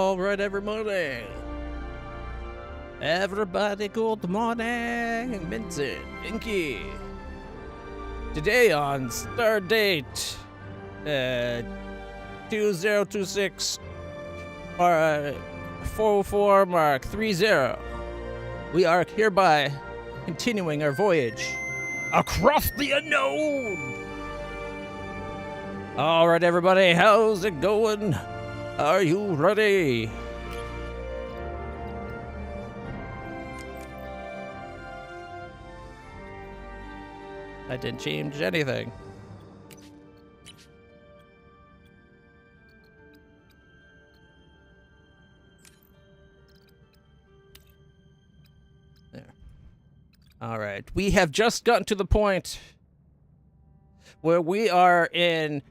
All right, everybody. Everybody, good morning. Vincent, Inky. Today on Stardate 2026 404 Mark 30, we are hereby continuing our voyage across the unknown. All right, everybody, how's it going? Are you ready? I didn't change anything. There. All right, we have just gotten to the point where we are going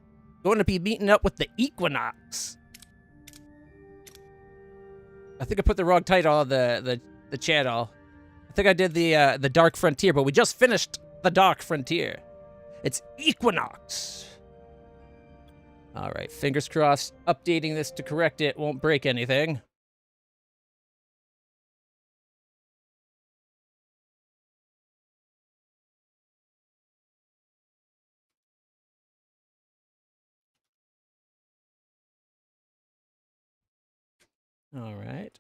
to be meeting up with the Enquinox. I think I put the wrong title on the channel. I think I did the Dark Frontier, but we just finished the Dark Frontier. It's Enquinox. All right, fingers crossed. Updating this to correct it won't break anything. All right,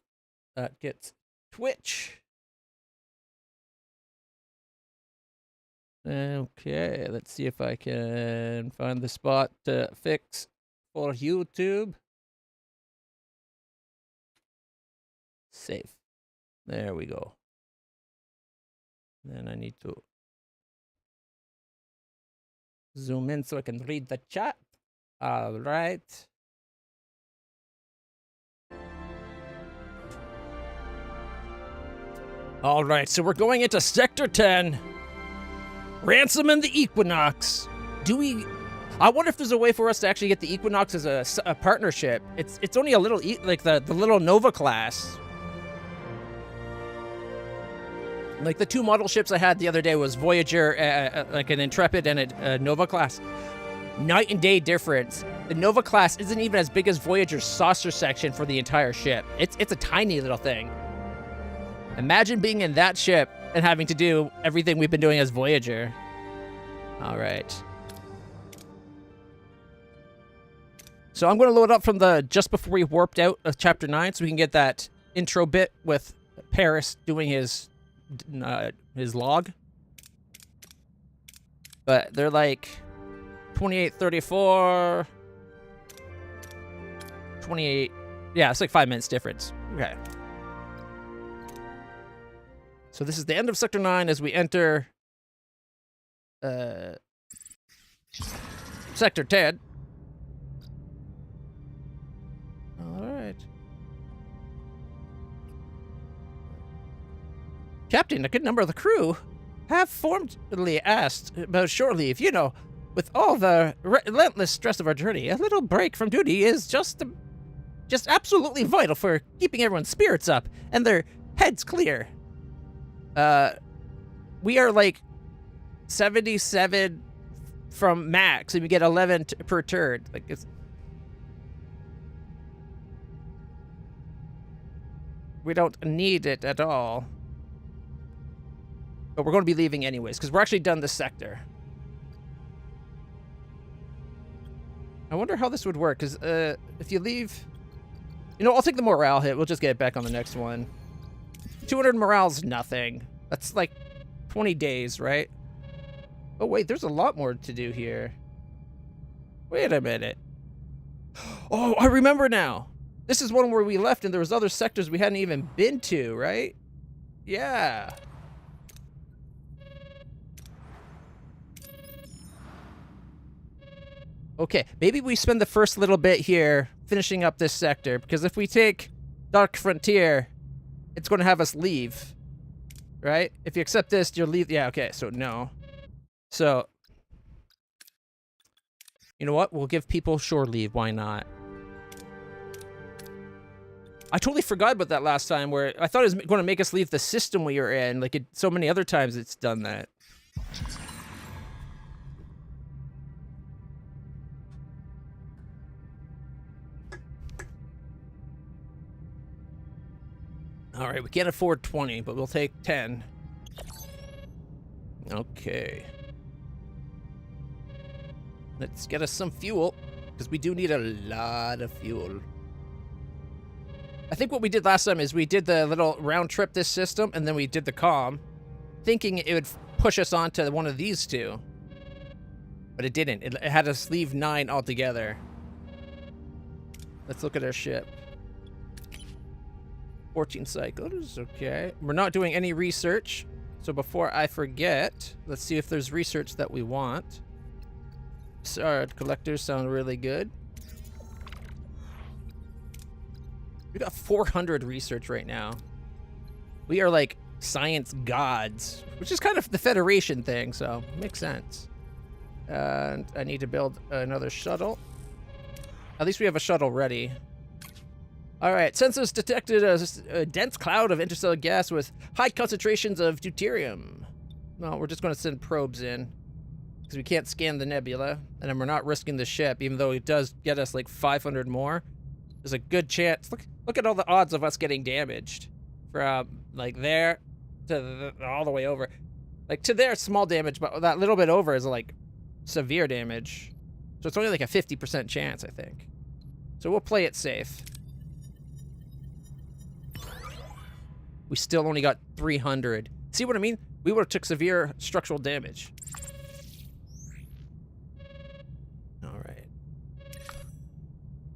that gets Twitch. Okay, let's see if I can find the spot to fix for YouTube. Save. There we go. Then I need to zoom in so I can read the chat. All right. All right, so we're going into Sector 10. Ransom and the Enquinox. I wonder if there's a way for us to actually get the Enquinox as a partnership. It's only a little, like the little Nova class. Like the two model ships I had the other day was Voyager, like an Intrepid and a Nova class. Night and day difference. The Nova class isn't even as big as Voyager's saucer section for the entire ship. It's a tiny little thing. Imagine being in that ship and having to do everything we've been doing as Voyager. All right. So I'm going to load up from just before we warped out of Chapter 9 so we can get that intro bit with Paris doing his log. But they're like 28:34, 28. Yeah, it's like 5 minutes difference. Okay. So this is the end of Sector 9 as we enter Sector 10. All right. Captain, a good number of the crew have formally asked about shore leave. You know, with all the relentless stress of our journey, a little break from duty is just absolutely vital for keeping everyone's spirits up and their heads clear. We are like 77 from max, and we get 11 per turn. Like we don't need it at all. But we're going to be leaving anyways, because we're actually done this sector. I wonder how this would work, because if you leave... You know, I'll take the morale hit. We'll just get it back on the next one. 200 morale's nothing. That's like 20 days, right? Oh, wait, there's a lot more to do here. Wait a minute. Oh, I remember now. This is one where we left and there was other sectors we hadn't even been to, right? Yeah. Okay, maybe we spend the first little bit here finishing up this sector, because if we take Dark Frontier, it's going to have us leave. Right? If you accept this, you'll leave. Yeah, okay, so no. So, you know what? We'll give people shore leave. Why not? I totally forgot about that last time where I thought it was going to make us leave the system we were in. Like, so many other times it's done that. All right, we can't afford 20, but we'll take 10. Okay. Let's get us some fuel, because we do need a lot of fuel. I think what we did last time is we did the little round trip this system, and then we did the comm, thinking it would push us onto one of these two. But it didn't. It had us leave 9 altogether. Let's look at our ship. 14 cycles, okay. We're not doing any research. So before I forget, let's see if there's research that we want. Shard collectors sound really good. We got 400 research right now. We are like science gods, which is kind of the Federation thing, so makes sense. And I need to build another shuttle. At least we have a shuttle ready. All right, sensors detected a dense cloud of interstellar gas with high concentrations of deuterium. No, we're just going to send probes in because we can't scan the nebula, and then we're not risking the ship, even though it does get us like 500 more. There's a good chance. Look at all the odds of us getting damaged from like there to all the way over. Like to there, small damage, but that little bit over is like severe damage. So it's only like a 50% chance, I think. So we'll play it safe. We still only got 300. See what I mean? We would have took severe structural damage. All right.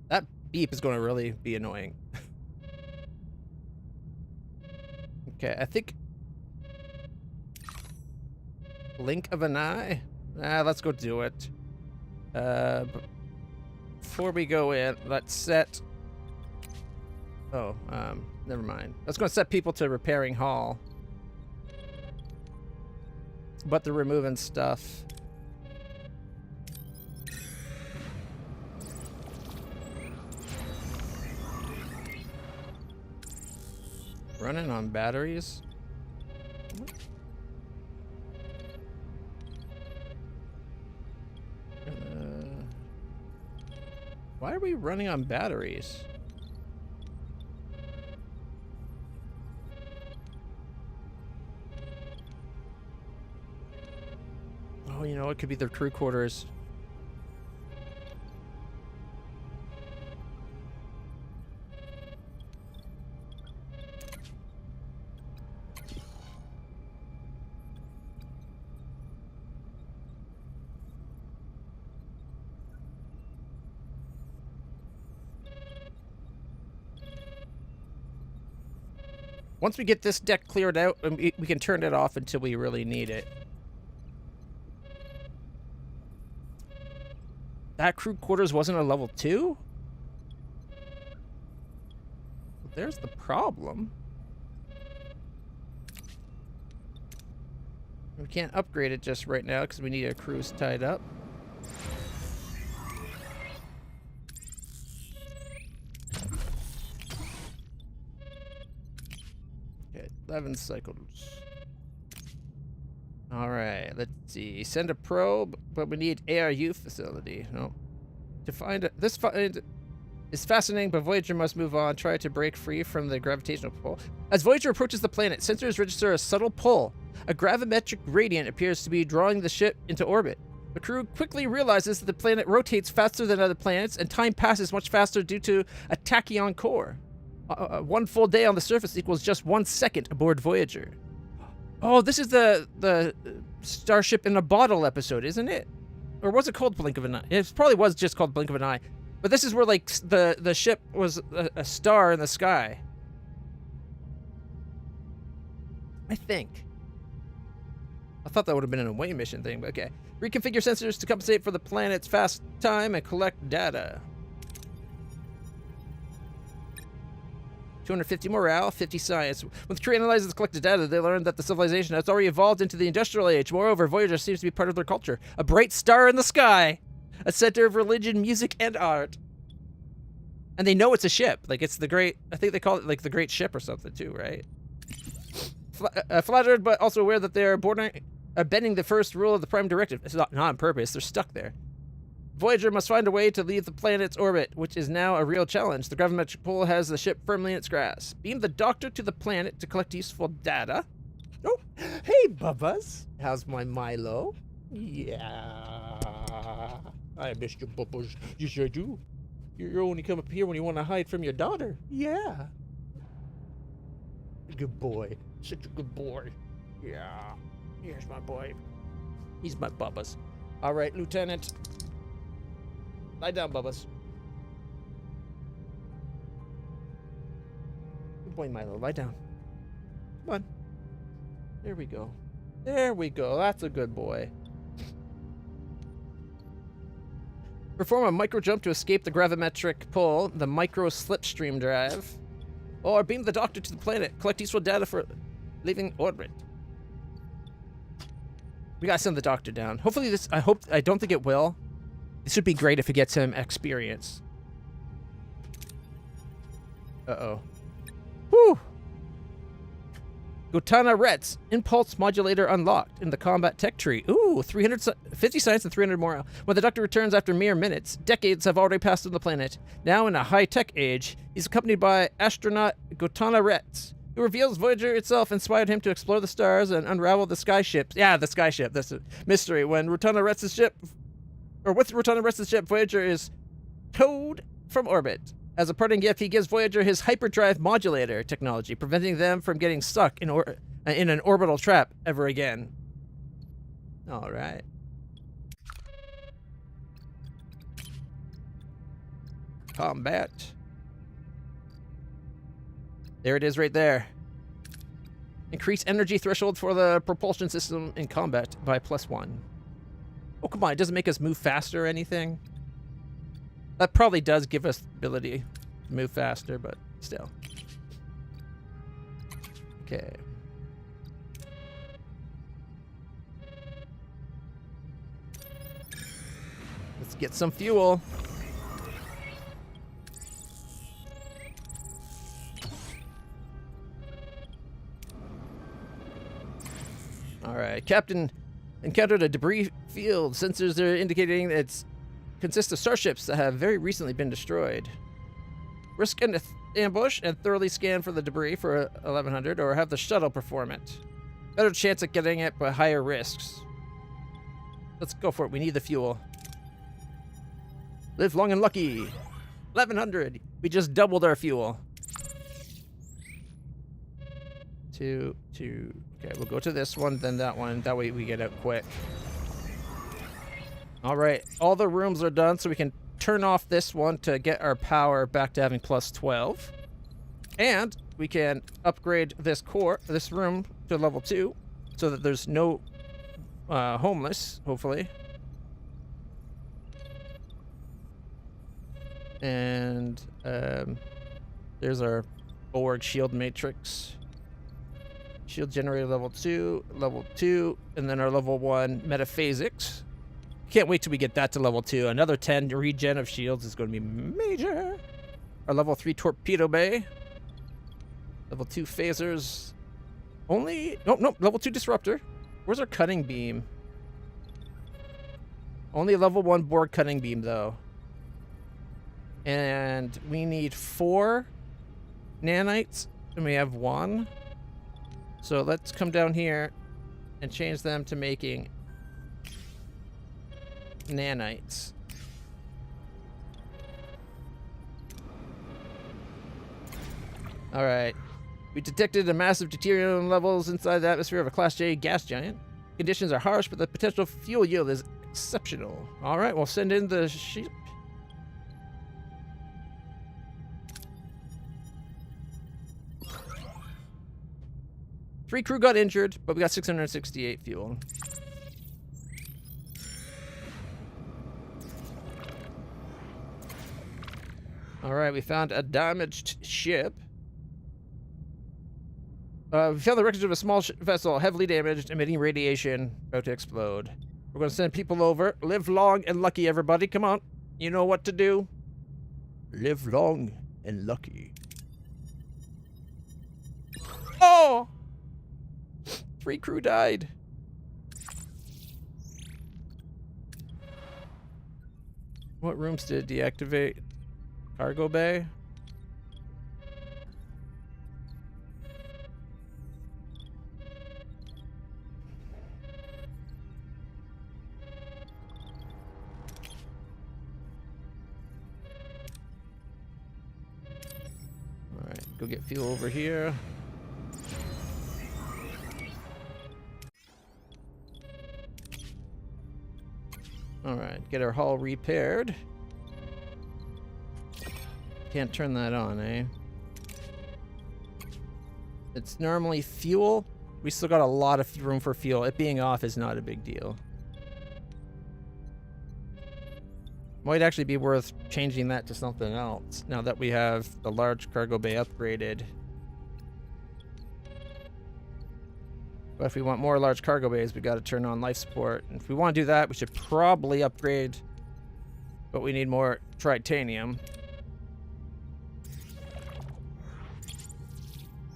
That beep is going to really be annoying. Okay, I think... Blink of an eye? Let's go do it. Before we go in, let's set... Oh, never mind. I was going to set people to repairing hull. But they're removing stuff. Running on batteries? Why are we running on batteries? Oh, you know, it could be their crew quarters. Once we get this deck cleared out, we can turn it off until we really need it. That crew quarters wasn't a level 2? There's the problem. We can't upgrade it just right now because we need our crews tied up. Okay, 11 cycles. All right, let's see. Send a probe, but we need ARU facility. No. To find it, this find is fascinating, but Voyager must move on. Try to break free from the gravitational pull. As Voyager approaches the planet, sensors register a subtle pull. A gravimetric gradient appears to be drawing the ship into orbit. The crew quickly realizes that the planet rotates faster than other planets, and time passes much faster due to a tachyon core. 1 full day on the surface equals just 1 second aboard Voyager. Oh, this is the Starship in a Bottle episode, isn't it? Or was it called Blink of an Eye? It probably was just called Blink of an Eye. But this is where, like, the ship was a star in the sky. I think. I thought that would have been an away mission thing, but okay. Reconfigure sensors to compensate for the planet's fast time and collect data. 250 morale, 50 science. When the crew analyzes the collected data, they learn that the civilization has already evolved into the industrial age. Moreover, Voyager seems to be part of their culture. A bright star in the sky. A center of religion, music, and art. And they know it's a ship. Like, it's the great... I think they call it, like, the great ship or something, too, right? Flattered, but also aware that they are bending the first rule of the Prime Directive. It's not on purpose. They're stuck there. Voyager must find a way to leave the planet's orbit, which is now a real challenge. The gravimetric pull has the ship firmly in its grasp. Beam the Doctor to the planet to collect useful data. Oh, hey, Bubbas. How's my Milo? Yeah. I missed you, Bubbas. You sure do. You only come up here when you want to hide from your daughter. Yeah. Good boy. Such a good boy. Yeah. Here's my boy. He's my Bubbas. All right, Lieutenant. Lie down, Bubbas. Good boy, Milo. Lie down. Come on. There we go. There we go. That's a good boy. Perform a micro jump to escape the gravimetric pull, the micro slipstream drive. Or beam the Doctor to the planet. Collect useful data for leaving orbit. We gotta send the Doctor down. Hopefully this, I don't think it will. This would be great if it gets him experience. Uh-oh. Whew! Gotana Rets, impulse modulator unlocked in the combat tech tree. Ooh, 350 science and 300 morale. When the Doctor returns after mere minutes, decades have already passed on the planet. Now in a high-tech age, he's accompanied by astronaut Gotana Rets, who reveals Voyager itself inspired him to explore the stars and unravel the sky ship. Yeah, the sky ship. That's a mystery. When Rotana Rets' ship, or with Rotana Rets' ship, Voyager is towed from orbit. As a parting gift, he gives Voyager his hyperdrive modulator technology, preventing them from getting stuck in an orbital trap ever again. All right. Combat. There it is right there. Increase energy threshold for the propulsion system in combat by +1. Oh, come on. It doesn't make us move faster or anything. That probably does give us the ability to move faster, but still. Okay. Let's get some fuel. All right, Captain encountered a debris field. Sensors are indicating that it's consists of starships that have very recently been destroyed. Risk an ambush and thoroughly scan for the debris for 1100, or have the shuttle perform it. Better chance at getting it, but higher risks. Let's go for it. We need the fuel. Live long and lucky. 1100. We just doubled our fuel. Two. Okay, we'll go to this one, then that one. That way we get out quick. All right, all the rooms are done, so we can turn off this one to get our power back to having +12. And we can upgrade this room to level 2, so that there's no homeless, hopefully. And there's our Borg shield matrix. Shield generator level 2, and then our level 1 metaphasics. Can't wait till we get that to level 2. Another 10 regen of shields is going to be major. Our level 3 torpedo bay. Level 2 phasers. Nope, level 2 disruptor. Where's our cutting beam? Only a level 1 Borg cutting beam, though. And we need 4 nanites, and we have 1. So let's come down here and change them to making nanites. All right. We detected a massive deuterium levels inside the atmosphere of a Class J gas giant. Conditions are harsh, but the potential fuel yield is exceptional. All right, we'll send in the ship. Three crew got injured, but we got 668 fuel. All right, we found a damaged ship. We found the wreckage of a small vessel, heavily damaged, emitting radiation, about to explode. We're going to send people over. Live long and lucky, everybody. Come on. You know what to do. Live long and lucky. Oh! 3 crew died. What rooms did deactivate? Cargo bay? Alright, go get fuel over here. Alright, get our hull repaired. Can't turn that on, eh? It's normally fuel. We still got a lot of room for fuel. It being off is not a big deal. Might actually be worth changing that to something else now that we have the large cargo bay upgraded. But if we want more large cargo bays, we got to turn on life support. And if we want to do that, we should probably upgrade. But we need more titanium.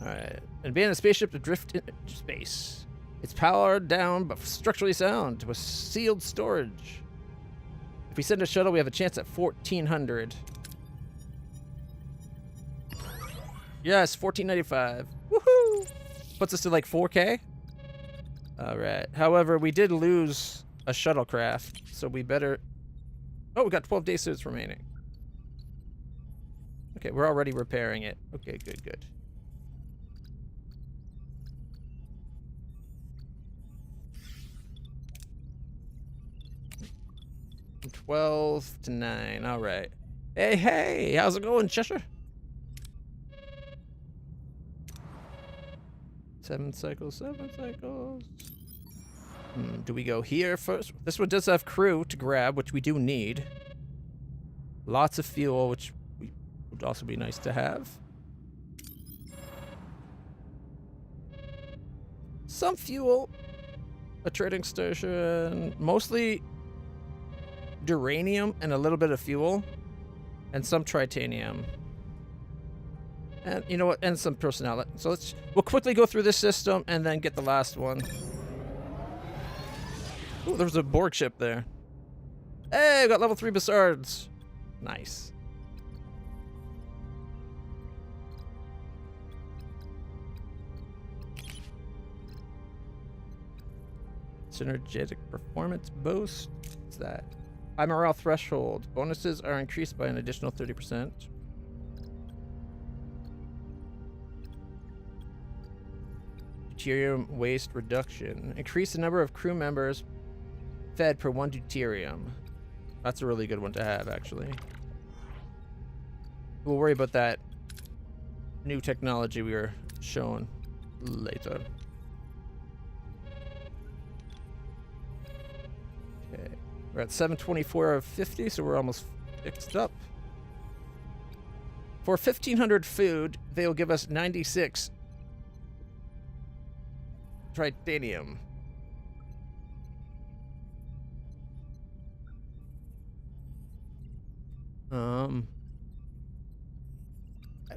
Alright. An abandoned spaceship to drift into space. It's powered down but structurally sound with sealed storage. If we send a shuttle, we have a chance at 1,400. Yes, 1,495. Woohoo! Puts us to like 4K. Alright. However, we did lose a shuttlecraft, so we better... Oh, we got 12 day suits remaining. Okay, we're already repairing it. Okay, good, good. 12 to 9. All right. Hey, hey, how's it going, Cheshire? 7 cycles, 7 cycles. Do we go here first? This one does have crew to grab, which we do need. Lots of fuel, which would also be nice to have. Some fuel. A trading station. Mostly duranium and a little bit of fuel. And some titanium. And you know what? And some personnel. So we'll quickly go through this system and then get the last one. Oh, there was a Borg ship there. Hey, we got level 3 Bassards. Nice. Synergetic performance boost. What's that? High morale threshold. Bonuses are increased by an additional 30%. Deuterium waste reduction. Increase the number of crew members fed per 1 deuterium. That's a really good one to have, actually. We'll worry about that new technology we were shown later. Okay. We're at 724 of 50, so we're almost fixed up. For 1,500 food, they'll give us 96 titanium.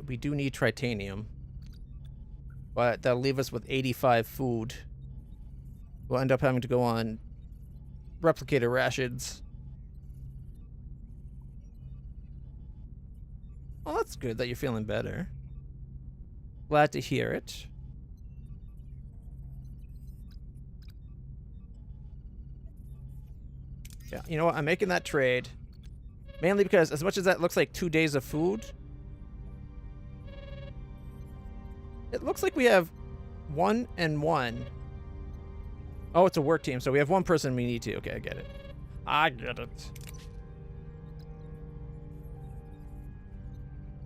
We do need titanium, but that'll leave us with 85 food. We'll end up having to go on replicator rations. Well, that's good that you're feeling better. Glad to hear it. Yeah, you know what? I'm making that trade. Mainly because as much as that looks like 2 days of food, it looks like we have 1 and 1. Oh, it's a work team, so we have 1 person we need to. Okay, I get it. I get it.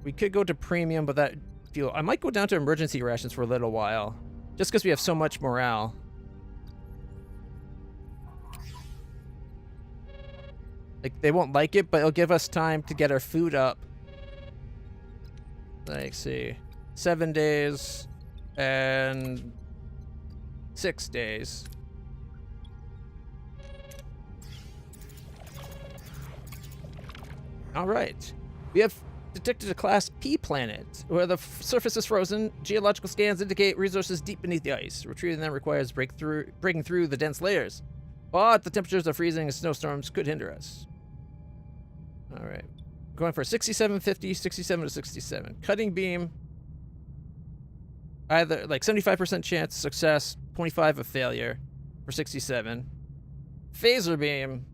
We could go to premium, but that fuel... I might go down to emergency rations for a little while. Just because we have so much morale. Like, they won't like it, but it'll give us time to get our food up. Like, see. 7 days and 6 days. All right. We have detected a Class P planet where the surface is frozen. Geological scans indicate resources deep beneath the ice. Retrieving them requires breaking through the dense layers. But the temperatures of freezing and snowstorms could hinder us. All right. Going for 6750, 67 to 67. Cutting beam. Either like 75% chance success, 25 of failure for 67. Phaser beam.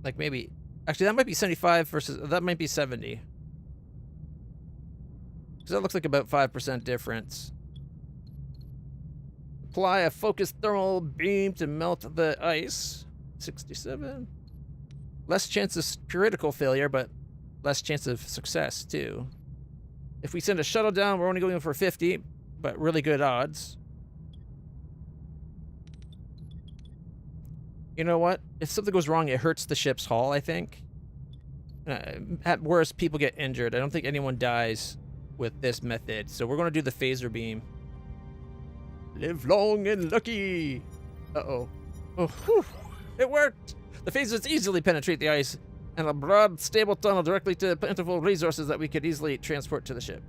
Like maybe. Actually, that might be 75 versus. That might be 70. Because that looks like about 5% difference. Apply a focused thermal beam to melt the ice. 67. Less chance of critical failure, but less chance of success, too. If we send a shuttle down, we're only going for 50, but really good odds. You know what? If something goes wrong, it hurts the ship's hull, I think. At worst, people get injured. I don't think anyone dies with this method, so we're going to do the phaser beam. Live long and lucky! Uh-oh. Oh, whew. It worked! The phasers easily penetrate the ice, and a broad, stable tunnel directly to plentiful resources that we could easily transport to the ship.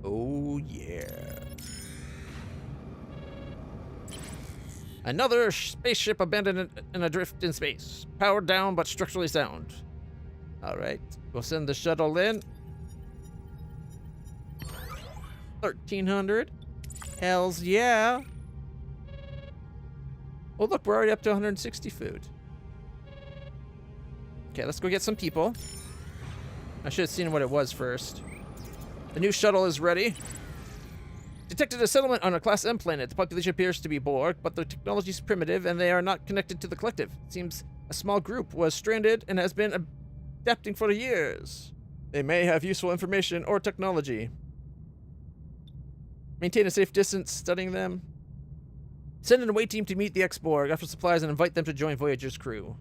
Oh, yeah. Another spaceship abandoned and adrift in space. Powered down, but structurally sound. Alright, we'll send the shuttle in. 1,300. Hells yeah. Oh, look, we're already up to 160 food. Okay, let's go get some people. I should have seen what it was first. The new shuttle is ready. Detected a settlement on a Class M planet. The population appears to be Borg, but the technology is primitive and they are not connected to the collective. It seems a small group was stranded and has been adapting for years. They may have useful information or technology. Maintain a safe distance, studying them. Send an away team to meet the X-Borg, offer supplies, and invite them to join Voyager's crew.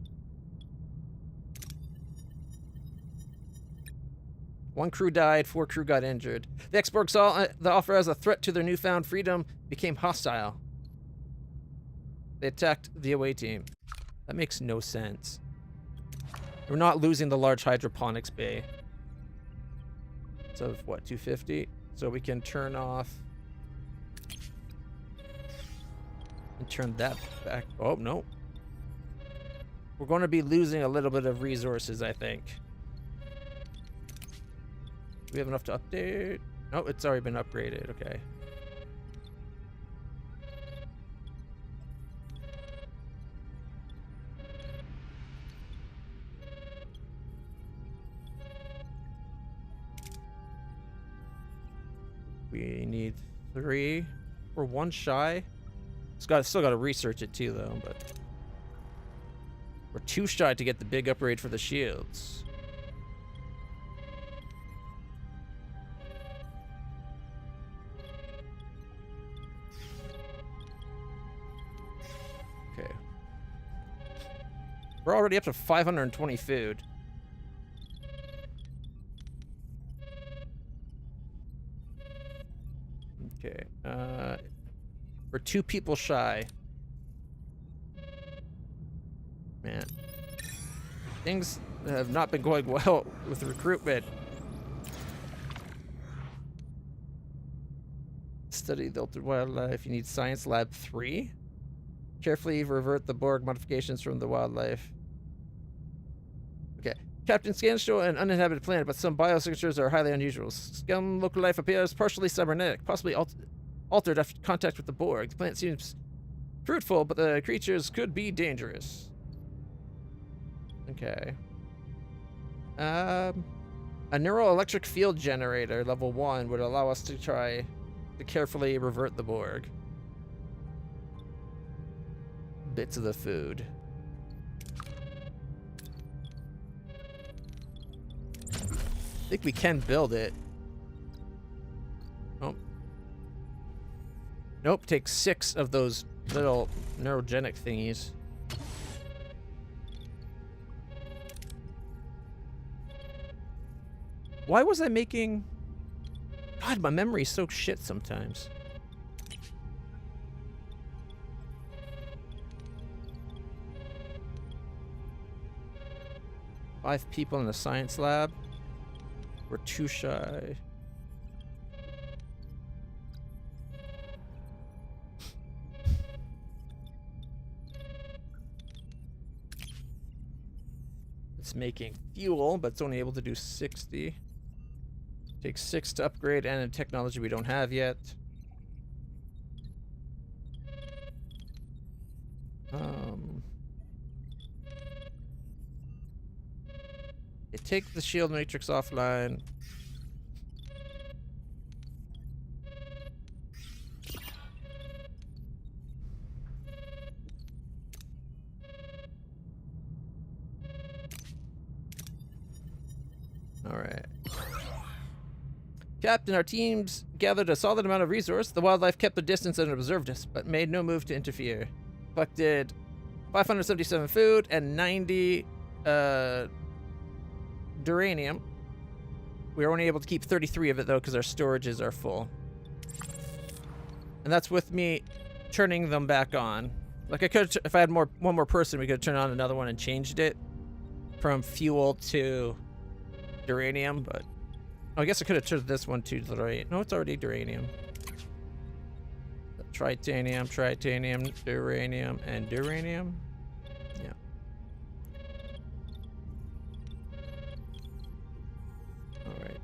One crew died, 4 crew got injured. The X-Borg saw the offer as a threat to their newfound freedom, became hostile. They attacked the away team. That makes no sense. We're not losing the large hydroponics bay. It's of, what, 250? So we can turn off... and turn that back. Oh, no. We're going to be losing a little bit of resources, I think. Do we have enough to update? No, it's already been upgraded. Okay. We need 3. We're 1 shy. Still got to research it too, though. But we're 2 shy to get the big upgrade for the shields. Okay. We're already up to 520 food. Okay. We're 2 people shy. Man. Things have not been going well with recruitment. Study the altered wildlife. You need Science Lab 3. Carefully revert the Borg modifications from the wildlife. Okay. Captain scans show an uninhabited planet, but some biosignatures are highly unusual. Scum local life appears partially cybernetic, possibly altered after contact with the Borg. The planet seems fruitful, but the creatures could be dangerous. Okay. A neuroelectric field generator, level 1, would allow us to try to carefully revert the Borg. Bits of the food. I think we can build it. Oh. Nope, take 6 of those little neurogenic thingies. Why was I making... God, my memory's so shit sometimes. Five people in the science lab. We're 2 shy. It's making fuel, but it's only able to do 60. Takes 6 to upgrade, and a technology we don't have yet. Take the shield matrix offline. Alright. Captain, our teams gathered a solid amount of resource. The wildlife kept their distance and observed us, but made no move to interfere. Collected 577 food and 90 duranium. We were only able to keep 33 of it, though, because our storages are full. And that's with me turning them back on. Like, I could, if I had one more person, we could turn on another one and changed it from fuel to duranium, but oh, I guess I could have turned this one to duranium. No, it's already duranium. Tritanium, duranium, and duranium. Yeah. Alright.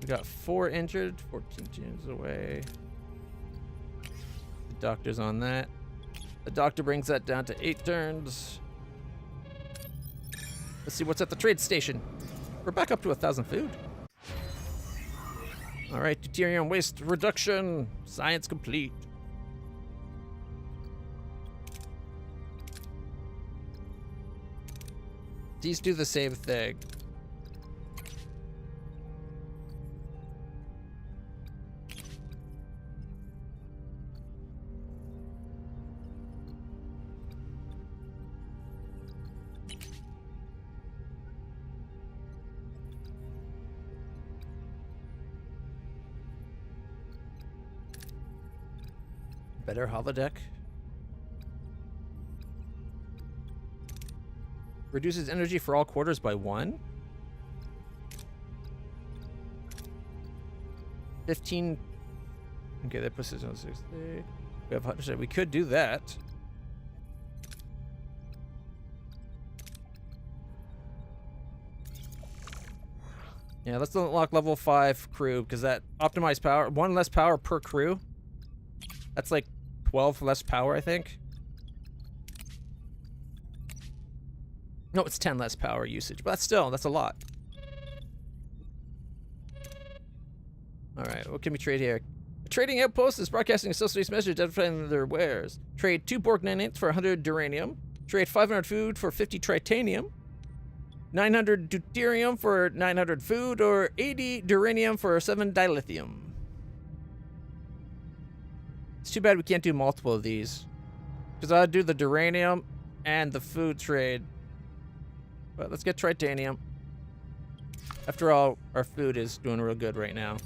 We got 4 injured, 14 turns away. The doctor's on that. The doctor brings that down to 8 turns. Let's see what's at the trade station. We're back up to 1,000 food. Alright, deuterium waste reduction. Science complete. These do the same thing. Better holodeck. Reduces energy for all quarters by 1. 15. Okay, that puts us on 60. We have 100%. We could do that. Yeah, let's unlock level 5 crew, because that optimized power, 1 less power per crew. That's like 12 less power, I think. No, it's 10 less power usage, but that's a lot. Alright, what can we trade here? A trading outpost is broadcasting a subspace message identifying their wares. Trade 2 Borg 9/8 for 100 duranium. Trade 500 food for 50 tritanium. 900 deuterium for 900 food, or 80 duranium for 7 dilithium. It's too bad we can't do multiple of these, because I'd do the duranium and the food trade. But let's get tritanium. After all, our food is doing real good right now,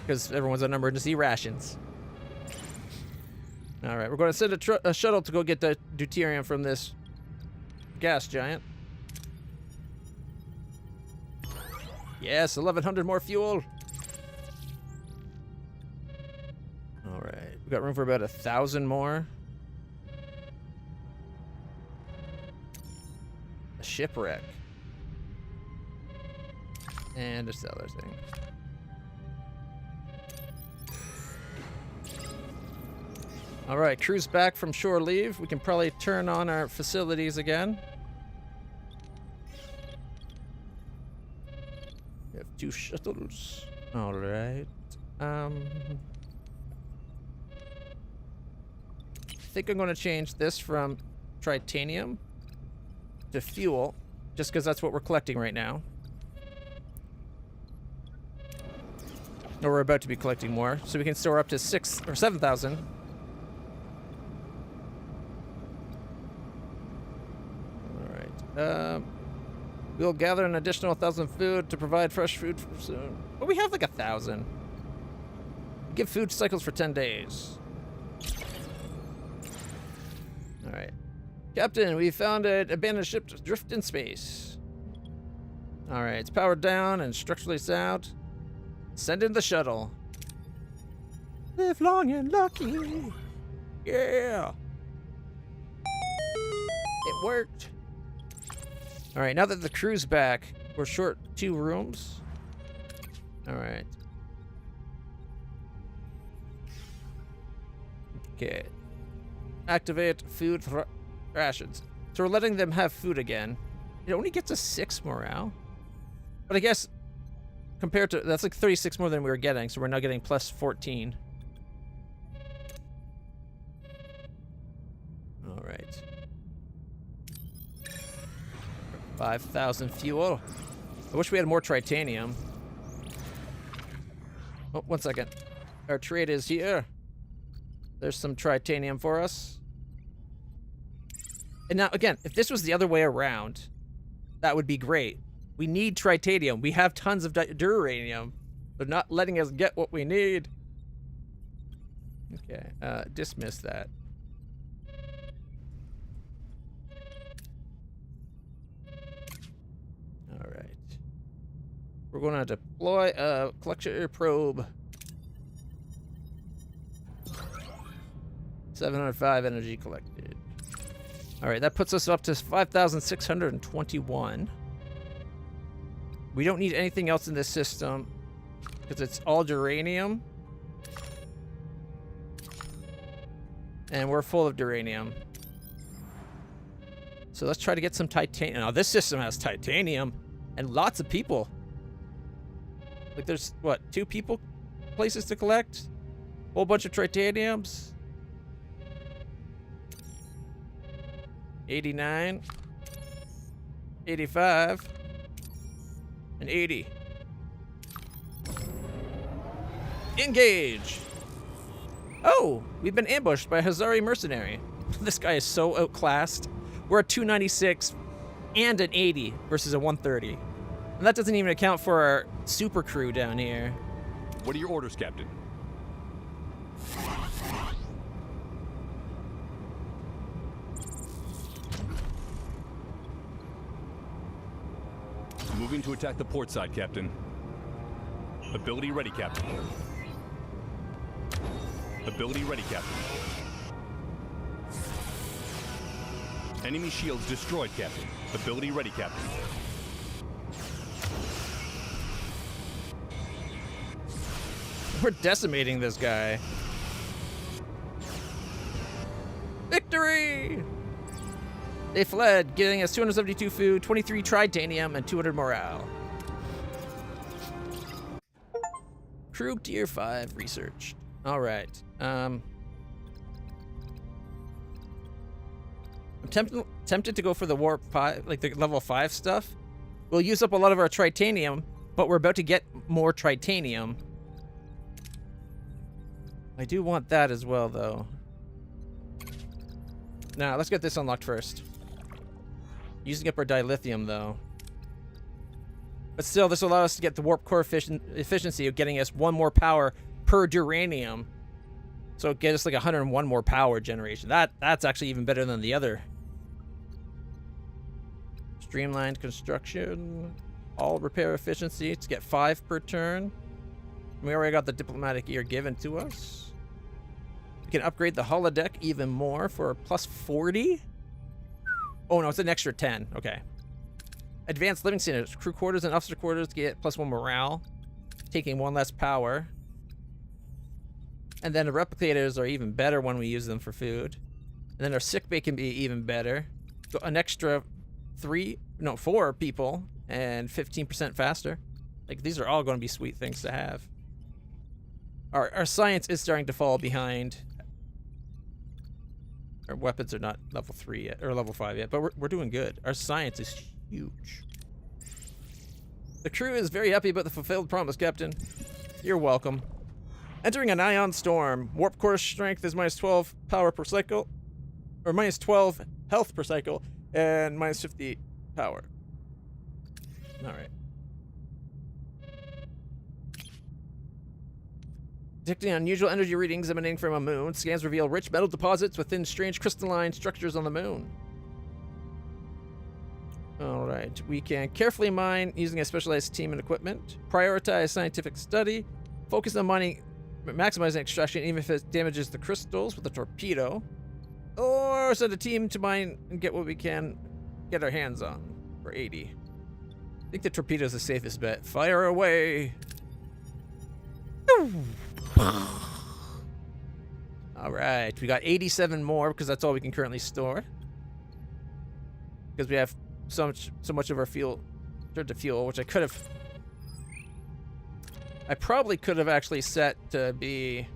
because everyone's on emergency rations. All right, we're going to send a shuttle to go get the deuterium from this gas giant. Yes, 1,100 more fuel. All right, we got room for about 1,000 more. A shipwreck. And a cellar thing. All right, crew's back from shore leave. We can probably turn on our facilities again. We have 2 shuttles. All right. I think I'm going to change this from tritanium to fuel, just because that's what we're collecting right now. Or we're about to be collecting more, so we can store up to 6,000 or 7,000. All right. We'll gather an additional 1,000 food to provide fresh food for soon. But we have like 1,000. Give food cycles for 10 days. All right. Captain, we found an abandoned ship adrift in space. All right, it's powered down and structurally sound. Send in the shuttle. Live long and lucky. Yeah. It worked. All right, now that the crew's back, we're short 2 rooms. All right. Okay. Activate food rations. So we're letting them have food again. It only gets us 6 morale. But I guess compared to, that's like 36 more than we were getting, so we're now getting plus 14. All right. 5,000 fuel. I wish we had more titanium. Oh, 1 second. Our trade is here. There's some titanium for us. And now, again, if this was the other way around, that would be great. We need titanium. We have tons of duranium. They're not letting us get what we need. Okay, dismiss that. All right. We're going to deploy a collector probe. 705 energy collected. All right, that puts us up to 5,621. We don't need anything else in this system because it's all duranium. And we're full of duranium. So let's try to get some titanium. Now, this system has titanium and lots of people. Like, there's, what, 2 people places to collect? Whole bunch of titaniums. 89. 85. And 80. Engage! Oh, we've been ambushed by a Hazari mercenary. This guy is so outclassed. We're at 296 and an 80 versus a 130. And that doesn't even account for our super crew down here. What are your orders, Captain? Moving to attack the port side, Captain. Ability ready, Captain. Ability ready, Captain. Enemy shields destroyed, Captain. Ability ready, Captain. We're decimating this guy. Victory! They fled, getting us 272 food, 23 tritanium, and 200 morale. Crew Tier 5 researched. All right. I'm tempted to go for the Warp 5, like the level 5 stuff. We'll use up a lot of our tritanium, but we're about to get more tritanium. I do want that as well, though. Now, let's get this unlocked first. Using up our dilithium, though. But still, this will allow us to get the warp core efficiency of getting us 1 more power per duranium. So it gets us like 101 more power generation. That's actually even better than the other. Streamlined construction. All repair efficiency to get 5 per turn. We already got the diplomatic ear given to us. We can upgrade the holodeck even more for plus 40. Oh no, it's an extra 10. Okay. Advanced living standards. Crew quarters and officer quarters get plus 1 morale, taking 1 less power. And then the replicators are even better when we use them for food. And then our sick bay can be even better. So an extra 4 people and 15% faster. Like, these are all going to be sweet things to have. Our science is starting to fall behind. Our weapons are not level 3 yet, or level 5 yet, but we're doing good. Our science is huge. The crew is very happy about the fulfilled promise, Captain. You're welcome. Entering an ion storm. Warp core strength is minus 12 power per cycle, or minus 12 health per cycle, and minus 50 power. All right. Detecting unusual energy readings emanating from a moon. Scans reveal rich metal deposits within strange crystalline structures on the moon. Alright, we can carefully mine using a specialized team and equipment. Prioritize scientific study. Focus on mining, maximizing extraction even if it damages the crystals with a torpedo. Or send a team to mine and get what we can get our hands on. For 80. I think the torpedo's the safest bet. Fire away! Alright, we got 87 more because that's all we can currently store. Because we have so much of our fuel turned to fuel, which I could have... I probably could have actually set to be...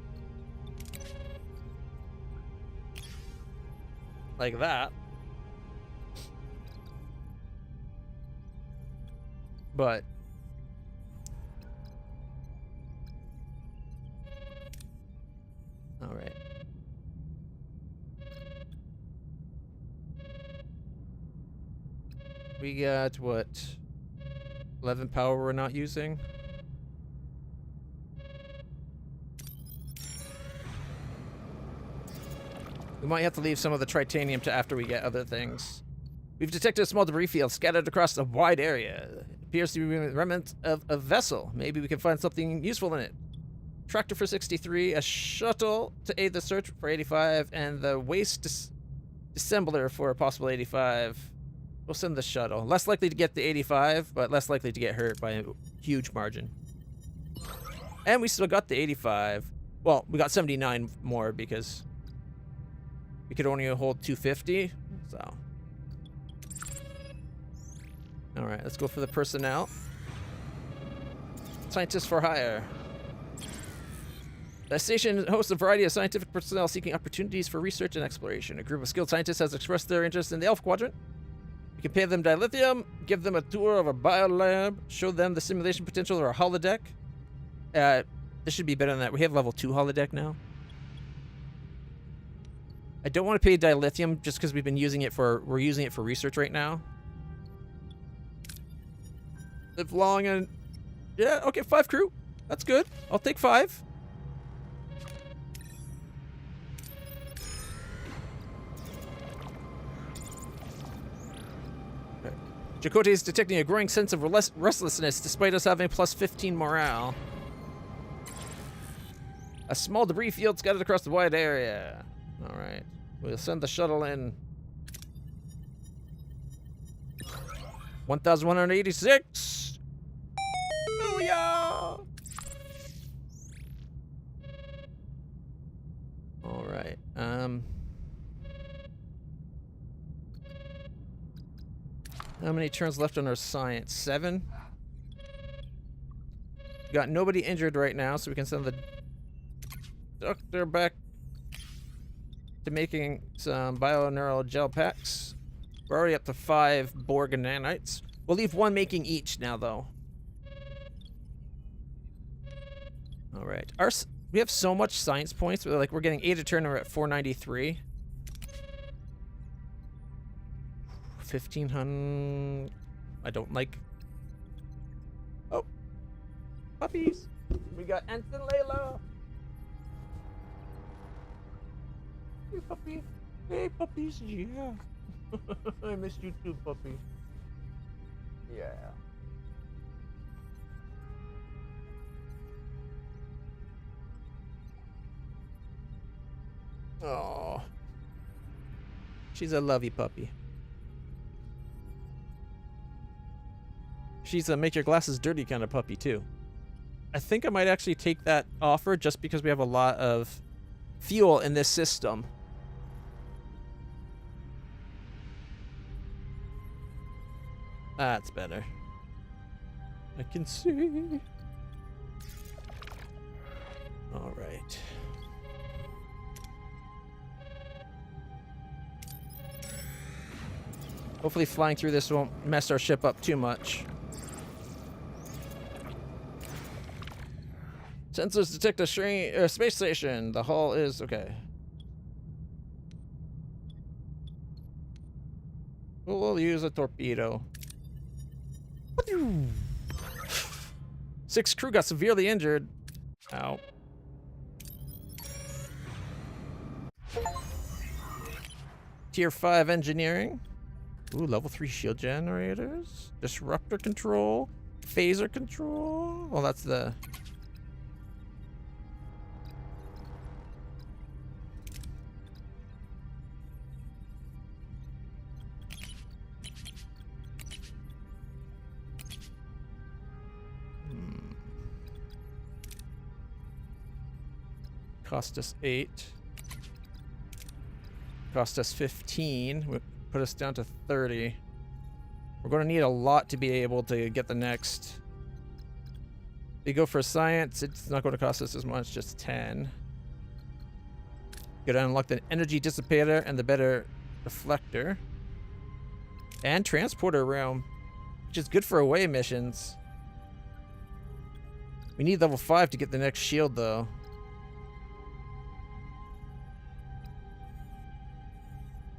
like that. But... alright. We got, what, 11 power we're not using? We might have to leave some of the titanium to after we get other things. We've detected a small debris field scattered across a wide area. It appears to be a remnant of a vessel. Maybe we can find something useful in it. Tractor for 63, a shuttle to aid the search for 85, and the waste dissembler for a possible 85. We'll send the shuttle. Less likely to get the 85, but less likely to get hurt by a huge margin. And we still got the 85. Well, we got 79 more because we could only hold 250. So, all right, let's go for the personnel. Scientists for hire. The station hosts a variety of scientific personnel seeking opportunities for research and exploration. A group of skilled scientists has expressed their interest in the Alpha Quadrant. You can pay them dilithium, give them a tour of a biolab, show them the simulation potential of our holodeck. This should be better than that. We have level 2 holodeck now. I don't want to pay dilithium just because we're using it for research right now. Live long and yeah, okay, 5 crew. That's good. I'll take 5. Chakotay is detecting a growing sense of restlessness despite us having plus 15 morale. A small debris field scattered across the wide area. Alright. We'll send the shuttle in. 1,186! Booyah! Alright. How many turns left on our science? 7? Got nobody injured right now, so we can send the doctor back to making some bioneural gel packs. We're already up to 5 Borg and nanites. We'll leave 1 making each now, though. All right. We have so much science points. We're getting 8 a turn, and we're at 493. 1,500. I don't like. Oh, puppies. We got Anson Layla. Hey, puppy. Hey, puppies. Yeah. I missed you too, puppy. Yeah. Oh. She's a lovey puppy. She's a make your glasses dirty kind of puppy, too. I think I might actually take that offer just because we have a lot of fuel in this system. That's better. I can see. All right. Hopefully flying through this won't mess our ship up too much. Sensors detect a space station. The hull is okay. We'll use a torpedo. 6 crew got severely injured. Ow. Tier 5 engineering. Ooh, level 3 shield generators. Disruptor control. Phaser control. Well, that's the... Cost us 8. Cost us 15. Would put us down to 30. We're going to need a lot to be able to get the next. If you go for science, it's not going to cost us as much, just 10. You're going to unlock the energy dissipator and the better reflector. And transporter realm, which is good for away missions. We need level 5 to get the next shield, though.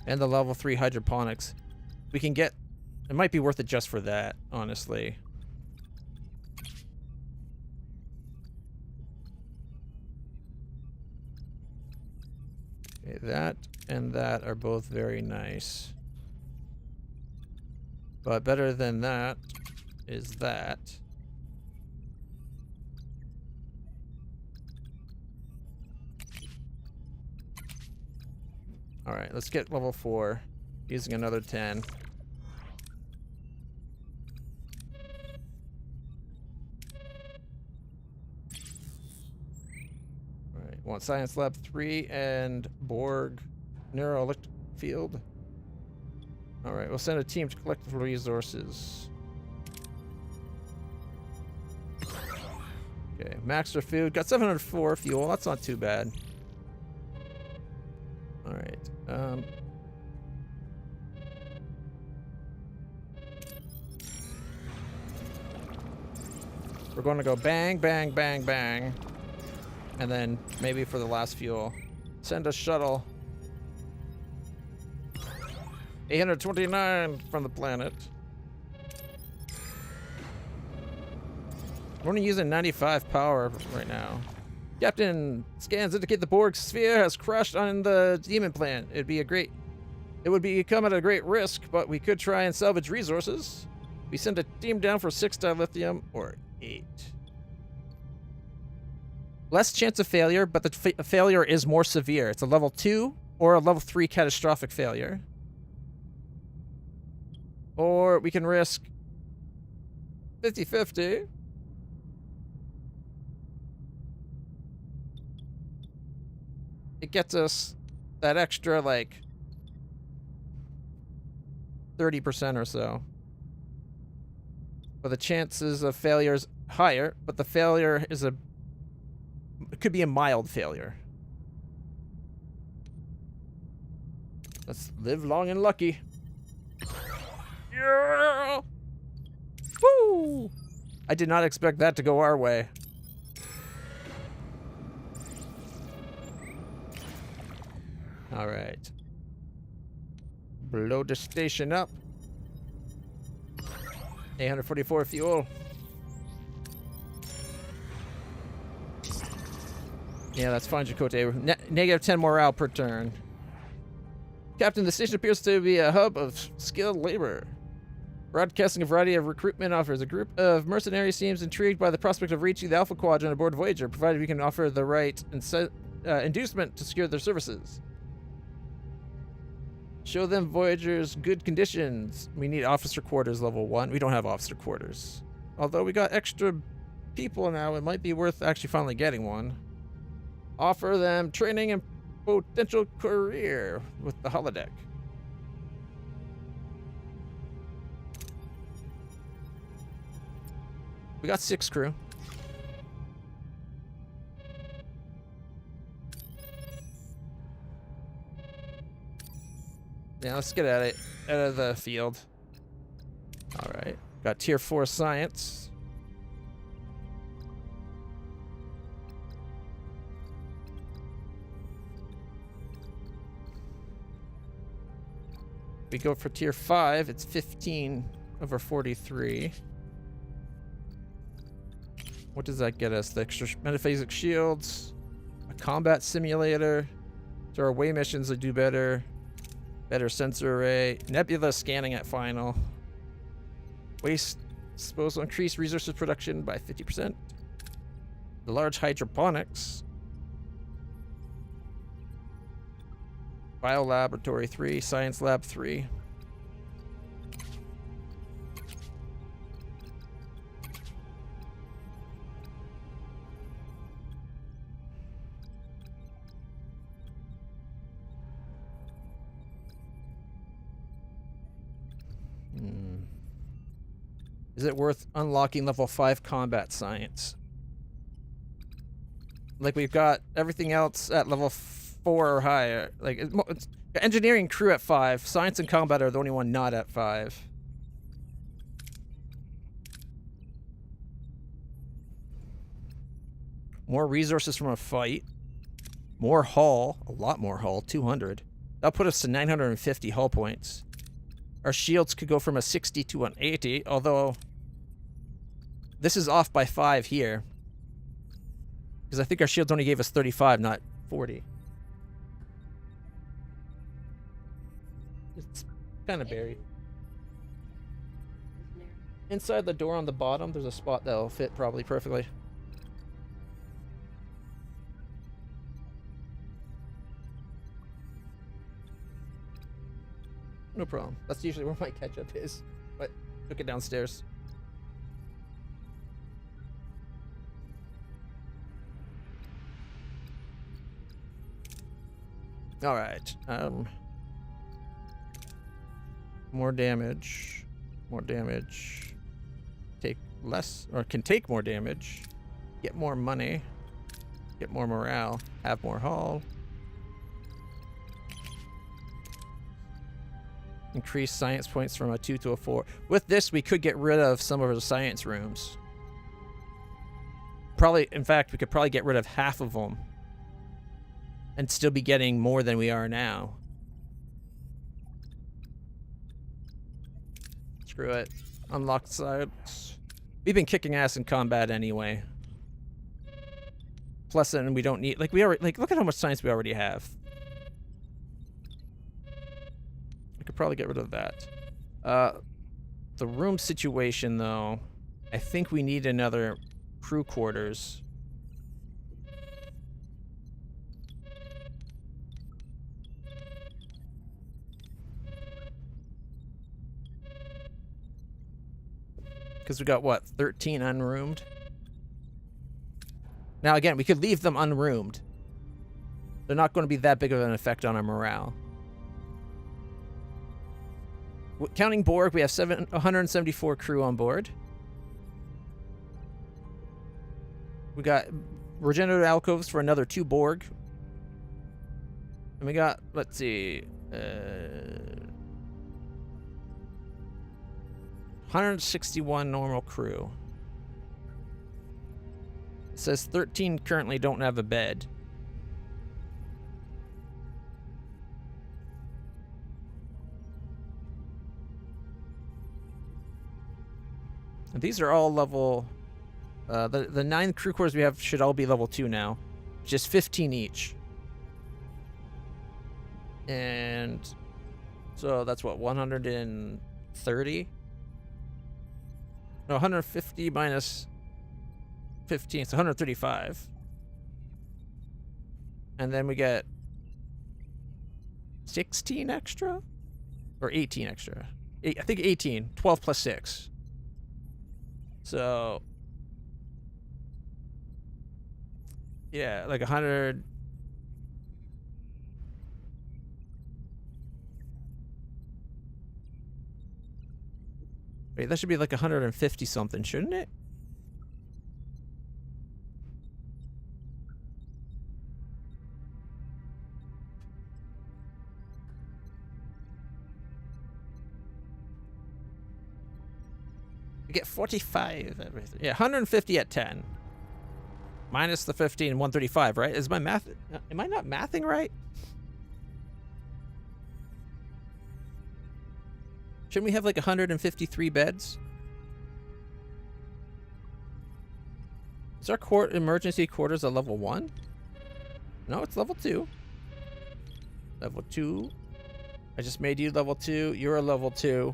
And the level 3 hydroponics. We can get... It might be worth it just for that, honestly. Okay, that and that are both very nice. But better than that is that. Alright, let's get level 4 using another 10. Alright, want Science Lab 3 and Borg Neuroelectric Field. Alright, we'll send a team to collect the resources. Okay, max our food. Got 704 fuel. That's not too bad. Alright. We're going to go bang, bang, bang, bang. And then maybe for the last fuel, send a shuttle. 829 from the planet. We're only using 95 power right now. Captain, scans indicate the Borg sphere has crashed on the demon planet. It would become at a great risk, but we could try and salvage resources. We send a team down for 6 dilithium or 8. Less chance of failure, but the failure is more severe. It's a level 2 or a level 3 catastrophic failure. Or we can risk 50-50. It gets us that extra, like, 30% or so. But the chances of failure is higher, but the failure is it could be a mild failure. Let's live long and lucky. Yeah! Woo! I did not expect that to go our way. All right. Blow the station up. 844 fuel. Yeah, that's fine, Chakotay. Negative 10 morale per turn. Captain, the station appears to be a hub of skilled labor. Broadcasting a variety of recruitment offers. A group of mercenaries seems intrigued by the prospect of reaching the Alpha Quadrant aboard Voyager, provided we can offer the right inducement to secure their services. Show them Voyager's good conditions. We need officer quarters level 1. We don't have officer quarters. Although we got extra people now, it might be worth actually finally getting one. Offer them training and potential career with the holodeck. We got 6 crew. Yeah, let's get out of the field. All right, got tier 4 science. We go for tier 5. It's 15 over 43. What does that get us? The extra metaphasic shields, a combat simulator. So our away missions that do better. Better sensor array. Nebula scanning at final. Waste disposal. Increase resources production by 50%. The large hydroponics. Biolaboratory 3. Science Lab 3. Is it worth unlocking level 5 combat science? Like, we've got everything else at level 4 or higher. Like, it's engineering crew at 5. Science and combat are the only one not at 5. More resources from a fight. More hull. A lot more hull. 200. That'll put us to 950 hull points. Our shields could go from a 60 to an 80, although this is off by 5 here. Because I think our shields only gave us 35, not 40. It's kind of buried. Inside the door on the bottom, there's a spot that'll fit probably perfectly. No problem. That's usually where my ketchup is. But took it downstairs. All right. More damage. More damage. Take less, or can take more damage. Get more money. Get more morale. Have more hull. Increase science points from a 2 to a 4. With this, we could get rid of some of the science rooms. Probably, in fact, we could probably get rid of half of them. And still be getting more than we are now. Screw it. Unlock sides. We've been kicking ass in combat anyway. Plus, then we don't need, like, we already, like, look at how much science we already have. We could probably get rid of that. The room situation, though, I think we need another crew quarters. Because we got, what, 13 unroomed? Now, again, we could leave them unroomed. They're not going to be that big of an effect on our morale. Counting Borg, we have 174 crew on board. We got regenerative alcoves for another 2 Borg. And we got, let's see... 161 normal crew. It says 13 currently don't have a bed. And these are all level... the 9 crew quarters we have should all be level 2 now. Just 15 each. And... so that's what, 130? No, 150 minus 15, so 135. And then we get 16 extra? Or 18 extra? I think 18. 12 plus 6. So... yeah, like 100... wait, that should be like 150 something, shouldn't it? We get 45 everything. Yeah, 150 at 10. Minus the 15, 135, right? Is my math... am I not mathing right? Shouldn't we have like 153 beds? Is our emergency quarters a level 1? No, it's level 2. Level 2. I just made you level 2. You're a level 2.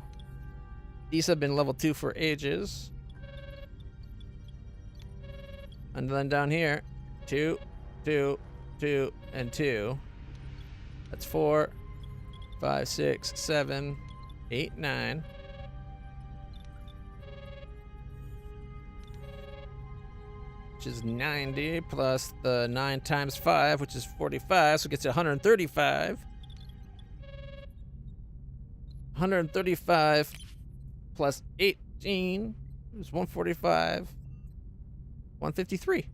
These have been level 2 for ages. And then down here, 2, 2, 2, and 2. That's 4, 5, 6, 7, 8, 9. Which is 90 plus the 9 times 5, which is 45, so it gets to 135. 135 plus 18 It was 145. 153.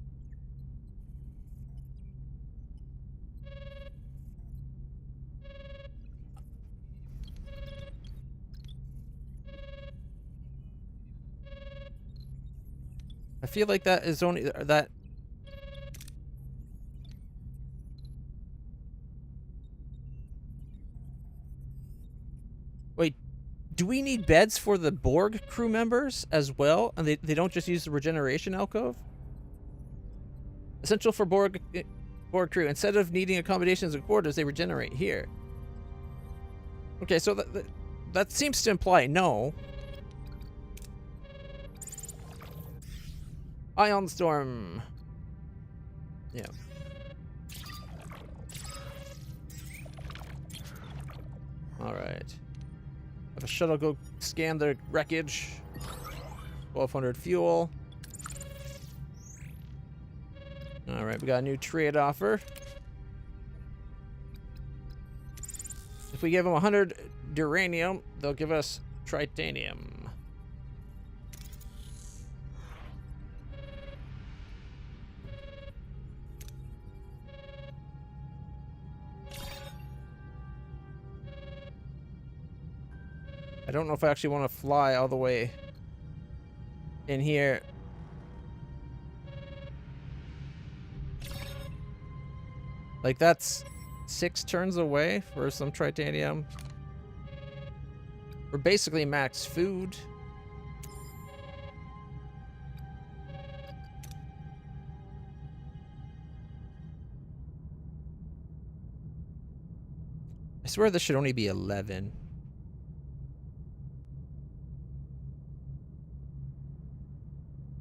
I feel like that is only that. Wait, do we need beds for the Borg crew members as well? And they don't just use the regeneration alcove? Essential for Borg crew. Instead of needing accommodations and quarters, they regenerate here. Okay, so that seems to imply no. Ion storm. Yeah. All right. Have a shuttle go scan the wreckage. 1,200 fuel. All right, we got a new trade offer. If we give them 100 duranium, they'll give us tritanium. I don't know if I actually want to fly all the way in here. Like, that's 6 turns away for some tritanium. We're basically max food. I swear this should only be 11.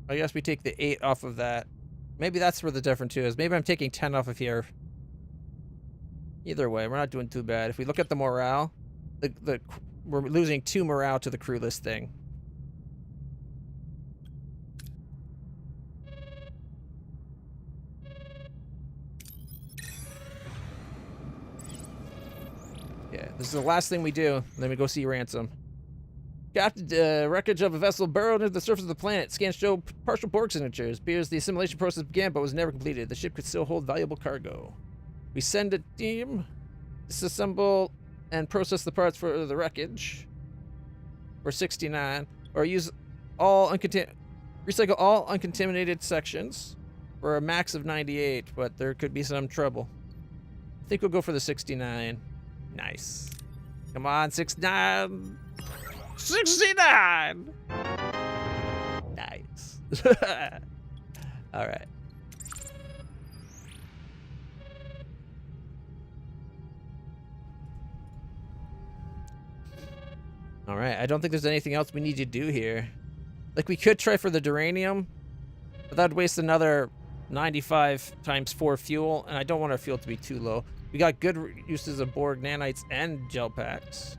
I guess we take the 8 off of that. Maybe that's where the difference is. Maybe I'm taking 10 off of here. Either way, we're not doing too bad. If we look at the morale, we're losing 2 morale to the crewless thing. Yeah, this is the last thing we do. Then we go see Ransom. Captain, wreckage of a vessel burrowed into the surface of the planet. Scans show partial Borg signatures. Appears the assimilation process began but was never completed. The ship could still hold valuable cargo. We send a team, disassemble, and process the parts for the wreckage. For 69. Or use all recycle all uncontaminated sections for a max of 98, but there could be some trouble. I think we'll go for the 69. Nice. Come on, 69. 69! Nice. All right. All right, I don't think there's anything else we need to do here. Like, we could try for the duranium, but that'd waste another 95 times 4 fuel, and I don't want our fuel to be too low. We got good uses of Borg nanites and gel packs.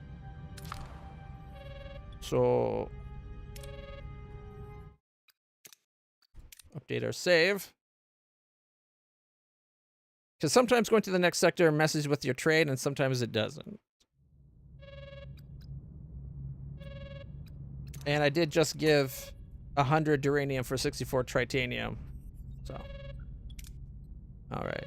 So, update our save. Because sometimes going to the next sector messes with your trade, and sometimes it doesn't. And I did just give 100 duranium for 64 tritanium. So, all right.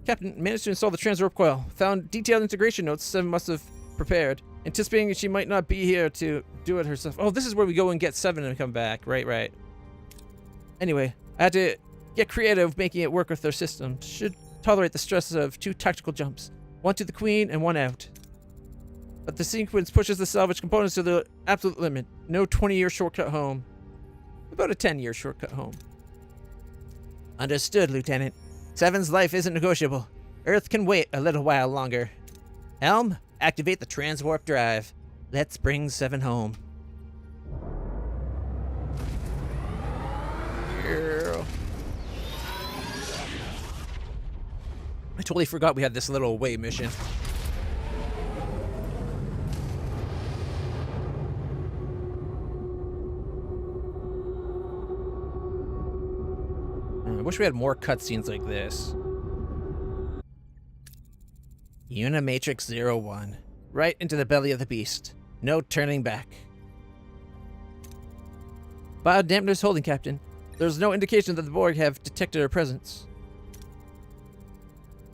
Captain, managed to install the transwarp coil. Found detailed integration notes Seven must have prepared. Anticipating she might not be here to do it herself. Oh, this is where we go and get Seven and come back. Right. Anyway, I had to get creative making it work with their system. Should tolerate the stress of 2 tactical jumps. 1 to the Queen and 1 out. But the sequence pushes the salvage components to the absolute limit. No 20-year shortcut home. About a 10-year shortcut home. Understood, Lieutenant. Seven's life isn't negotiable. Earth can wait a little while longer. Helm, activate the transwarp drive. Let's bring Seven home. Yeah. I totally forgot we had this little away mission. I wish we had more cutscenes like this. Unimatrix 01. Right into the belly of the beast. No turning back. Biodampeners holding, Captain. There's no indication that the Borg have detected our presence.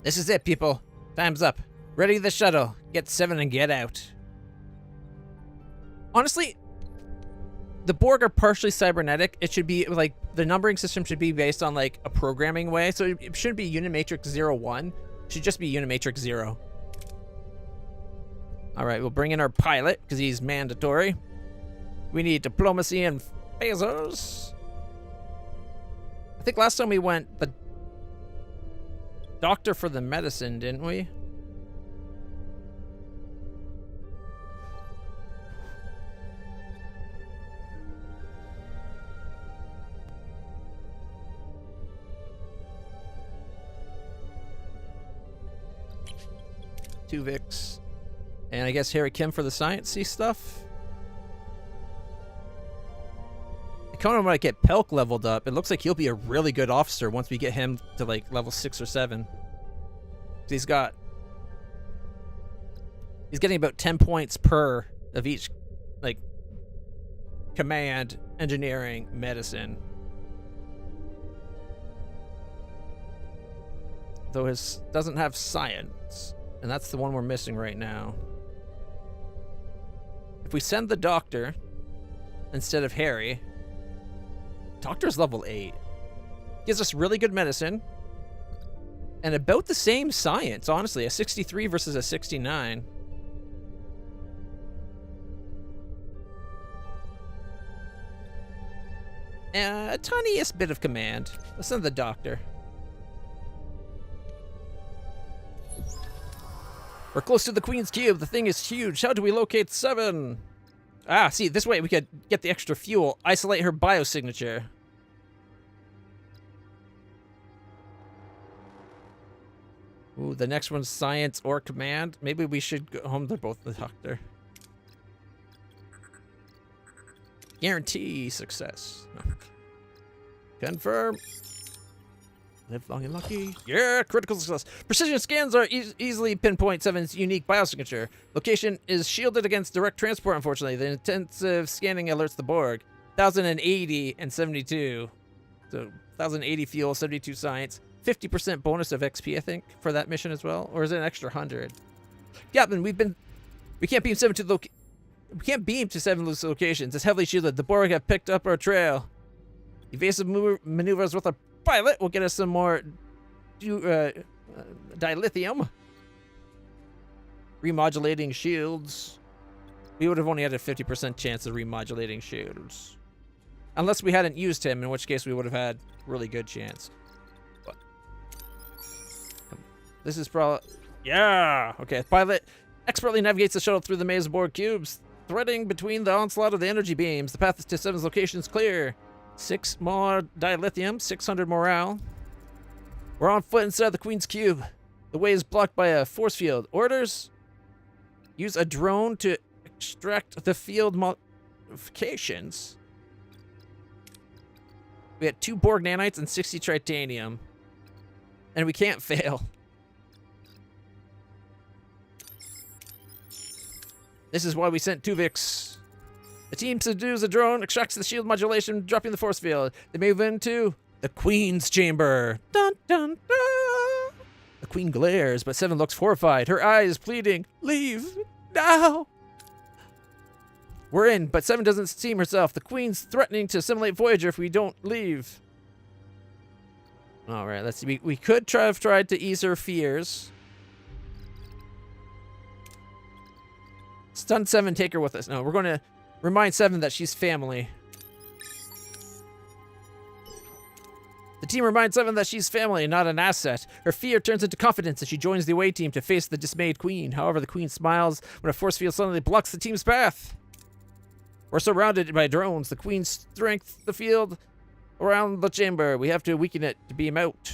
This is it, people. Time's up. Ready the shuttle. Get 7 and get out. Honestly, the Borg are partially cybernetic. It should be, like, the numbering system should be based on, like, a programming way. So it shouldn't be Unimatrix 01. It should just be Unimatrix 0. All right, we'll bring in our pilot, because he's mandatory. We need diplomacy and phasers. I think last time we went the doctor for the medicine, didn't we? Tuvix. And I guess Harry Kim for the science-y stuff. I kind of want to get Pelk leveled up. It looks like he'll be a really good officer once we get him to like level 6 or 7. He's getting about 10 points per of each, like, command, engineering, medicine. Though his doesn't have science, and that's the one we're missing right now. If we send the doctor instead of Harry, doctor's level 8. Gives us really good medicine and about the same science, honestly. A 63 versus a 69. A tiniest bit of command. Let's send the doctor. We're close to the Queen's Cube. The thing is huge. How do we locate 7? Ah, see, this way we could get the extra fuel. Isolate her biosignature. Ooh, the next one's science or command. Maybe we should go home to both the doctor. Guarantee success. Confirm. Live long and lucky. Yeah, critical success. Precision scans are easily pinpoint 7's unique biosignature. Location is shielded against direct transport, unfortunately. The intensive scanning alerts the Borg. 1,080 and 72. So 1,080 fuel, 72 science. 50% bonus of XP, I think, for that mission as well. Or is it an extra 100? Captain, we can't beam 7 to we can't beam to 7 loose locations. It's heavily shielded. The Borg have picked up our trail. Evasive maneuvers with a pilot will get us some more dilithium. Remodulating shields. We would have only had a 50% chance of remodulating shields. Unless we hadn't used him, in which case we would have had a really good chance. But this is probably... Yeah! Okay, pilot expertly navigates the shuttle through the maze of Borg cubes, threading between the onslaught of the energy beams. The path to 7's location is clear. 6 more dilithium, 600 morale. We're on foot inside the Queen's Cube. The way is blocked by a force field. Orders? Use a drone to extract the field modifications. We had 2 Borg nanites and 60 titanium. And we can't fail. This is why we sent Tuvix. The team subdues a drone, extracts the shield modulation, dropping the force field. They move into the Queen's chamber. Dun, dun, dun. The Queen glares, but 7 looks horrified. Her eyes pleading, "Leave now." We're in, but 7 doesn't seem herself. The Queen's threatening to assimilate Voyager if we don't leave. All right, let's see. We could have tried to ease her fears. Stun 7, take her with us. No, we're going to remind 7 that she's family. The team reminds 7 that she's family and not an asset. Her fear turns into confidence as she joins the away team to face the dismayed Queen. However, the Queen smiles when a force field suddenly blocks the team's path. We're surrounded by drones. The Queen's strength the field around the chamber. We have to weaken it to beam out.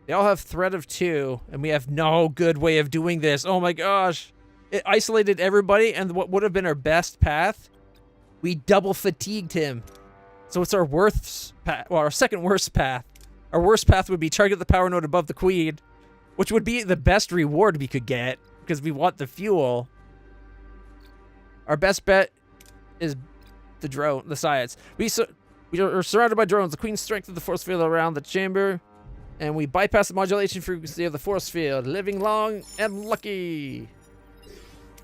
They all have threat of 2, and we have no good way of doing this. Oh my gosh. It isolated everybody, and what would have been our best path, we double fatigued him. So it's our worst path, well, our second worst path. Our worst path would be target the power node above the Queen. which would be the best reward we could get because we want the fuel. Our best bet is the science. We are surrounded by drones. The Queen's strength of the force field around the chamber, and we bypass the modulation frequency of the force field, living long and lucky.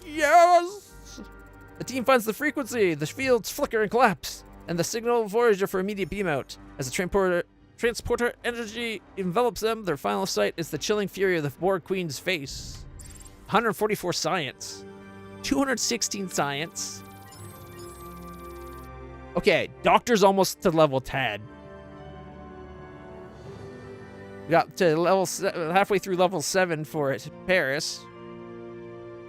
Yes! The team finds the frequency. The fields flicker and collapse, and the signal Voyager for immediate beam out. As the transporter energy envelops them, their final sight is the chilling fury of the Borg Queen's face. 144 science. 216 science. Okay, Doctor's almost to level 10. We got to halfway through level 7 for it. Paris.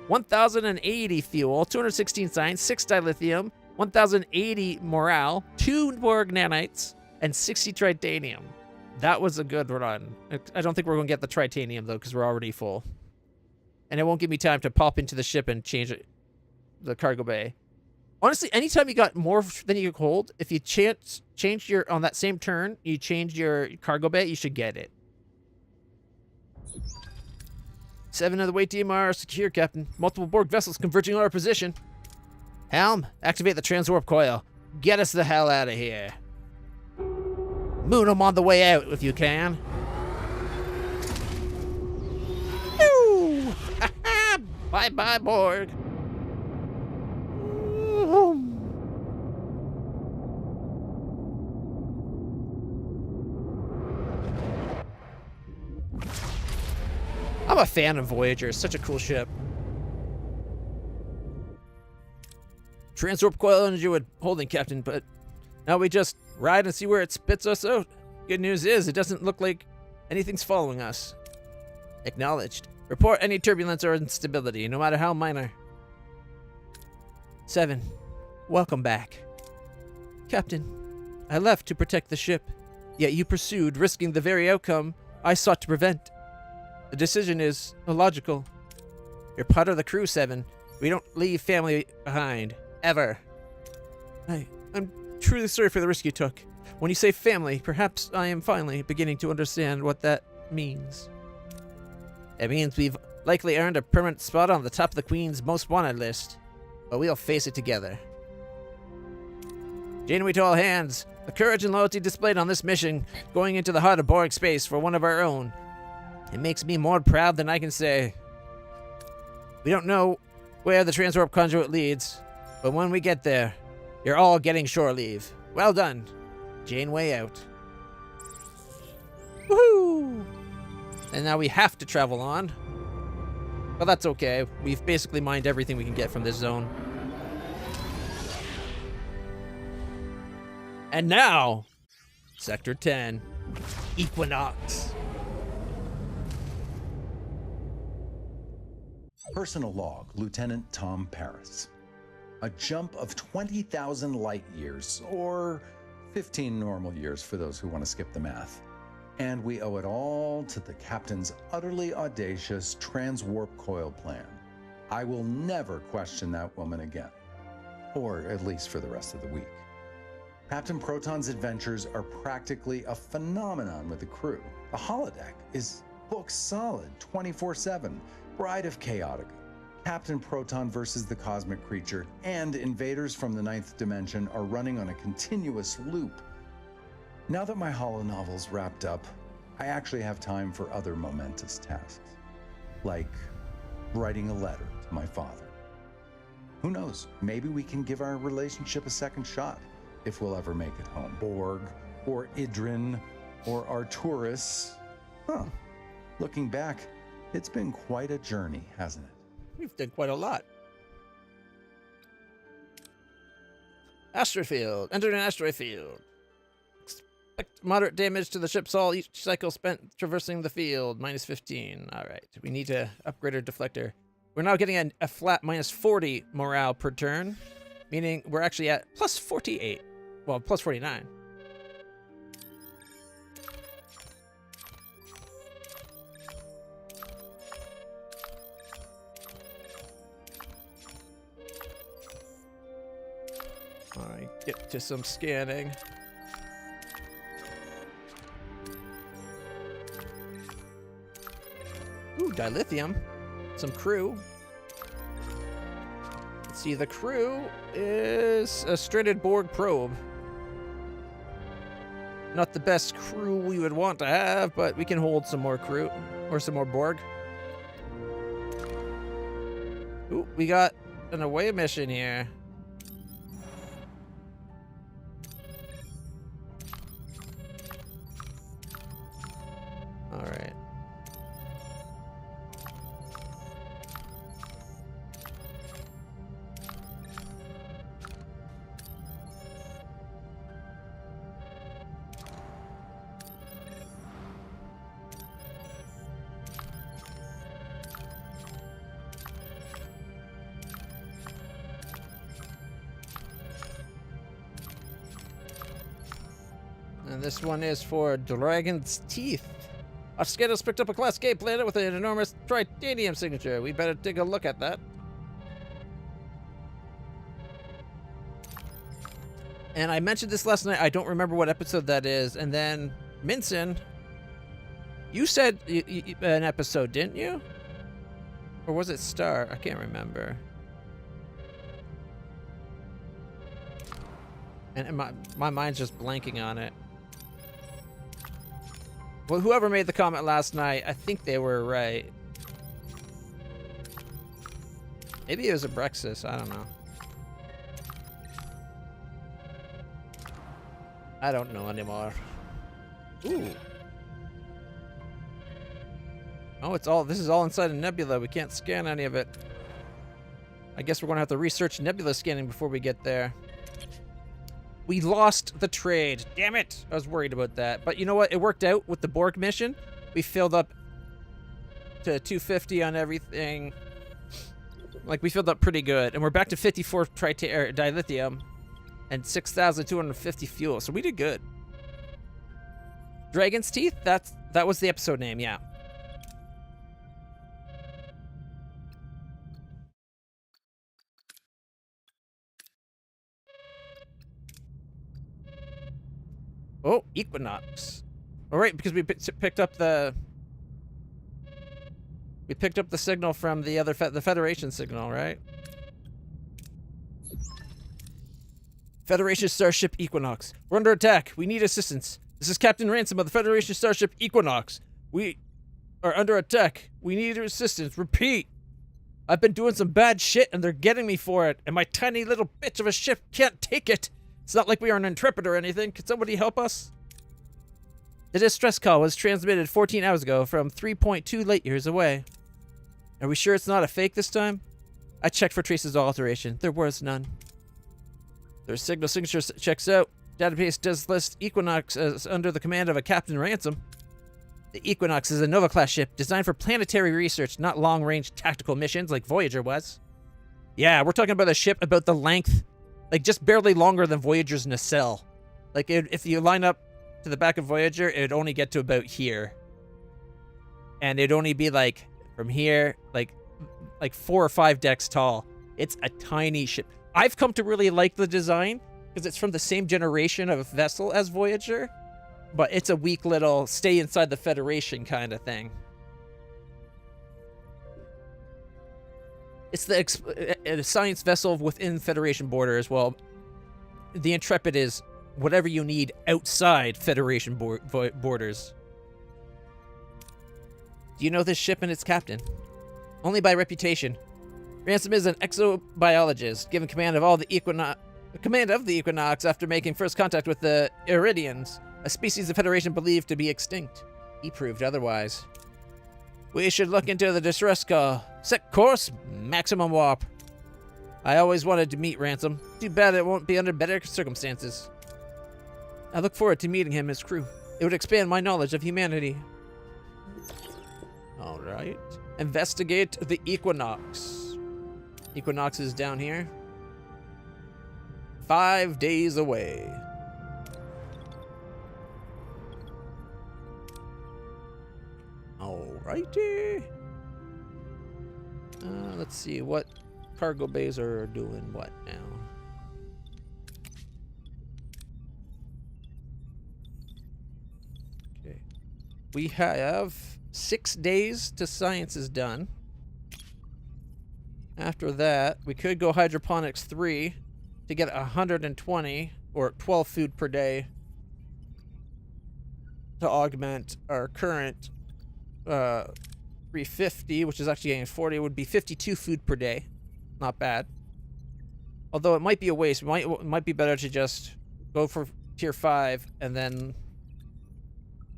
1,080 fuel, 216 science, 6 dilithium, 1,080 morale, 2 Borg nanites, and 60 tritanium. That was a good run. I don't think we're going to get the tritanium, though, because we're already full. And it won't give me time to pop into the ship and change the cargo bay. Honestly, anytime you got more than you could hold, if you change your, on that same turn, you change your cargo bay, you should get it. 7 of the weight DMR are secure, Captain. Multiple Borg vessels converging on our position. Helm, activate the transwarp coil. Get us the hell out of here. Moon them on the way out if you can. Bye-bye, Borg. I'm a fan of Voyager. It's such a cool ship. Transwarp coil energy with holding, Captain, but now we just ride and see where it spits us out. Good news is, it doesn't look like anything's following us. Acknowledged. Report any turbulence or instability, no matter how minor. 7. Welcome back. Captain, I left to protect the ship, yet you pursued, risking the very outcome I sought to prevent. The decision is illogical. You're part of the crew, 7. We don't leave family behind. Ever. I'm truly sorry for the risk you took. When you say family, perhaps I am finally beginning to understand what that means. It means we've likely earned a permanent spot on the top of the Queen's most wanted list, but we'll face it together. Janeway to all hands, the courage and loyalty displayed on this mission, going into the heart of Borg space for one of our own. It makes me more proud than I can say. We don't know where the transwarp conduit leads, but when we get there, you're all getting shore leave. Well done. Janeway out. Woohoo! And now we have to travel on. But that's okay. We've basically mined everything we can get from this zone. And now, Sector 10, Equinox. Personal log, Lieutenant Tom Paris. A jump of 20,000 light years, or 15 normal years for those who want to skip the math. And we owe it all to the captain's utterly audacious transwarp coil plan. I will never question that woman again, or at least for the rest of the week. Captain Proton's adventures are practically a phenomenon with the crew. The holodeck is booked solid 24/7, Bride of Chaotica. Captain Proton versus the cosmic creature and invaders from the 9th dimension are running on a continuous loop. Now that my holonovel's wrapped up, I actually have time for other momentous tasks, like writing a letter to my father. Who knows, maybe we can give our relationship a second shot, if we'll ever make it home. Borg, or Idrin, or Arturus. Looking back, it's been quite a journey, hasn't it? We've done quite a lot. Asteroid field. Enter an asteroid field. Expect moderate damage to the ship's hull each cycle spent traversing the field. -15. All right. We need to upgrade our deflector. We're now getting a flat -40 morale per turn, meaning we're actually at +48. Well, +49. All right, get to some scanning. Ooh, dilithium. Some crew. Let's see, the crew is a stranded Borg probe. Not the best crew we would want to have, but we can hold some more crew. Or some more Borg. Ooh, we got an away mission here. Alright. And this one is for Dragon's Teeth. Our scanners picked up a Class K planet with an enormous tritanium signature. We better take a look at that. And I mentioned this last night. I don't remember what episode that is. And then, Minson, you said an episode, didn't you? Or was it Star? I can't remember. And my mind's just blanking on it. Well, whoever made the comment last night, I think they were right. Maybe it was a Brexis. I don't know. I don't know anymore. Ooh. Oh, this is all inside a nebula. We can't scan any of it. I guess we're going to have to research nebula scanning before we get there. We lost the trade. Damn it. I was worried about that. But you know what? It worked out with the Borg mission. We filled up to 250 on everything. Like, we filled up pretty good. And we're back to 54 dilithium and 6,250 fuel. So we did good. Dragon's Teeth? That was the episode name, yeah. Oh, Equinox. All right, because we picked up the signal from the other the Federation signal, right? Federation starship Equinox. We're under attack. We need assistance. This is Captain Ransom of the Federation starship Equinox. We are under attack. We need assistance. Repeat. I've been doing some bad shit and they're getting me for it, and my tiny little bitch of a ship can't take it. It's not like we are an intrepid or anything. Can somebody help us? The distress call was transmitted 14 hours ago from 3.2 light years away. Are we sure it's not a fake this time? I checked for traces of alteration. There was none. Their signal signature checks out. Database does list Equinox as under the command of a Captain Ransom. The Equinox is a Nova-class ship designed for planetary research, not long-range tactical missions like Voyager was. Yeah, we're talking about a ship about the length, like just barely longer than Voyager's nacelle. Like if you line up to the back of Voyager, it would only get to about here. And it'd only be like from here, like 4 or 5 decks tall. It's a tiny ship. I've come to really like the design because it's from the same generation of vessel as Voyager, but it's a weak little stay inside the Federation kind of thing. It's a science vessel within Federation borders. Well, the Intrepid is whatever you need outside Federation borders. Do you know this ship and its captain? Only by reputation. Ransom is an exobiologist, given command of the Equinox after making first contact with the Iridians, a species the Federation believed to be extinct. He proved otherwise. We should look into the distress call. Set course, maximum warp. I always wanted to meet Ransom. Too bad it won't be under better circumstances. I look forward to meeting him and his crew. It would expand my knowledge of humanity. All right. Investigate the Equinox. Equinox is down here. 5 days away. Alrighty. Let's see what cargo bays are doing what now. Okay. We have 6 days to science is done. After that, we could go hydroponics 3 to get 120 or 12 food per day to augment our current 350, which is actually getting 40. It would be 52 food per day. Not bad. Although it might be a waste. It might be better to just go for tier 5 and then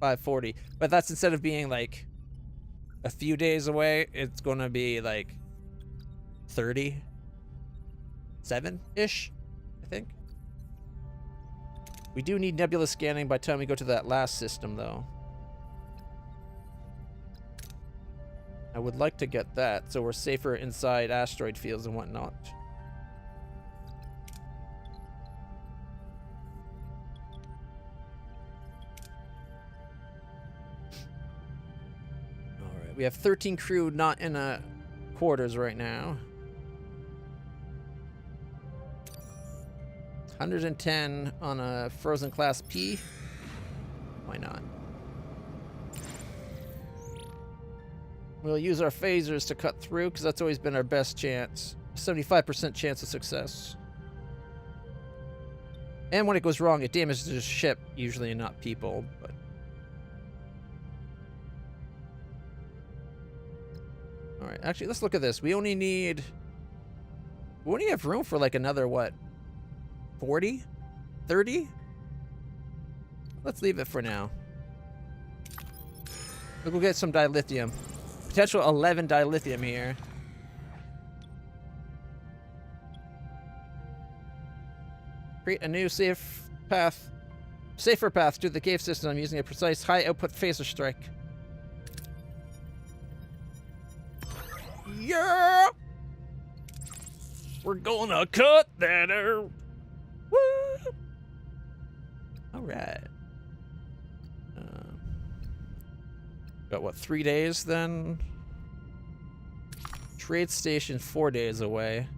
540. But that's instead of being like a few days away, it's going to be like 37-ish, I think. We do need nebula scanning by the time we go to that last system, though. I would like to get that, so we're safer inside asteroid fields and whatnot. Alright, we have 13 crew not in a quarters right now. 110 on a frozen class P. Why not? We'll use our phasers to cut through because that's always been our best chance. 75% chance of success. And when it goes wrong, it damages the ship usually and not people, but all right, actually, let's look at this. We only have room for like another, what, 40? 30? Let's leave it for now. We'll go get some dilithium. Potential 11 dilithium here. Create a new safer path to the cave system using a precise high output phaser strike. Yeah! We're gonna cut that out. Woo! Alright. Got what, 3 days then? Trade station 4 days away.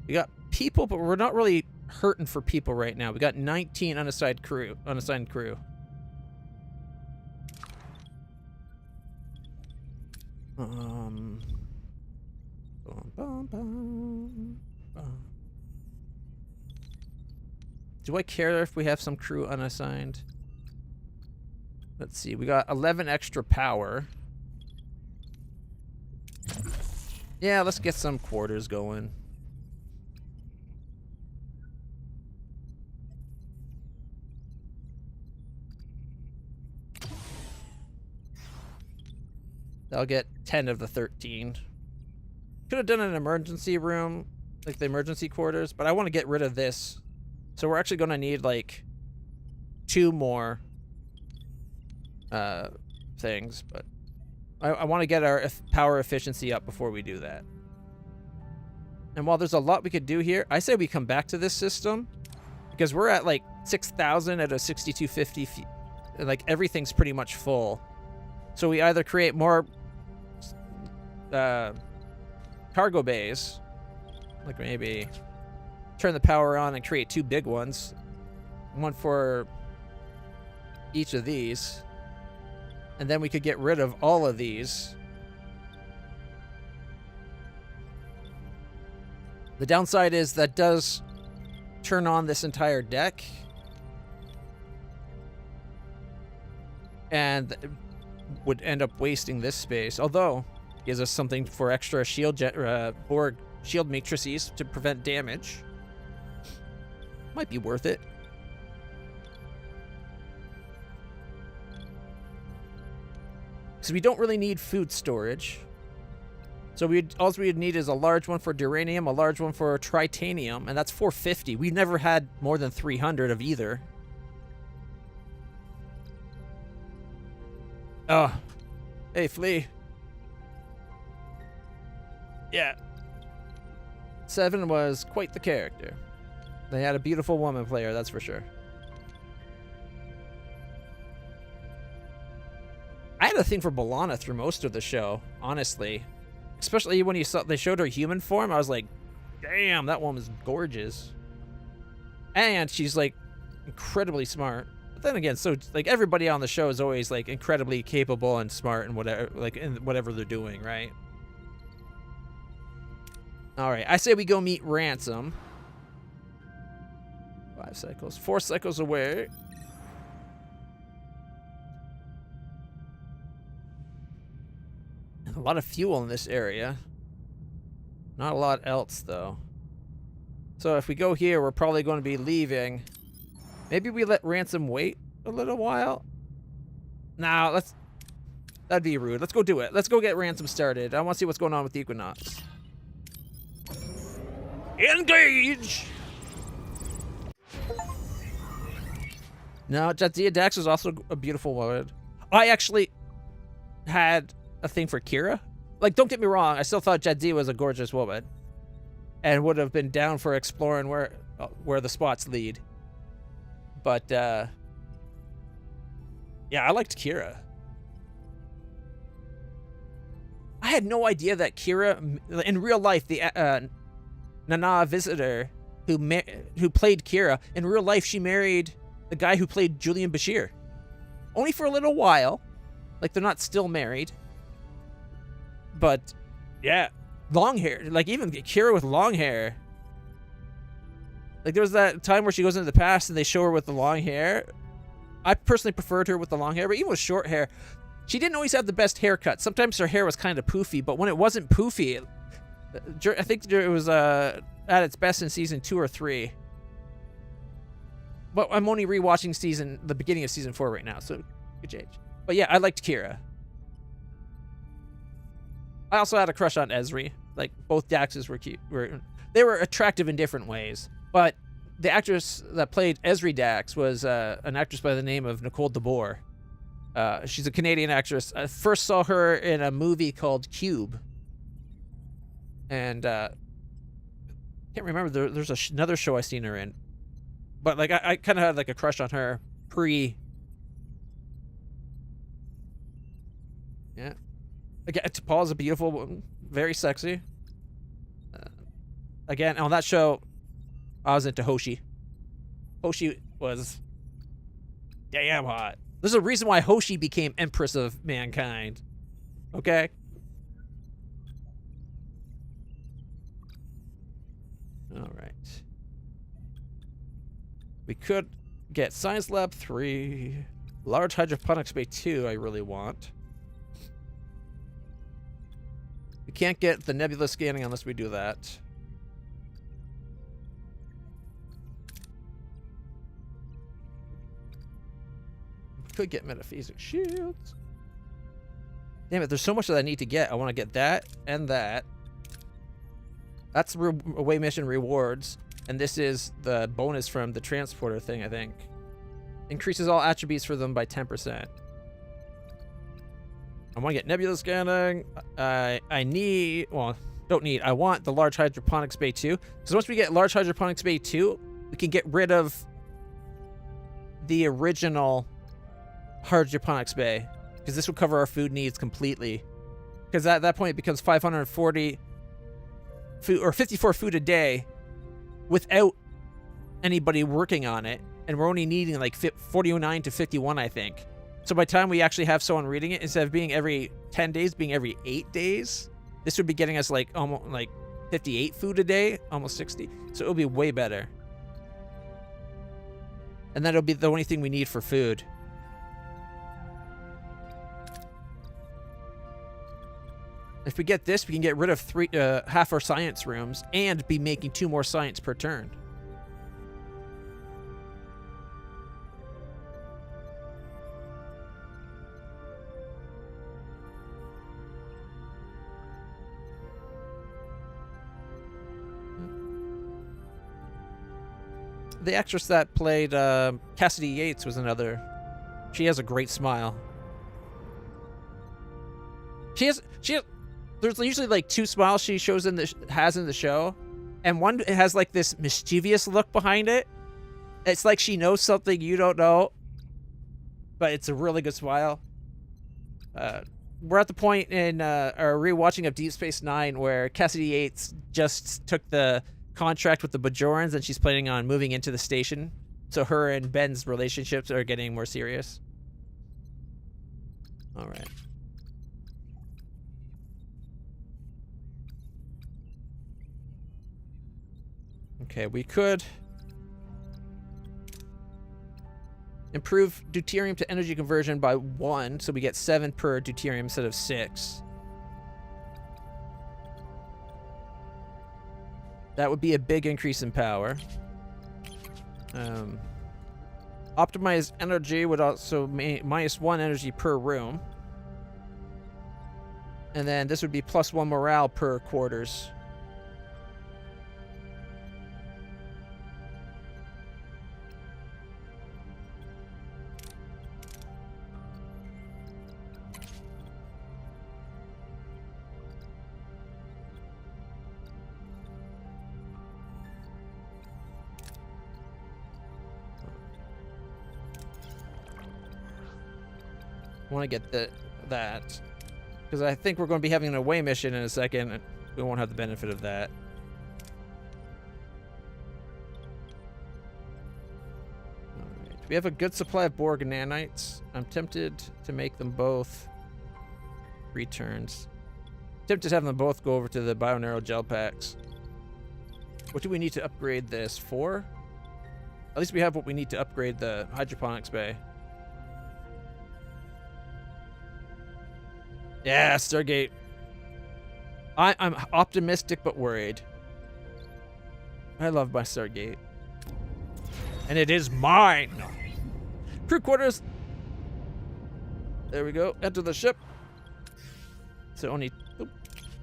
We got people, but we're not really hurting for people right now. We got 19 unassigned crew. Do I care if we have some crew unassigned? Let's see, we got 11 extra power. Yeah, let's get some quarters going. I'll get 10 of the 13. Could have done an emergency room, like the emergency quarters, but I want to get rid of this. So we're actually going to need like 2 more things, but I want to get our power efficiency up before we do that. And while there's a lot we could do here, I say we come back to this system because we're at like 6,000 at a 6250. Like everything's pretty much full. So we either create more cargo bays, like maybe turn the power on and create 2 big ones, one for each of these, and then we could get rid of all of these. The downside is that does turn on this entire deck, and would end up wasting this space, although it gives us something for extra shield Borg shield matrices to prevent damage. Might be worth it. So we don't really need food storage. So all we'd need is a large one for duranium, a large one for tritanium, and that's 450. We've never had more than 300 of either. Oh. Hey, Flea. Yeah. 7 was quite the character. They had a beautiful woman player, that's for sure. I had a thing for B'Elanna through most of the show, honestly. Especially when they showed her human form, I was like, damn, that woman's gorgeous. And she's like incredibly smart. But then again, so like everybody on the show is always like incredibly capable and smart and whatever, like in whatever they're doing, right? All right, I say we go meet Ransom. 5 cycles, 4 cycles away. A lot of fuel in this area. Not a lot else, though. So if we go here, we're probably going to be leaving. Maybe we let Ransom wait a little while? Nah, let's... That'd be rude. Let's go do it. Let's go get Ransom started. I want to see what's going on with the Equinox. Engage! No, Jadzia Dax is also a beautiful woman. I actually had a thing for Kira. Like, don't get me wrong, I still thought Jadzia was a gorgeous woman. And would have been down for exploring where the spots lead. But, yeah, I liked Kira. I had no idea that Kira, in real life, the Nana visitor who played Kira, in real life she married the guy who played Julian Bashir. Only for a little while. Like, they're not still married. But, yeah, long hair. Like, even Kira with long hair. Like, there was that time where she goes into the past and they show her with the long hair. I personally preferred her with the long hair, but even with short hair, she didn't always have the best haircut. Sometimes her hair was kind of poofy, but when it wasn't poofy, I think it was at its best in season 2 or 3. But I'm only rewatching the beginning of season 4 right now, so good change. But yeah, I liked Kira. I also had a crush on Ezri. Like, both Daxes were cute. They were attractive in different ways. But the actress that played Ezri Dax was an actress by the name of Nicole DeBoer. She's a Canadian actress. I first saw her in a movie called Cube. And can't remember. There's another show I seen her in. But like I kind of had like a crush on her pre. Yeah. Again, T'Pol's a beautiful woman, very sexy. Again, on that show, I was into Hoshi. Hoshi was damn hot. There's a reason why Hoshi became Empress of Mankind. Okay? Alright. We could get Science Lab 3. Large Hydroponics Bay 2 I really want. We can't get the nebula scanning unless we do that. We could get metaphasic shields. Damn it, there's so much that I need to get. I want to get that and that. That's away mission rewards. And this is the bonus from the transporter thing, I think. Increases all attributes for them by 10%. I want to get nebula scanning. I want the large hydroponics bay 2. Because once we get large hydroponics bay 2, we can get rid of the original hydroponics bay. Because this will cover our food needs completely. Because at that point it becomes 540 food, or 54 food a day without anybody working on it. And we're only needing like 49 to 51, I think. So by the time we actually have someone reading it, instead of being every 10 days, being every 8 days, this would be getting us like almost like 58 food a day, almost 60. So it'll be way better. And that'll be the only thing we need for food. If we get this, we can get rid of half our science rooms and be making 2 more science per turn. The actress that played Cassidy Yates was another. She has a great smile. There's usually like 2 smiles she has in the show, and one has like this mischievous look behind it. It's like she knows something you don't know, but it's a really good smile. We're at the point in our rewatching of Deep Space Nine where Cassidy Yates just took the contract with the Bajorans and she's planning on moving into the station So her and Ben's relationships are getting more serious. All right. Okay, we could improve deuterium to energy conversion by 1, so we get 7 per deuterium instead of 6. That would be a big increase in power. Optimized energy would also minus 1 energy per room. And then this would be plus 1 morale per quarters. I want to get that because I think we're going to be having an away mission in a second, and we won't have the benefit of that. All right. We have a good supply of Borg nanites. I'm tempted to make them both returns. Tempted to have them both go over to the Bioneural gel packs. What do we need to upgrade this for? At least we have what we need to upgrade the hydroponics bay. Yeah, Stargate. I'm optimistic but worried. I love my Stargate. And it is mine! Crew quarters! There we go. Enter the ship. So only... Oop.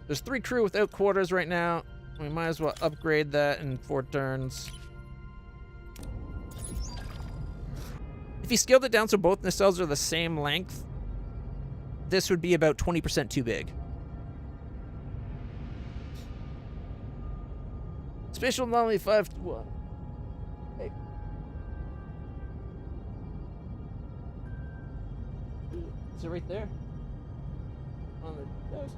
There's 3 crew without quarters right now. We might as well upgrade that in 4 turns. If you scaled it down so both nacelles are the same length, this would be about 20% too big. Spatial anomaly 5-1. Hey. Is it right there? On the desk?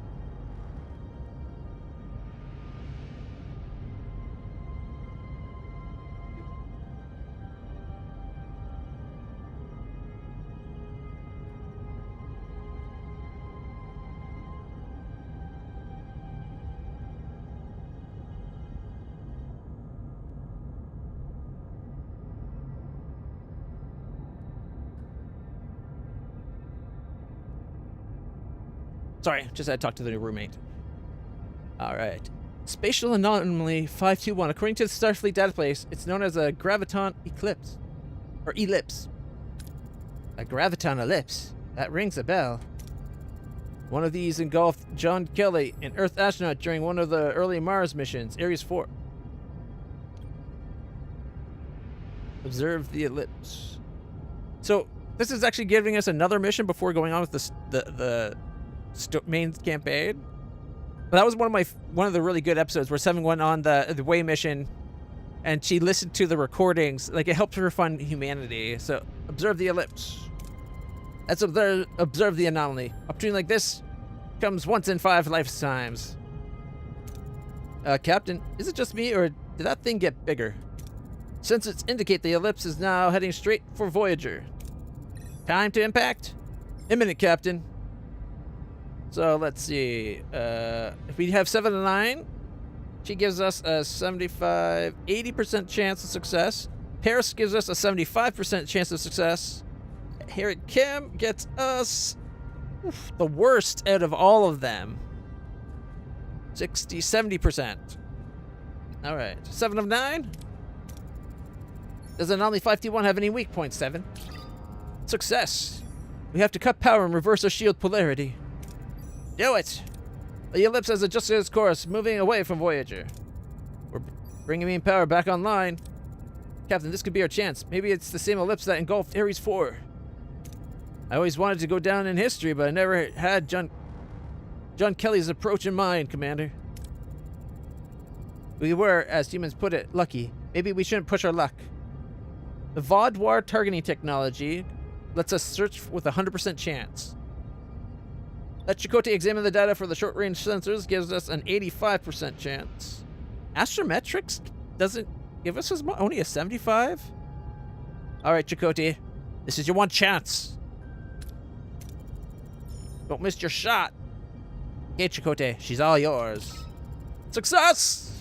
Sorry, just had to talk to the new roommate. All right. Spatial anomaly 521. According to the Starfleet database, it's known as a graviton eclipse. Or ellipse. A graviton ellipse. That rings a bell. One of these engulfed John Kelly, an Earth astronaut, during one of the early Mars missions, Ares 4. Observe the ellipse. So, this is actually giving us another mission before going on with the main campaign. But that was one of the really good episodes where Seven went on the way mission, and she listened to the recordings. Like, it helped her find humanity. So observe the ellipse. Let's observe the anomaly. Opportunity like this comes once in 5 lifetimes. Captain, is it just me, or did that thing get bigger? Sensors indicate the ellipse is now heading straight for Voyager. Time to impact? Imminent, Captain. So let's see. If we have 7 to 9, she gives us a 80% chance of success. Paris gives us a 75% chance of success. Harriet Kim gets us the worst out of all of them. 70%. All right. 7 of 9. Does anomaly 5T1 have any weak points, 7? Success. We have to cut power and reverse our shield polarity. Do it! The ellipse has adjusted its course, moving away from Voyager. We're bringing main power back online. Captain, this could be our chance. Maybe it's the same ellipse that engulfed Ares 4. I always wanted to go down in history, but I never had John Kelly's approach in mind, Commander. We were, as humans put it, lucky. Maybe we shouldn't push our luck. The Vaudoir targeting technology lets us search with a 100% chance. Let Chakotay examine the data for the short-range sensors, gives us an 85% chance. Astrometrics doesn't give us only a 75? All right, Chakotay. This is your one chance. Don't miss your shot. Okay, Chakotay. She's all yours. Success!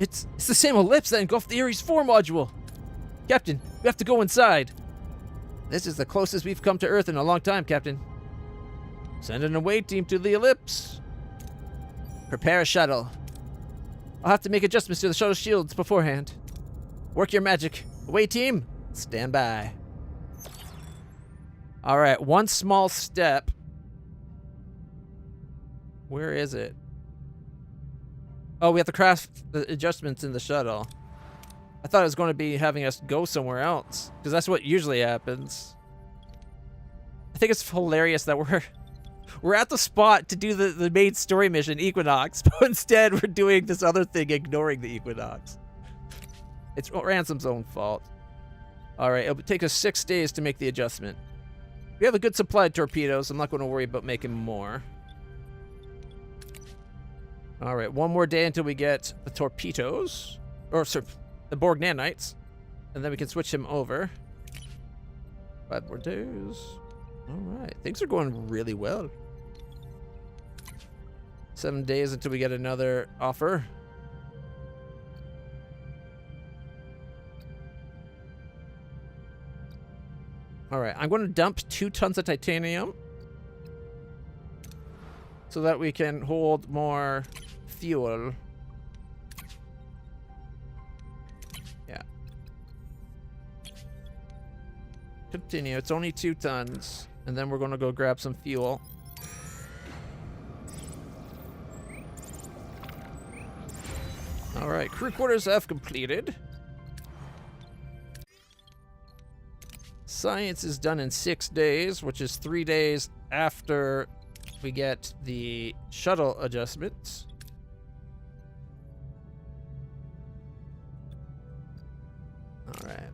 It's the same ellipse that engulfed the Ares 4 module. Captain, we have to go inside. This is the closest we've come to Earth in a long time, Captain. Send an away team to the ellipse. Prepare a shuttle. I'll have to make adjustments to the shuttle shields beforehand. Work your magic. Away team, stand by. All right, one small step. Where is it? Oh, we have to craft the adjustments in the shuttle. I thought it was going to be having us go somewhere else, because that's what usually happens. I think it's hilarious that we're at the spot to do the main story mission, Enquinox, but instead we're doing this other thing, ignoring the Enquinox. It's Ransom's own fault. All right, it'll take us 6 days to make the adjustment. We have a good supply of torpedoes. I'm not going to worry about making more. All right, one more day until we get the torpedoes, or sorry, the Borg nanites, and then we can switch him over. 5 more days. All right, things are going really well. 7 days until we get another offer. All right, I'm going to dump 2 tons of titanium so that we can hold more fuel. Yeah. Continue. It's only 2 tons. And then we're going to go grab some fuel. All right, crew quarters have completed. Science is done in 6 days, which is 3 days after we get the shuttle adjustments. All right.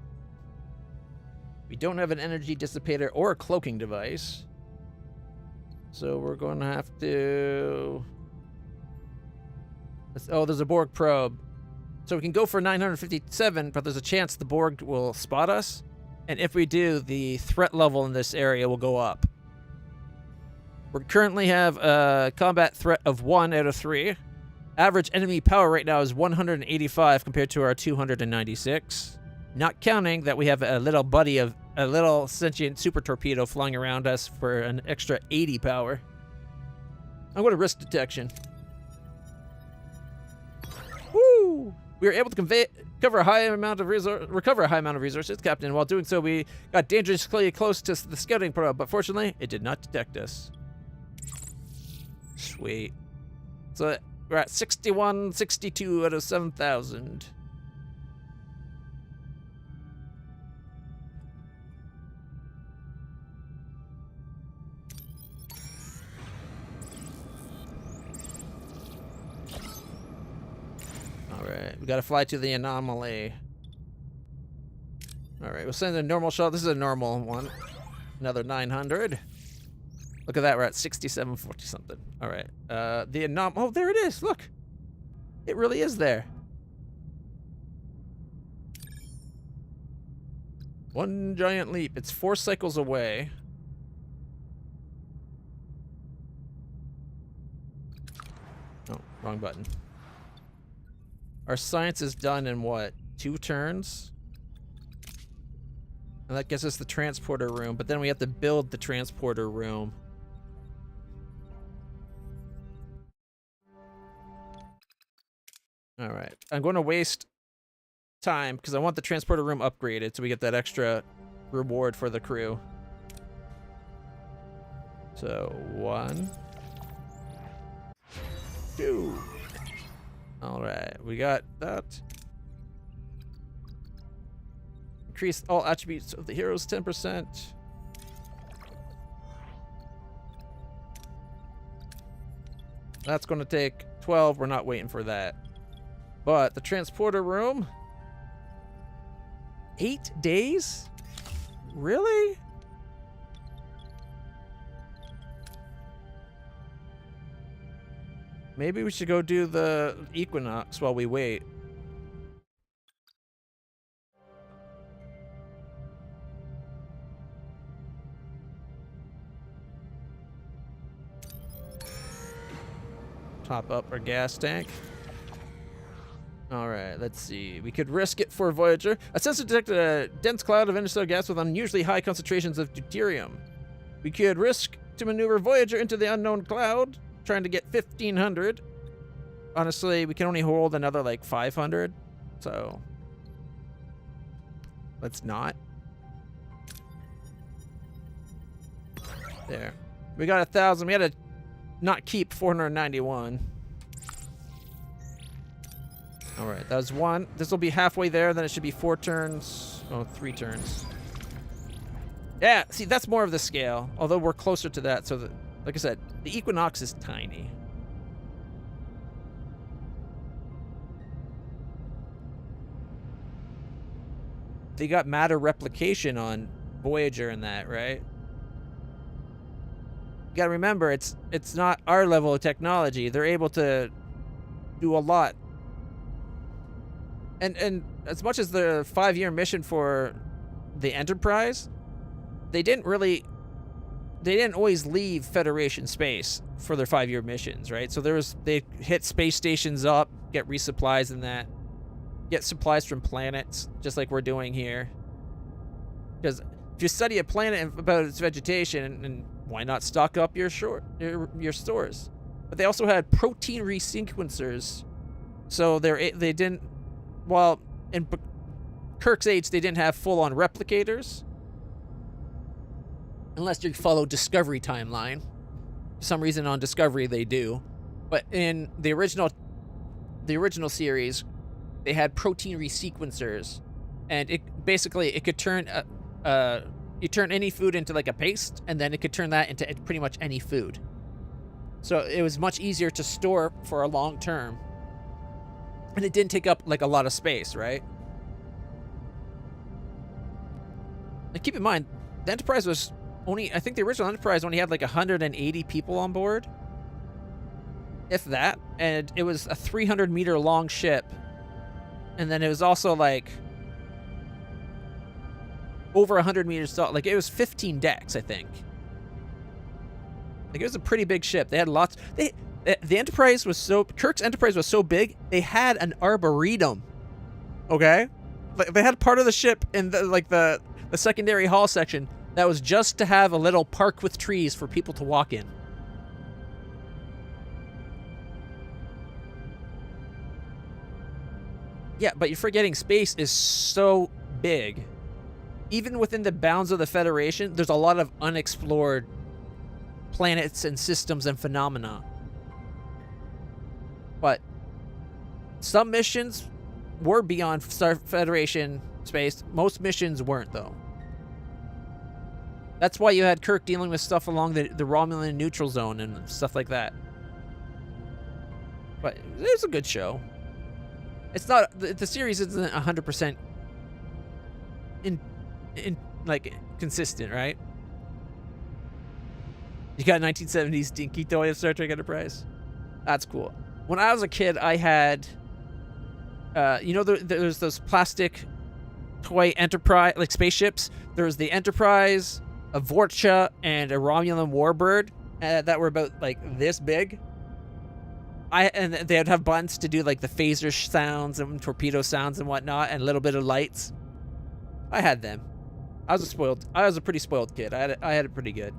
We don't have an energy dissipator or a cloaking device. So we're going to have to... Oh, there's a Borg probe. So we can go for 957, but there's a chance the Borg will spot us. And if we do, the threat level in this area will go up. We currently have a combat threat of 1 out of 3. Average enemy power right now is 185 compared to our 296. Not counting that we have a little buddy of a little sentient super torpedo flying around us for an extra 80 power. I'm going to risk detection. Woo! We were able to recover a high amount of resources, Captain. While doing so, we got dangerously close to the scouting probe, but fortunately, it did not detect us. Sweet. So we're at 61, 62 out of 7,000. Alright, we gotta fly to the anomaly. Alright, we'll send a normal shuttle. This is a normal one. Another 900. Look at that, we're at 6740 something. Alright, the anomaly. Oh, there it is, look! It really is there. One giant leap. It's 4 cycles away. Oh, wrong button. Our science is done in what? 2 turns? And that gets us the transporter room, but then we have to build the transporter room. Alright. I'm going to waste time because I want the transporter room upgraded so we get that extra reward for the crew. So, 1, 2. Alright, we got that. Increase all attributes of the heroes 10%. That's going to take 12. We're not waiting for that. But the transporter room... 8 days? Really? Maybe we should go do the Enquinox while we wait. top up our gas tank. All right, let's see. We could risk it for Voyager. A sensor detected a dense cloud of interstellar gas with unusually high concentrations of deuterium. We could risk to maneuver Voyager into the unknown cloud, trying to get 1,500. Honestly, we can only hold another like 500, so let's not. There. We got 1,000. We had to not keep 491. All right, that was one. This will be halfway there. Then it should be 4 turns. Oh, 3 turns. Yeah, see, that's more of the scale. Although we're closer to that. So, like I said, the Equinox is tiny. They got matter replication on Voyager and that, right? You gotta remember, it's not our level of technology. They're able to do a lot. And as much as the 5-year mission for the Enterprise, they didn't always leave Federation space for their 5-year missions, right? So they hit space stations up, get resupplies and that, get supplies from planets, just like we're doing here. Because if you study a planet about its vegetation, and why not stock up your stores? But they also had protein resequencers, so they didn't. Well, in Kirk's age, they didn't have full-on replicators, unless you follow Discovery timeline. For some reason on Discovery they do, but in the original series, they had protein resequencers, and it could turn you turn any food into like a paste, and then it could turn that into pretty much any food. So it was much easier to store for a long term. And it didn't take up like a lot of space, right? And keep in mind, the Enterprise was I think the original Enterprise only had like 180 people on board. If that. And it was a 300-meter long ship. And then it was also like over 100 meters tall. Like it was 15 decks, I think. Like it was a pretty big ship. They had lots. The Enterprise was Kirk's Enterprise was so big, they had an arboretum. Okay? Like they had part of the ship in the secondary hall section that was just to have a little park with trees for people to walk in. Yeah, but you're forgetting space is so big. Even within the bounds of the Federation, there's a lot of unexplored planets and systems and phenomena. But some missions were beyond Federation space. Most missions weren't, though. That's why you had Kirk dealing with stuff along the Romulan neutral zone and stuff like that. But it's a good show. It's not, the series isn't 100% like consistent, right? You got 1970s dinky toy of Star Trek Enterprise. That's cool. When I was a kid, I had, there's those plastic toy Enterprise, like spaceships. There was the Enterprise, a Vorcha, and a Romulan Warbird that were about like this big. And they would have buttons to do like the phaser sounds and torpedo sounds and whatnot, and a little bit of lights. I had them. I was a pretty spoiled kid. I had it pretty good.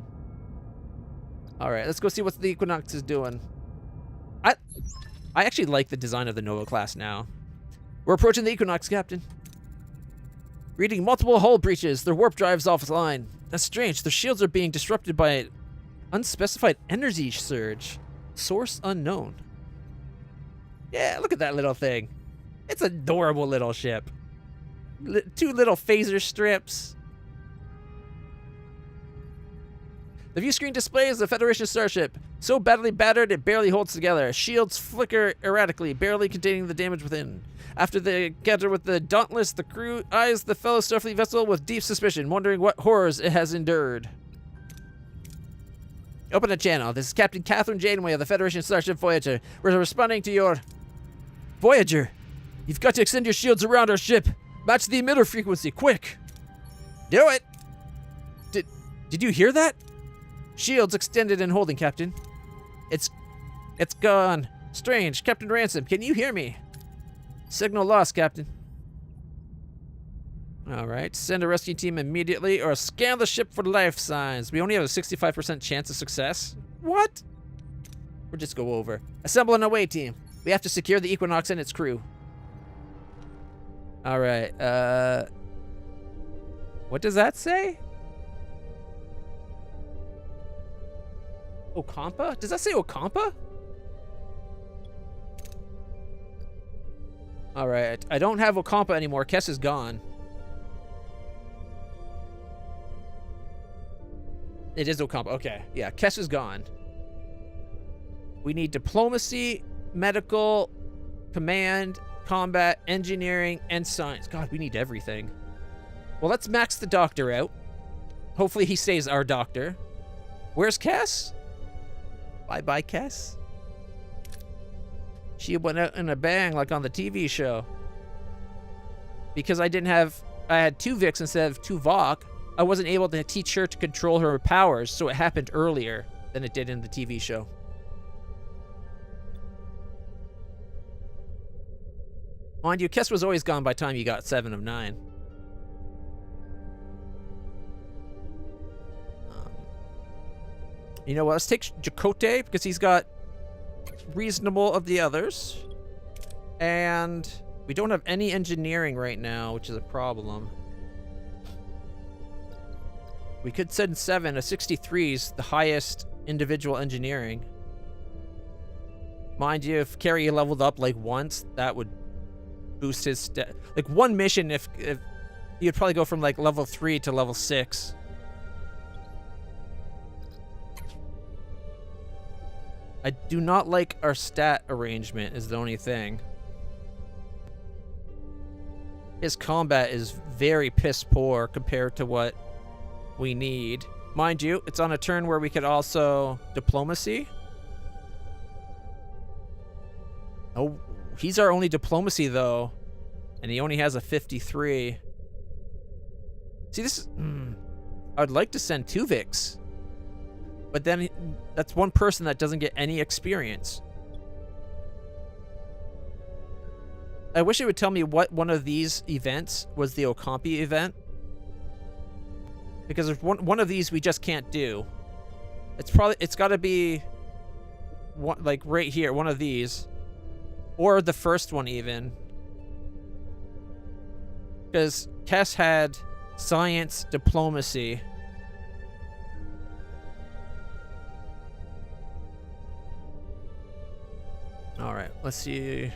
All right, let's go see what the Equinox is doing. I actually like the design of the Nova class now. We're approaching the Equinox, Captain. Reading multiple hull breaches. Their warp drive's offline. That's strange. Their shields are being disrupted by an unspecified energy surge. Source unknown. Yeah, look at that little thing. It's an adorable little ship. 2 little phaser strips. The view screen displays the Federation starship, so badly battered it barely holds together. Shields flicker erratically, barely containing the damage within. After they encounter with the Dauntless, the crew eyes the fellow Starfleet vessel with deep suspicion, wondering what horrors it has endured. Open a channel. This is Captain Catherine Janeway of the Federation starship Voyager. We're responding to your... Voyager, you've got to extend your shields around our ship. Match the emitter frequency, quick. Do it. Did you hear that? Shields extended and holding, Captain. It's gone. Strange. Captain Ransom, can you hear me? Signal lost, Captain. Alright, send a rescue team immediately or scan the ship for life signs. We only have a 65% chance of success. What? We'll just go over. Assemble an away team. We have to secure the Enquinox and its crew. Alright, what does that say? Ocampa? Does that say Ocampa? Alright, I don't have Ocampa anymore. Kess is gone. It is Ocampa. Okay. Yeah, Kess is gone. We need diplomacy, medical, command, combat, engineering, and science. God, we need everything. Well, let's max the doctor out. Hopefully he stays our doctor. Where's Kess? Bye-bye, Kess. She went out in a bang like on the TV show. Because I had 2 Vix instead of 2 Vok, I wasn't able to teach her to control her powers, so it happened earlier than it did in the TV show. Mind you, Kess was always gone by the time you got 7 of 9. You know what? Let's take Chakotay because he's got reasonable of the others. And we don't have any engineering right now, which is a problem. We could send 7. A 63 is the highest individual engineering. Mind you, if Carrie leveled up like once, that would boost his stat. Like one mission, if you'd probably go from like level 3 to level 6. I do not like our stat arrangement is the only thing. His combat is very piss poor compared to what we need. Mind you, it's on a turn where we could also diplomacy. Oh, he's our only diplomacy though. And he only has a 53. See, this is... I'd like to send 2 Vix. But then that's one person that doesn't get any experience. I wish it would tell me what one of these events was the Ocampi event. Because if one of these we just can't do. It's got to be one, like right here, one of these. Or the first one even. Because Kess had science, diplomacy. Alright, let's see.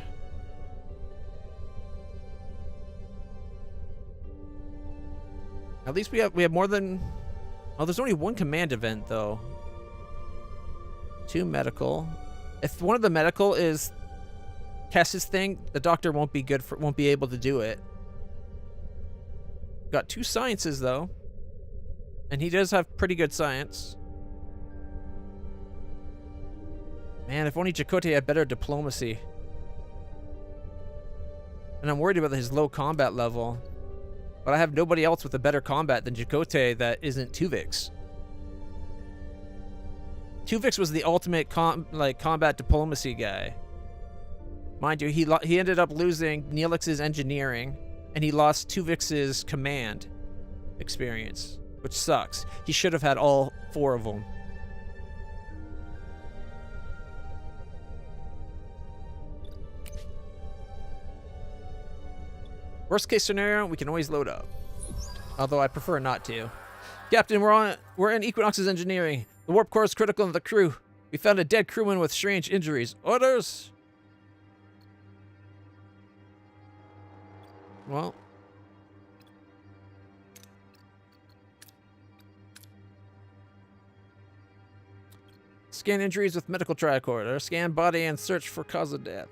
At least we have more than... Oh, there's only 1 command event though. 2 medical. If one of the medical is Kess's thing, the doctor won't be able to do it. Got 2 sciences though. And he does have pretty good science. Man, if only Chakotay had better diplomacy. And I'm worried about his low combat level. But I have nobody else with a better combat than Chakotay that isn't 2 Vix. 2 Vix was the ultimate combat diplomacy guy. Mind you, he ended up losing Neelix's engineering, and he lost 2 Vix's command experience, which sucks. He should have had all 4 of them. Worst case scenario, we can always load up. Although I prefer not to. Captain, we're in Enquinox's engineering. The warp core is critical to the crew. We found a dead crewman with strange injuries. Orders! Well. Scan injuries with medical tricorder. Scan body and search for cause of death.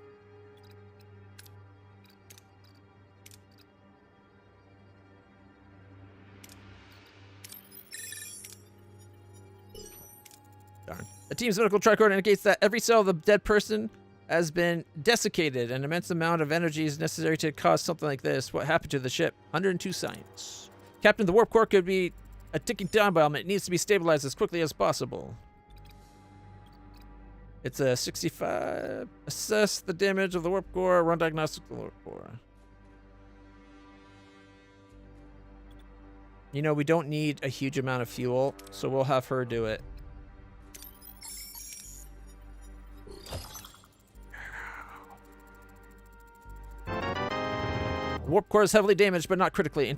Darn. The team's medical tricorder indicates that every cell of the dead person has been desiccated. An immense amount of energy is necessary to cause something like this. What happened to the ship? 102 science. Captain, the warp core could be a ticking time bomb. It needs to be stabilized as quickly as possible. It's a 65. Assess the damage of the warp core. Run diagnostics of the warp core. You know, we don't need a huge amount of fuel, so we'll have her do it. Warp core is heavily damaged, but not critically.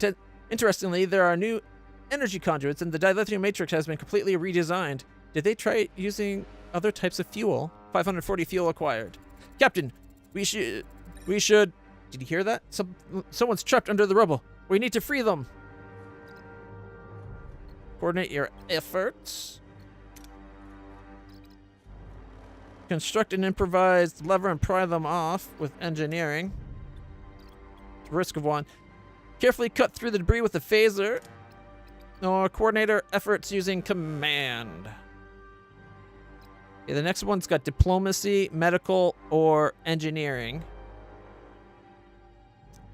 Interestingly, there are new energy conduits, and the dilithium matrix has been completely redesigned. Did they try using other types of fuel? 540 fuel acquired. Captain, we should... Did you hear that? Someone's trapped under the rubble. We need to free them. Coordinate your efforts. Construct an improvised lever and pry them off with engineering. Risk of one. Carefully cut through the debris with the phaser. Or coordinator efforts using command. Okay, the next one's got diplomacy, medical, or engineering.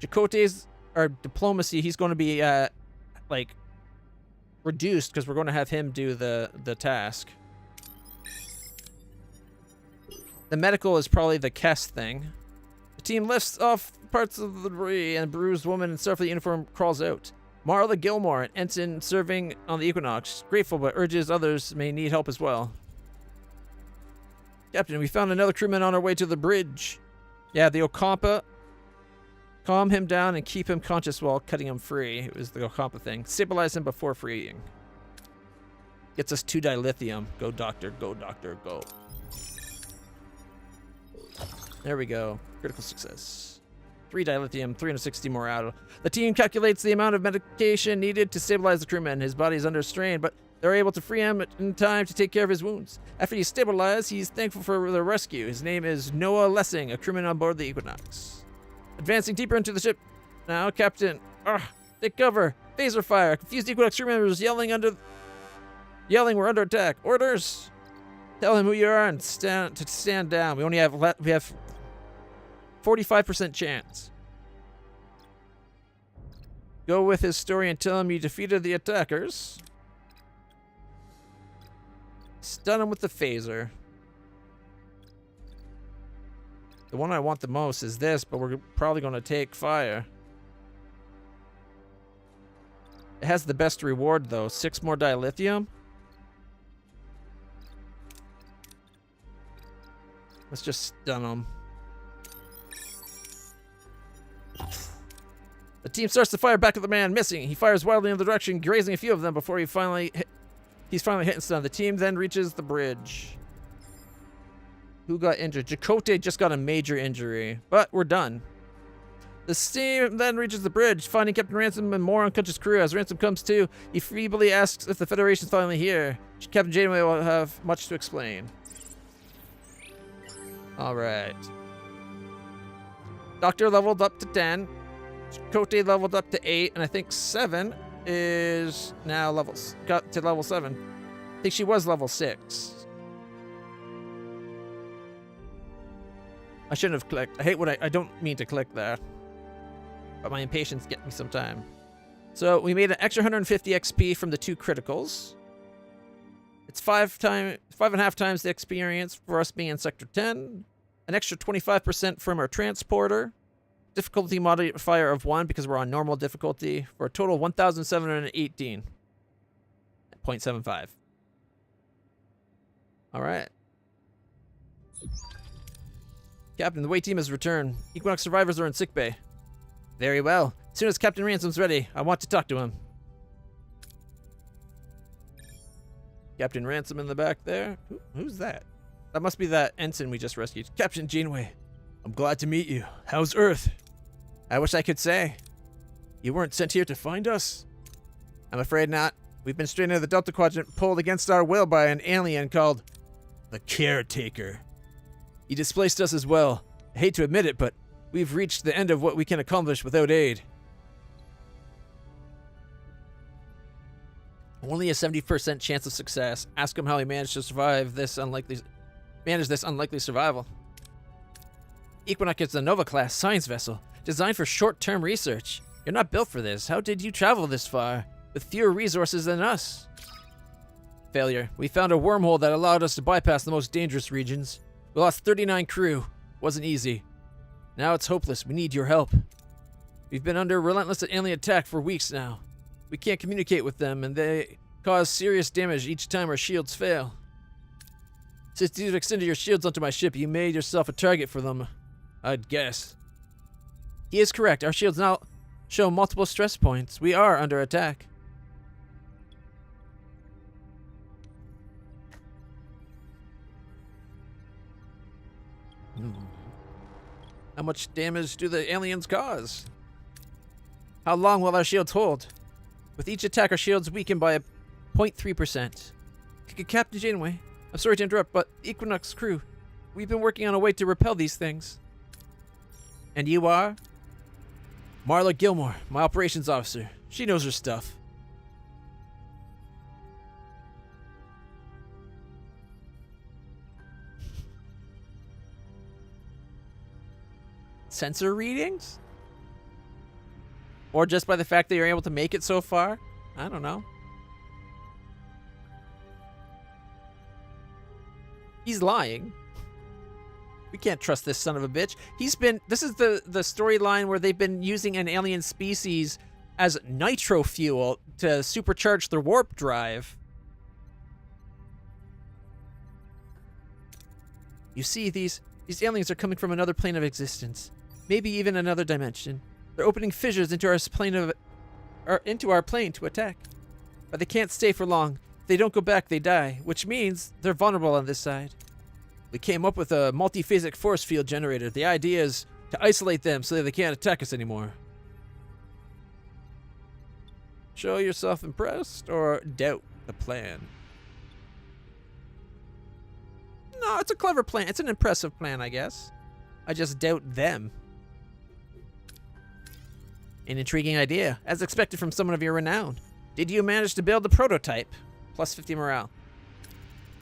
Chakotay's or diplomacy, he's going to be like reduced because we're going to have him do the task. The medical is probably the Kess thing. The team lifts off parts of the debris, and a bruised woman in Starfleet uniform crawls out. Marla Gilmore, an ensign serving on the Equinox, grateful but urges others may need help as well. Captain, we found another crewman on our way to the bridge. Yeah, the Ocampa. Calm him down and keep him conscious while cutting him free. It was the Ocampa thing. Stabilize him before freeing. Gets us 2 dilithium. Go, doctor. Go, doctor. Go. There we go. Critical success. 3 dilithium, 360 morale. The team calculates the amount of medication needed to stabilize the crewman. His body is under strain, but they're able to free him in time to take care of his wounds. After he's stabilized, he's thankful for the rescue. His name is Noah Lessing, a crewman on board the Equinox. Advancing deeper into the ship. Now, Captain. Take cover. Phaser fire. Confused Equinox crew members yelling we're under attack. Orders. Tell him who you are and stand down. We only have 45% chance. Go with his story and tell him you defeated the attackers. Stun him with the phaser. The one I want the most is this, but we're probably going to take fire. It has the best reward, though. 6 more dilithium. Let's just stun him. The team starts to fire back at the man, missing. He fires wildly in the direction, grazing a few of them before he's finally hit and stunned. The team then reaches the bridge. Who got injured? Chakotay just got a major injury, but we're done. The team then reaches the bridge, finding Captain Ransom and more unconscious crew. As Ransom comes to, he feebly asks if the Federation's finally here. Captain Janeway will have much to explain. All right. Doctor leveled up to 10. Chakotay leveled up to 8, and I think 7 is now got to level 7. I think she was level 6. I shouldn't have clicked. I hate when I don't mean to click there. But my impatience gets me some time. So we made an extra 150 XP from the 2 criticals. It's 5.5 times the experience for us being in Sector 10. An extra 25% from our transporter. Difficulty modifier of 1 because we're on normal difficulty. For a total of 1,718.75. All right. Captain, the way team has returned. Equinox survivors are in sickbay. Very well. As soon as Captain Ransom's ready, I want to talk to him. Captain Ransom in the back there. Who's that? That must be that ensign we just rescued. Captain Janeway, I'm glad to meet you. How's Earth? I wish I could say. You weren't sent here to find us? I'm afraid not. We've been stranded in the Delta Quadrant, pulled against our will by an alien called the Caretaker. He displaced us as well. I hate to admit it, but we've reached the end of what we can accomplish without aid. Only a 70% chance of success. Ask him how he managed to survive this unlikely survival. Equinox is a Nova-class science vessel designed for short-term research. You're not built for this. How did you travel this far with fewer resources than us? Failure. We found a wormhole that allowed us to bypass the most dangerous regions. We lost 39 crew. Wasn't easy. Now it's hopeless. We need your help. We've been under relentless alien attack for weeks now. We can't communicate with them, and they cause serious damage each time our shields fail. Since you've extended your shields onto my ship, you made yourself a target for them, I'd guess. He is correct. Our shields now show multiple stress points. We are under attack. How much damage do the aliens cause? How long will our shields hold? With each attack, our shields weaken by 0.3%. Captain Janeway, I'm sorry to interrupt, but Enquinox crew, we've been working on a way to repel these things. And you are? Marla Gilmore, my operations officer. She knows her stuff. Sensor readings? Or just by the fact that you're able to make it so far? I don't know. He's lying. We can't trust this son of a bitch. This is the storyline where they've been using an alien species as nitro fuel to supercharge their warp drive. You see, these aliens are coming from another plane of existence. Maybe even another dimension. They're opening fissures into our plane to attack. But they can't stay for long. If they don't go back, they die, which means they're vulnerable on this side. We came up with a multiphasic force field generator. The idea is to isolate them so that they can't attack us anymore. Show yourself impressed or doubt the plan? No, it's a clever plan. It's an impressive plan, I guess. I just doubt them. An intriguing idea, as expected from someone of your renown. Did you manage to build the prototype? Plus 50 morale.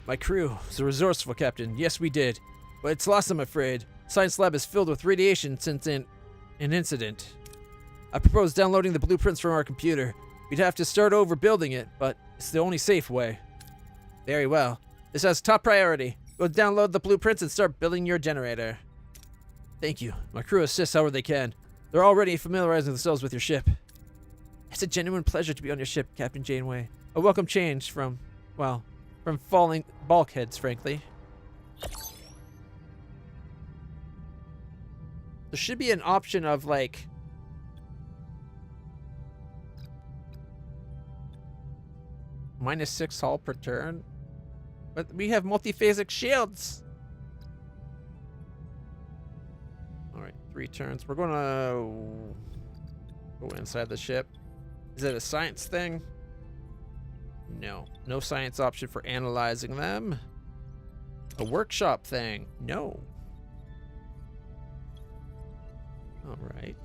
My crew is resourceful, Captain. Yes, we did. But it's lost, I'm afraid. Science lab is filled with radiation since an incident. I propose downloading the blueprints from our computer. We'd have to start over building it, but it's the only safe way. Very well. This has top priority. Go download the blueprints and start building your generator. Thank you. My crew assists however they can. They're already familiarizing themselves with your ship. It's a genuine pleasure to be on your ship, Captain Janeway. A welcome change from falling bulkheads, frankly. There should be an option of, like, -6 hull per turn. But we have multiphasic shields. Alright, 3 turns. We're gonna go inside the ship. Is it a science thing? No. No science option for analyzing them. A workshop thing? No. Alright.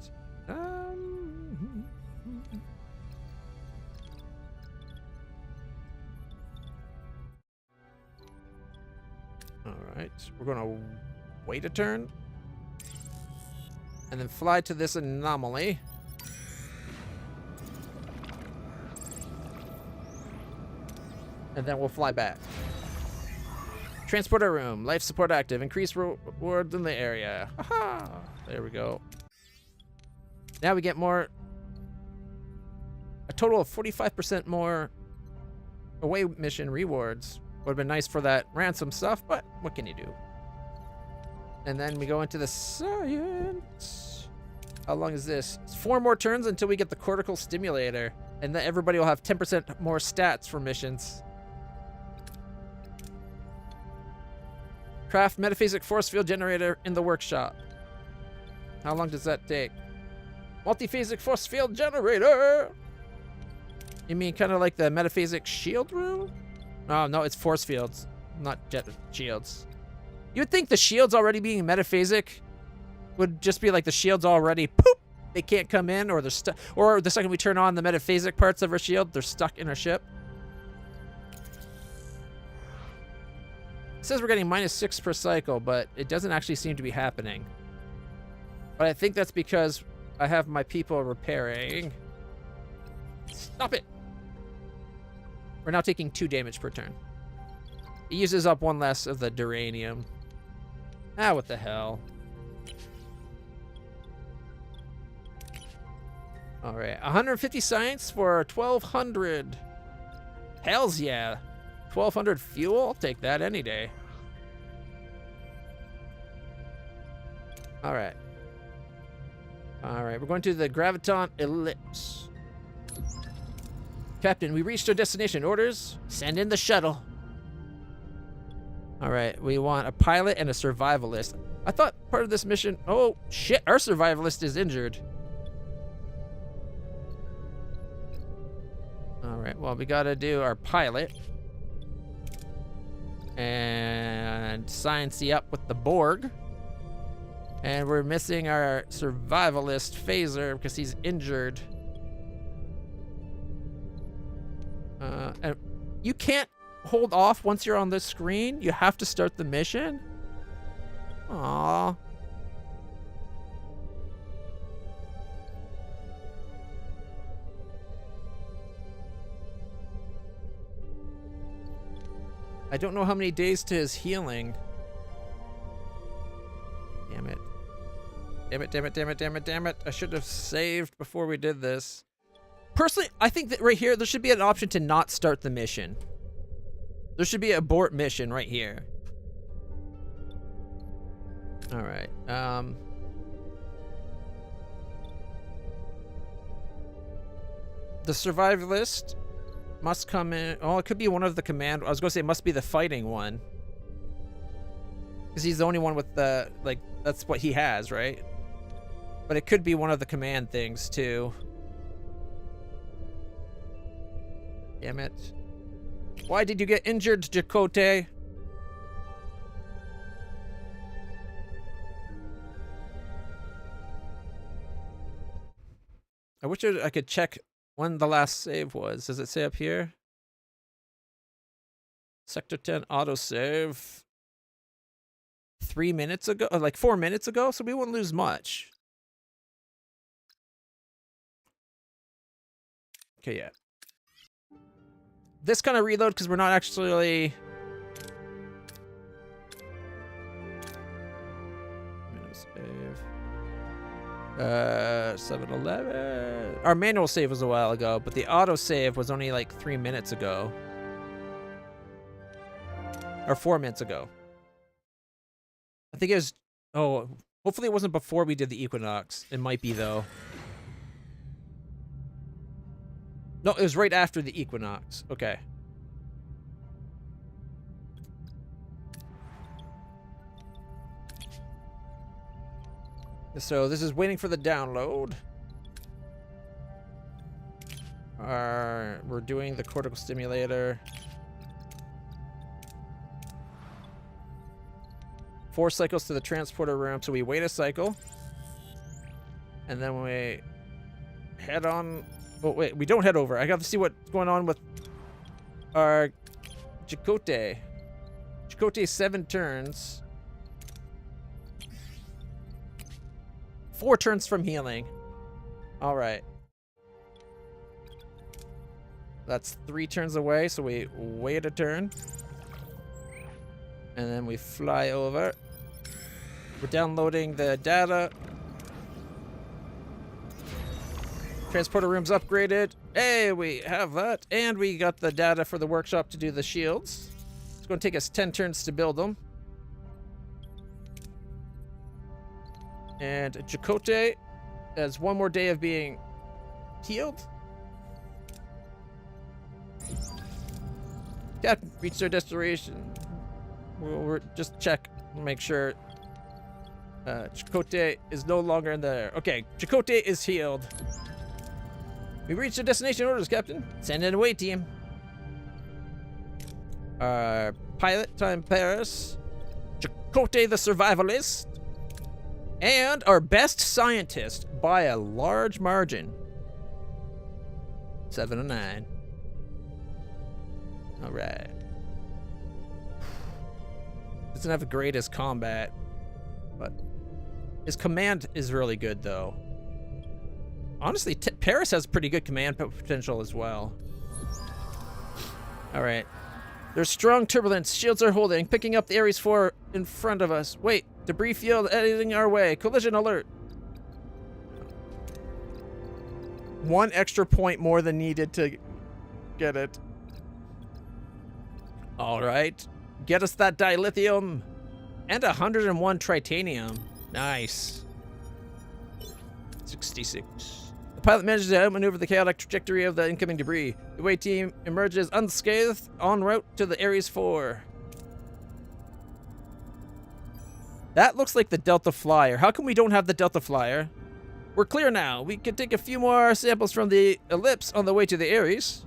Alright. We're gonna wait a turn. And then fly to this anomaly. And then we'll fly back. Transporter room. Life support active. Increase rewards in the area. Haha. There we go. Now we get more. A total of 45% more away mission rewards. Would have been nice for that ransom stuff, but what can you do? And then we go into the science. How long is this? It's 4 more turns until we get the cortical stimulator. And then everybody will have 10% more stats for missions. Craft metaphasic force field generator in the workshop. How long does that take? Multiphasic force field generator! You mean kind of like the metaphasic shield room? Oh, no, it's force fields, not jet shields. You would think the shields already being metaphasic would just be like the shields already, poop! They can't come in, or they're stuck. Or the second we turn on the metaphasic parts of our shield, they're stuck in our ship. It says we're getting -6 per cycle, but it doesn't actually seem to be happening. But I think that's because I have my people repairing. Stop it! We're now taking 2 damage per turn. It uses up 1 less of the duranium. Ah, what the hell. All right, 150 science for 1,200. Hells yeah. 1,200 fuel, I'll take that any day. All right. All right, we're going to the Graviton Ellipse. Captain, we reached our destination. Orders? Send in the shuttle. All right, we want a pilot and a survivalist. I thought part of this mission... Oh, shit, our survivalist is injured. All right, well, we gotta do our pilot. And science up with the Borg. And we're missing our survivalist phaser because he's injured. And you can't hold off once you're on this screen. You have to start the mission. Aww. I don't know how many days to his healing. Damn it. Damn it, damn it, damn it, damn it, damn it. I should have saved before we did this. Personally, I think that right here, there should be an option to not start the mission. There should be an abort mission right here. All right. The survivalist must come in. Oh, it could be one of the command. I was going to say it must be the fighting one. Because he's the only one with the, like, that's what he has, right? But it could be one of the command things, too. Damn it. Why did you get injured, Chakotay? I wish I could check when the last save was. Does it say up here? Sector 10 autosave. 3 minutes ago? Like 4 minutes ago? So we wouldn't lose much. Okay, yeah. This kind of reload because we're not actually... Save. 7-11. Our manual save was a while ago, but the auto save was only like 3 minutes ago. Or 4 minutes ago. I think it was... Oh, hopefully it wasn't before we did the Equinox. It might be, though. No, it was right after the Equinox. Okay. So this is waiting for the download. We're doing the cortical stimulator. 4 cycles to the transporter room, so we wait a cycle. And then we head on... Oh, wait, we don't head over. I got to see what's going on with our Chakotay. Chakotay 7 turns. 4 turns from healing. All right. That's 3 turns away, so we wait a turn. And then we fly over. We're downloading the data. Transporter room's upgraded. Hey, we have that. And we got the data for the workshop to do the shields. It's going to take us 10 turns to build them. And Chakotay has 1 more day of being healed. Captain, reached our destination. We'll just check and make sure Chakotay is no longer in there. Okay, Chakotay is healed. We reached our destination. Orders, Captain. Send in away, team. Pilot Time Paris. Chakotay the survivalist. And our best scientist by a large margin. 7-9. All right. Doesn't have the greatest combat, but his command is really good, though. Honestly, Paris has pretty good command potential as well. All right. There's strong turbulence. Shields are holding. Picking up the Ares 4 in front of us. Wait. Debris field heading our way. Collision alert. 1 extra point more than needed to get it. All right. Get us that dilithium. And 101 tritanium. Nice. 66. The pilot manages to outmaneuver the chaotic trajectory of the incoming debris. The away team emerges unscathed en route to the Ares 4. That looks like the Delta Flyer. How come we don't have the Delta Flyer? We're clear now. We can take a few more samples from the ellipse on the way to the Ares.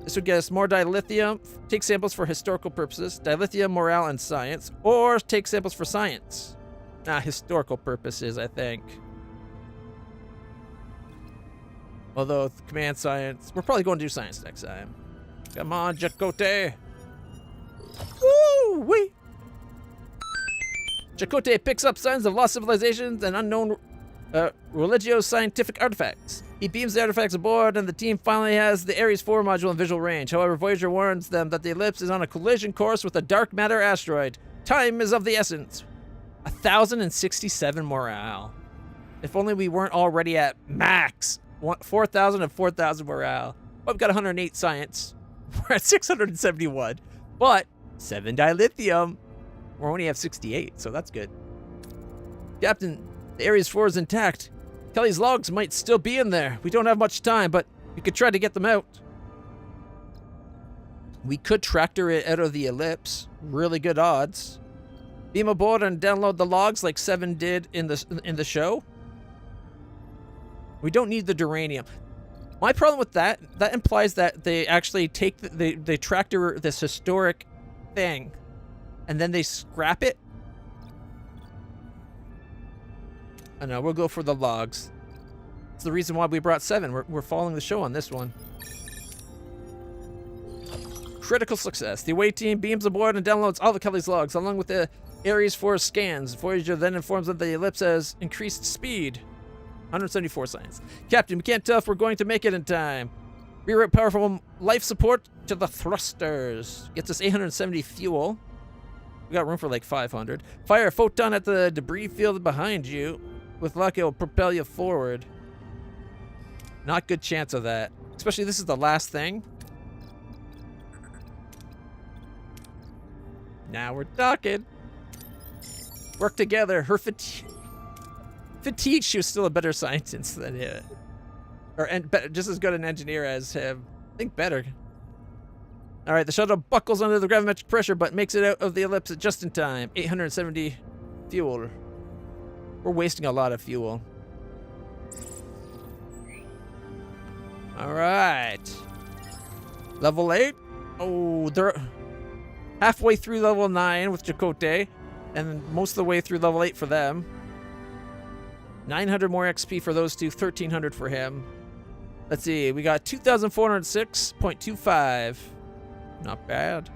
This would get us more dilithium. Take samples for historical purposes. Dilithium, morale, and science. Or take samples for science. Nah, historical purposes, I think. Although, command science. We're probably going to do science next time. Come on, Chakotay. Woo-wee! Chakotay picks up signs of lost civilizations and unknown religio-scientific artifacts. He beams the artifacts aboard, and the team finally has the Ares 4 module in visual range. However, Voyager warns them that the ellipse is on a collision course with a dark matter asteroid. Time is of the essence. 1,067 morale. If only we weren't already at max. 4,000 and 4,000 morale. Well, we've got 108 science. We're at 671. But 7 dilithium. We only have 68, so that's good. Captain, the Ares 4 is intact. Kelly's logs might still be in there. We don't have much time, but we could try to get them out. We could tractor it out of the ellipse. Really good odds. Beam aboard and download the logs like 7 did in the show. We don't need the duranium. My problem with that implies that they actually take they tractor this historic thing and then they scrap it. I know, we'll go for the logs. It's the reason why we brought 7. We're following the show on this one. Critical success. The away team beams aboard and downloads all the Kelly's logs, along with the Ares 4 scans. Voyager then informs them that the ellipse has increased speed. 174 science. Captain, we can't tell if we're going to make it in time. Reroute power from life support to the thrusters. Gets us 870 fuel. We got room for like 500. Fire a photon at the debris field behind you. With luck, it will propel you forward. Not good chance of that. Especially this is the last thing. Now we're talking. Work together. Her fatigue, she was still a better scientist than him. Just as good an engineer as him. I think better. All right, the shuttle buckles under the gravimetric pressure, but makes it out of the ellipse just in time. 870 fuel. We're wasting a lot of fuel. All right. Level 8. Oh, they're halfway through level 9 with Chakotay, and most of the way through level 8 for them. 900 more XP for those two, 1,300 for him. Let's see, we got 2,406.25. Not bad.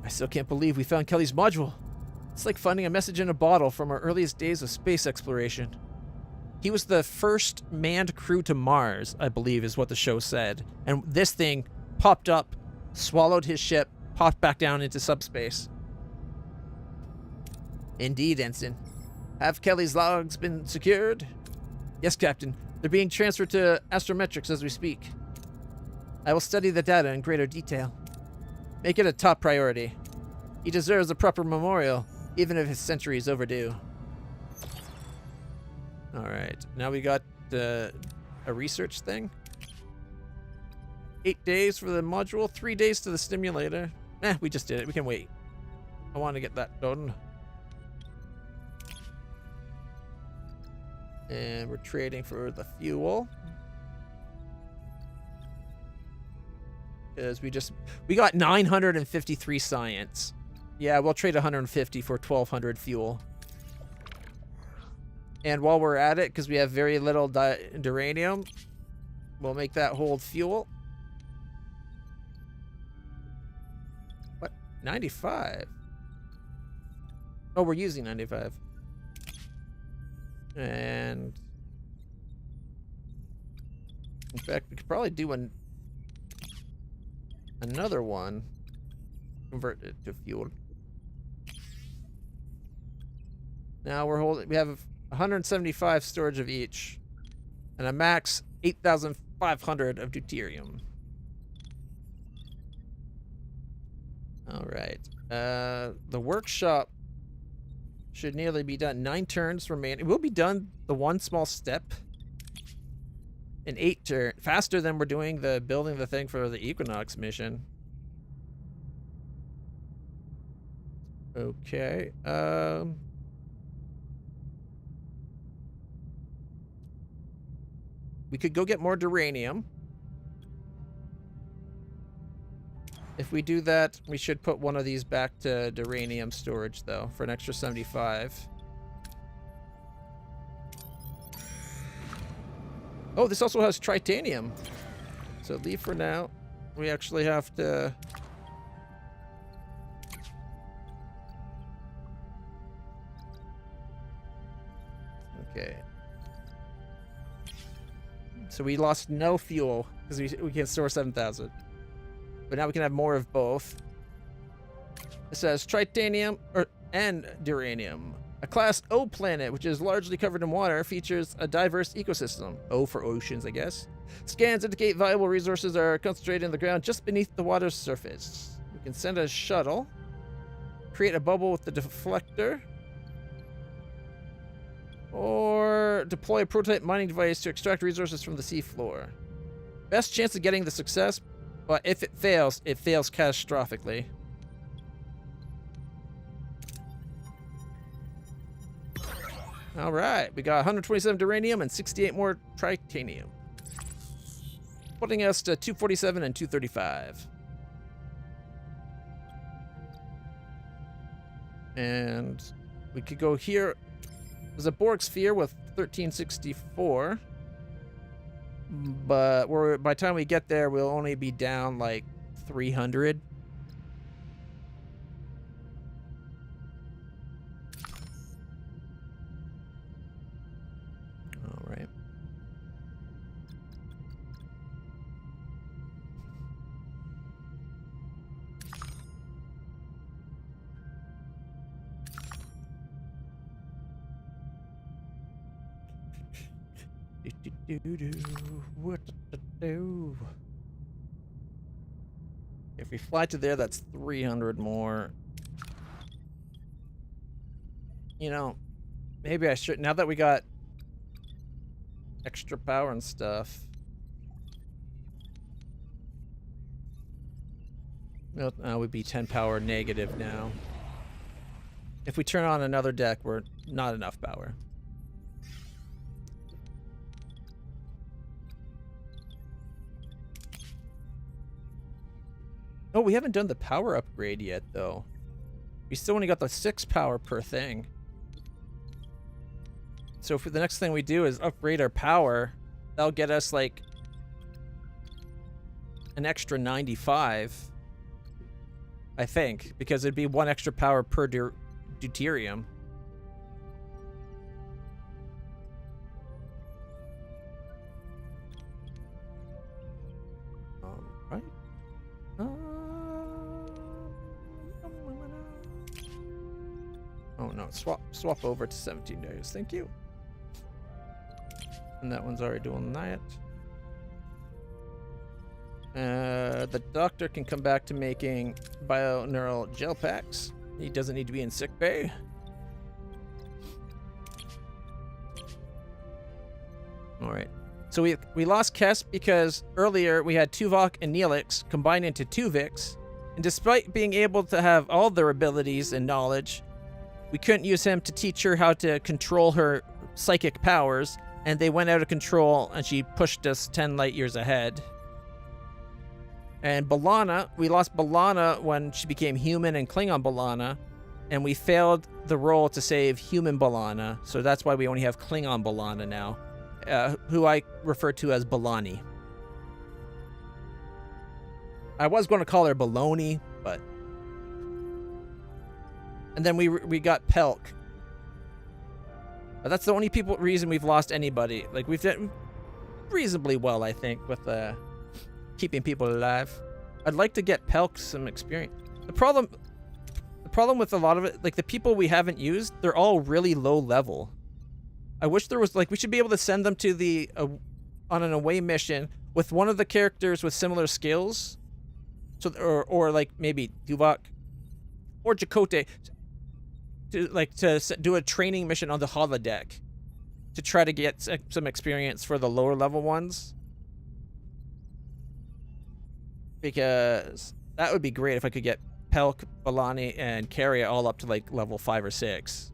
I still can't believe we found Kelly's module. It's like finding a message in a bottle from our earliest days of space exploration. He was the first manned crew to Mars, I believe is what the show said. And this thing popped up, swallowed his ship, popped back down into subspace. Indeed, Ensign. Have Kelly's logs been secured? Yes, Captain. They're being transferred to astrometrics as we speak. I will study the data in greater detail. Make it a top priority. He deserves a proper memorial, even if his century is overdue. All right, now we got a research thing. 8 days for the module, 3 days to the stimulator. We just did it. We can wait. I want to get that done. And we're trading for the fuel. Because we got 953 science. Yeah, we'll trade 150 for 1,200 fuel. And while we're at it, because we have very little duranium, we'll make that hold fuel. What? 95? Oh, we're using 95. And in fact, we could probably do another one. Convert it to fuel. Now we have 175 storage of each. And a max 8,500 of deuterium. Alright. The workshop should nearly be done. 9 turns remain. It will be done the one small step in 8 turns. Faster than we're doing the building the thing for the Equinox mission. Okay. We could go get more duranium. If we do that, we should put one of these back to duranium storage, though, for an extra 75. Oh, this also has tritanium. So leave for now. We actually have to... Okay. So we lost no fuel because we can store 7,000. But now we can have more of both. It says tritanium and duranium. A Class O planet, which is largely covered in water, features a diverse ecosystem. O for oceans, I guess. Scans indicate valuable resources are concentrated in the ground just beneath the water's surface. We can send a shuttle. Create a bubble with the deflector. Or deploy a prototype mining device to extract resources from the seafloor. Best chance of getting the success, but if it fails catastrophically. Alright, we got 127 duranium and 68 more tritanium. Putting us to 247 and 235. And we could go here. There's a Borg sphere with 1364. But by the time we get there, we'll only be down like 300. All right. What to do? If we fly to there, that's 300 more. You know, maybe I should, now that we got extra power and stuff. Well, we'd be 10 power negative now. If we turn on another deck, we're not enough power. Oh, we haven't done the power upgrade yet, though. We still only got the 6 power per thing. So for the next thing we do is upgrade our power. That'll get us, like, an extra 95. I think. Because it'd be 1 extra power per deuterium. Alright. Oh no, swap over to 17 days. Thank you. And that one's already doing that. The doctor can come back to making bioneural gel packs. He doesn't need to be in sick bay. All right. So we lost Kess because earlier we had Tuvok and Neelix combined into Tuvix, and despite being able to have all their abilities and knowledge, we couldn't use him to teach her how to control her psychic powers, and they went out of control, and she pushed us 10 light years ahead. And B'Elanna, we lost B'Elanna when she became human and Klingon B'Elanna, and we failed the role to save human B'Elanna, so that's why we only have Klingon B'Elanna now, who I refer to as B'Elani. I was going to call her Baloney, but... And then we got Pelk. But that's the only reason we've lost anybody. Like, we've done reasonably well, I think, with keeping people alive. I'd like to get Pelk some experience. The problem with a lot of it, like the people we haven't used, they're all really low level. I wish there was like, we should be able to send them to the on an away mission with one of the characters with similar skills. So or like maybe Tuvok or Chakotay to do a training mission on the holodeck to try to get some experience for the lower level ones. Because that would be great if I could get Pelk, Balani, and Carrier all up to like level 5 or 6.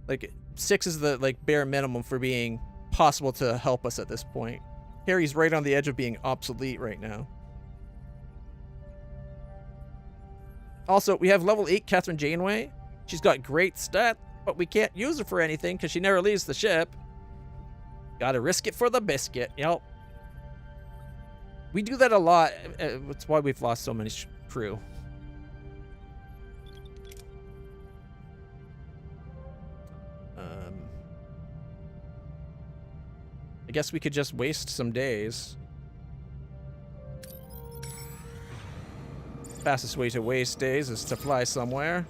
Like 6 is the like bare minimum for being possible to help us at this point. Harry's right on the edge of being obsolete right now. Also, we have level 8 Catherine Janeway. She's got great stats, but we can't use her for anything because she never leaves the ship. Gotta risk it for the biscuit. Yep. We do that a lot. That's why we've lost so many crew. I guess we could just waste some days. Fastest way to waste days is to fly somewhere.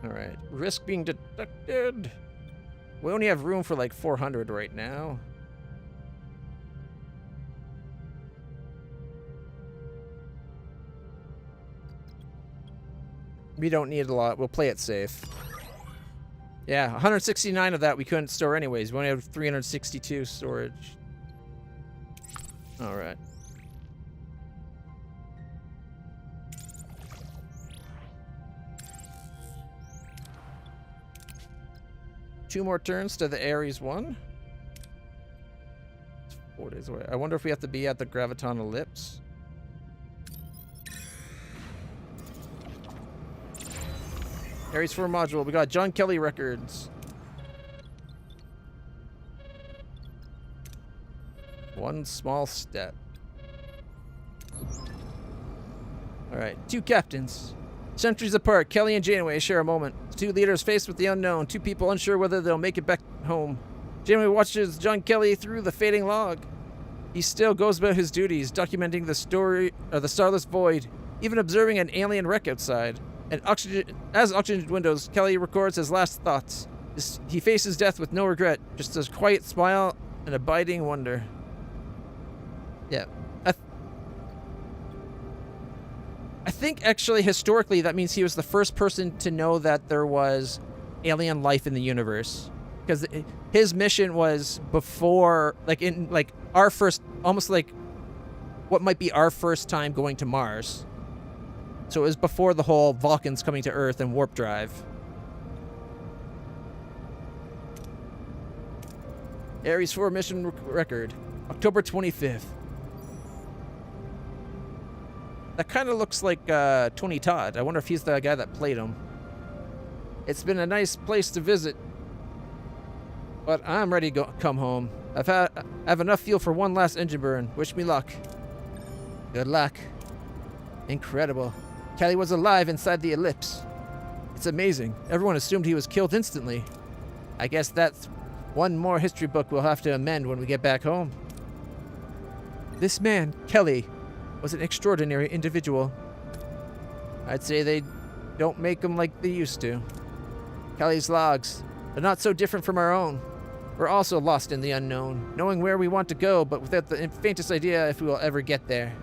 Alright. Risk being detected. We only have room for like 400 right now. We don't need a lot. We'll play it safe. Yeah, 169 of that we couldn't store anyways. We only have 362 storage. Alright. Two more turns to the Ares 1. It's 4 days away. I wonder if we have to be at the Graviton Ellipse. Ares 4 module. We got John Kelly records. One small step. Alright, 2 captains. Centuries apart, Kelly and Janeway share a moment. 2 leaders faced with the unknown. 2 people unsure whether they'll make it back home. Janeway watches John Kelly through the fading log. He still goes about his duties, documenting the story of the starless void, even observing an alien wreck outside. And as oxygen dwindles, Kelly records his last thoughts. He faces death with no regret, just a quiet smile and abiding wonder. Yeah. I think actually historically that means he was the first person to know that there was alien life in the universe. Because his mission was before, like in like our first, almost like what might be our first time going to Mars. So it was before the whole Vulcans coming to Earth and warp drive. Ares 4 mission record, October 25th. That kind of looks like Tony Todd. I wonder if he's the guy that played him. It's been a nice place to visit, but I'm ready to come home. I have enough fuel for one last engine burn. Wish me luck. Good luck. Incredible. Kelly was alive inside the ellipse. It's amazing. Everyone assumed he was killed instantly. I guess that's one more history book we'll have to amend when we get back home. This man, Kelly, was an extraordinary individual. I'd say they don't make them like they used to. Kelly's logs are not so different from our own. We're also lost in the unknown, knowing where we want to go, but without the faintest idea if we will ever get there.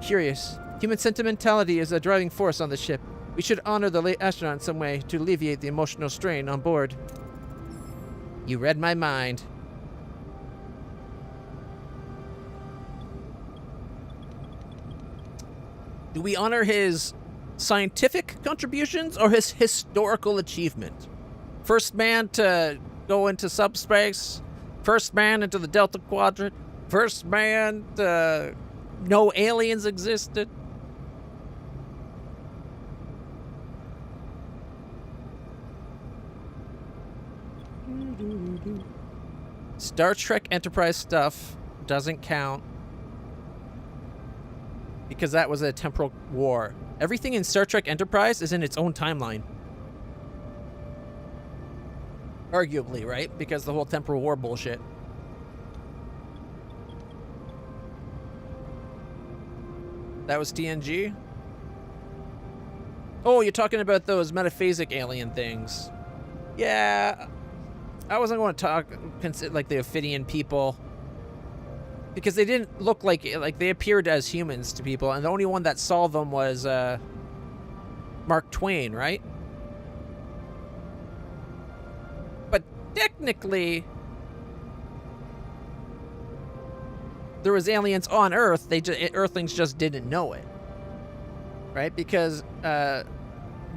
Curious. Human sentimentality is a driving force on the ship. We should honor the late astronaut in some way to alleviate the emotional strain on board. You read my mind. Do we honor his scientific contributions or his historical achievement? First man to go into subspace, first man into the Delta Quadrant, first man to know aliens existed. Star Trek Enterprise stuff doesn't count because that was a temporal war. Everything in Star Trek Enterprise is in its own timeline. Arguably, right? Because the whole temporal war bullshit. That was TNG? Oh, you're talking about those metaphasic alien things. Yeah, I wasn't going to consider like the Ophidian people, because they didn't look like they appeared as humans to people, and the only one that saw them was Mark Twain, right? But technically, there was aliens on Earth. Earthlings just didn't know it, right? Because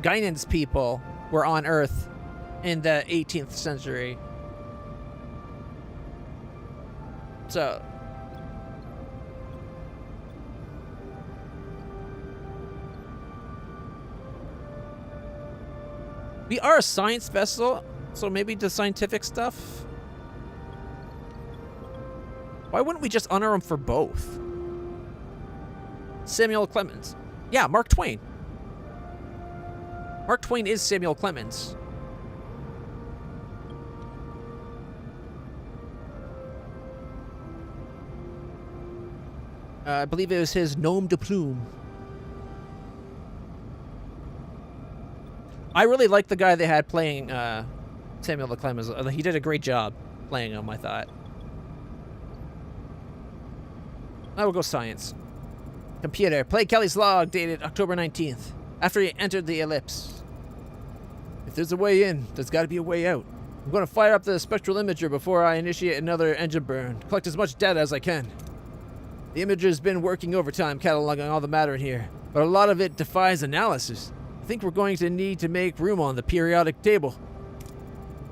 Guinan's people were on Earth in the 18th century. So we are a science vessel, so maybe the scientific stuff. Why wouldn't we just honor him for both? Samuel Clemens. Yeah, Mark Twain. Mark Twain is Samuel Clemens. I believe it was his nom de plume. I really like the guy they had playing Samuel Clemens. He did a great job playing him, I thought. I will go science. Computer, play Kelly's log dated October 19th, after he entered the ellipse. If there's a way in, there's got to be a way out. I'm going to fire up the spectral imager before I initiate another engine burn. Collect as much data as I can. The imager's been working overtime, cataloging all the matter in here, but a lot of it defies analysis. I think we're going to need to make room on the periodic table.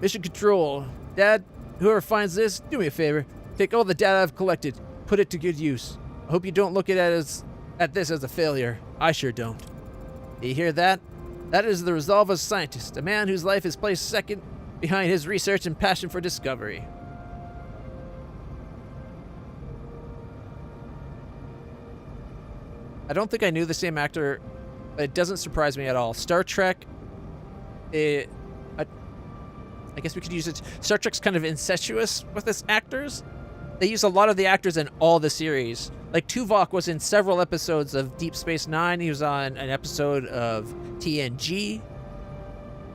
Mission Control. Dad, whoever finds this, do me a favor. Take all the data I've collected. Put it to good use. I hope you don't look at this as a failure. I sure don't. You hear that? That is the resolve of a scientist, a man whose life is placed second behind his research and passion for discovery. I don't think I knew the same actor. It doesn't surprise me at all. Star Trek, I guess we could use it. Star Trek's kind of incestuous with its actors. They use a lot of the actors in all the series. Like Tuvok was in several episodes of Deep Space Nine. He was on an episode of TNG.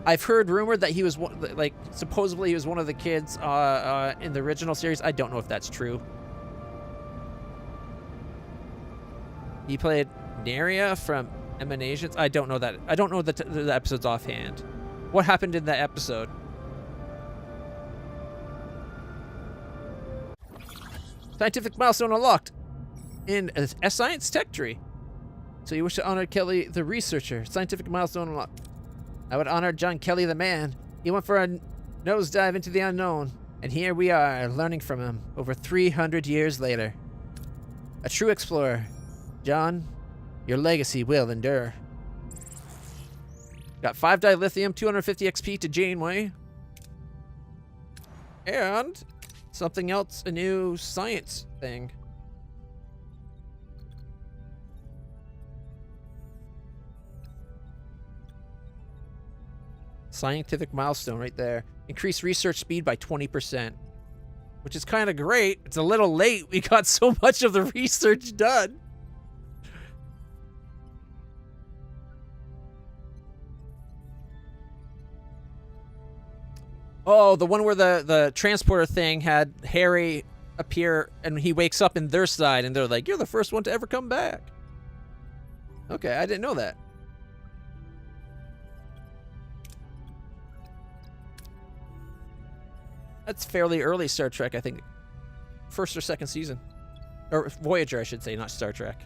I've heard rumored that he was supposedly he was one of the kids in the original series. I don't know if that's true. He played Neria from Emanations. I don't know that. I don't know the episodes offhand. What happened in that episode? Scientific milestone unlocked in a science tech tree. So you wish to honor Kelly the researcher. Scientific milestone unlocked. I would honor John Kelly the man. He went for a nosedive into the unknown. And here we are, learning from him over 300 years later. A true explorer. John, your legacy will endure. Got 5 dilithium, 250 XP to Janeway. And something else, a new science thing. Scientific milestone right there. Increase research speed by 20%. Which is kind of great. It's a little late. We got so much of the research done. Oh, the one where the transporter thing had Harry appear and he wakes up in their side and they're like, you're the first one to ever come back. Okay, I didn't know that. That's fairly early Star Trek, I think. First or second season. Or Voyager, I should say, not Star Trek.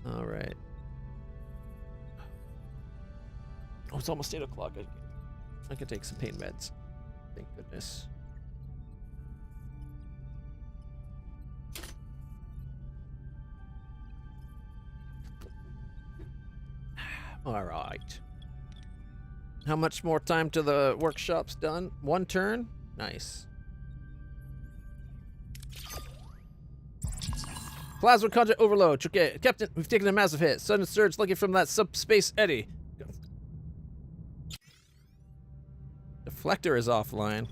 All right. Oh, it's almost 8 o'clock. I can take some pain meds. Thank goodness. All right. How much more time to the workshop's done? 1 turn? Nice. Plasma conjure overload. Okay, Captain, we've taken a massive hit. Sudden surge looking from that subspace eddy. Deflector is offline.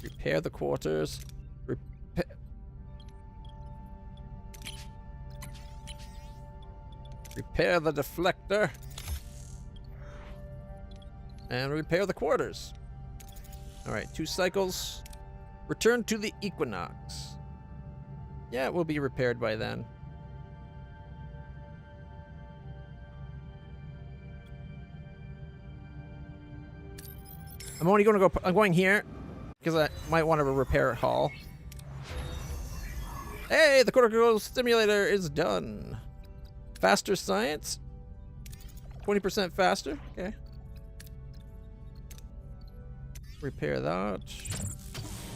Repair the quarters. Repair the deflector. And repair the quarters. Alright, 2 cycles. Return to the Equinox. Yeah, it will be repaired by then. I'm only going to go. I'm going here because I might want to repair hull. Hey, the cortical stimulator is done. Faster science. 20% faster. Okay. Repair that.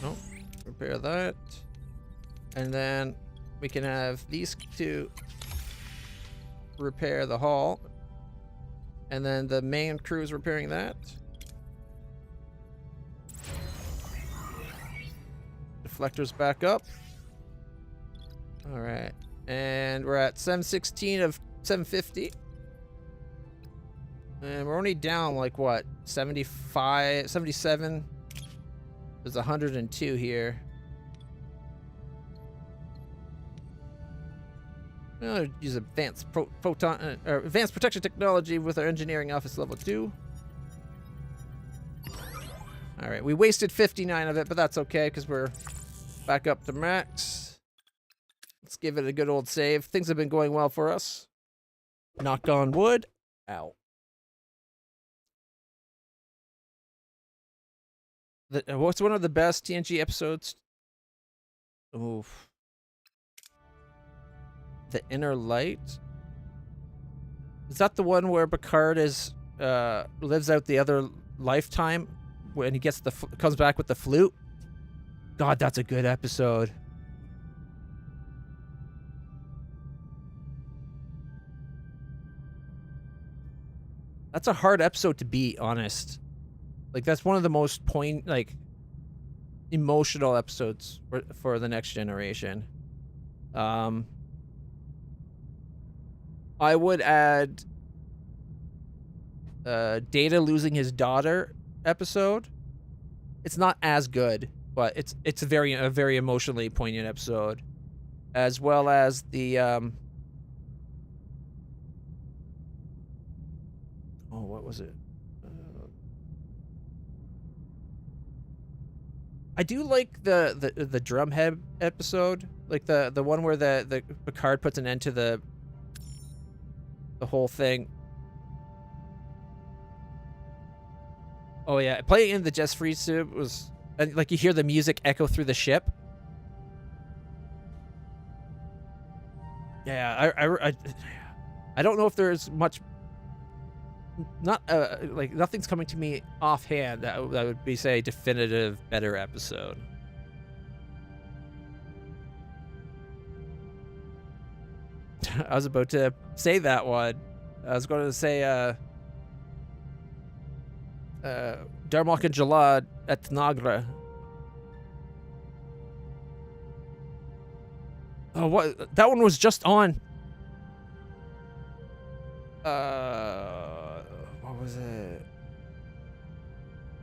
Nope. Repair that. And then we can have these 2 repair the hull. And then the main crew is repairing that. Deflector's back up. Alright. And we're at 716 of 750. And we're only down like what? 75, 77? There's 102 here. I'll use advanced advanced protection technology with our engineering office level 2. Alright, we wasted 59 of it, but that's okay because we're back up to max. Let's give it a good old save. Things have been going well for us. Knock on wood. Ow. What's one of the best TNG episodes? Oof. The Inner Light? Is that the one where Picard lives out the other lifetime when he gets comes back with the flute? God, that's a good episode. That's a hard episode to beat, honest. Like, that's one of the most emotional episodes for the Next Generation. I would add Data losing his daughter episode. It's not as good, but it's a very emotionally poignant episode, as well as the what was it? I do like the drumhead episode, like the one where the Picard puts an end to the whole thing. Oh yeah, playing in the Jess Free suit was, and like you hear the music echo through the ship. Yeah, I don't know if there's much. Not like nothing's coming to me offhand that would be say definitive better episode. I was about to say that one. I was going to say Darmok and Jalad at Tanagra. Oh, what? That one was just on. What was it?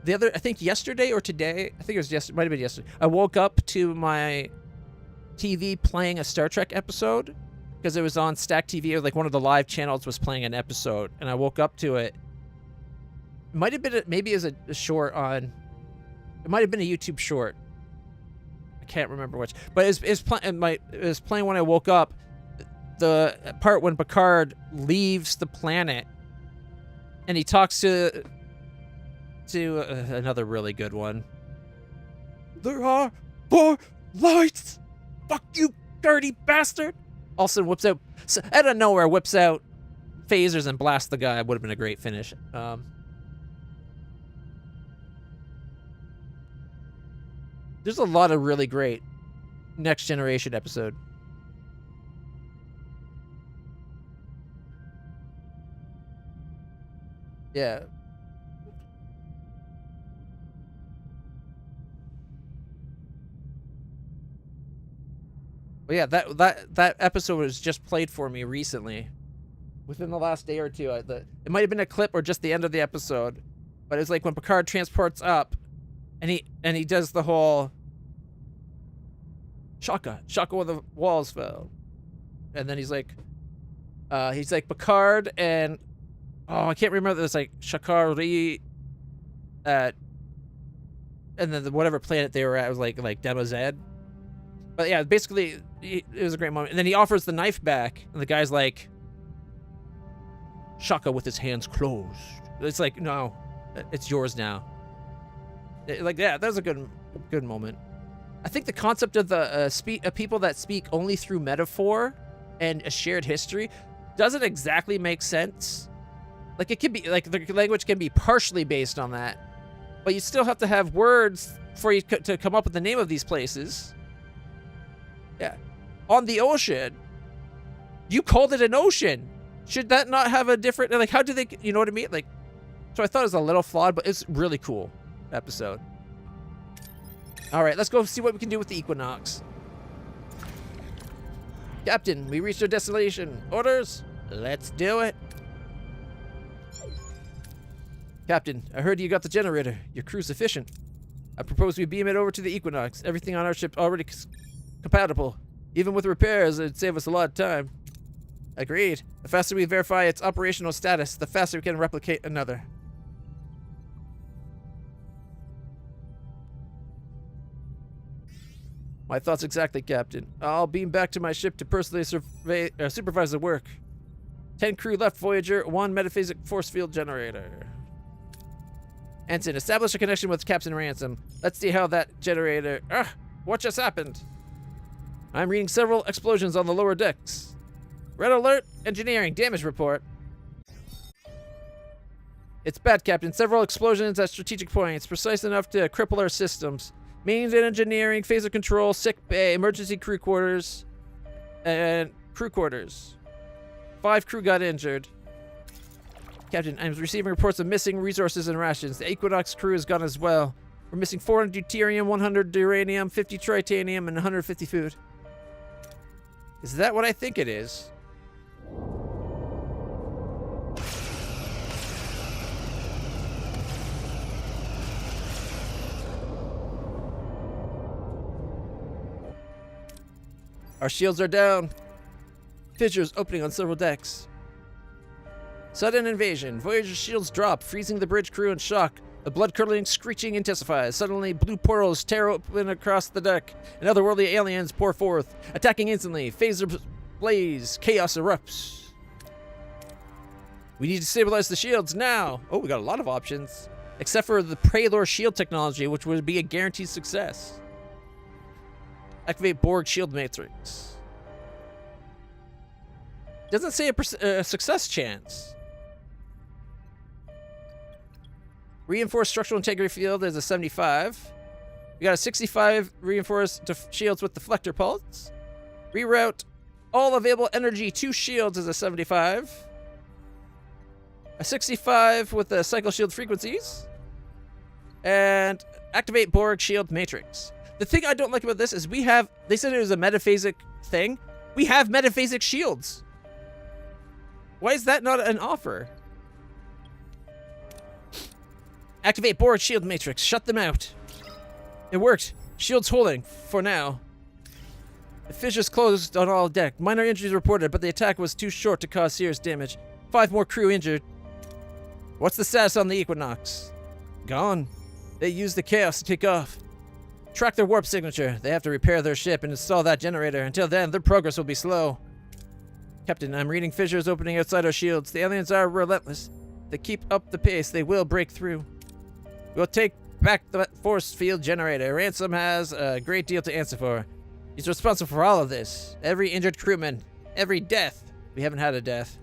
The other, I think yesterday or today. I think it was yesterday. Might have been yesterday. I woke up to my TV playing a Star Trek episode because it was on Stack TV, or like one of the live channels was playing an episode, and I woke up to it. It might have been maybe as a short on. It might have been a YouTube short. I can't remember which, but it was playing when I woke up. The part when Picard leaves the planet, and he talks to another really good one. There are 4 lights. Fuck you, dirty bastard. Also whips out, out of nowhere, whips out phasers and blasts the guy. Would have been a great finish. There's a lot of really great Next Generation episode. Yeah. But yeah, that episode was just played for me recently, within the last day or two. It might have been a clip or just the end of the episode, but it's like when Picard transports up, and he does the whole Shaka when the walls fell, and then he's like, He's like Picard and I can't remember. There's like Shakari, and then whatever planet they were at was like Demazed. But yeah, basically it was a great moment. And then he offers the knife back, and the guy's like, Shaka with his hands closed. It's like, no, it's yours now. Like, yeah, that was a good moment. I think the concept of the people that speak only through metaphor and a shared history doesn't exactly make sense. Like, it can be, like, the language can be partially based on that, but you still have to have words for you to come up with the name of these places. Yeah. On the ocean, you called it an ocean. Should that not have a different, like, how do they, you know what I mean? Like, so I thought it was a little flawed, but it's really cool episode. All right, let's go see what we can do with the Equinox. Captain, we reached our destination. Orders? Let's do it. Captain, I heard you got the generator. Your crew's efficient. I propose we beam it over to the Equinox. Everything on our ship already compatible. Even with repairs, it'd save us a lot of time. Agreed. The faster we verify its operational status, the faster we can replicate another. My thoughts exactly, Captain. I'll beam back to my ship to personally supervise the work. 10 crew left Voyager, 1 metaphasic force field generator. Ensign, establish a connection with Captain Ransom. Let's see how that generator... what just happened? I'm reading several explosions on the lower decks. Red alert, engineering, damage report. It's bad, Captain. Several explosions at strategic points, precise enough to cripple our systems. Mains and engineering, phaser control, sick bay, emergency crew quarters, and crew quarters. 5 crew got injured. Captain, I'm receiving reports of missing resources and rations. The Equinox crew is gone as well. We're missing 400 deuterium, 100 uranium, 50 tritanium, and 150 food. Is that what I think it is? Our shields are down. Fissures opening on several decks. Sudden invasion. Voyager shields drop, freezing the bridge crew in shock. The blood-curdling screeching intensifies. Suddenly, blue portals tear open across the deck, and otherworldly aliens pour forth, attacking instantly. Phaser blaze. Chaos erupts. We need to stabilize the shields now. Oh, we got a lot of options. Except for the Prelor shield technology, which would be a guaranteed success. Activate Borg shield matrix. Doesn't say a success chance. Reinforced structural integrity field is a 75. We got a 65 reinforced shields with deflector pulse. Reroute all available energy to shields is a 75. A 65 with the cycle shield frequencies. And activate Borg shield matrix. The thing I don't like about this is they said it was a metaphasic thing. We have metaphasic shields. Why is that not an offer? Activate Borg shield matrix. Shut them out. It worked. Shields holding for now. The fissures closed on all deck. Minor injuries reported, but the attack was too short to cause serious damage. 5 more crew injured. What's the status on the Equinox? Gone. They used the chaos to take off. Track their warp signature. They have to repair their ship and install that generator. Until then, their progress will be slow. Captain, I'm reading fissures opening outside our shields. The aliens are relentless. If they keep up the pace, they will break through. We'll take back the force field generator. Ransom has a great deal to answer for. He's responsible for all of this. Every injured crewman. Every death. We haven't had a death.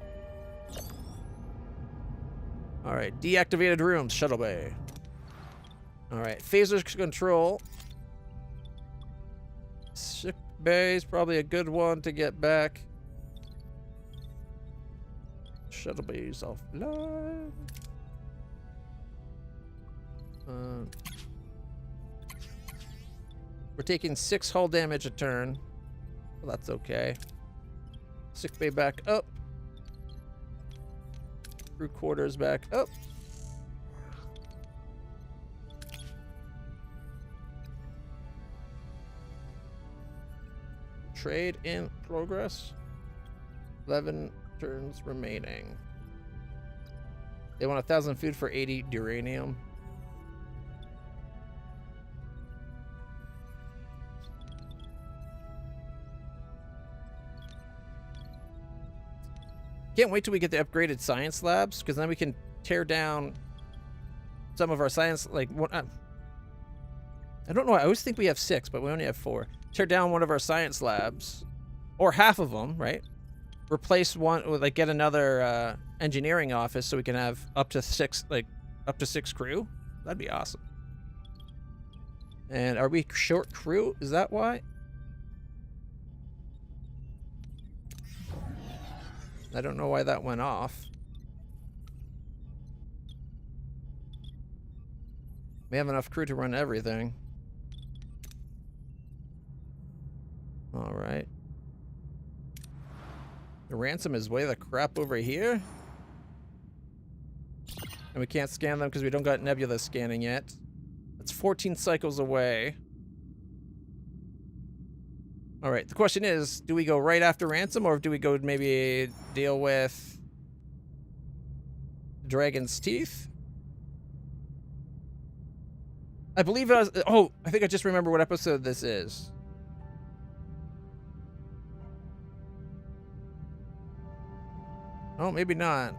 Alright, deactivated rooms. Shuttle bay. Alright, phaser control. Sick bay is probably a good one to get back. Shuttle bay's offline. We're taking 6 hull damage a turn. Well, that's okay. Sick bay back up. Crew quarters back up. Trade in progress. 11 turns remaining. They want 1,000 food for 80 uranium. Can't wait till we get the upgraded science labs, because then we can tear down some of our science, like, what, I don't know, I always think we have 6, but we only have 4. Tear down one of our science labs, or half of them, right? Replace one with, like, get another engineering office so we can have up to 6, like, up to 6 crew. That'd be awesome. And are we short crew? Is that why? I don't know why that went off. We have enough crew to run everything. All right. The ransom is way the crap over here. And we can't scan them because we don't got nebula scanning yet. That's 14 cycles away. All right, the question is, do we go right after Ransom, or do we go maybe deal with Dragon's Teeth? I believe it was, oh, I think I just remember what episode this is. Oh, maybe not.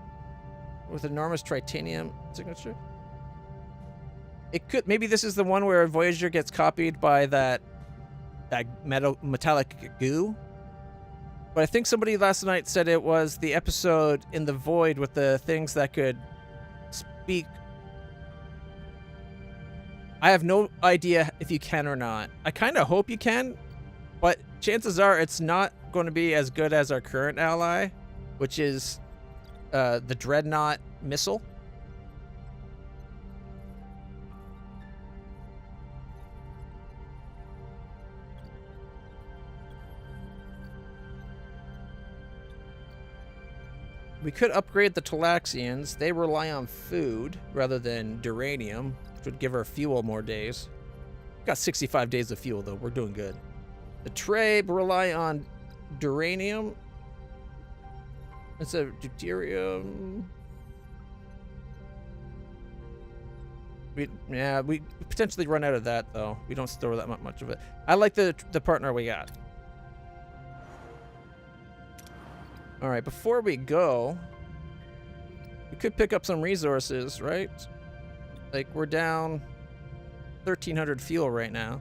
With enormous titanium signature? It could, maybe this is the one where Voyager gets copied by that metallic goo. But I think somebody last night said it was the episode in the void with the things that could speak. I have no idea if you can or not. I kind of hope you can, but chances are it's not going to be as good as our current ally, which is the Dreadnought missile. We could upgrade the Talaxians. They rely on food rather than duranium, which would give our fuel more days. Got 65 days of fuel, though. We're doing good. The Trabe rely on duranium instead of deuterium. We potentially run out of that, though. We don't store that much of it. I like the partner we got. All right, before we go, we could pick up some resources, right? Like, we're down 1,300 fuel right now.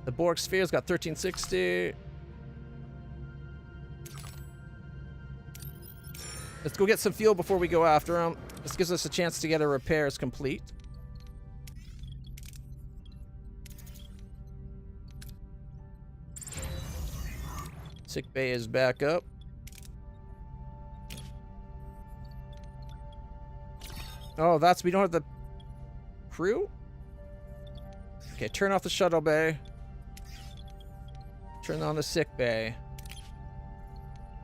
The Borg Sphere's got 1,360. Let's go get some fuel before we go after them. This gives us a chance to get our repairs complete. Sick bay is back up. Oh, we don't have the crew? Okay, turn off the shuttle bay. Turn on the sick bay.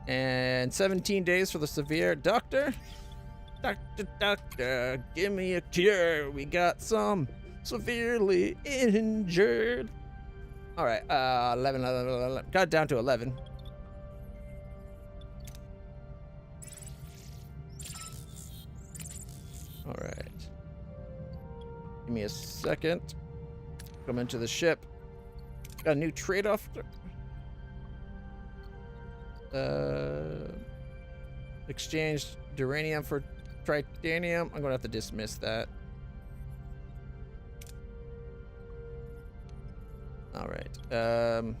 And 17 days for the severe. Doctor, give me a cure. We got some severely injured. All right, 11. Got it down to 11. All right. Give me a second. Come into the ship. Got a new trade-off. Exchanged duranium for titanium. I'm gonna have to dismiss that. All right.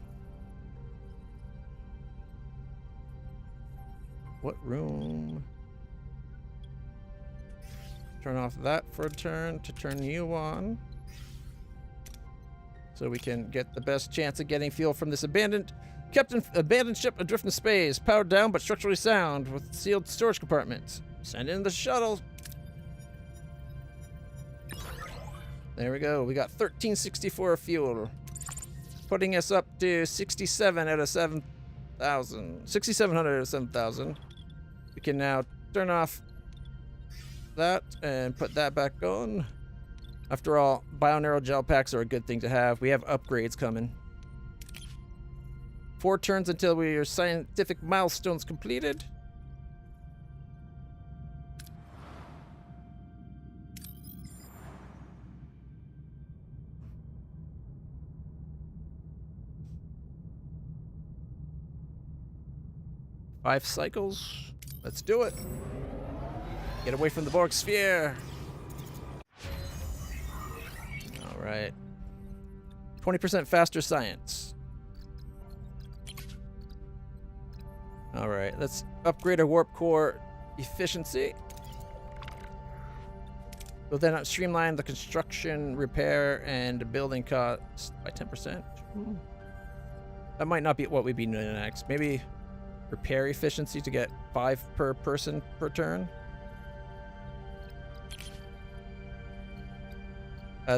What room? Turn off that for a turn to turn you on. So we can get the best chance of getting fuel from this abandoned ship adrift in space. Powered down but structurally sound with sealed storage compartments. Send in the shuttle. There we go. We got 1,364 fuel. Putting us up to 67 out of 7,000. 6,700 out of 7,000. We can now turn off that and put that back on. After all, bioneural gel packs are a good thing to have. We have upgrades coming. 4 turns until your scientific milestones completed. Five cycles. Let's do it. Get away from the Borg sphere. All right. 20% faster science. All right, let's upgrade our warp core efficiency. We'll then streamline the construction, repair, and building costs by 10%. That might not be what we'd be doing next. Maybe repair efficiency to get 5 per person per turn.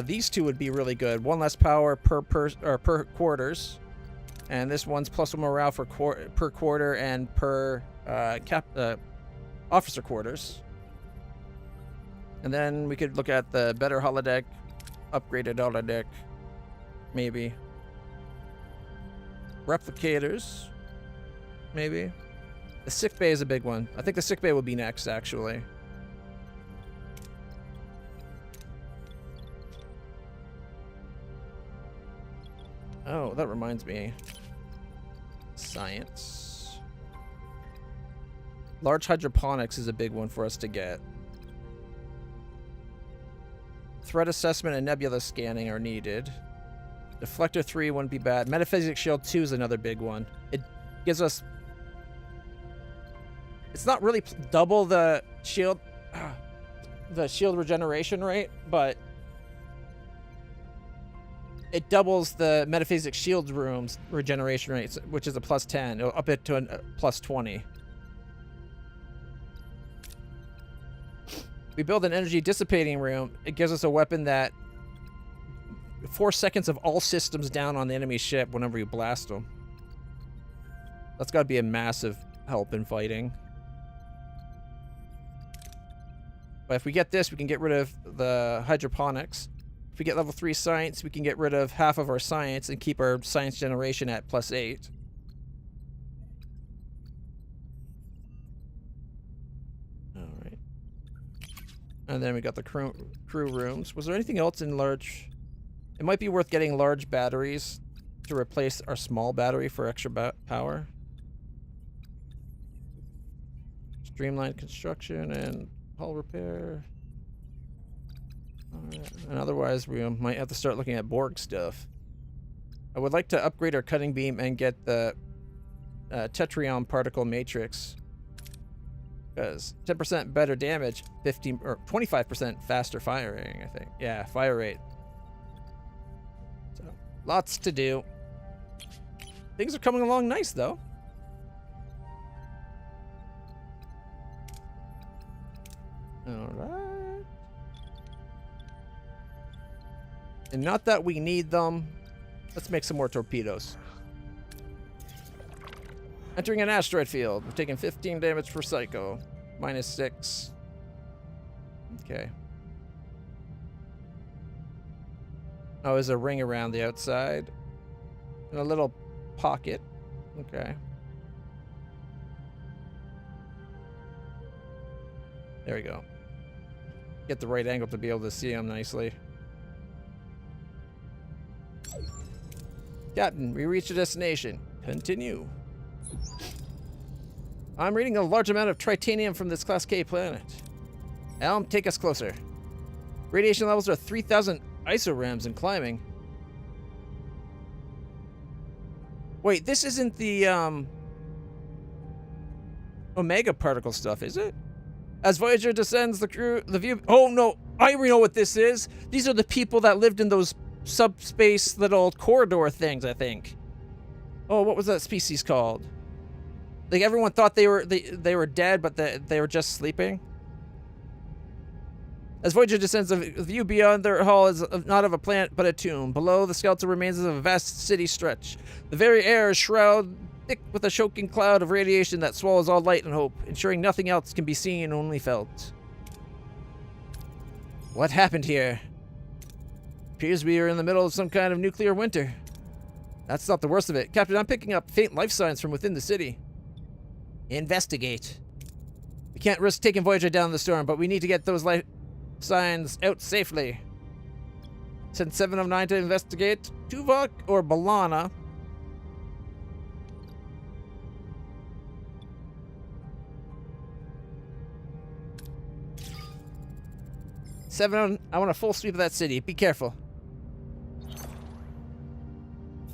These two would be really good. 1 less power per quarters, and this one's plus 1 morale for per quarter and per officer quarters. And then we could look at the better holodeck, upgraded holodeck, maybe. Replicators, maybe. The sick bay is a big one. I think the sick bay will be next, actually. Oh, that reminds me. Science. Large hydroponics is a big one for us to get. Threat assessment and nebula scanning are needed. Deflector 3 wouldn't be bad. Metaphysics Shield 2 is another big one. It gives us... It's not really double the shield regeneration rate, but it doubles the metaphysics shield rooms regeneration rates, which is a plus 10. It'll up it to a plus 20. We build an energy dissipating room. It gives us a weapon that 4 seconds of all systems down on the enemy ship whenever you blast them. That's got to be a massive help in fighting. But if we get this, we can get rid of the hydroponics. If we get level 3 science, we can get rid of half of our science and keep our science generation at plus 8. Alright. And then we got the crew rooms. Was there anything else in large? It might be worth getting large batteries to replace our small battery for extra power. Streamlined construction and hull repair. Alright. And otherwise, we might have to start looking at Borg stuff. I would like to upgrade our cutting beam and get the Tetrion particle matrix. Because 10% better damage, 15 or 25% faster firing, I think. Yeah, fire rate. So, lots to do. Things are coming along nice, though. Alright. And not that we need them. Let's make some more torpedoes. Entering an asteroid field. We're taking 15 damage per cycle. Minus 6. Okay. Oh, there's a ring around the outside. And a little pocket. Okay. There we go. Get the right angle to be able to see them nicely. Captain, we reached a destination. Continue. I'm reading a large amount of tritanium from this Class K planet. Elm, take us closer. Radiation levels are 3,000 isorams and climbing. Wait, this isn't the Omega particle stuff, is it? As Voyager descends, the view... Oh, no. I already know what this is. These are the people that lived in those subspace little corridor things, I think. Oh, what was that species called? Like, everyone thought they were dead, but they were just sleeping. As Voyager descends, the view beyond their hull is not of a planet, but a tomb. Below, the skeletal remains of a vast city stretch. The very air is shrouded thick with a choking cloud of radiation that swallows all light and hope, ensuring nothing else can be seen, only felt. What happened here? Appears we are in the middle of some kind of nuclear winter. That's not the worst of it. Captain, I'm picking up faint life signs from within the city. Investigate. We can't risk taking Voyager down in the storm, but we need to get those life signs out safely. Send 7 of 9 to investigate. Tuvok or Balana. I want a full sweep of that city. Be careful.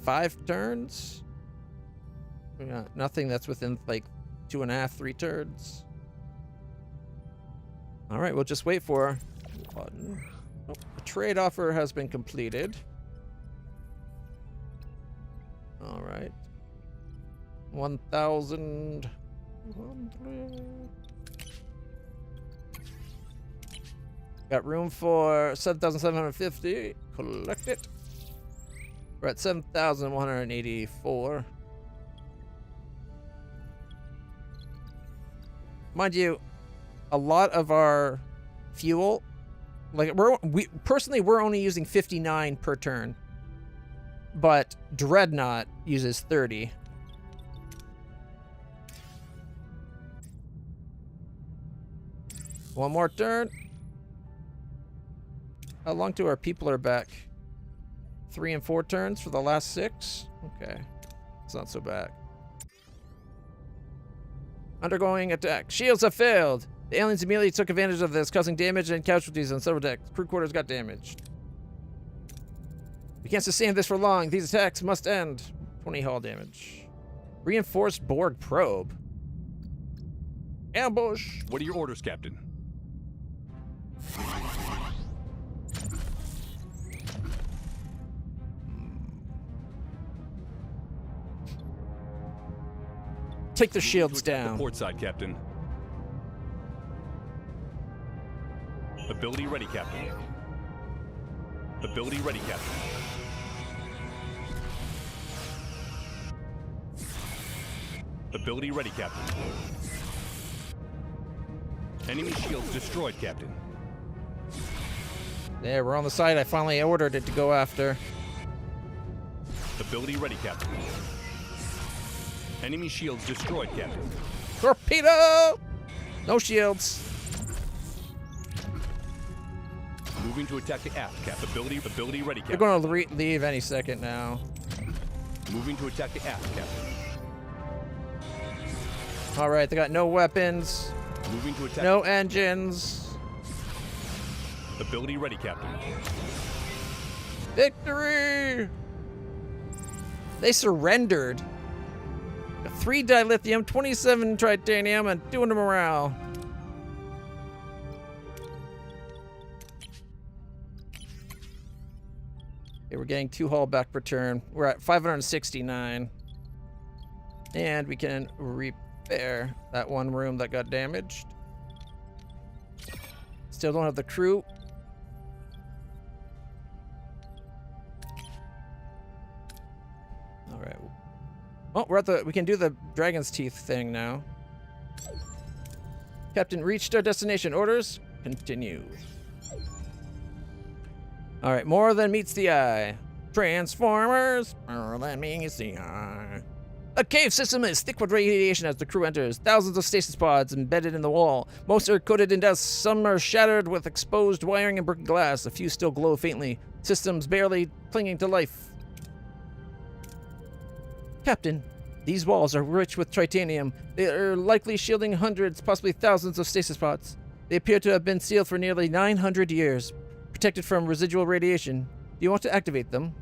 5 turns? We got nothing that's within like 2.5, 3 turns. All right, we'll just wait for button. Oh, the trade offer has been completed. All right. 1,000. Got room for 7,750. Collect it. We're at 7,184. Mind you, a lot of our fuel, like we're only using 59 per turn, but Dreadnought uses 30. One more turn. How long till our people are back? 3 and 4 turns for the last 6? Okay. It's not so bad. Undergoing attack. Shields have failed. The aliens immediately took advantage of this, causing damage and casualties on several decks. Crew quarters got damaged. We can't sustain this for long. These attacks must end. 20 hull damage. Reinforced Borg probe. Ambush. What are your orders, Captain? Take the shields down. The port side, Captain. Ability ready, Captain. Ability ready, Captain. Ability ready, Captain. Enemy shields destroyed, Captain. There, we're on the side I finally ordered it to go after. Ability ready, Captain. Enemy shields destroyed, Captain. Torpedo! No shields. Moving to attack the aft, Cap. Ability ready, They're Captain. going to leave any second now. Moving to attack the aft, Captain. All right, they got no weapons, Moving to attack. no engines. Ability ready, Captain. Victory! They surrendered. 3 dilithium, 27 tritanium, and 200 morale. Okay, we're getting 2 hull back per turn. We're at 569. And we can repair that one room that got damaged. Still don't have the crew. All right. Oh, we're at the. We can do the dragon's teeth thing now. Captain, reached our destination. Orders continue. All right, more than meets the eye. Transformers, more than meets the eye. A cave system is thick with radiation as the crew enters. Thousands of stasis pods embedded in the wall. Most are coated in dust. Some are shattered with exposed wiring and broken glass. A few still glow faintly. Systems barely clinging to life. Captain, these walls are rich with tritanium. They are likely shielding hundreds, possibly thousands of stasis pods. They appear to have been sealed for nearly 900 years, protected from residual radiation. Do you want to activate them?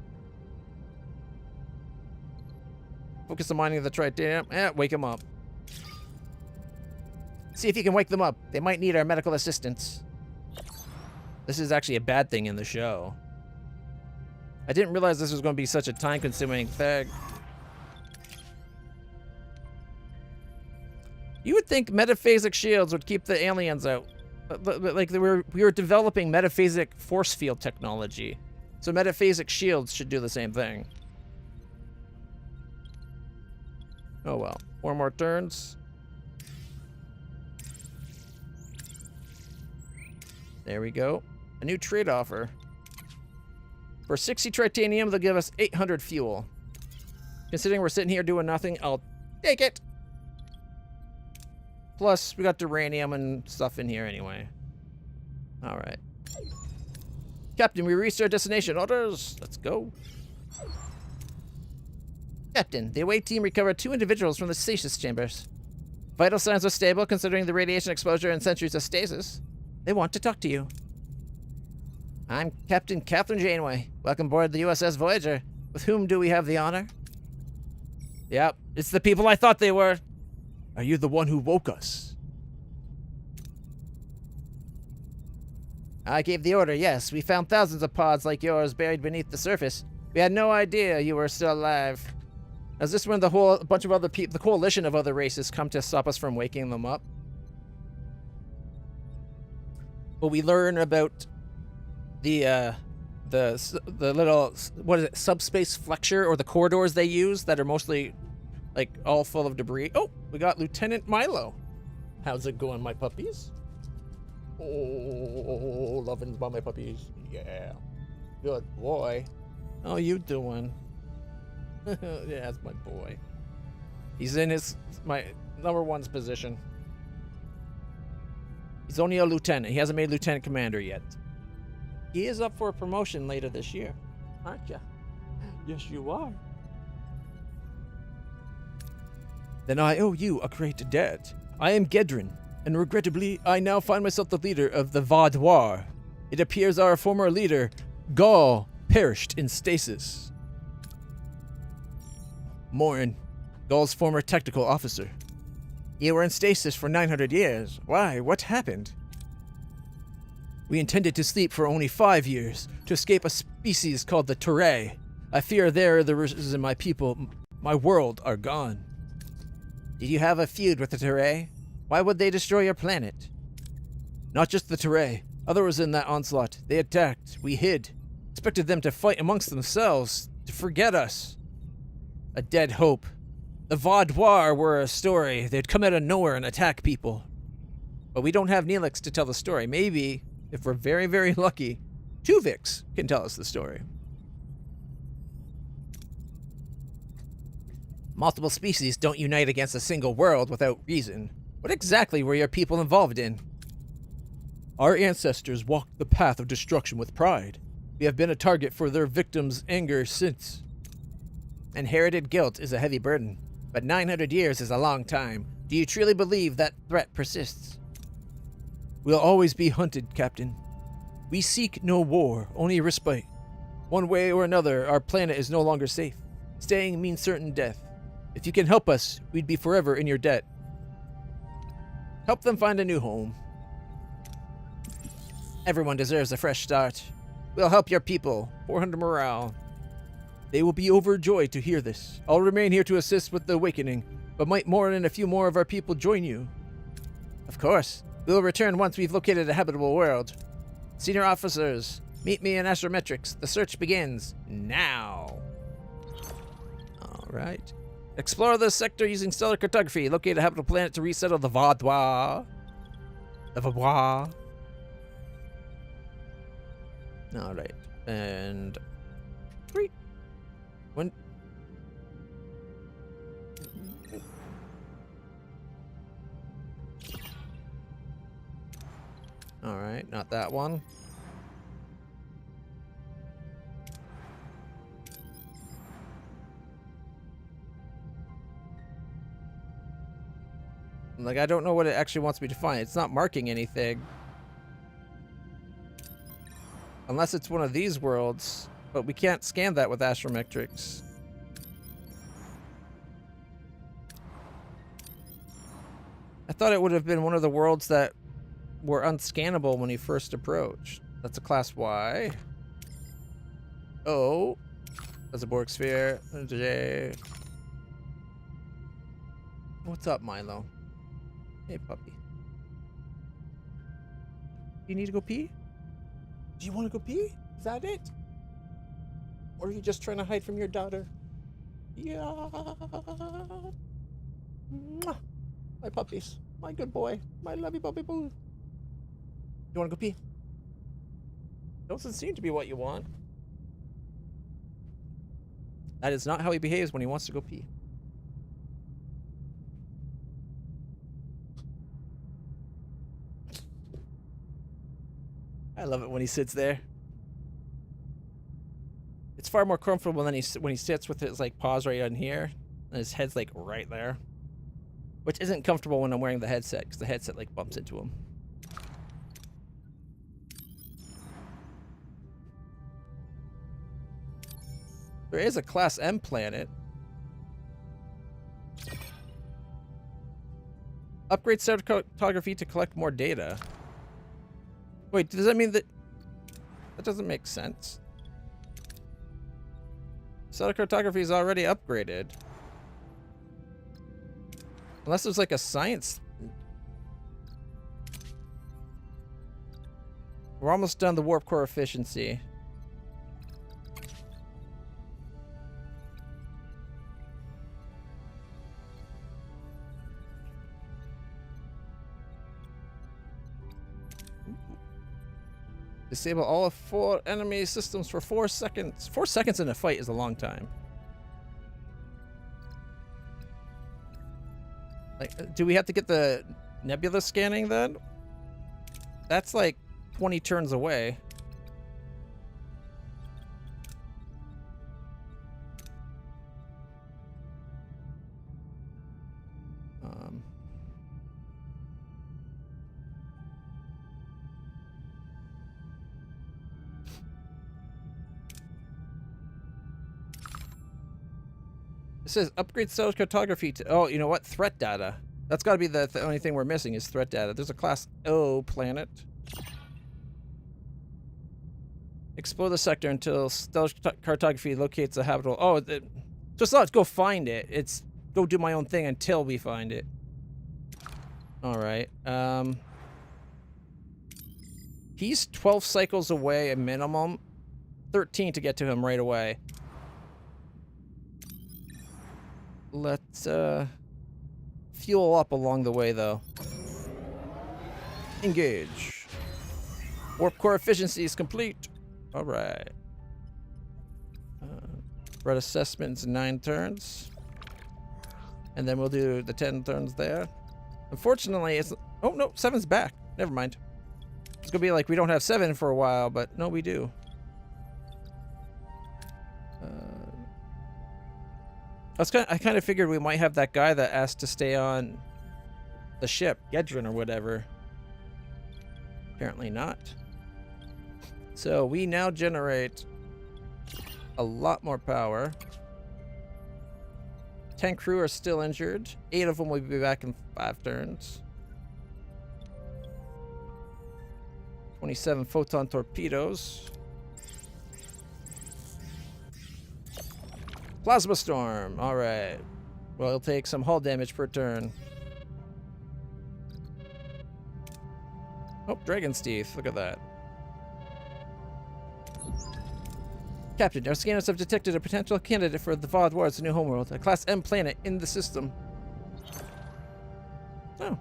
Focus on mining the tritanium. Wake them up. See if you can wake them up. They might need our medical assistance. This is actually a bad thing in the show. I didn't realize this was going to be such a time-consuming thing. You would think metaphasic shields would keep the aliens out. But like we were developing metaphasic force field technology. So metaphasic shields should do the same thing. Oh well. 4 more turns. There we go. A new trade offer. For 60 tritanium, they'll give us 800 fuel. Considering we're sitting here doing nothing, I'll take it. Plus, we got uranium and stuff in here anyway. All right. Captain, we reached our destination. Orders. Let's go. Captain, the away team recovered 2 individuals from the stasis chambers. Vital signs are stable considering the radiation exposure and centuries of stasis. They want to talk to you. I'm Captain Catherine Janeway. Welcome aboard the USS Voyager. With whom do we have the honor? Yep, it's the people I thought they were. Are you the one who woke us? I gave the order, yes. We found thousands of pods like yours buried beneath the surface. We had no idea you were still alive. Is this when a bunch of other people, the coalition of other races, come to stop us from waking them up? Well, we learn about the little, what is it, subspace flexure, or the corridors they use that are mostly, like, all full of debris. Oh, we got Lieutenant Milo. How's it going, my puppies? Oh, loving by my puppies. Yeah. Good boy. How you doing? Yeah, that's my boy. He's in my number 1's position. He's only a lieutenant. He hasn't made lieutenant commander yet. He is up for a promotion later this year, aren't you? Yes, you are. Then I owe you a great debt. I am Gedrin, and regrettably, I now find myself the leader of the Vaudoir. It appears our former leader, Gaul, perished in stasis. Morin, Gaul's former technical officer. You were in stasis for 900 years. Why? What happened? We intended to sleep for only 5 years, to escape a species called the Turay. I fear there the reason my people, my world, are gone. Did you have a feud with the Turay? Why would they destroy your planet? Not just the Turay. Others in that onslaught. They attacked. We hid. Expected them to fight amongst themselves, to forget us. A dead hope. The Vaudoir were a story. They'd come out of nowhere and attack people. But we don't have Neelix to tell the story. Maybe, if we're very, very lucky, Tuvix can tell us the story. Multiple species don't unite against a single world without reason. What exactly were your people involved in? Our ancestors walked the path of destruction with pride. We have been a target for their victims' anger since. Inherited guilt is a heavy burden, but 900 years is a long time. Do you truly believe that threat persists? We'll always be hunted, Captain. We seek no war, only respite. One way or another, our planet is no longer safe. Staying means certain death. If you can help us, we'd be forever in your debt. Help them find a new home. Everyone deserves a fresh start. We'll help your people. 400 morale. They will be overjoyed to hear this. I'll remain here to assist with the awakening, but might Morin and a few more of our people join you? Of course. We'll return once we've located a habitable world. Senior officers, meet me in astrometrics. The search begins now. All right. Explore the sector using stellar cartography. Locate a habitable planet to resettle the Vaudoir. The Vaudoir. All right. And 3. 1. All right, not that one. Like, I don't know what it actually wants me to find. It's not marking anything. Unless it's one of these worlds. But we can't scan that with astrometrics. I thought it would have been one of the worlds that were unscannable when he first approached. That's a class Y. O. That's a Borg sphere. J. What's up, Milo? Hey, puppy. You need to go pee? Do you want to go pee? Is that it? Or are you just trying to hide from your daughter? Yeah. Mwah. My puppies. My good boy. My lovey puppy boo. You want to go pee? Doesn't seem to be what you want. That is not how he behaves when he wants to go pee. I love it when he sits there. It's far more comfortable than when he sits with his like paws right on here, and his head's like right there, which isn't comfortable when I'm wearing the headset because the headset like bumps into him. There is a Class M planet. Upgrade photography to collect more data. Wait, does that mean that... That doesn't make sense. Cartography is already upgraded. Unless there's like a science... We're almost done the warp core efficiency. Disable all 4 enemy systems for 4 seconds. 4 seconds in a fight is a long time. Like, do we have to get the nebula scanning then? That's like 20 turns away. It says upgrade cell cartography to... Oh, you know what? Threat data. That's got to be the only thing we're missing is threat data. There's a Class O planet. Explore the sector until stellar cartography locates a habitable... Oh, just let's go find it. It's go do my own thing until we find it. All right. He's 12 cycles away a minimum. 13 to get to him right away. Let's fuel up along the way, though. Engage. Warp core efficiency is complete. All right. Red assessments 9 turns, and then we'll do the 10 turns there. Unfortunately, it's... Oh no, 7's back. Never mind. It's gonna be like we don't have 7 for a while, but no, we do. I kind of figured we might have that guy that asked to stay on the ship, Gedrin or whatever. Apparently not. So we now generate a lot more power. 10 crew are still injured. 8 of them will be back in 5 turns. 27 photon torpedoes. Plasma storm. All right. Well, it'll take some hull damage per turn. Oh, Dragon's Teeth. Look at that. Captain, our scanners have detected a potential candidate for the Voyager's new homeworld, a Class M planet in the system. Oh,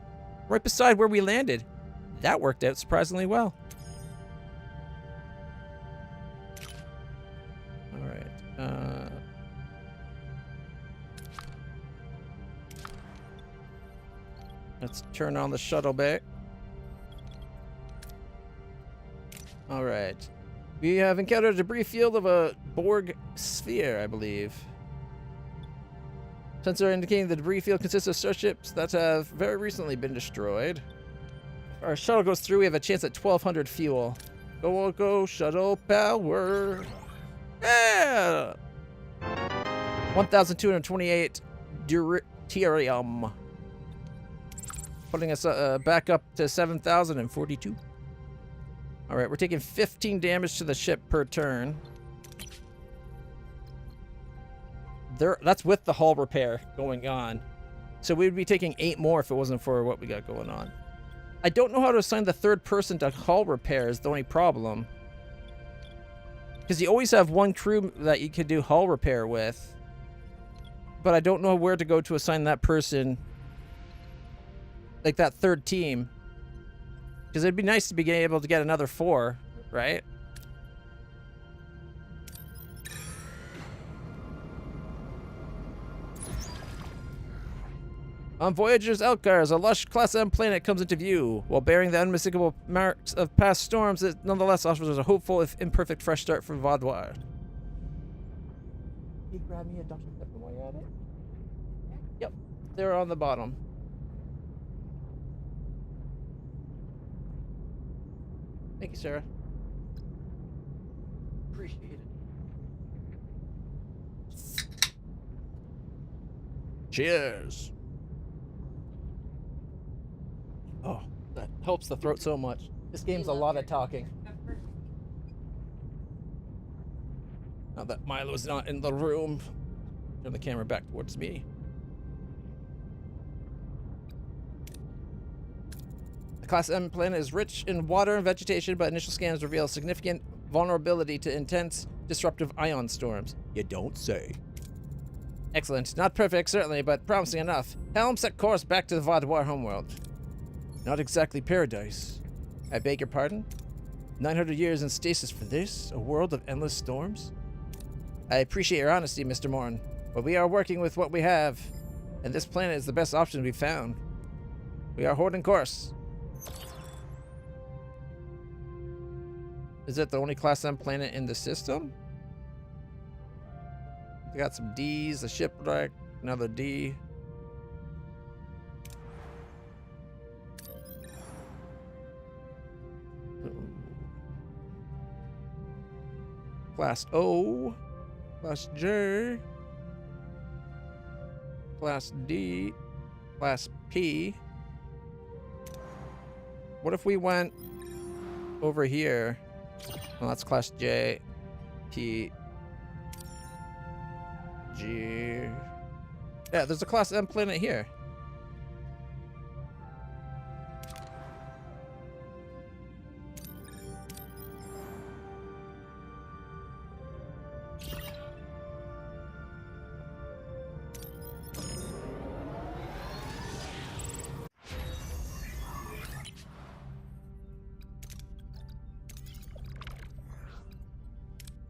right beside where we landed. That worked out surprisingly well. All right. Let's turn on the shuttle bay. All right. We have encountered a debris field of a Borg sphere, I believe. Sensor indicating the debris field consists of starships that have very recently been destroyed. If our shuttle goes through, we have a chance at 1,200 fuel. Go, go, shuttle power. Yeah! 1,228 deuterium. Putting us back up to 7,042. All right, we're taking 15 damage to the ship per turn. That's with the hull repair going on. So we would be taking 8 more if it wasn't for what we got going on. I don't know how to assign the 3rd person to hull repair is the only problem. Because you always have 1 crew that you could do hull repair with. But I don't know where to go to assign that person, like that 3rd team. Because it'd be nice to be able to get another 4, right? On Voyager's Elkars, a lush Class M planet comes into view. While bearing the unmistakable marks of past storms, it nonetheless offers a hopeful, if imperfect, fresh start for Vaudoir. Can you grab me a Dr. Pepper while you're at it? Yep, they're on the bottom. Thank you, Sarah. Appreciate it. Cheers. Oh, that helps the throat so much. This game's a lot of talking. Now that Milo's not in the room, turn the camera back towards me. The Class M planet is rich in water and vegetation, but initial scans reveal significant vulnerability to intense, disruptive ion storms. You don't say. Excellent. Not perfect, certainly, but promising enough. Helm, set course back to the Vaudoir homeworld. Not exactly paradise. I beg your pardon? 900 years in stasis for this? A world of endless storms? I appreciate your honesty, Mr. Morn, but we are working with what we have, and this planet is the best option we've found. We are holding course. Is it the only Class M planet in the system? We got some D's, a shipwreck, another D. Class O, Class J, Class D, Class P. What if we went over here? Well, that's Class J, P, G. Yeah, there's a Class M planet here.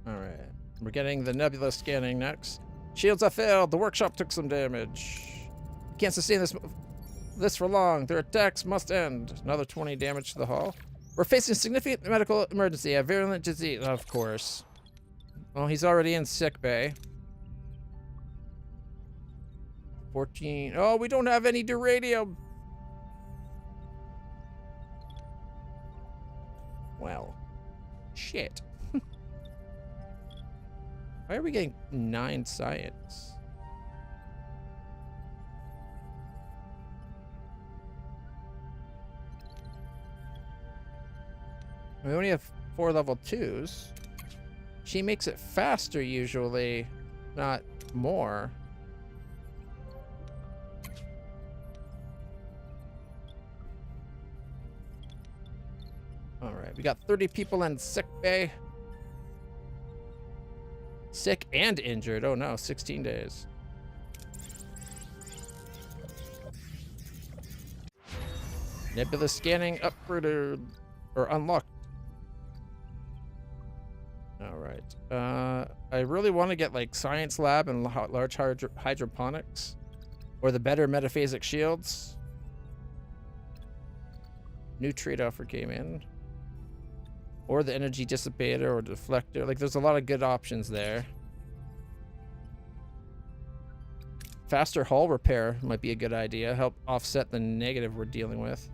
Alright, we're getting the nebula scanning next. Shields are failed. The workshop took some damage. Can't sustain this for long. Their attacks must end. Another 20 damage to the hull. We're facing a significant medical emergency. A virulent disease, of course. Well, he's already in sick bay. 14. Oh, we don't have any duranium. Well, shit. Why are we getting 9 science? We only have 4 level 2s. She makes it faster usually, not more. Alright, we got 30 people in sick bay. Sick and injured. Oh no, 16 days. Nebula scanning upgraded or unlocked. All right. I really want to get like science lab and large hydroponics, or the better metaphasic shields. New trade offer came in. Or the energy dissipator or deflector. Like, there's a lot of good options there. Faster hull repair might be a good idea. Help offset the negative we're dealing with.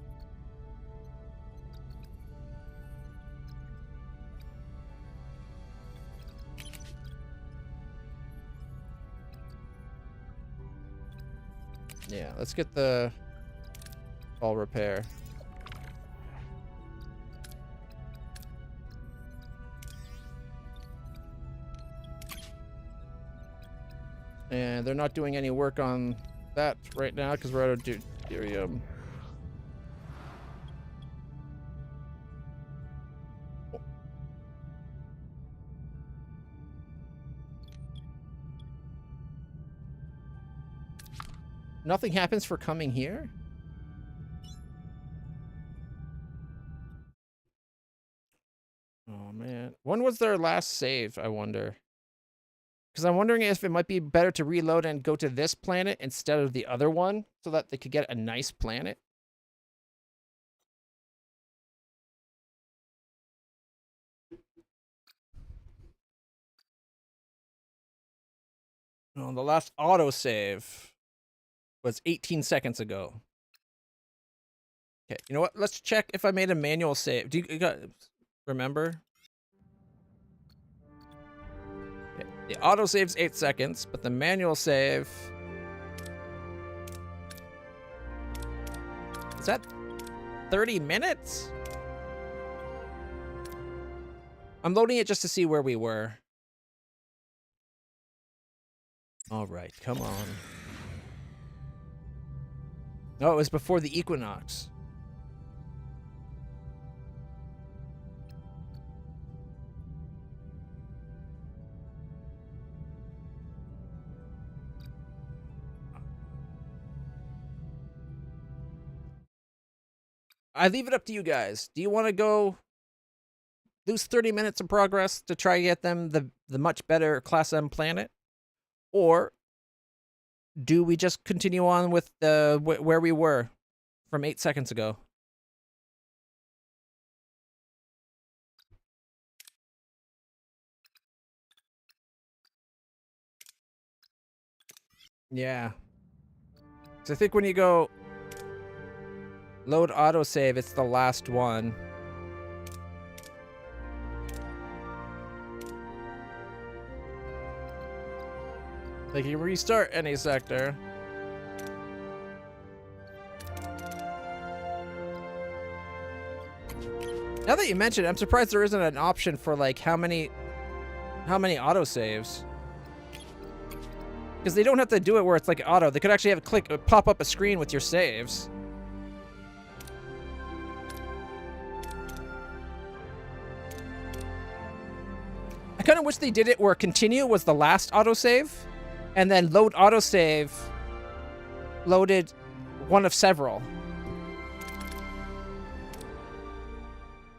Yeah, let's get the hull repair. And they're not doing any work on that right now because we're out of deuterium. Nothing happens for coming here? Oh man. When was their last save, I wonder? Because I'm wondering if it might be better to reload and go to this planet instead of the other one so that they could get a nice planet. Oh, the last autosave was 18 seconds ago. Okay, you know what? Let's check if I made a manual save. Do you remember? Okay. The autosave's 8 seconds, but the manual save... Is that 30 minutes? I'm loading it just to see where we were. All right, come on. No, it was before the Equinox. I leave it up to you guys. Do you want to go lose 30 minutes of progress to try to get them the much better Class M planet? Or do we just continue on with the where we were from 8 seconds ago? Yeah. So I think when you go load autosave, it's the last one. Like, you restart any sector. Now that you mention it, I'm surprised there isn't an option for, like, how many autosaves. Because they don't have to do it where it's like auto. They could actually have it pop up a screen with your saves. I kind of wish they did it where continue was the last autosave. And then load autosave loaded one of several.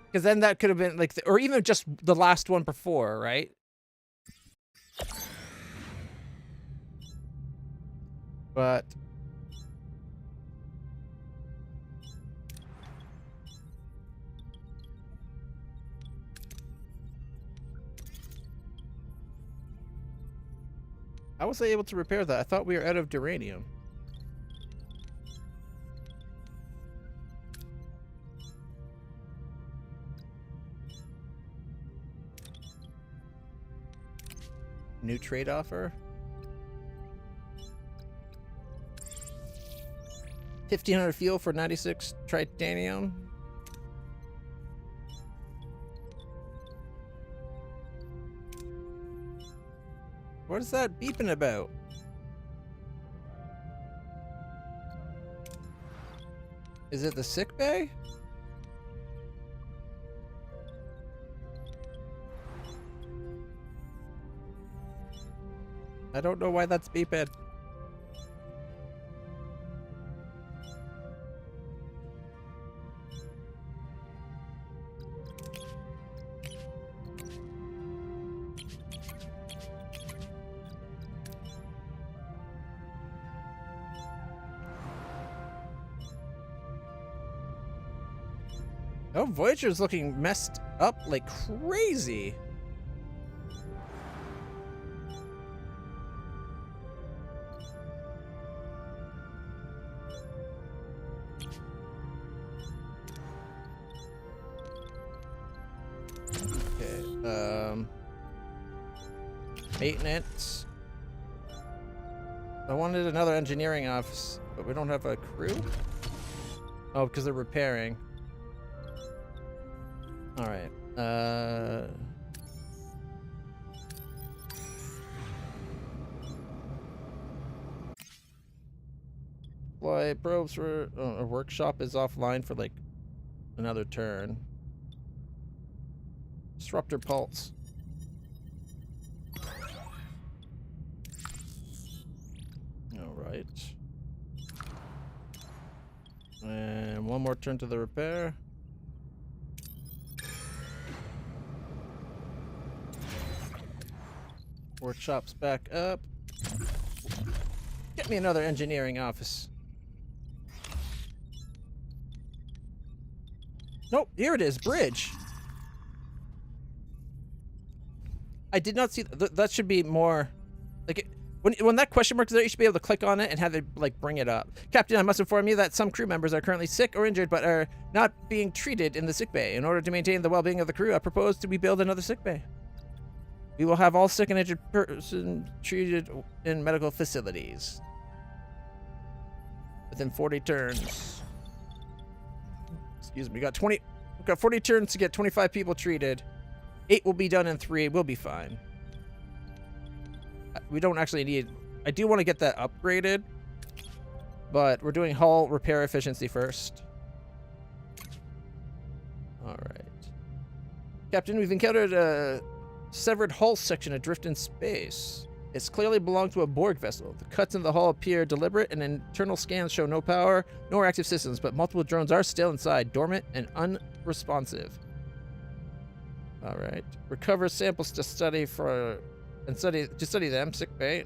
Because then that could have been like, or even just the last one before, right? But how was I able to repair that? I thought we were out of duranium. New trade offer. 1,500 fuel for 96 titanium. What is that beeping about? Is it the sick bay? I don't know why that's beeping. Oh, Voyager's looking messed up like crazy. Okay, maintenance. I wanted another engineering office, but we don't have a crew? Oh, because they're repairing. All right. Fly probes for a workshop is offline for like another turn. Disruptor pulse. All right. And one more turn to the repair. Workshop's back up. Get me another engineering office. Nope, here it is, bridge. I did not see that should be more like when that question mark is there, you should be able to click on it and have it like bring it up. Captain, I must inform you that some crew members are currently sick or injured but are not being treated in the sick bay. In order to maintain the well-being of the crew, I propose to rebuild another sick bay. We will have all sick and injured persons treated in medical facilities within 40 turns. Excuse me, we got 40 turns to get 25 people treated. 8 will be done in 3. We'll be fine. We don't actually need... I do want to get that upgraded, but we're doing hull repair efficiency first. All right. Captain, we've encountered a severed hull section adrift in space. It's clearly belonged to a Borg vessel. The cuts in the hull appear deliberate, and internal scans show no power, nor active systems, but multiple drones are still inside, dormant and unresponsive. All right. Recover samples to study them. Sick bay.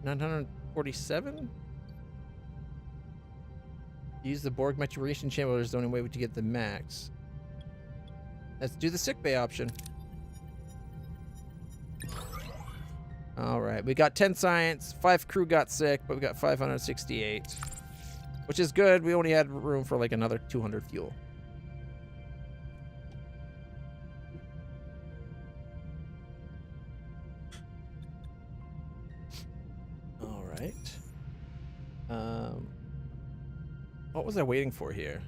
947. Use the Borg maturation chamber is the only way to get the max. Let's do the sick bay option. All right. We got 10 science. 5 crew got sick, but we got 568, which is good. We only had room for like another 200 fuel. What was I waiting for here?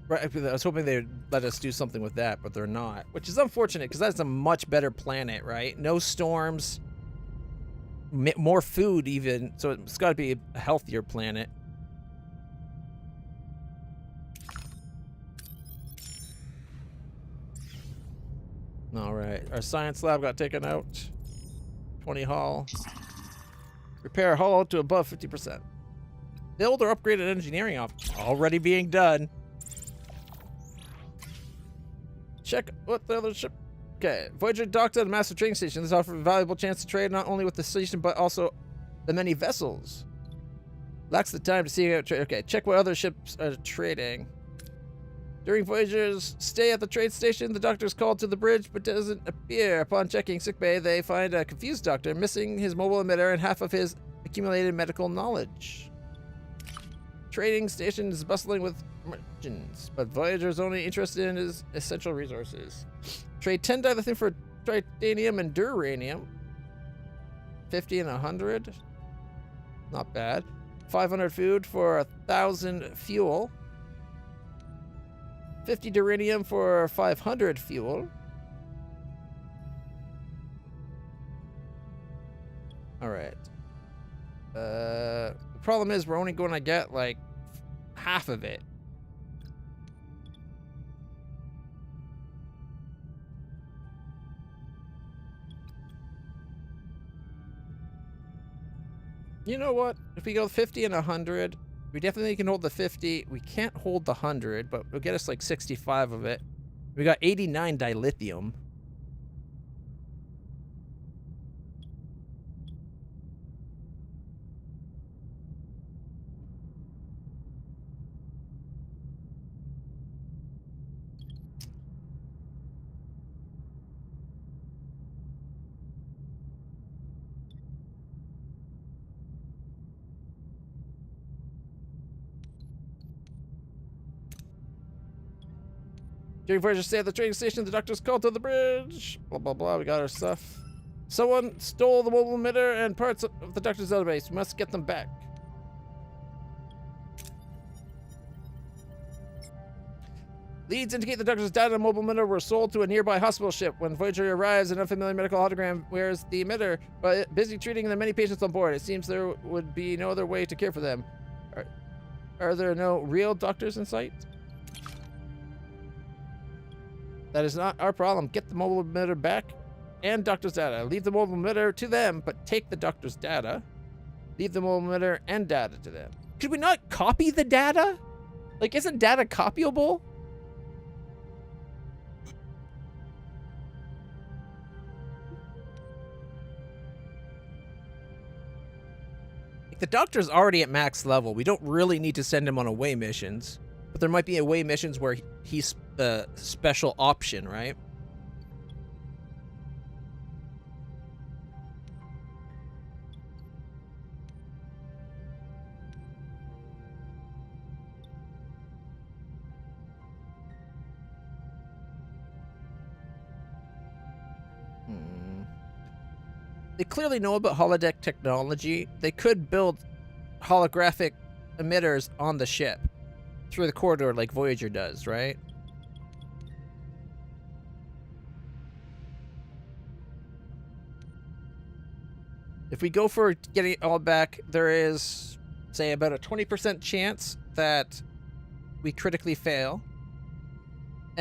Right, I was hoping they'd let us do something with that, but they're not, which is unfortunate because that's a much better planet, right? No storms, more food even, so it's got to be a healthier planet. All right, our science lab got taken out. 20 hull. Repair hull to above 50%. Build or upgraded engineering already being done. Check what the other ship. Okay, Voyager docked at a massive trading station. This offers a valuable chance to trade not only with the station but also the many vessels. Lacks the time to see how trade. Okay, check what other ships are trading. During Voyager's stay at the trade station, the doctor is called to the bridge but doesn't appear. Upon checking sickbay, they find a confused doctor missing his mobile emitter and half of his accumulated medical knowledge. Trading station is bustling with merchants, but Voyager's only interested in his essential resources. Trade 10 dilithium for titanium and duranium. 50 and 100. Not bad. 500 food for 1,000 fuel. 50 duranium for 500 fuel. All right. The problem is we're only going to get like half of it. You know what? If we go 50 and 100, we definitely can hold the 50. We can't hold the 100, but it'll get us like 65 of it. We got 89 dilithium. During Voyager stay at the train station, the doctor's called to the bridge. Blah, blah, blah. We got our stuff. Someone stole the mobile emitter and parts of the doctor's database. We must get them back. Leads indicate the doctor's data and mobile emitter were sold to a nearby hospital ship. When Voyager arrives, an unfamiliar medical hologram wears the emitter, but busy treating the many patients on board. It seems there would be no other way to care for them. Are there no real doctors in sight? That is not our problem. Get the mobile emitter back and doctor's data. Leave the mobile emitter to them, but take the doctor's data. Leave the mobile emitter and data to them. Could we not copy the data? Like, isn't data copyable? the doctor's already at max level. We don't really need to send him on away missions. But there might be away missions where he's a special option, right? They clearly know about holodeck technology. They could build holographic emitters on the ship through the corridor like Voyager does, right? If we go for getting it all back, there is, say, about a 20% chance that we critically fail,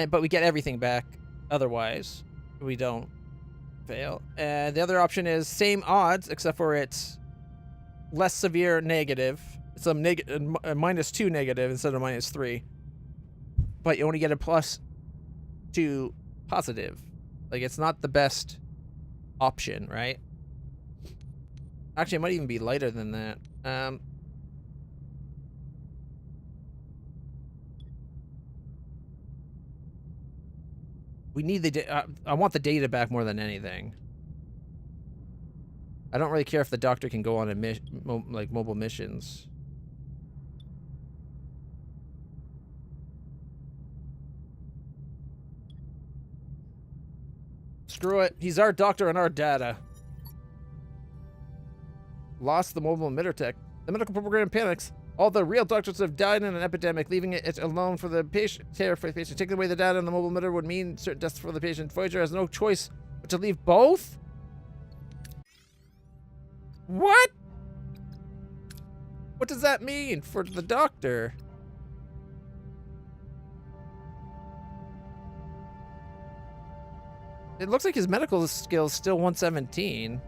but we get everything back otherwise. We don't fail. And the other option is same odds, except for it's less severe negative. It's a -2 negative instead of -3. But you only get a +2 positive. Like, it's not the best option, right? Actually, it might even be lighter than that. We need the I want the data back more than anything. I don't really care if the doctor can go on a like mobile missions. Screw it. He's our doctor and our data. Lost the mobile emitter tech. The medical program panics. All the real doctors have died in an epidemic, leaving it alone for the patient. Care for the patient. Taking away the data on the mobile emitter would mean certain deaths for the patient. Voyager has no choice but to leave both? What? What does that mean for the doctor? It looks like his medical skill is still 117.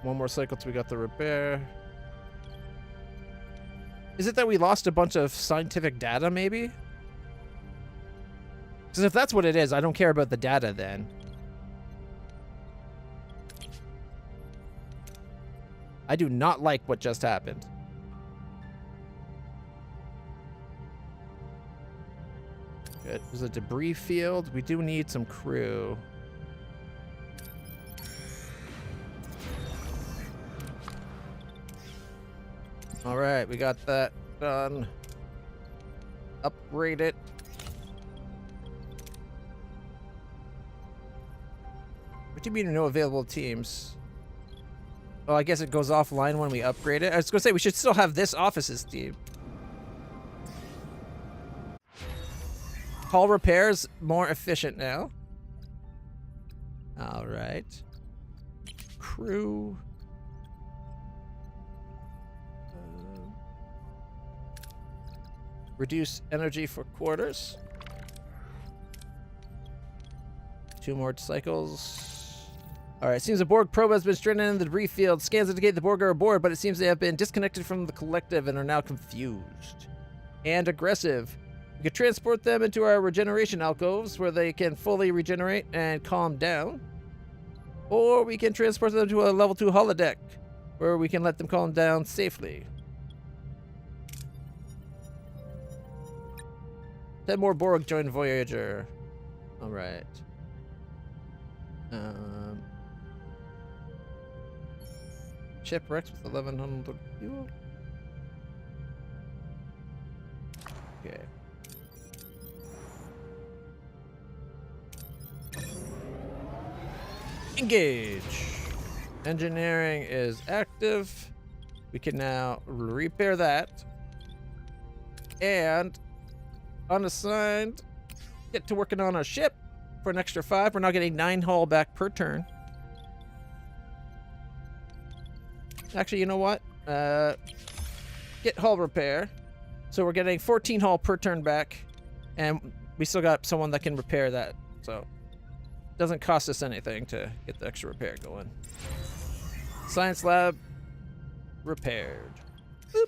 One more cycle till we got the repair. Is it that we lost a bunch of scientific data, maybe? Because if that's what it is, I don't care about the data then. I do not like what just happened. Good. There's a debris field. We do need some crew. All right, we got that done. Upgrade it. What do you mean no available teams? Oh, I guess it goes offline when we upgrade it. I was gonna say we should still have this office's team. Hull repairs more efficient now. All right. Crew. Reduce energy for quarters. 2 more cycles. Alright, seems a Borg probe has been stranded in the debris field. Scans indicate the Borg are aboard, but it seems they have been disconnected from the collective and are now confused. And aggressive. We could transport them into our regeneration alcoves where they can fully regenerate and calm down. Or we can transport them to a level 2 holodeck where we can let them calm down safely. 10 more Borg join Voyager. Alright. Shipwrecks with 1100 fuel. Okay. Engage. Engineering is active. We can now repair that. And unassigned, get to working on our ship for an extra 5. We're now getting 9 hull back per turn. Actually, you know what? Get hull repair. So we're getting 14 hull per turn back, and we still got someone that can repair that. So it doesn't cost us anything to get the extra repair going. Science lab repaired. Boop.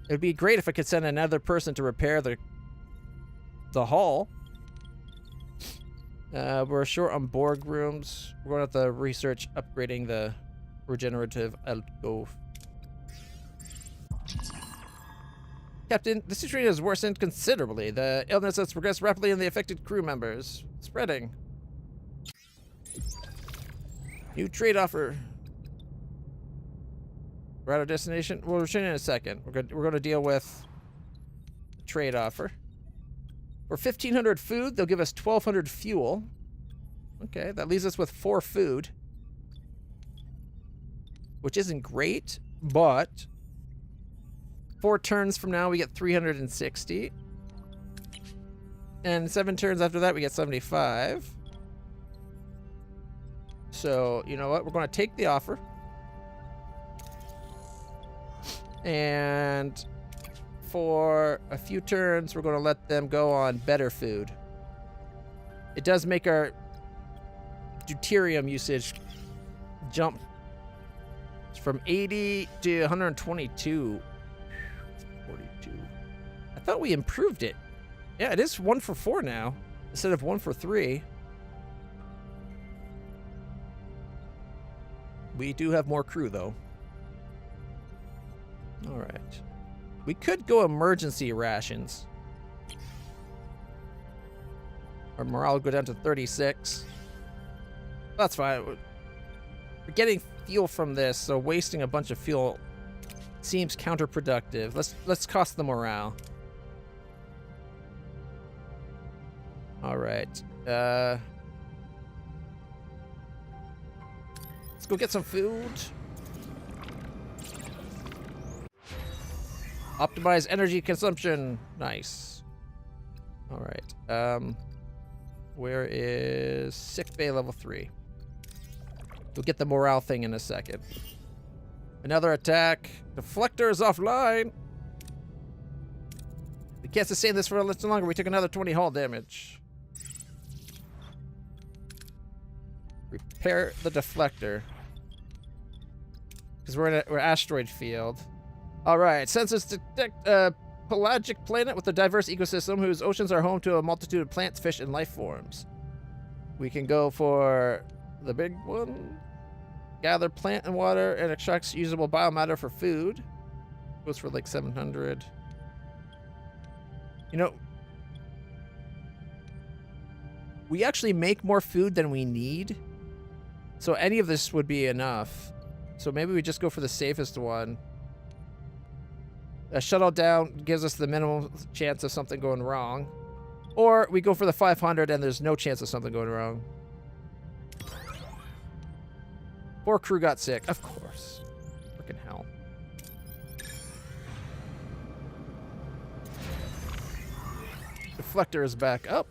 It would be great if I could send another person to repair the hull. We're short on Borg rooms. We're going to have to research upgrading the regenerative alcove. Captain, the situation has worsened considerably. The illness has progressed rapidly in the affected crew members. Spreading. New trade offer. We're at our destination. We'll return in a second. We're going to deal with the trade offer. For 1,500 food, they'll give us 1,200 fuel. Okay, that leaves us with 4 food. Which isn't great, but 4 turns from now, we get 360. And 7 turns after that, we get 75. So, you know what? We're going to take the offer. And for a few turns, we're going to let them go on better food. It does make our deuterium usage jump from 80 to 122. 42. I thought we improved it. Yeah, it is 1 for 4 now instead of 1 for 3. We do have more crew, though. All right. We could go emergency rations. Our morale will go down to 36. That's fine. We're getting fuel from this, so wasting a bunch of fuel seems counterproductive. Let's cost the morale. All right. Let's go get some food. Optimize energy consumption. Nice. All right. Where is sick bay level 3? We'll get the morale thing in a second. Another attack. Deflector is offline. We can't sustain this for a little longer. We took another 20 hull damage. Repair the deflector. Because we're asteroid field. All right. Sensors detect a pelagic planet with a diverse ecosystem whose oceans are home to a multitude of plants, fish, and life forms. We can go for the big one. Gather plant and water and extracts usable biomatter for food. Goes for like 700. You know, we actually make more food than we need. So any of this would be enough. So maybe we just go for the safest one. A shuttle down gives us the minimal chance of something going wrong. Or we go for the 500 and there's no chance of something going wrong. 4 crew got sick. Of course. Freaking hell. Deflector is back up.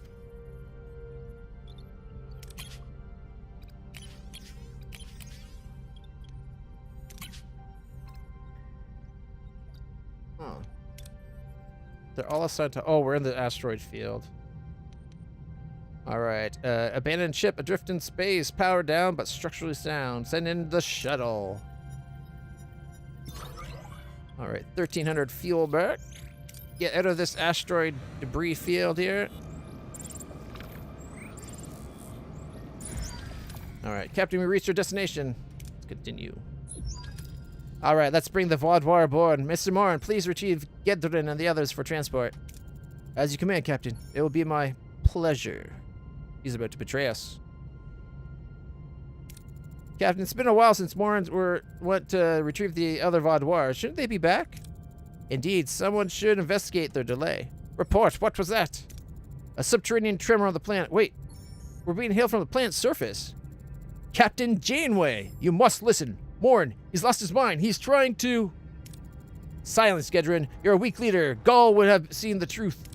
Huh. They're all assigned to... Oh, we're in the asteroid field. All right. Abandoned ship adrift in space. Powered down, but structurally sound. Send in the shuttle. All right. 1,300 fuel back. Get out of this asteroid debris field here. All right. Captain, we reached our destination. Let's continue. All right. Let's bring the Voyager aboard. Mr. Morin, please retrieve Gedrin and the others for transport. As you command, Captain. It will be my pleasure. He's about to betray us. Captain, it's been a while since Morans went to retrieve the other Vaudoirs. Shouldn't they be back? Indeed, someone should investigate their delay. Report, what was that? A subterranean tremor on the planet. Wait, we're being hailed from the planet's surface. Captain Janeway, you must listen. Morn, he's lost his mind. He's trying to... Silence, Gedrin. You're a weak leader. Gaul would have seen the truth.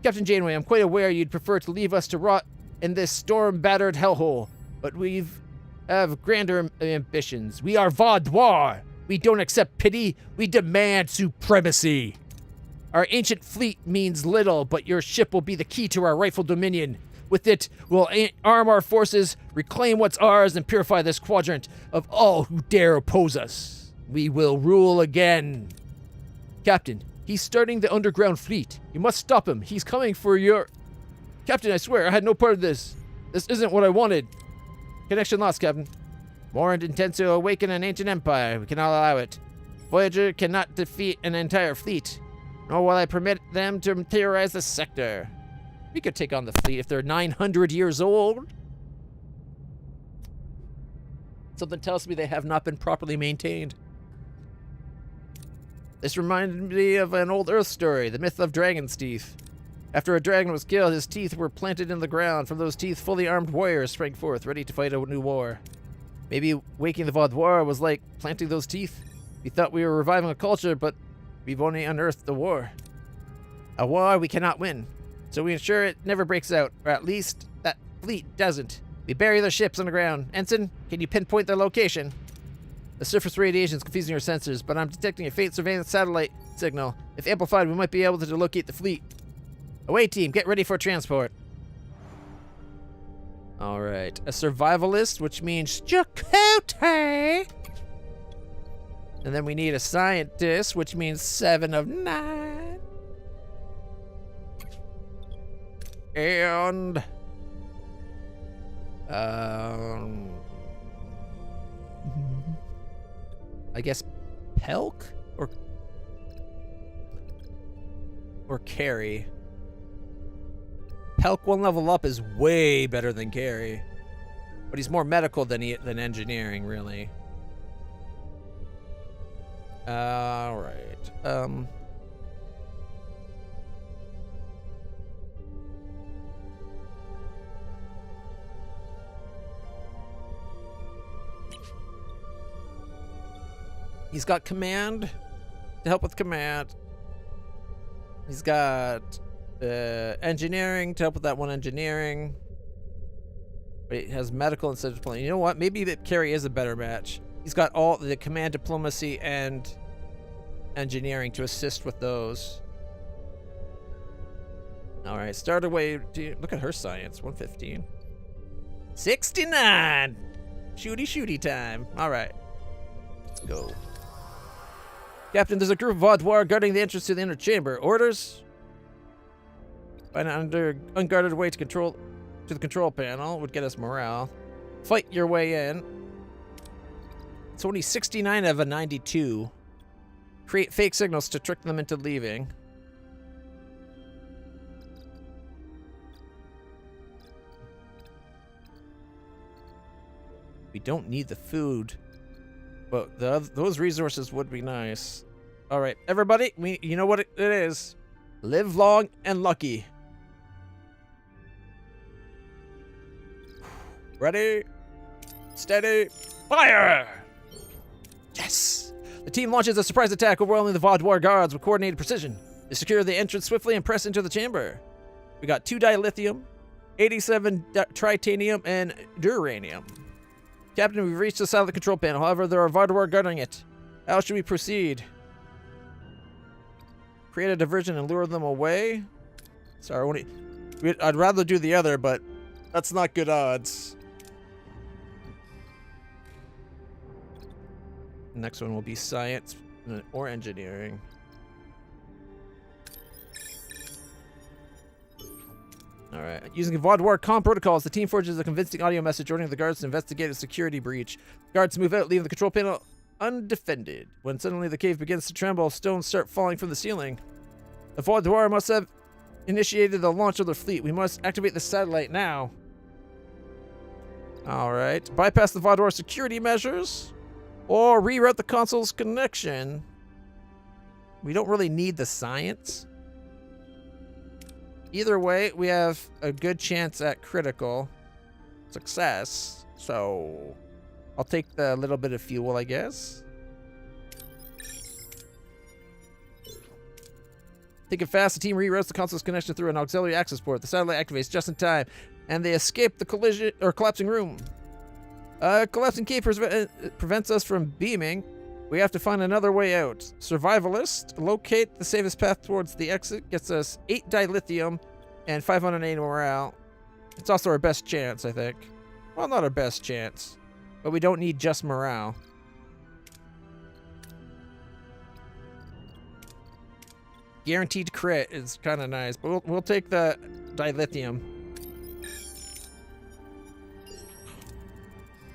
Captain Janeway, I'm quite aware you'd prefer to leave us to rot in this storm-battered hellhole, but we have grander ambitions. We are Vaudois. We don't accept pity. We demand supremacy. Our ancient fleet means little, but your ship will be the key to our rightful dominion. With it, we'll arm our forces, reclaim what's ours, and purify this quadrant of all who dare oppose us. We will rule again. Captain, He's starting the underground fleet. You must stop him. He's coming for your... Captain, I swear, I had no part of this. This isn't what I wanted. Connection lost, Captain. Morant intends to awaken an ancient empire. We cannot allow it. Voyager cannot defeat an entire fleet, nor will I permit them to terrorize the sector. We could take on the fleet if they're 900 years old. Something tells me they have not been properly maintained. This reminded me of an old Earth story, the myth of Dragon's Teeth. After a dragon was killed, his teeth were planted in the ground. From those teeth, fully armed warriors sprang forth, ready to fight a new war. Maybe waking the Vaudoir was like planting those teeth. We thought we were reviving a culture, but we've only unearthed a war. A war we cannot win, so we ensure it never breaks out, or at least that fleet doesn't. We bury their ships underground. Ensign, can you pinpoint their location? The surface radiation is confusing our sensors, but I'm detecting a faint surveillance satellite signal. If amplified, we might be able to locate the fleet. Away, team, get ready for transport. All right, a survivalist, which means Chakotay. And then we need a scientist, which means 7 of 9. And I guess Pelk or Carrie. Pelk 1 level up is way better than Carrie, but he's more medical than engineering, really. All right. He's got command to help with command. He's got engineering to help with that one engineering. But he has medical instead of planning. You know what? Maybe that Carrie is a better match. He's got all the command, diplomacy, and engineering to assist with those. All right, start away. Look at her science, 115. 69! Shooty time. All right, let's go. Captain, there's a group of Vaudoir guarding the entrance to the inner chamber. Orders? Find an unguarded way to the control panel would get us morale. Fight your way in. It's only 69 of a 92. Create fake signals to trick them into leaving. We don't need the food, but those resources would be nice. All right, everybody, you know what it is. Live long and lucky. Ready, steady, fire! Yes! The team launches a surprise attack, overwhelming the Vaudoir guards with coordinated precision. They secure the entrance swiftly and press into the chamber. We got 2 dilithium, 87 tritanium, and duranium. Captain, we've reached the side of the control panel. However, there are Vaudoir guarding it. How should we proceed? Create a diversion and lure them away? Sorry, I'd rather do the other, but that's not good odds. Next one will be science or engineering. All right. Using Vaudoir comm protocols, the team forges a convincing audio message ordering the guards to investigate a security breach. Guards move out, leaving the control panel undefended. When suddenly the cave begins to tremble, stones start falling from the ceiling. The Vaudoir must have initiated the launch of their fleet. We must activate the satellite now. All right. Bypass the Vaudoir security measures. Or reroute the console's connection. We don't really need the science. Either way, we have a good chance at critical success. So I'll take the little bit of fuel, I guess. Thinking fast, the team reroutes the console's connection through an auxiliary access port. The satellite activates just in time, and they escape the collision or collapsing room. Collapsing cave prevents us from beaming. We have to find another way out. Survivalist, locate the safest path towards the exit. Gets us 8 dilithium and 580 morale. It's also our best chance, I think. Well, not our best chance, but we don't need just morale. Guaranteed crit is kind of nice, but we'll take the dilithium.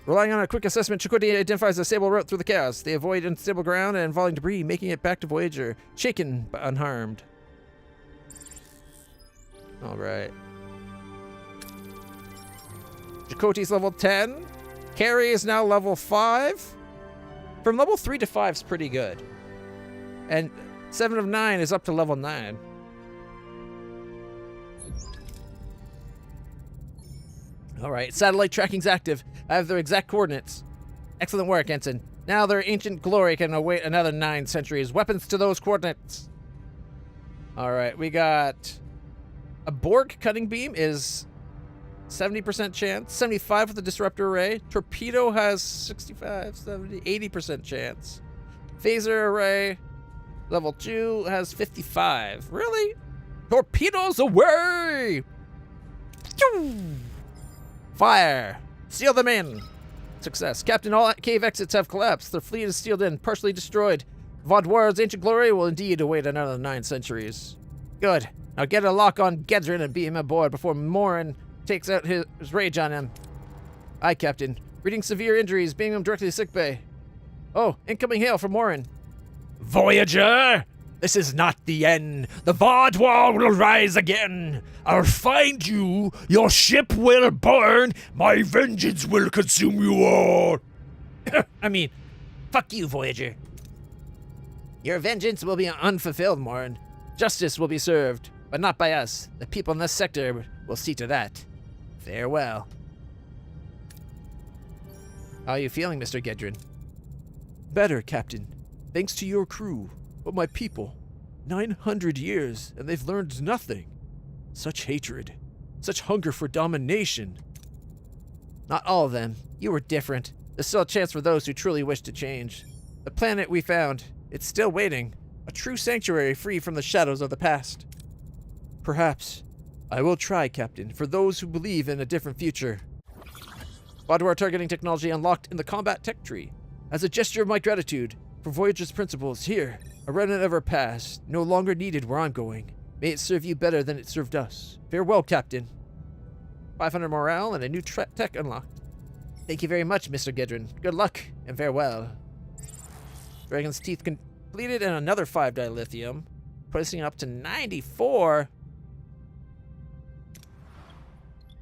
Relying on a quick assessment, Chakotay identifies a stable route through the chaos. They avoid unstable ground and falling debris, making it back to Voyager, shaken but unharmed. All right. Chakotay's level 10. Carrie is now level 5. From level 3 to 5 is pretty good. And 7 of 9 is up to level 9. All right, satellite tracking's active. I have their exact coordinates. Excellent work, Ensign. Now their ancient glory can await another 9 centuries. Weapons to those coordinates. All right, we got a Borg cutting beam is 70% chance, 75 with the disruptor array. Torpedo has 65, 70, 80% chance. Phaser array, level 2 has 55. Really? Torpedoes away! Fire! Seal them in! Success. Captain, all cave exits have collapsed. Their fleet is sealed in, partially destroyed. Vaudouar's ancient glory will indeed await another 9 centuries. Good. Now get a lock on Gedrin and beam him aboard before Morin takes out his rage on him. Aye, Captain. Reading severe injuries, beam him directly to sickbay. Oh, incoming hail from Morin. Voyager! This is not the end. The Vaudois will rise again. I'll find you. Your ship will burn. My vengeance will consume you all. I mean, fuck you, Voyager. Your vengeance will be unfulfilled, Morin. Justice will be served, but not by us. The people in this sector will see to that. Farewell. How are you feeling, Mr. Gedrin? Better, Captain. Thanks to your crew. But my people, 900 years, and they've learned nothing. Such hatred, such hunger for domination. Not all of them. You were different. There's still a chance for those who truly wish to change. The planet we found, it's still waiting. A true sanctuary free from the shadows of the past. Perhaps. I will try, Captain, for those who believe in a different future. Vaudoir targeting technology unlocked in the combat tech tree. As a gesture of my gratitude for Voyager's principles, here, a remnant of our past, no longer needed where I'm going. May it serve you better than it served us. Farewell, Captain. 500 morale and a new tech unlocked. Thank you very much, Mr. Gedrin. Good luck and farewell. Dragon's Teeth completed and another 5 dilithium, placing it up to 94.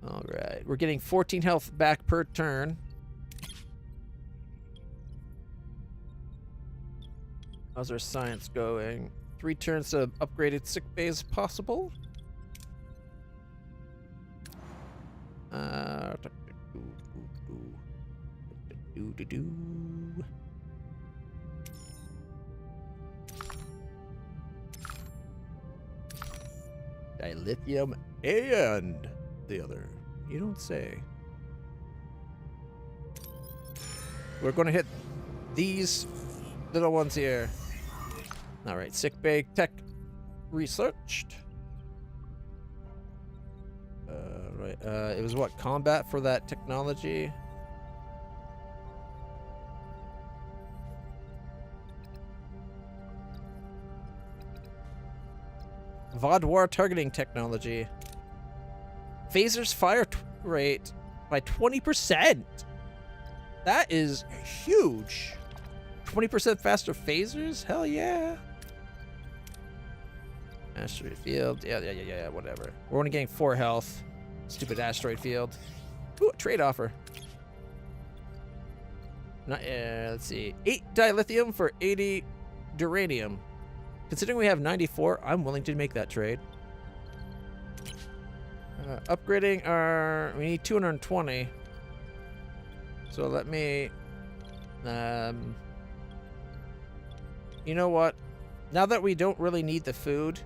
All right, we're getting 14 health back per turn. How's our science going? 3 turns to upgraded sick bays possible. Dilithium and the other. You don't say. We're going to hit these little ones here. All right, sick bay tech researched. Right, it was what, combat for that technology? Vaudoir targeting technology. Phasers fire rate by 20%. That is huge. 20% faster phasers? Hell yeah. Asteroid field. Yeah, whatever. We're only getting 4 health. Stupid asteroid field. Ooh, a trade offer. Let's see. 8 dilithium for 80 duranium. Considering we have 94, I'm willing to make that trade. Upgrading our... We need 220. So let me... you know what? Now that we don't really need the food...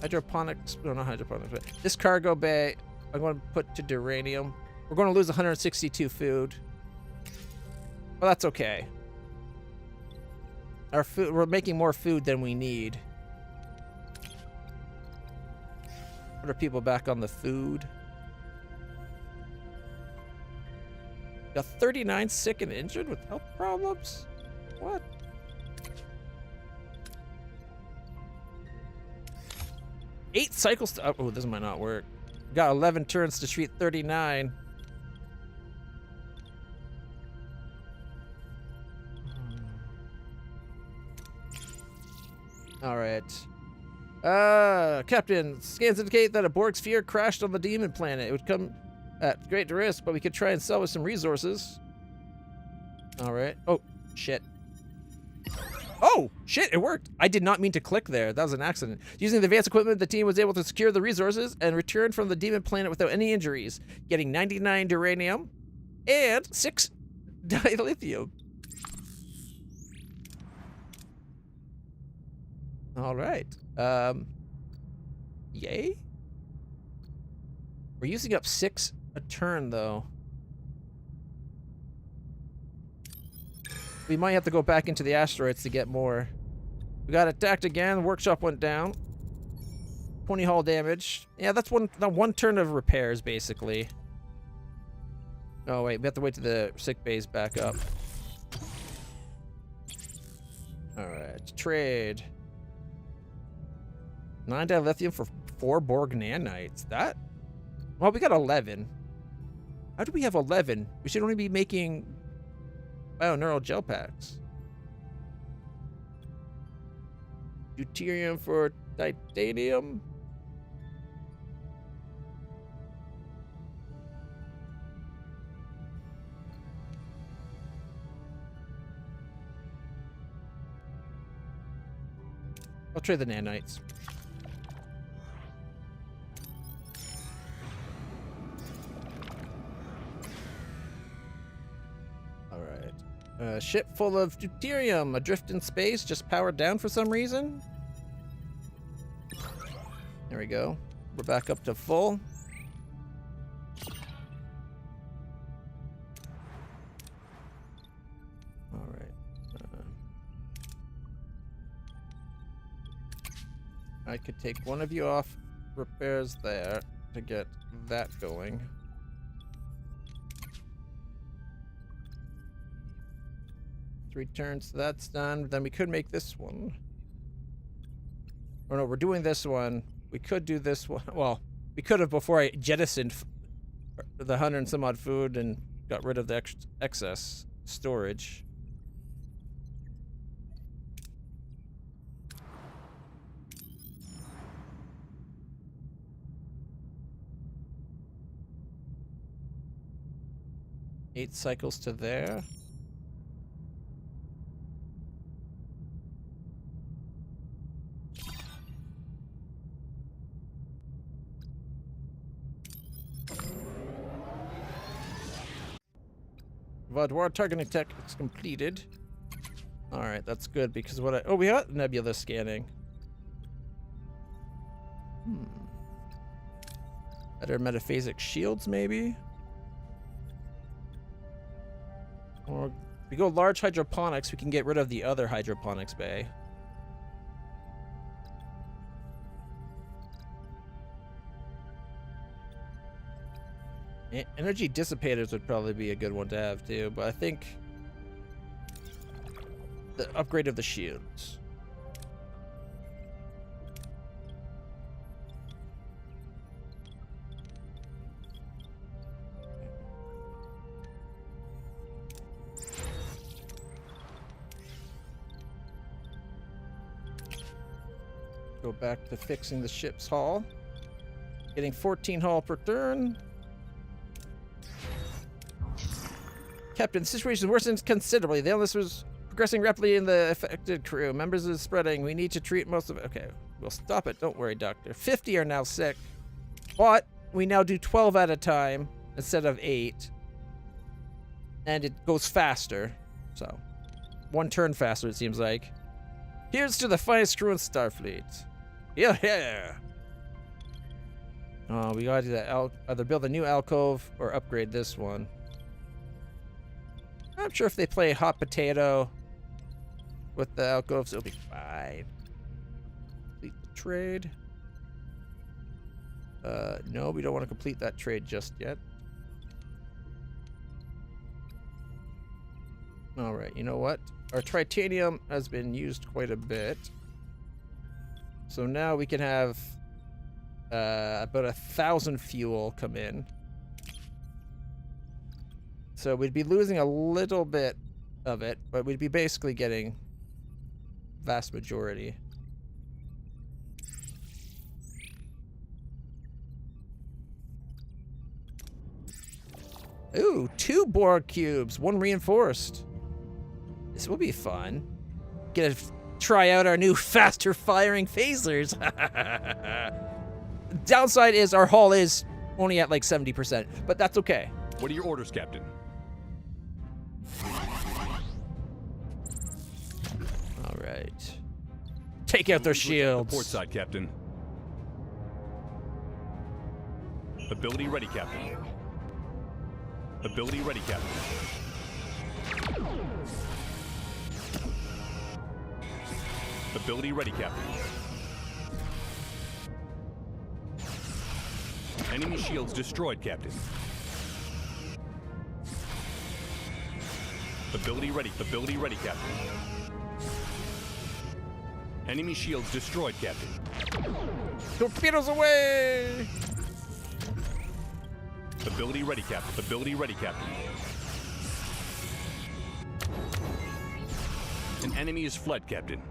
Hydroponics... No, not hydroponics. But this cargo bay, I'm going to put to duranium. We're going to lose 162 food. Well, that's okay. Our food... We're making more food than we need. Put our people back on the food. Got 39 sick and injured with health problems? What? 8 cycles to... Oh, this might not work. Got 11 turns to treat 39. All right. Captain, scans indicate that a Borg sphere crashed on the demon planet. It would come at great risk, but we could try and salvage some resources. All right. Oh, shit. Oh, shit, it worked. I did not mean to click there. That was an accident. Using the advanced equipment, the team was able to secure the resources and return from the demon planet without any injuries, getting 99 uranium and 6 dilithium. All right. Yay? We're using up 6 a turn, though. We might have to go back into the asteroids to get more. We got attacked again. The workshop went down. 20 hull damage. Yeah, that's one turn of repairs, basically. Oh, wait. We have to wait till the sick bay's back up. All right. Trade. 9 dilithium for 4 Borg nanites. That? Well, we got 11. How do we have 11? We should only be making bioneural gel packs. Deuterium for titanium. I'll trade the nanites. Ship full of deuterium, adrift in space, just powered down for some reason. There we go. We're back up to full. All right. I could take one of you off repairs there to get that going. 3 turns, so that's done. Then we could make this one. Oh no, we're doing this one. We could do this one. Well, we could have before I jettisoned the 100 and some odd food and got rid of the excess storage. Eight cycles to there. Vaudoir targeting tech is completed. Alright, that's good because what I... Oh, we got nebula scanning. Better metaphasic shields, maybe? Or if we go large hydroponics, we can get rid of the other hydroponics bay. Energy dissipators would probably be a good one to have too, but I think the upgrade of the shields. Go back to fixing the ship's hull. Getting 14 hull per turn. Captain, the situation worsened considerably. The illness was progressing rapidly in the affected crew. Members is spreading. We need to treat most of it. Okay, we'll stop it. Don't worry, Doctor. 50 are now sick. But we now do 12 at a time instead of 8. And it goes faster. So, 1 turn faster, it seems like. Here's to the finest crew in Starfleet. Yeah, yeah. Oh, we gotta do that. Either build a new alcove or upgrade this one. I'm sure if they play hot potato with the alcoves, it'll be fine. Complete the trade. No, we don't want to complete that trade just yet. All right, you know what? Our tritanium has been used quite a bit. So now we can have about 1,000 fuel come in. So we'd be losing a little bit of it, but we'd be basically getting vast majority. Ooh, 2 Borg cubes, 1 reinforced. This will be fun. Get to try out our new faster firing phasers. Downside is our hull is only at like 70%, but that's okay. What are your orders, Captain? All right. Take out their shields. The port side, Captain. Ability ready, Captain. Ability ready, Captain. Ability ready, Captain. Enemy shields destroyed, Captain. Ability ready, Captain. Enemy shields destroyed, Captain. Torpedoes away! Ability ready, Captain. Ability ready, Captain. An enemy is fled, Captain.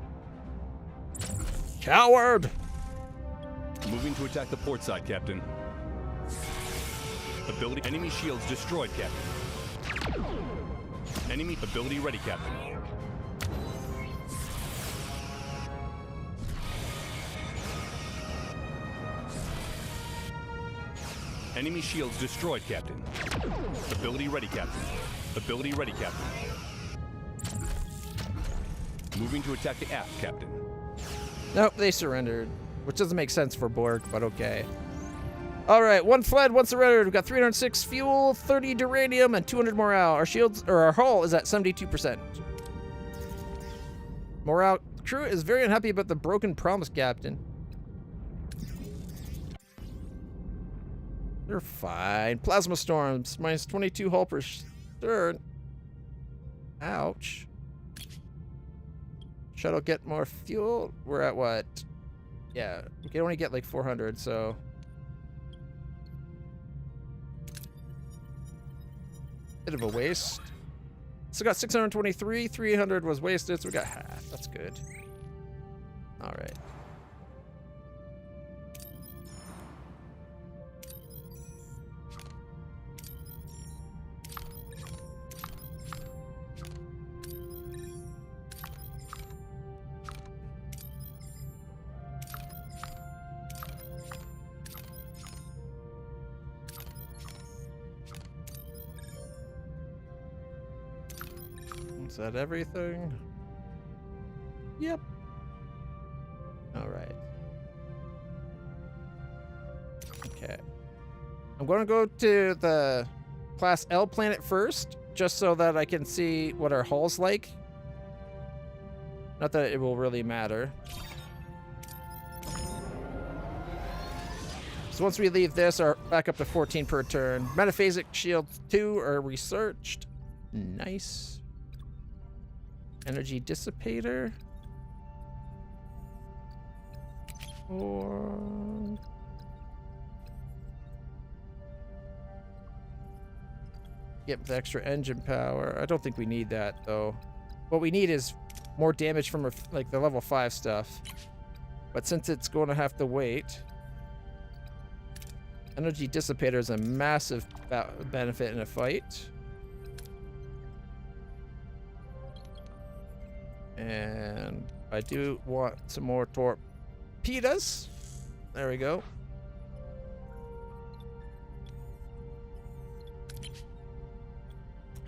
Coward! Moving to attack the port side, Captain. Ability. Enemy shields destroyed, Captain. Enemy. Ability ready, Captain. Enemy shields destroyed, Captain. Ability ready, Captain. Ability ready, Captain. Moving to attack the aft, Captain. Nope, they surrendered. Which doesn't make sense for Borg, but okay. Alright, 1 fled, 1 surrendered. We've got 306 fuel, 30 duranium, and 200 morale. Our shields, or our hull is at 72%. Morale. Crew is very unhappy about the broken promise, Captain. They're fine. Plasma storms, minus 22 hull per stern. Ouch. Shuttle get more fuel. We're at what? Yeah, we can only get like 400, so. Bit of a waste. So we got 623, 300 was wasted, so we got half. That's good. All right. Is that everything? Yep. All right. Okay. I'm going to go to the Class L planet first, just so that I can see what our hull's like. Not that it will really matter. So once we leave this, our back up to 14 per turn. Metaphasic shields 2 are researched. Nice. Energy dissipator. Or get the extra engine power. I don't think we need that though. What we need is more damage from like the level 5 stuff. But since it's going to have to wait, energy dissipator is a massive benefit in a fight. And I do want some more torpedoes. There we go.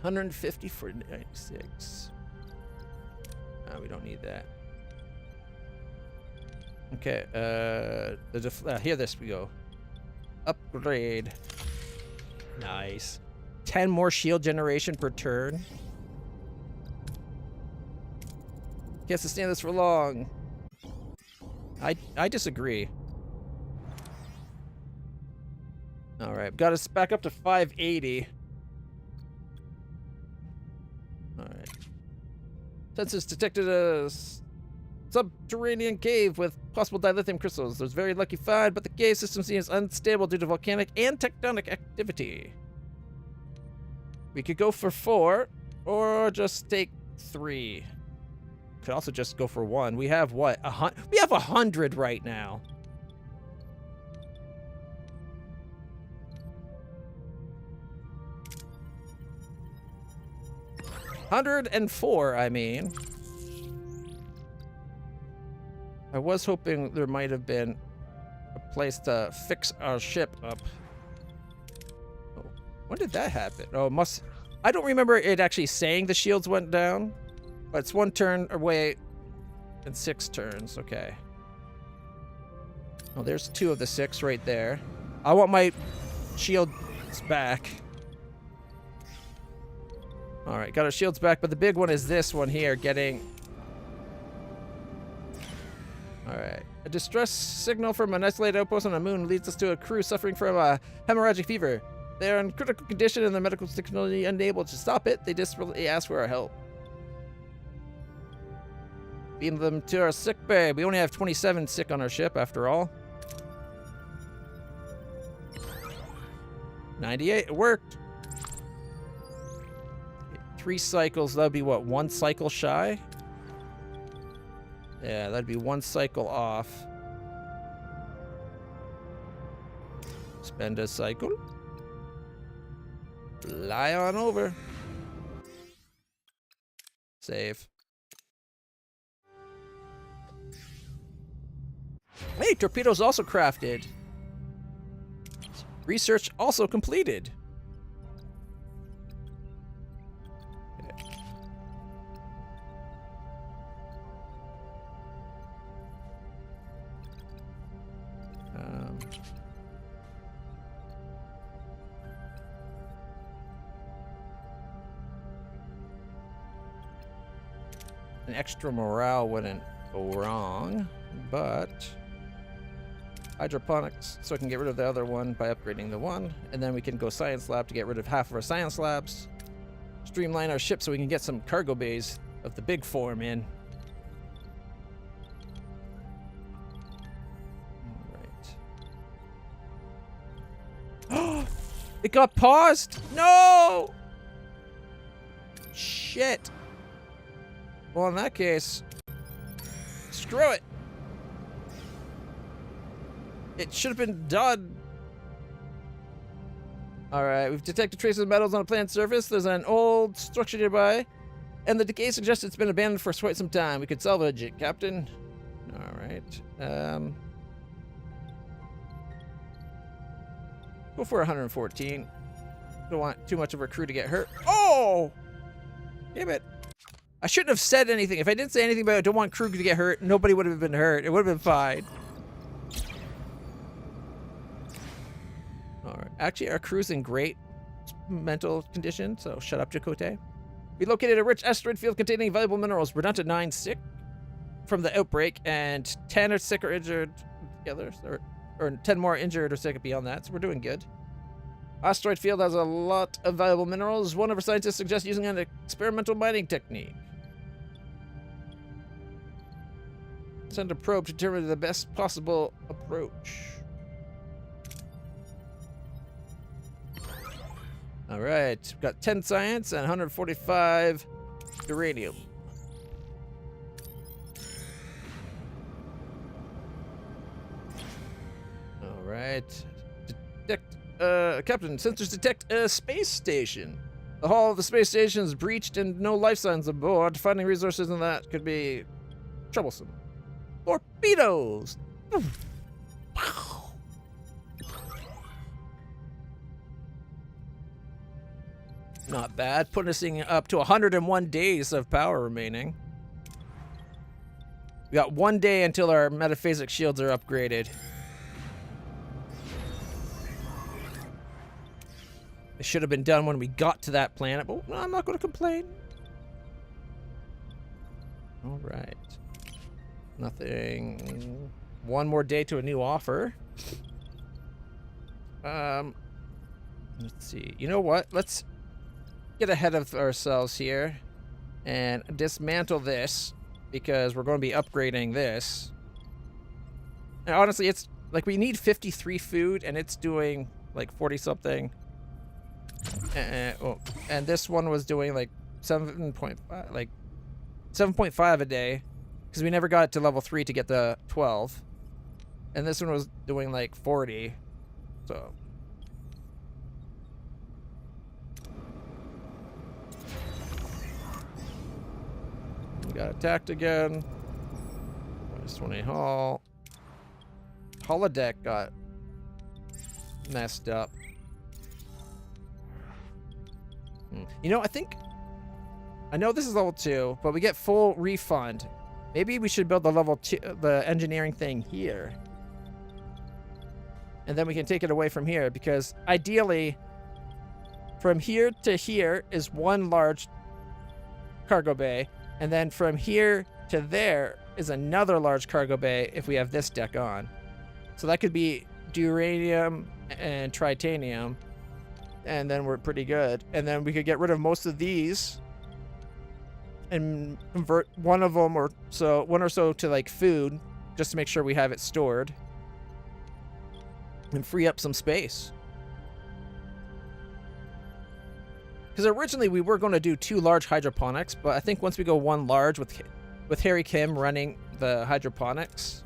$150 for 96. We don't need that. Okay, here this we go. Upgrade. Nice. 10 more shield generation per turn. Can't sustain this for long. I disagree. All right, got us back up to 580. All right. Census detected a subterranean cave with possible dilithium crystals. There's very lucky find, but the cave system seems unstable due to volcanic and tectonic activity. We could go for 4, or just take 3. Could also just go for 1. We have what? We have 100 right now. $104, I mean. I was hoping there might have been a place to fix our ship up. Oh, when did that happen? Oh, I don't remember it actually saying the shields went down, but it's 1 turn away and 6 turns. Okay. Oh, there's 2 of the 6 right there. I want my shields back. All right, got our shields back, but the big one is this one here, getting... All right. A distress signal from an isolated outpost on the moon leads us to a crew suffering from a hemorrhagic fever. They are in critical condition and the medical technology unable to stop it. They desperately ask for our help. Beam them to our sick bay. We only have 27 sick on our ship, after all. 98. It worked. 3 cycles. That would be what? 1 cycle shy? Yeah, that'd be 1 cycle off. Spend a cycle. Fly on over. Save. Hey, torpedoes also crafted. Research also completed. An extra morale wouldn't go wrong, but hydroponics, so I can get rid of the other one by upgrading the one, and then we can go science lab to get rid of half of our science labs, streamline our ship so we can get some cargo bays of the big form in. All right. It got paused. No. Shit. Well, in that case, screw it. It should have been done. All right, we've detected traces of metals on a planet's surface. There's an old structure nearby, and the decay suggests it's been abandoned for quite some time. We could salvage it, Captain. All right. Go for 114. Don't want too much of our crew to get hurt. Oh! Damn it. I shouldn't have said anything. If I didn't say anything about it, don't want crew to get hurt, nobody would have been hurt. It would have been fine. All right. Actually, our crew's in great mental condition, so shut up, Chakotay. We located a rich asteroid field containing valuable minerals. We're down to 9 sick from the outbreak, and 10 are sick or injured together, or 10 more injured or sick beyond that, so we're doing good. Asteroid field has a lot of valuable minerals. One of our scientists suggests using an experimental mining technique. Send a probe to determine the best possible approach. All right, we've got 10 science and 145 uranium. All right. Captain, sensors detect a space station. The hull of the space station is breached and no life signs aboard. Finding resources in that could be troublesome. Torpedoes! Not bad. Putting us up to 101 days of power remaining. We got 1 day until our metaphasic shields are upgraded. It should have been done when we got to that planet, but I'm not going to complain. All right. Nothing. 1 more day to a new offer. Let's see. You know what? Let's get ahead of ourselves here and dismantle this because we're going to be upgrading this. And honestly, it's like we need 53 food, and it's doing like 40 something. And this one was doing like 7.5, like 7.5 a day, because we never got to level 3 to get the 12. And this one was doing like 40. So we got attacked again. Minus 20 hull. Holodeck got messed up. You know, I know this is level 2, but we get full refund. Maybe we should build the level 2, the engineering thing here. And then we can take it away from here, because ideally from here to here is one large cargo bay, and then from here to there is another large cargo bay if we have this deck on. So that could be duranium and tritanium, and then we're pretty good. And then we could get rid of most of these and convert one or so to like food, just to make sure we have it stored and free up some space. Because originally we were going to do 2 large hydroponics, but I think once we go 1 large with Harry Kim running the hydroponics,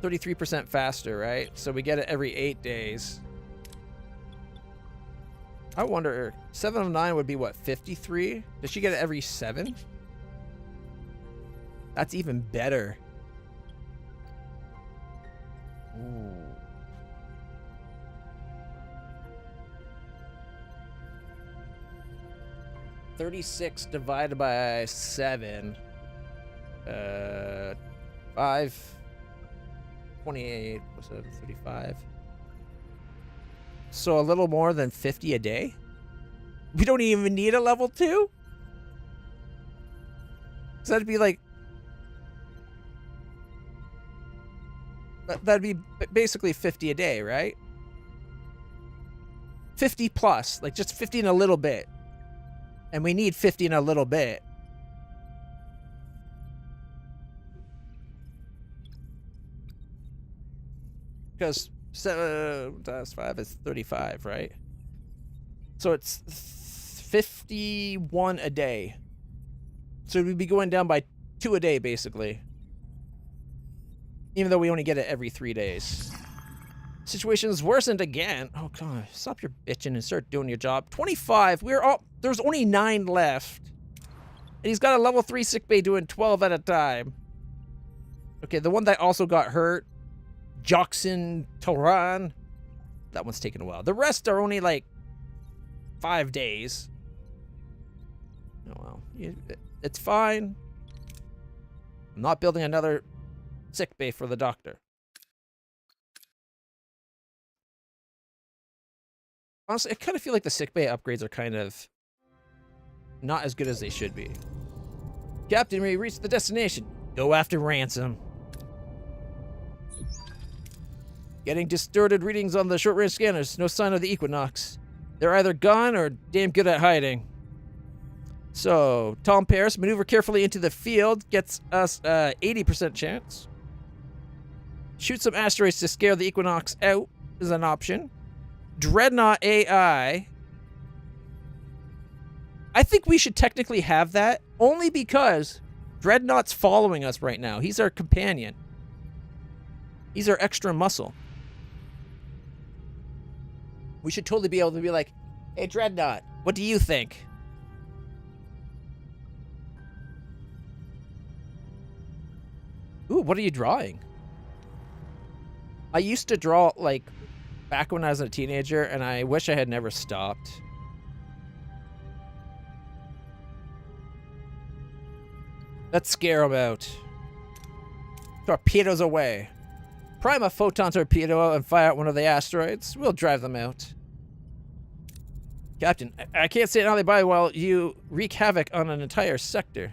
33% faster, right? So we get it every 8 days. I wonder, 7 of 9 would be what, 53? Does she get it every 7? That's even better. Ooh. $36 divided by 7. 5. 28 plus 35. So a little more than 50 a day? We don't even need a level 2? So that'd be like... That'd be basically 50 a day, right? 50 plus. Like just 50 and a little bit. And we need 50 and a little bit. Because 7 times 5 is 35, right? So it's 51 a day. So we'd be going down by 2 a day, basically. Even though we only get it every 3 days. Situation's worsened again. Oh, God. Stop your bitching and start doing your job. 25. There's only 9 left. And he's got a level 3 sickbay doing 12 at a time. Okay, the one that also got hurt, Joxin Toran. That one's taking a while. The rest are only like 5 days. Oh, well. It's fine. I'm not building another sickbay for the doctor. Honestly, I kind of feel like the sickbay upgrades are kind of not as good as they should be. Captain, we reached the destination. Go after Ransom. Getting distorted readings on the short-range scanners. No sign of the Equinox. They're either gone or damn good at hiding. So, Tom Paris, maneuver carefully into the field. Gets us 80% chance. Shoot some asteroids to scare the Equinox out is an option. Dreadnought AI. I think we should technically have that, only because Dreadnought's following us right now. He's our companion. He's our extra muscle. We should totally be able to be like, hey, Dreadnought, what do you think? Ooh, what are you drawing? I used to draw, like, back when I was a teenager, and I wish I had never stopped. Let's scare him out. Torpedoes away. Prime a photon torpedo and fire out one of the asteroids. We'll drive them out. Captain, I can't say an alibi while you wreak havoc on an entire sector.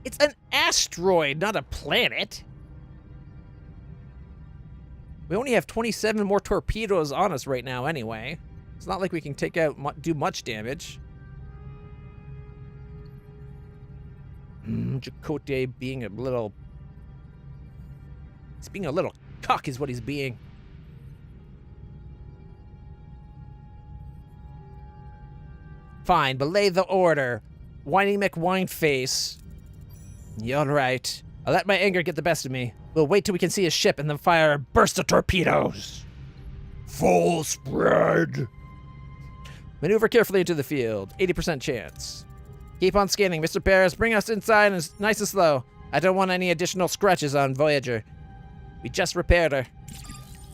It's an asteroid, not a planet. We only have 27 more torpedoes on us right now anyway. It's not like we can take out do much damage. Chakotay being a little... He's being a little cuck is what he's being. Fine, belay the order. Whiny McWineface. You're right. I'll let my anger get the best of me. We'll wait till we can see his ship and then fire a burst of torpedoes. Full spread. Maneuver carefully into the field. 80% chance. Keep on scanning, Mr. Paris. Bring us inside and nice and slow. I don't want any additional scratches on Voyager. We just repaired her.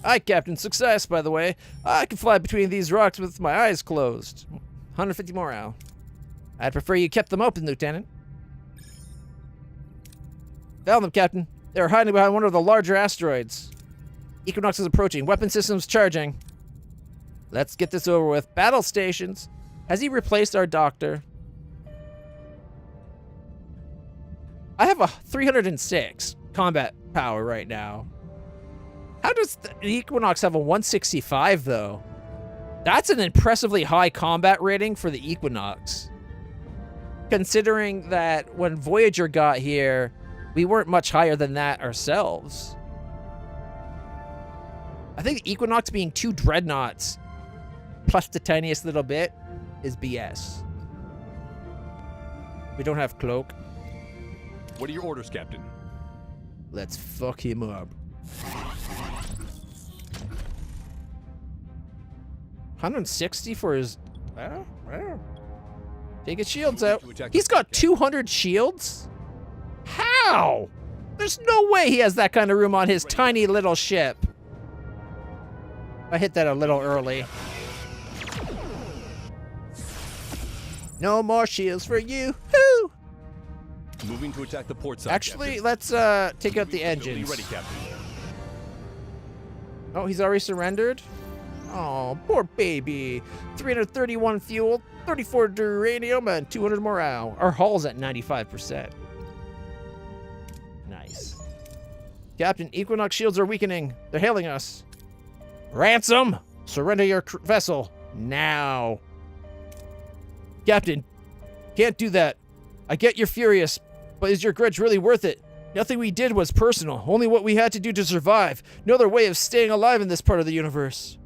Aye, Captain. Success, by the way. I can fly between these rocks with my eyes closed. 150 morale. I'd prefer you kept them open, Lieutenant. Found them, Captain. They were hiding behind one of the larger asteroids. Equinox is approaching. Weapon systems charging. Let's get this over with. Battle stations. Has he replaced our doctor? I have a 306 combat power right now. How does the Equinox have a 165, though? That's an impressively high combat rating for the Equinox. Considering that when Voyager got here, we weren't much higher than that ourselves. I think the Equinox being 2 dreadnoughts plus the tiniest little bit is BS. We don't have cloak. What are your orders, Captain? Let's fuck him up. 160 for his... Take his shields out. He's got 200 shields? How? There's no way he has that kind of room on his tiny little ship. I hit that a little early. No more shields for you. Woo! Moving to attack the port side. Actually, Captain. let's take out the Facility engines. ready, Captain. Oh, he's already surrendered? Oh, poor baby. 331 fuel, 34 uranium, and 200 morale. Our hull's at 95%. Nice. Captain, Equinox shields are weakening. They're hailing us. Ransom! Surrender your vessel. Now. Captain, can't do that. I get you're furious, but is your grudge really worth it? Nothing we did was personal. Only what we had to do to survive. No other way of staying alive in this part of the universe.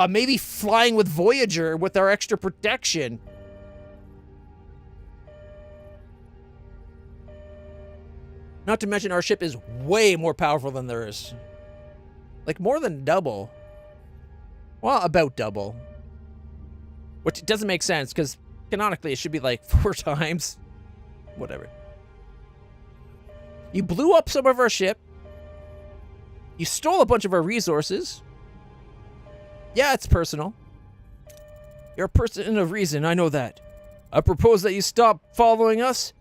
Maybe flying with Voyager with our extra protection. Not to mention our ship is way more powerful than theirs. Like more than double. Well, about double. Which doesn't make sense because canonically it should be like 4 times. Whatever. You blew up some of our ship. You stole a bunch of our resources. Yeah, it's personal. You're a person of reason, I know that. I propose that you stop following us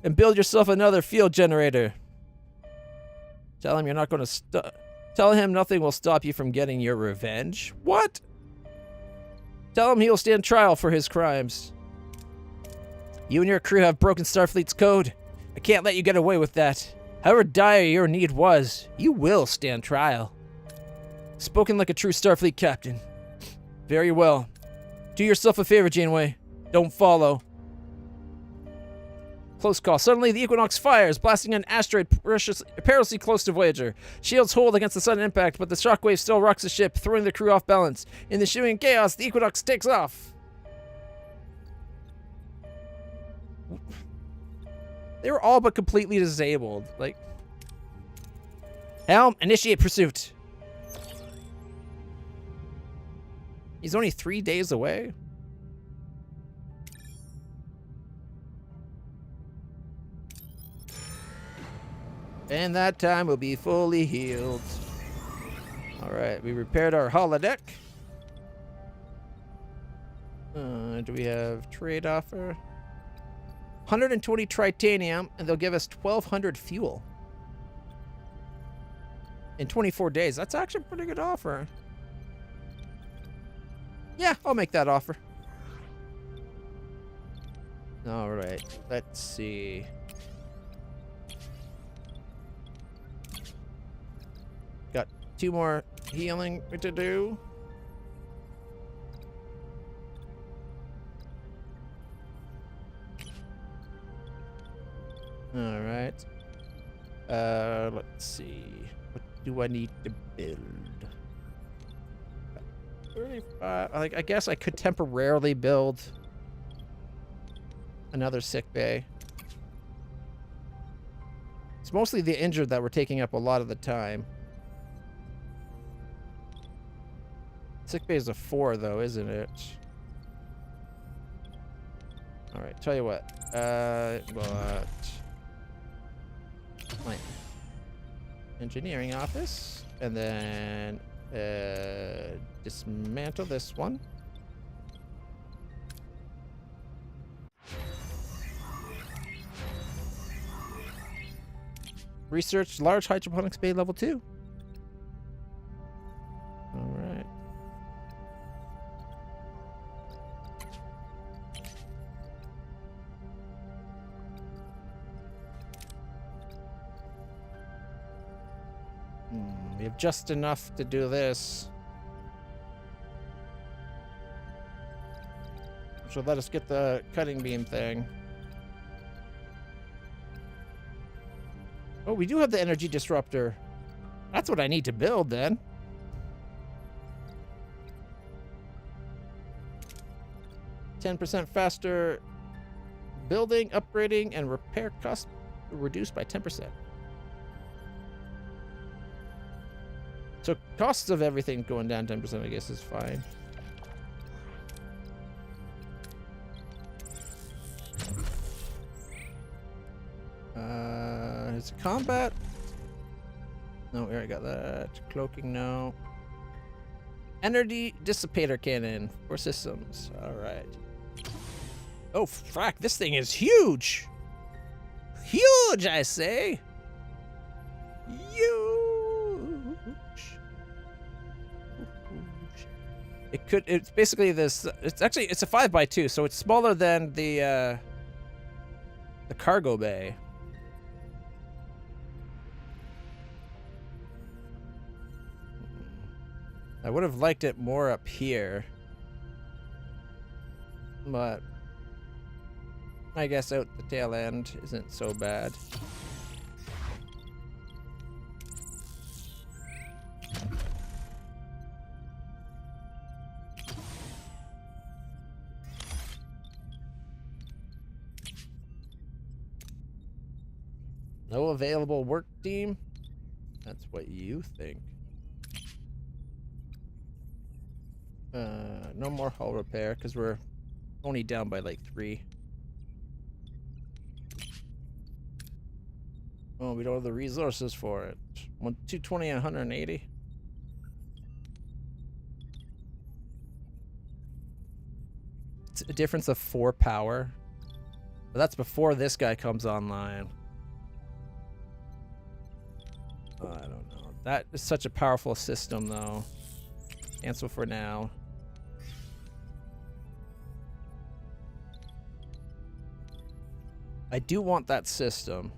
and build yourself another field generator. Tell him you're not going to stop. Tell him nothing will stop you from getting your revenge. What? Tell him he'll stand trial for his crimes. You and your crew have broken Starfleet's code. I can't let you get away with that. However dire your need was, you will stand trial. Spoken like a true Starfleet captain. Very well. Do yourself a favor, Janeway. Don't follow. Close call. Suddenly, the Equinox fires, blasting an asteroid perilously close to Voyager. Shields hold against the sudden impact, but the shockwave still rocks the ship, throwing the crew off balance. In the ensuing chaos, the Equinox takes off. They were all but completely disabled. Like, helm, initiate pursuit. He's only 3 days away. And that time we'll be fully healed. All right, we repaired our holodeck. Do we have trade offer? 120 tritanium, and they'll give us 1,200 fuel. In 24 days. That's actually a pretty good offer. Yeah, I'll make that offer. All right, let's see. Got 2 more healing to do. All right. Let's see. What do I need to build? 35. Like, I guess I could temporarily build another sick bay. It's mostly the injured that were taking up a lot of the time. Sick bay is a 4, though, isn't it? All right, tell you what. My engineering office, and then dismantle this one. Research large hydroponics bay level 2. All right. We have just enough to do this. Which will let us get the cutting beam thing. Oh, we do have the energy disruptor. That's what I need to build then. %, faster building, upgrading, and repair costs reduced by 10%. So costs of everything going down 10%, I guess, is fine. It's combat. No, we already got that. Cloaking, no. Energy dissipator cannon for systems. All right. Oh, frack, this thing is huge. Huge, I say. Huge. It's basically this, it's a 5x2, so it's smaller than the cargo bay. I would have liked it more up here, but I guess out the tail end isn't so bad. No available work team? That's what you think. No more hull repair because we're only down by like 3. Oh, we don't have the resources for it. 220 and 180. It's a difference of 4 power. But that's before this guy comes online. Oh, I don't know. That is such a powerful system, though. Cancel for now. I do want that system.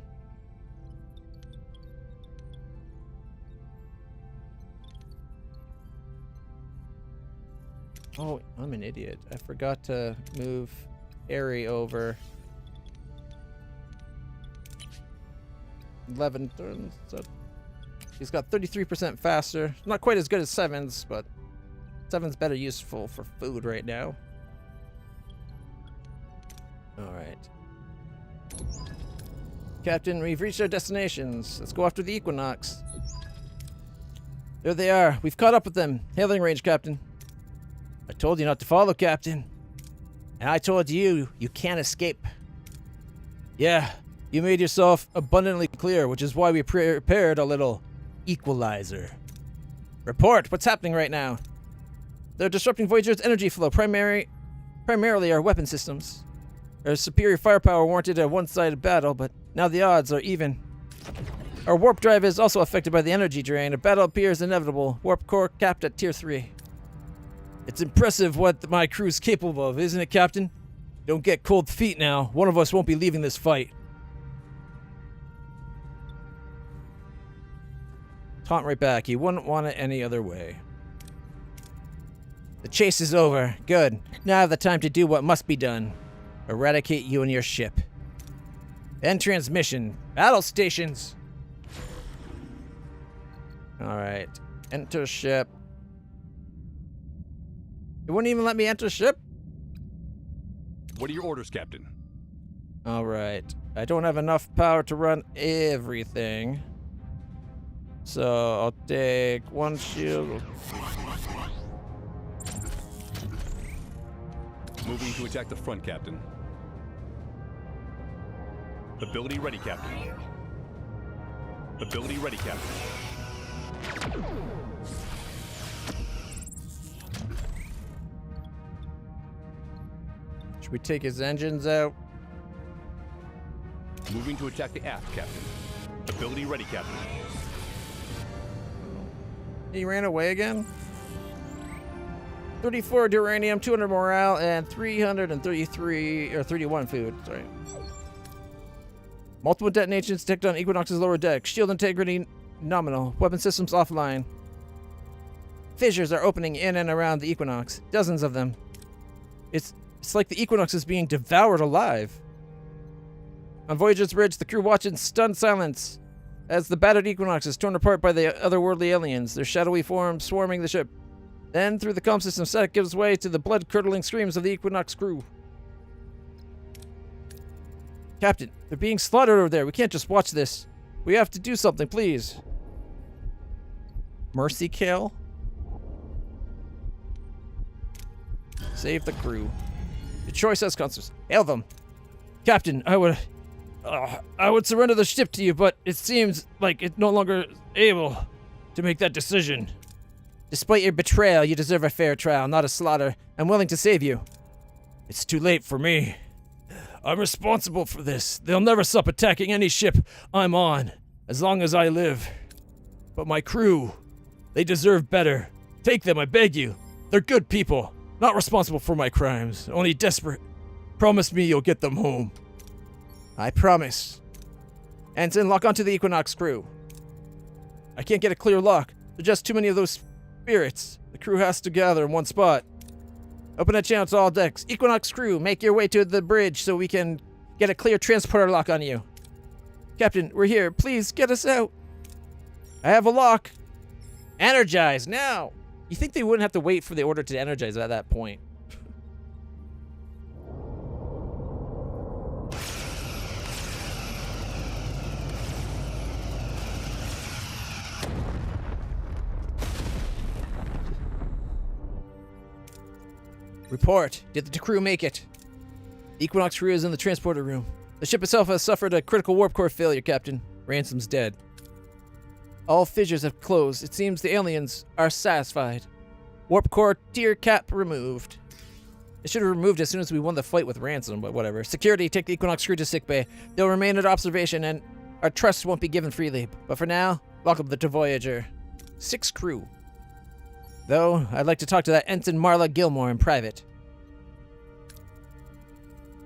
Oh, I'm an idiot. I forgot to move Airy over. 11 turns. So he's got 33% faster. Not quite as good as 7's, but 7's better useful for food right now. Alright. Captain, we've reached our destinations. Let's go after the Equinox. There they are. We've caught up with them. Hailing range, Captain. I told you not to follow, Captain. And I told you, you can't escape. Yeah, you made yourself abundantly clear, which is why we prepared a little equalizer. Report, what's happening right now? They're disrupting Voyager's energy flow, primarily our weapon systems. Their superior firepower warranted a one-sided battle, but now the odds are even. Our warp drive is also affected by the energy drain. A battle appears inevitable. Warp core capped at tier 3. It's impressive what my crew's capable of, isn't it, Captain? Don't get cold feet now. One of us won't be leaving this fight. Taunt right back. You wouldn't want it any other way. The chase is over. Good. Now I have the time to do what must be done. Eradicate you and your ship. End transmission. Battle stations. Alright. Enter ship. It wouldn't even let me enter ship? What are your orders, Captain? Alright. I don't have enough power to run everything. So I'll take one shield. Moving to attack the front, Captain. Ability ready, Captain. Ability ready, Captain. Should we take his engines out? Moving to attack the aft, Captain. Ability ready, Captain. He ran away again? 34 uranium, 200 morale, and 333 or 31 food. Sorry. Multiple detonations detected on Equinox's lower deck. Shield integrity nominal. Weapon systems offline. Fissures are opening in and around the Equinox. Dozens of them. It's like the Equinox is being devoured alive. On Voyager's bridge, the crew watch in stunned silence as the battered Equinox is torn apart by the otherworldly aliens, their shadowy forms swarming the ship. Then, through the comm system, static gives way to the blood-curdling screams of the Equinox crew. Captain, they're being slaughtered over there. We can't just watch this. We have to do something, please. Mercy kill? Save the crew. Your choice has consequences. Hail them. Captain, I would surrender the ship to you, but it seems like it's no longer able to make that decision. Despite your betrayal, you deserve a fair trial, not a slaughter. I'm willing to save you. It's too late for me. I'm responsible for this. They'll never stop attacking any ship I'm on, as long as I live. But my crew, they deserve better. Take them, I beg you. They're good people, not responsible for my crimes, only desperate. Promise me you'll get them home. I promise. Ensign, lock onto the Equinox crew. I can't get a clear lock. There's just too many of those spirits. The crew has to gather in one spot. Open a channel to all decks. Equinox crew, make your way to the bridge so we can get a clear transporter lock on you. Captain, we're here. Please get us out. I have a lock. Energize now. You think they wouldn't have to wait for the order to energize at that point? Report. Did the crew make it? The Equinox crew is in the transporter room. The ship itself has suffered a critical warp core failure, Captain. Ransom's dead. All fissures have closed. It seems the aliens are satisfied. Warp core tier cap removed. It should have removed as soon as we won the fight with Ransom, but whatever. Security, take the Equinox crew to sickbay. They'll remain at observation, and our trust won't be given freely. But for now, welcome to Voyager. 6 crew. Though, I'd like to talk to that Ensign Marla Gilmore in private.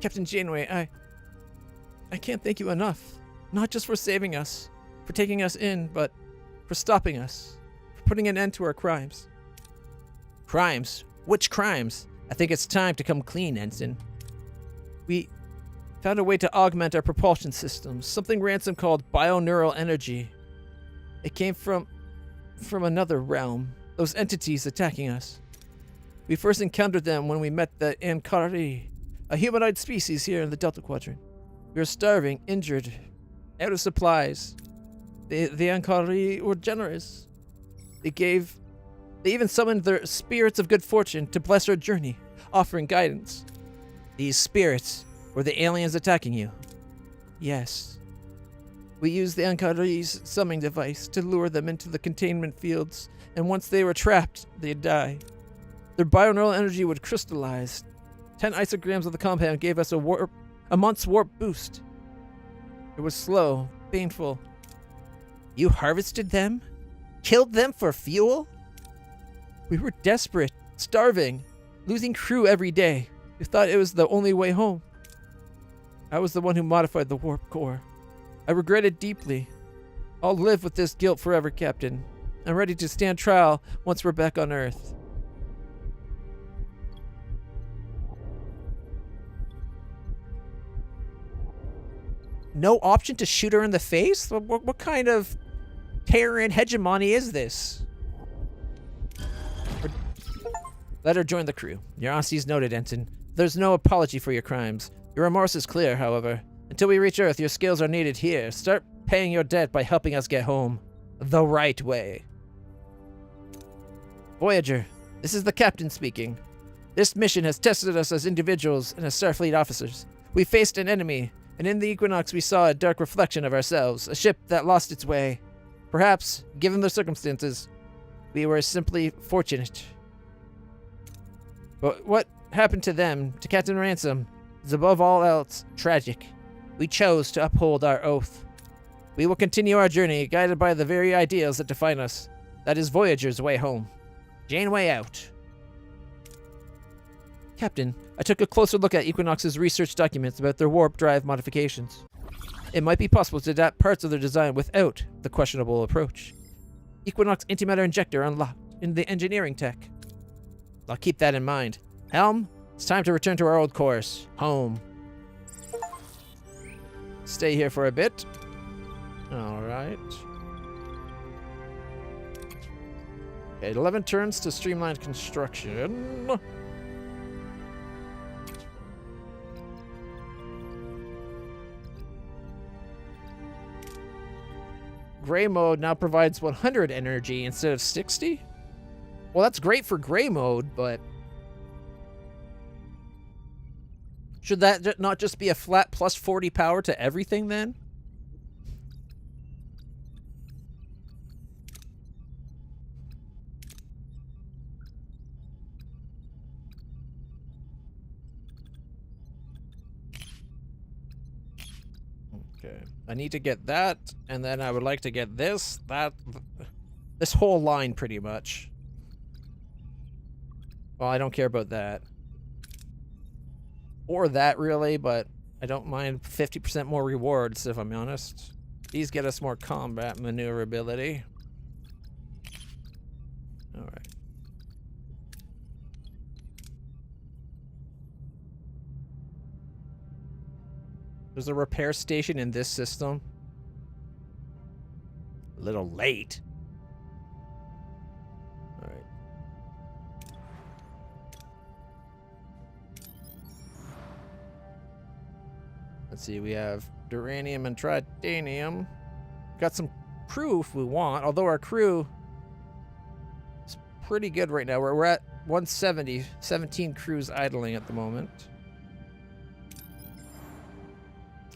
Captain Janeway, I can't thank you enough. Not just for saving us, for taking us in, but for stopping us, for putting an end to our crimes. Crimes? Which crimes? I think it's time to come clean, Ensign. We found a way to augment our propulsion systems, something Ransom called bioneural energy. It came from another realm. Those entities attacking us. We first encountered them when we met the Ankari, a humanoid species here in the Delta Quadrant. We were starving, injured, out of supplies. The Ankari were generous. They even summoned their spirits of good fortune to bless our journey, offering guidance. These spirits were the aliens attacking you. Yes. We used the Ankari's summoning device to lure them into the containment fields, and once they were trapped, they'd die. Their bioneural energy would crystallize. 10 isograms of the compound gave us a month's warp boost. It was slow, painful. You harvested them? Killed them for fuel? We were desperate, starving, losing crew every day. We thought it was the only way home. I was the one who modified the warp core. I regret it deeply. I'll live with this guilt forever, Captain. I'm ready to stand trial once we're back on Earth. no option to shoot her in the face? What kind of Terran hegemony is this? Let her join the crew. Your honesty's noted, Ensign. There's no apology for your crimes. Your remorse is clear, however. Until we reach Earth, your skills are needed here. Start paying your debt by helping us get home. The right way. Voyager, this is the captain speaking. This mission has tested us as individuals and as Starfleet officers. We faced an enemy, and in the Equinox we saw a dark reflection of ourselves, a ship that lost its way. Perhaps, given the circumstances, we were simply fortunate. But what happened to them, to Captain Ransom, is above all else tragic. We chose to uphold our oath. We will continue our journey, guided by the very ideals that define us. That is Voyager's way home. Janeway out. Captain, I took a closer look at Equinox's research documents about their warp drive modifications. It might be possible to adapt parts of their design without the questionable approach. Equinox antimatter injector unlocked in the engineering tech. I'll keep that in mind. Helm, it's time to return to our old course. Home. Stay here for a bit. Alright. Okay, 11 turns to streamline construction. Gray mode now provides 100 energy instead of 60? Well, that's great for gray mode, but should that not just be a flat plus 40 power to everything then? Okay. I need to get that, and then I would like to get this, this whole line pretty much. Well, I don't care about that. Or that, really, but I don't mind 50% more rewards, if I'm honest. These get us more combat maneuverability. Alright. There's a repair station in this system. A little late. Alright. Let's see, we have duranium and tritanium. Got some crew if we want, although our crew is pretty good right now. We're at 170, 17 crews idling at the moment.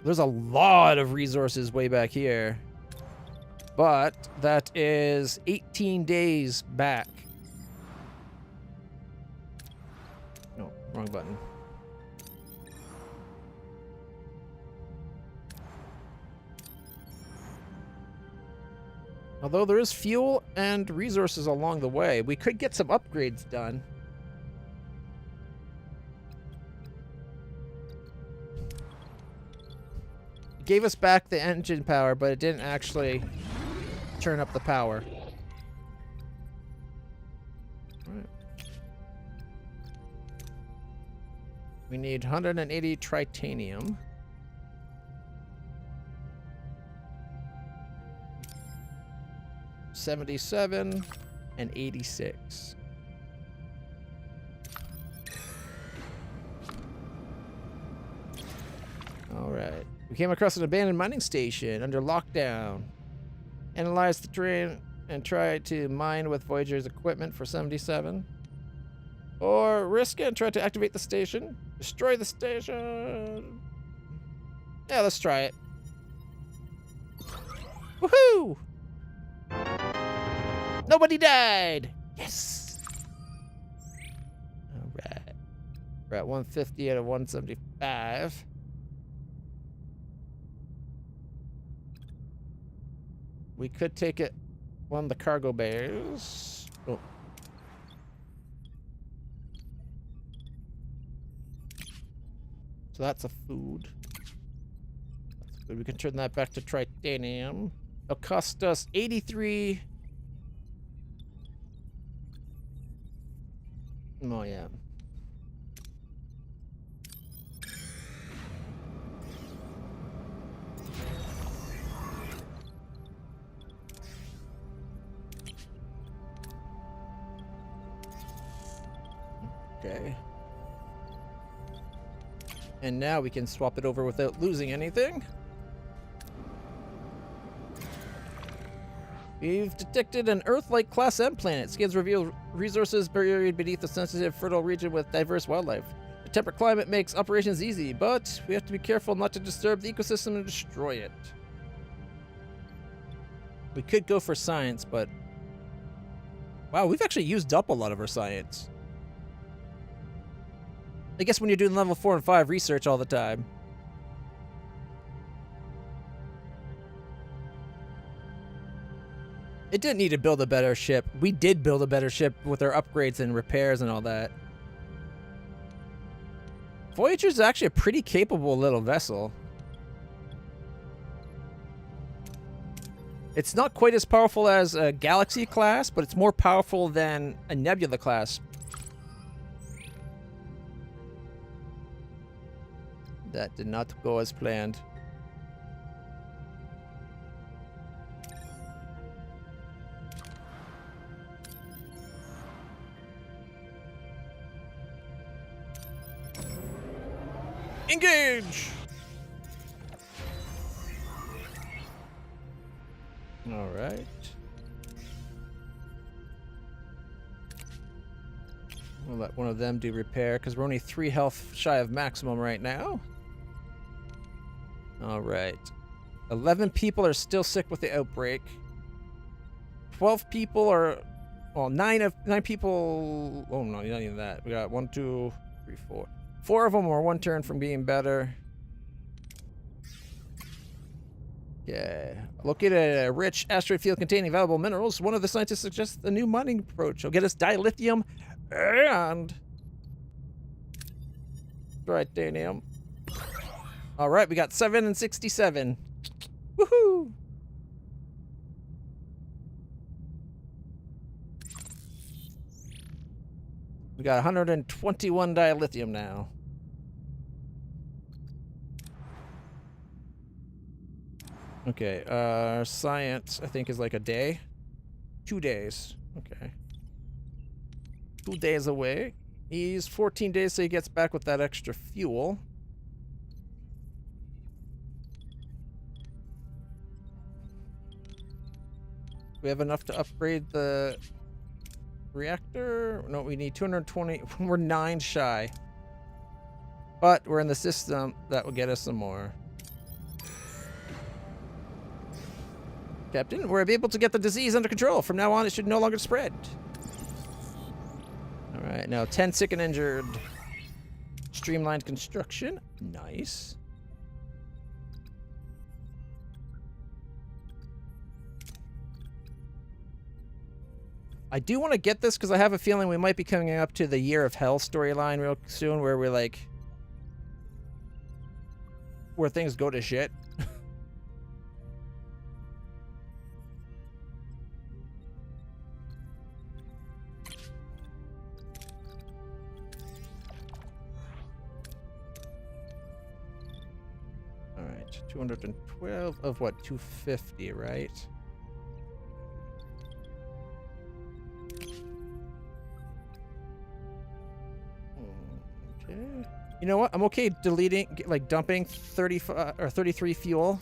There's a lot of resources way back here. But that is 18 days back. No, wrong button. Although there is fuel and resources along the way, we could get some upgrades done. It gave us back the engine power, but it didn't actually turn up the power. All right. We need 180 tritanium. $77 and 86. All right. We came across an abandoned mining station under lockdown. Analyzed the terrain and tried to mine with Voyager's equipment for 77. Or risk it and try to activate the station. Destroy the station. Yeah, let's try it. Woohoo! Nobody died! Yes! Alright. We're at 150 out of 175. We could take it one of the cargo bays. Oh. So that's a food. That's good. We can turn that back to tritanium. It'll cost us 83. Oh, yeah. Okay. And now we can swap it over without losing anything. We've detected an Earth-like Class M planet. Scans reveal resources buried beneath a sensitive, fertile region with diverse wildlife. The temperate climate makes operations easy, but we have to be careful not to disturb the ecosystem and destroy it. We could go for science, but... Wow, we've actually used up a lot of our science. I guess when you're doing level 4 and 5 research all the time. It didn't need to build a better ship. We did build a better ship with our upgrades and repairs and all that. Voyager's actually a pretty capable little vessel. It's not quite as powerful as a Galaxy class, but it's more powerful than a Nebula class. That did not go as planned. Engage! All right. We'll let one of them do repair because we're only 3 health shy of maximum right now. All right. 11 people are still sick with the outbreak. 12 people are... Well, 9 people... Oh, no, not even that. We got 1, 2, 3, 4. 4 of them are 1 turn from being better. Yeah. Located a rich asteroid field containing valuable minerals. One of the scientists suggests a new mining approach will get us dilithium and titanium. All right, we got 7 and 67. Woohoo! We got 121 dilithium now. Okay, our science, I think, is like a day. 2 days. Okay. 2 days away. He's 14 days, so he gets back with that extra fuel. We have enough to upgrade the reactor? No, we need 220. We're 9 shy. But we're in the system. That will get us some more. Captain, we're able to get the disease under control. From now on, it should no longer spread. All right, now 10 sick and injured. Streamlined construction. Nice. I do want to get this because I have a feeling we might be coming up to the Year of Hell storyline real soon where we're like... where things go to shit. All right, 212 of what? 250, right? You know what? I'm okay deleting, like dumping 35 or 33 fuel.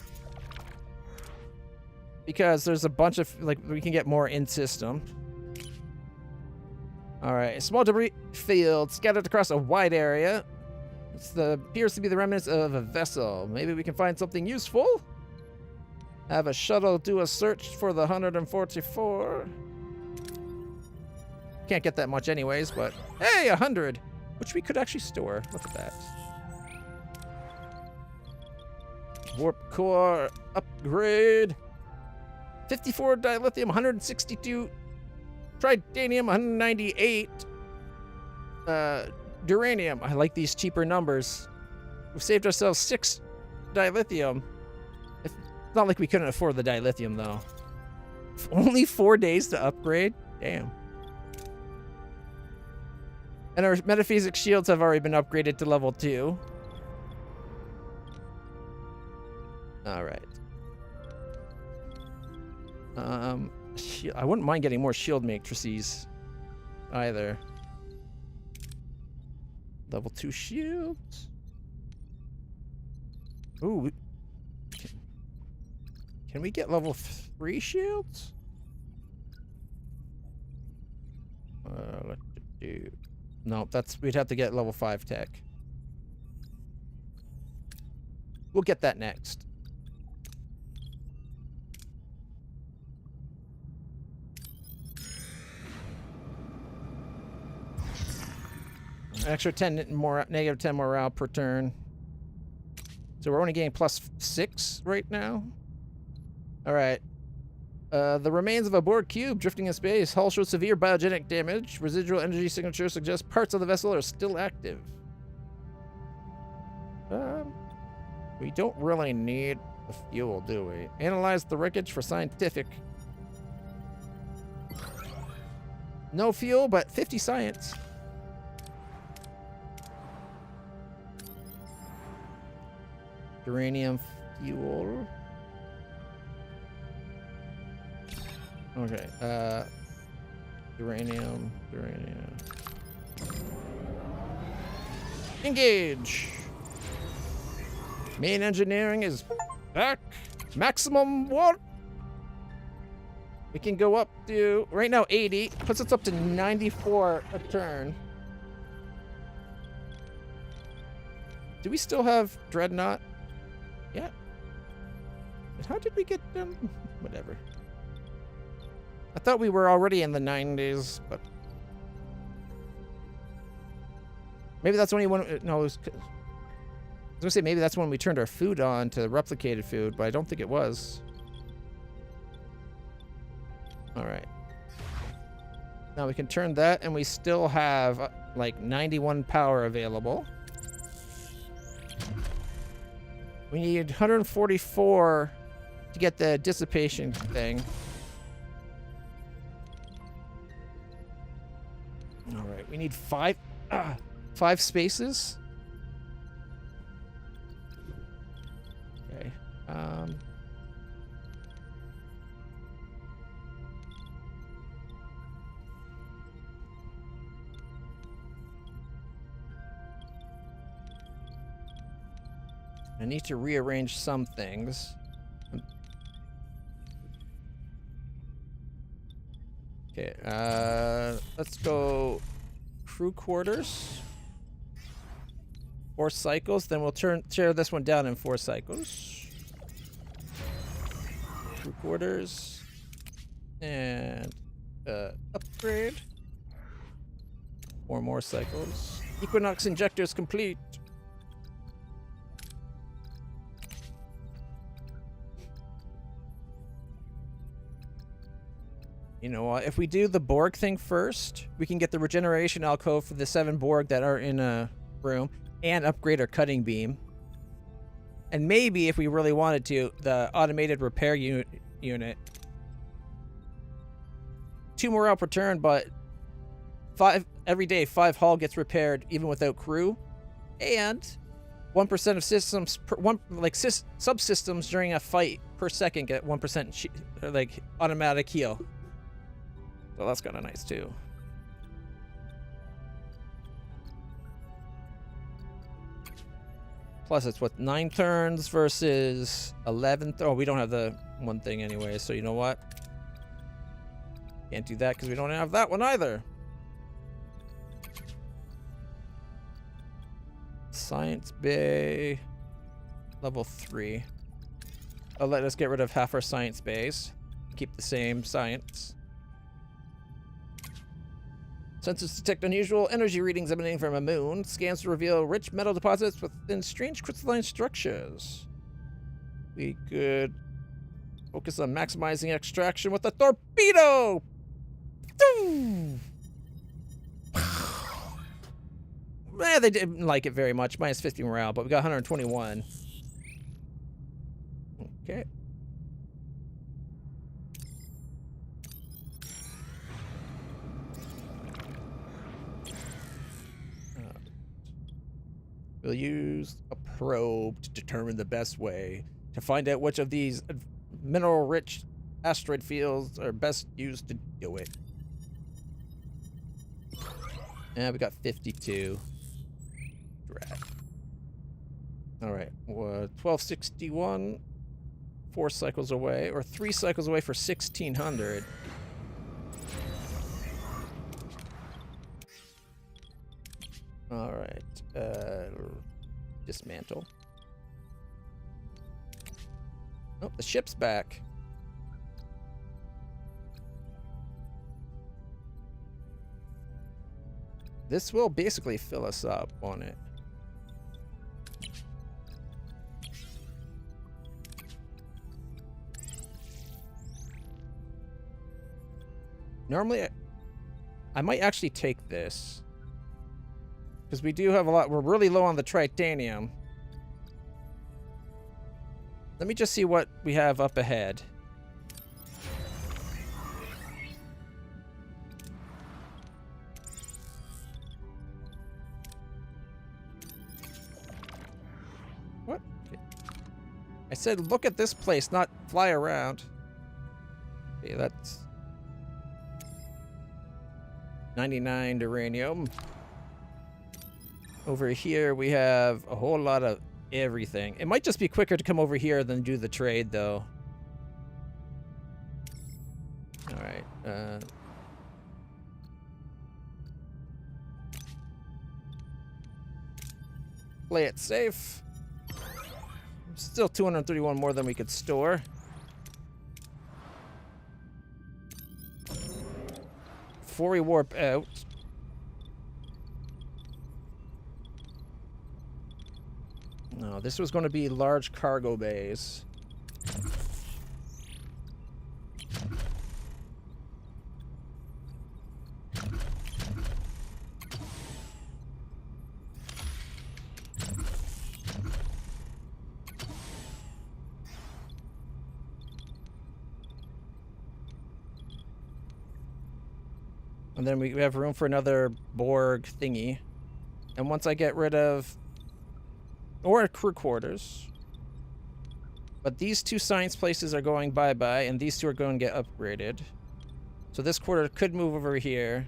Because there's a bunch of, like, we can get more in system. Alright, a small debris field scattered across a wide area. Appears to be the remnants of a vessel. Maybe we can find something useful? Have a shuttle do a search for the 144. Can't get that much anyways, but hey, 100! Which we could actually store. Look at that. Warp core upgrade. 54 dilithium, 162 tritanium, 198 duranium. I like these cheaper numbers. We've saved ourselves 6 dilithium. It's not like we couldn't afford the dilithium though. Only 4 days to upgrade? Damn. And our metaphysics shields have already been upgraded to level 2. Alright. I wouldn't mind getting more shield matrices either. Level 2 shields. Ooh. Can we get level 3 shields? Let's do. No, we'd have to get level 5 tech. We'll get that next. Extra 10 more, negative 10 morale per turn. So we're only getting +6 right now. All right. The remains of a Borg cube drifting in space. Hull shows severe biogenic damage. Residual energy signature suggests parts of the vessel are still active. We don't really need the fuel, do we? Analyze the wreckage for scientific. No fuel, but 50 science. Uranium fuel. Okay, uranium. Engage! Main engineering is back. Maximum what? We can go up to, right now 80, puts us up to 94 a turn. Do we still have Dreadnought? Yeah. But how did we get them? Whatever. I thought we were already in the 90s, but maybe that's when no, it was, I was gonna say maybe that's when we turned our food on to replicated food, but I don't think it was. All right. Now we can turn that, and we still have like 91 power available. We need 144 to get the dissipation thing. All right, we need 5 spaces. Okay. I need to rearrange some things. Okay, let's go crew quarters. 4 cycles, then we'll tear this one down in 4 cycles. Crew quarters. And upgrade. 4 more cycles. Equinox injectors complete. You know what? If we do the Borg thing first, we can get the regeneration alcove for the 7 Borg that are in a room and upgrade our cutting beam. And maybe, if we really wanted to, the automated repair unit. 2 morale per turn, but 5 every day. 5 hull gets repaired even without crew, and 1% of systems subsystems during a fight per second get 1% like automatic heal. So that's kind of nice too. Plus, it's what, 9 turns versus 11. Oh, we don't have the one thing anyway. So you know what? Can't do that because we don't have that one either. Science Bay, level 3. I'll let us get rid of half our science bays. Keep the same science. Sensors detect unusual energy readings emanating from a moon. Scans to reveal rich metal deposits within strange crystalline structures. We could focus on maximizing extraction with a torpedo! They didn't like it very much. Minus 50 morale, but we got 121. Okay. We'll use a probe to determine the best way to find out which of these mineral-rich asteroid fields are best used to do it. And we got 52. right. All right. 1261. 4 cycles away, or 3 cycles away for 1600. All right. Dismantle. Oh, the ship's back. This will basically fill us up on it. Normally, I might actually take this. Because we do have a lot. We're really low on the titanium. Let me just see what we have up ahead. What? I said look at this place, not fly around. Okay, that's 99 uranium. Over here we have a whole lot of everything. It might just be quicker to come over here than do the trade, though. All right. Play it safe. Still 231 more than we could store. Before we warp out. No, this was going to be large cargo bays. And then we have room for another Borg thingy. And once I get rid of... or crew quarters. But these 2 science places are going bye-bye, and these 2 are going to get upgraded. So this quarter could move over here.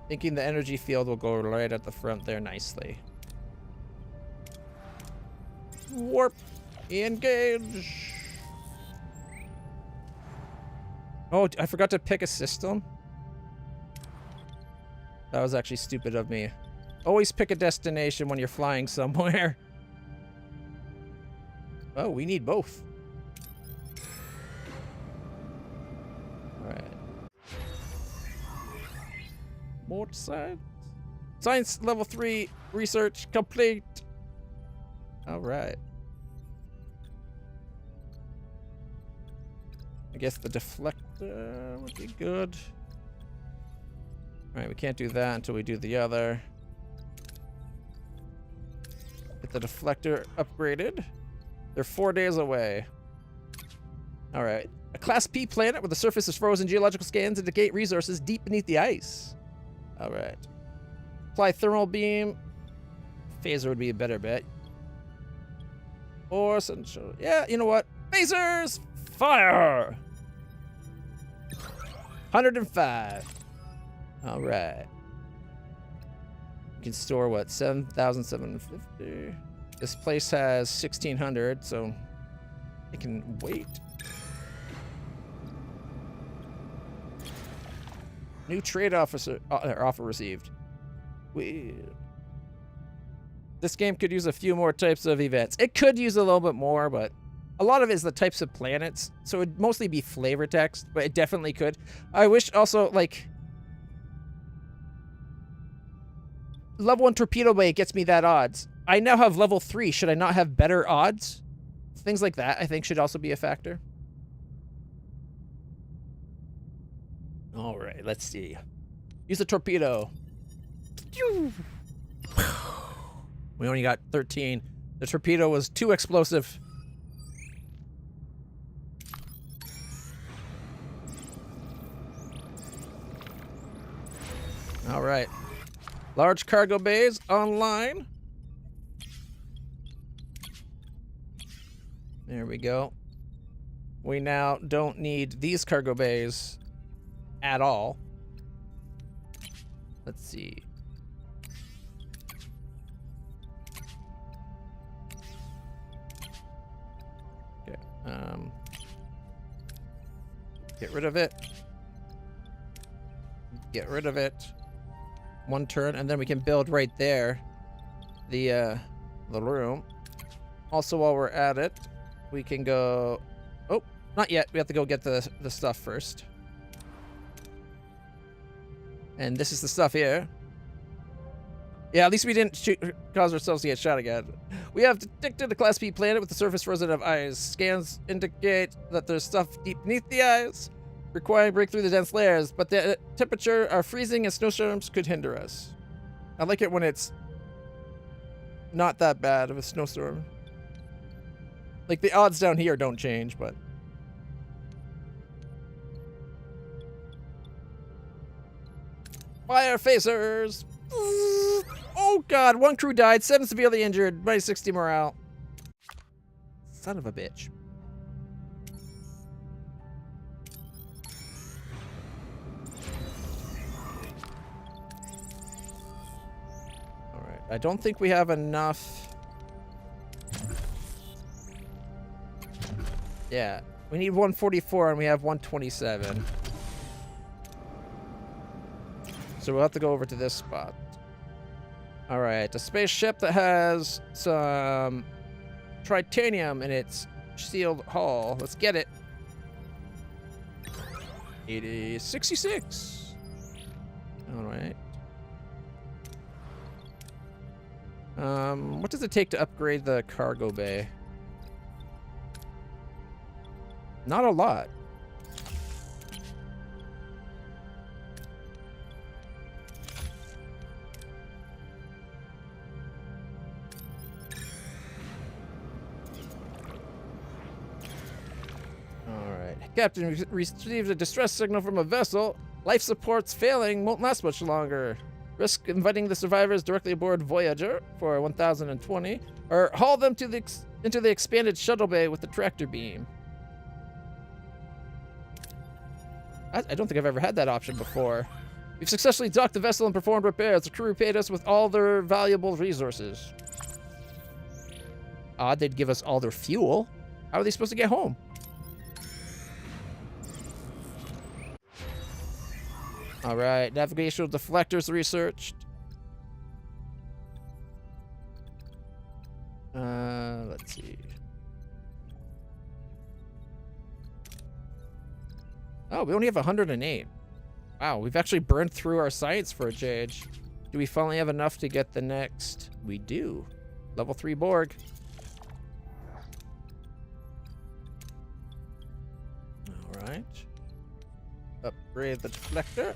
Thinking the energy field will go right at the front there nicely. Warp! Engage! Oh, I forgot to pick a system. That was actually stupid of me. Always pick a destination when you're flying somewhere. Oh, we need both. Alright. More science. Science level 3 research complete. Alright. I guess the deflector would be good. Alright, we can't do that until we do the other. Get the deflector upgraded. They're 4 days away. Alright. A Class P planet where the surface is frozen. Geological scans indicate resources deep beneath the ice. Alright. Apply thermal beam. Phaser would be a better bet. Or essential. Yeah, you know what? Phasers! Fire! 105. All right. You can store what? 7,750. This place has 1,600, so it can wait. New trade offer received. This game could use a few more types of events. It could use a little bit more, but a lot of it is the types of planets, so it'd mostly be flavor text, but it definitely could. I wish also, like, level 1 torpedo bay gets me that odds. I now have level 3. Should I not have better odds? Things like that, I think, should also be a factor. All right, let's see. Use the torpedo. We only got 13. The torpedo was too explosive. All right. Large cargo bays online. There we go. We now don't need these cargo bays at all. Let's see. Okay. Get rid of it. Get rid of it. One turn, and then we can build right there the room. Also, while we're at it, we can go... Oh, not yet. We have to go get the stuff first. And this is the stuff here. Yeah, at least we didn't cause ourselves to get shot again. We have detected a Class B planet with the surface frozen of ice. Scans indicate that there's stuff deep beneath the ice, requiring break through the dense layers, but the temperature are freezing and snowstorms could hinder us. I like it when it's not that bad of a snowstorm. Like, the odds down here don't change, but... Fire phasers! Oh god, 1 crew died, 7 severely injured, minus 60 morale. Son of a bitch. Alright, I don't think we have enough. Yeah, we need 144 and we have 127. So we'll have to go over to this spot. Alright, a spaceship that has some tritanium in its sealed hull. Let's get it. 66. Alright. What does it take to upgrade the cargo bay? Not a lot. Captain received a distress signal from a vessel. Life support's failing, won't last much longer. Risk inviting the survivors directly aboard Voyager for 1,020, or haul them to into the expanded shuttle bay with the tractor beam. I don't think I've ever had that option before. We've successfully docked the vessel and performed repairs. The crew paid us with all their valuable resources. Odd they'd give us all their fuel. How are they supposed to get home? All right, navigational deflectors researched. Let's see. Oh, we only have 108. Wow, we've actually burned through our science for a change. Do we finally have enough to get the next? We do. Level 3 Borg. All right. Upgrade the deflector.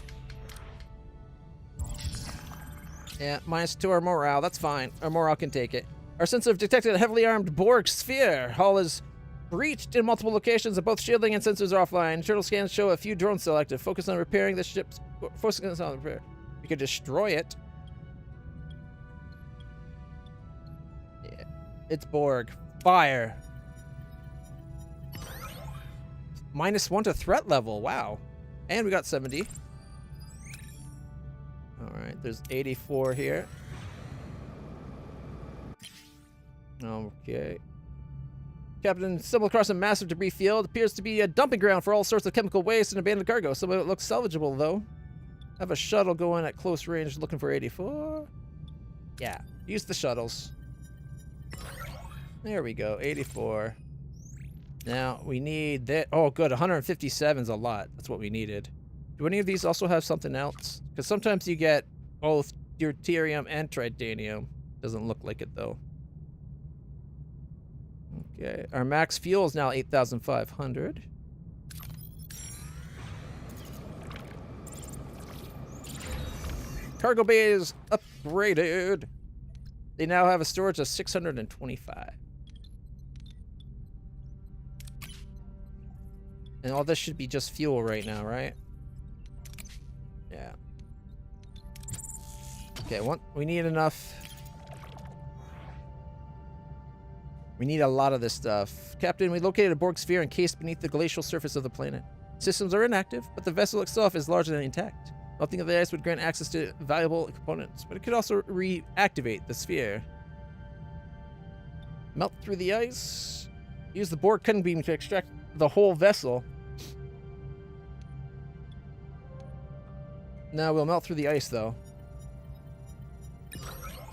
Yeah, -2 our morale. That's fine. Our morale can take it. Our sensor detected a heavily armed Borg sphere. Hull is breached in multiple locations, and both shielding and sensors are offline. Turtle scans show a few drones still active. Focus on repairing the ship's... Focus on repair. We could destroy it. Yeah. It's Borg. Fire. -1 to threat level. Wow. And we got 70. Alright, there's 84 here. Okay. Captain, stumbled across a massive debris field. Appears to be a dumping ground for all sorts of chemical waste and abandoned cargo. Some of it looks salvageable, though. I have a shuttle going at close range looking for 84. Yeah, use the shuttles. There we go, 84. Now, we need that. Oh, good, 157 is a lot. That's what we needed. Do any of these also have something else? Because sometimes you get both deuterium and tritanium. Doesn't look like it, though. Okay, our max fuel is now 8,500. Cargo bay is upgraded. They now have a storage of 625. And all this should be just fuel right now, right? Yeah. Okay, we need enough. We need a lot of this stuff. Captain, we located a Borg sphere encased beneath the glacial surface of the planet. Systems are inactive, but the vessel itself is largely intact. Melting of the ice would grant access to valuable components, but it could also reactivate the sphere. Melt through the ice. Use the Borg cutting beam to extract the whole vessel. Now we'll melt through the ice, though.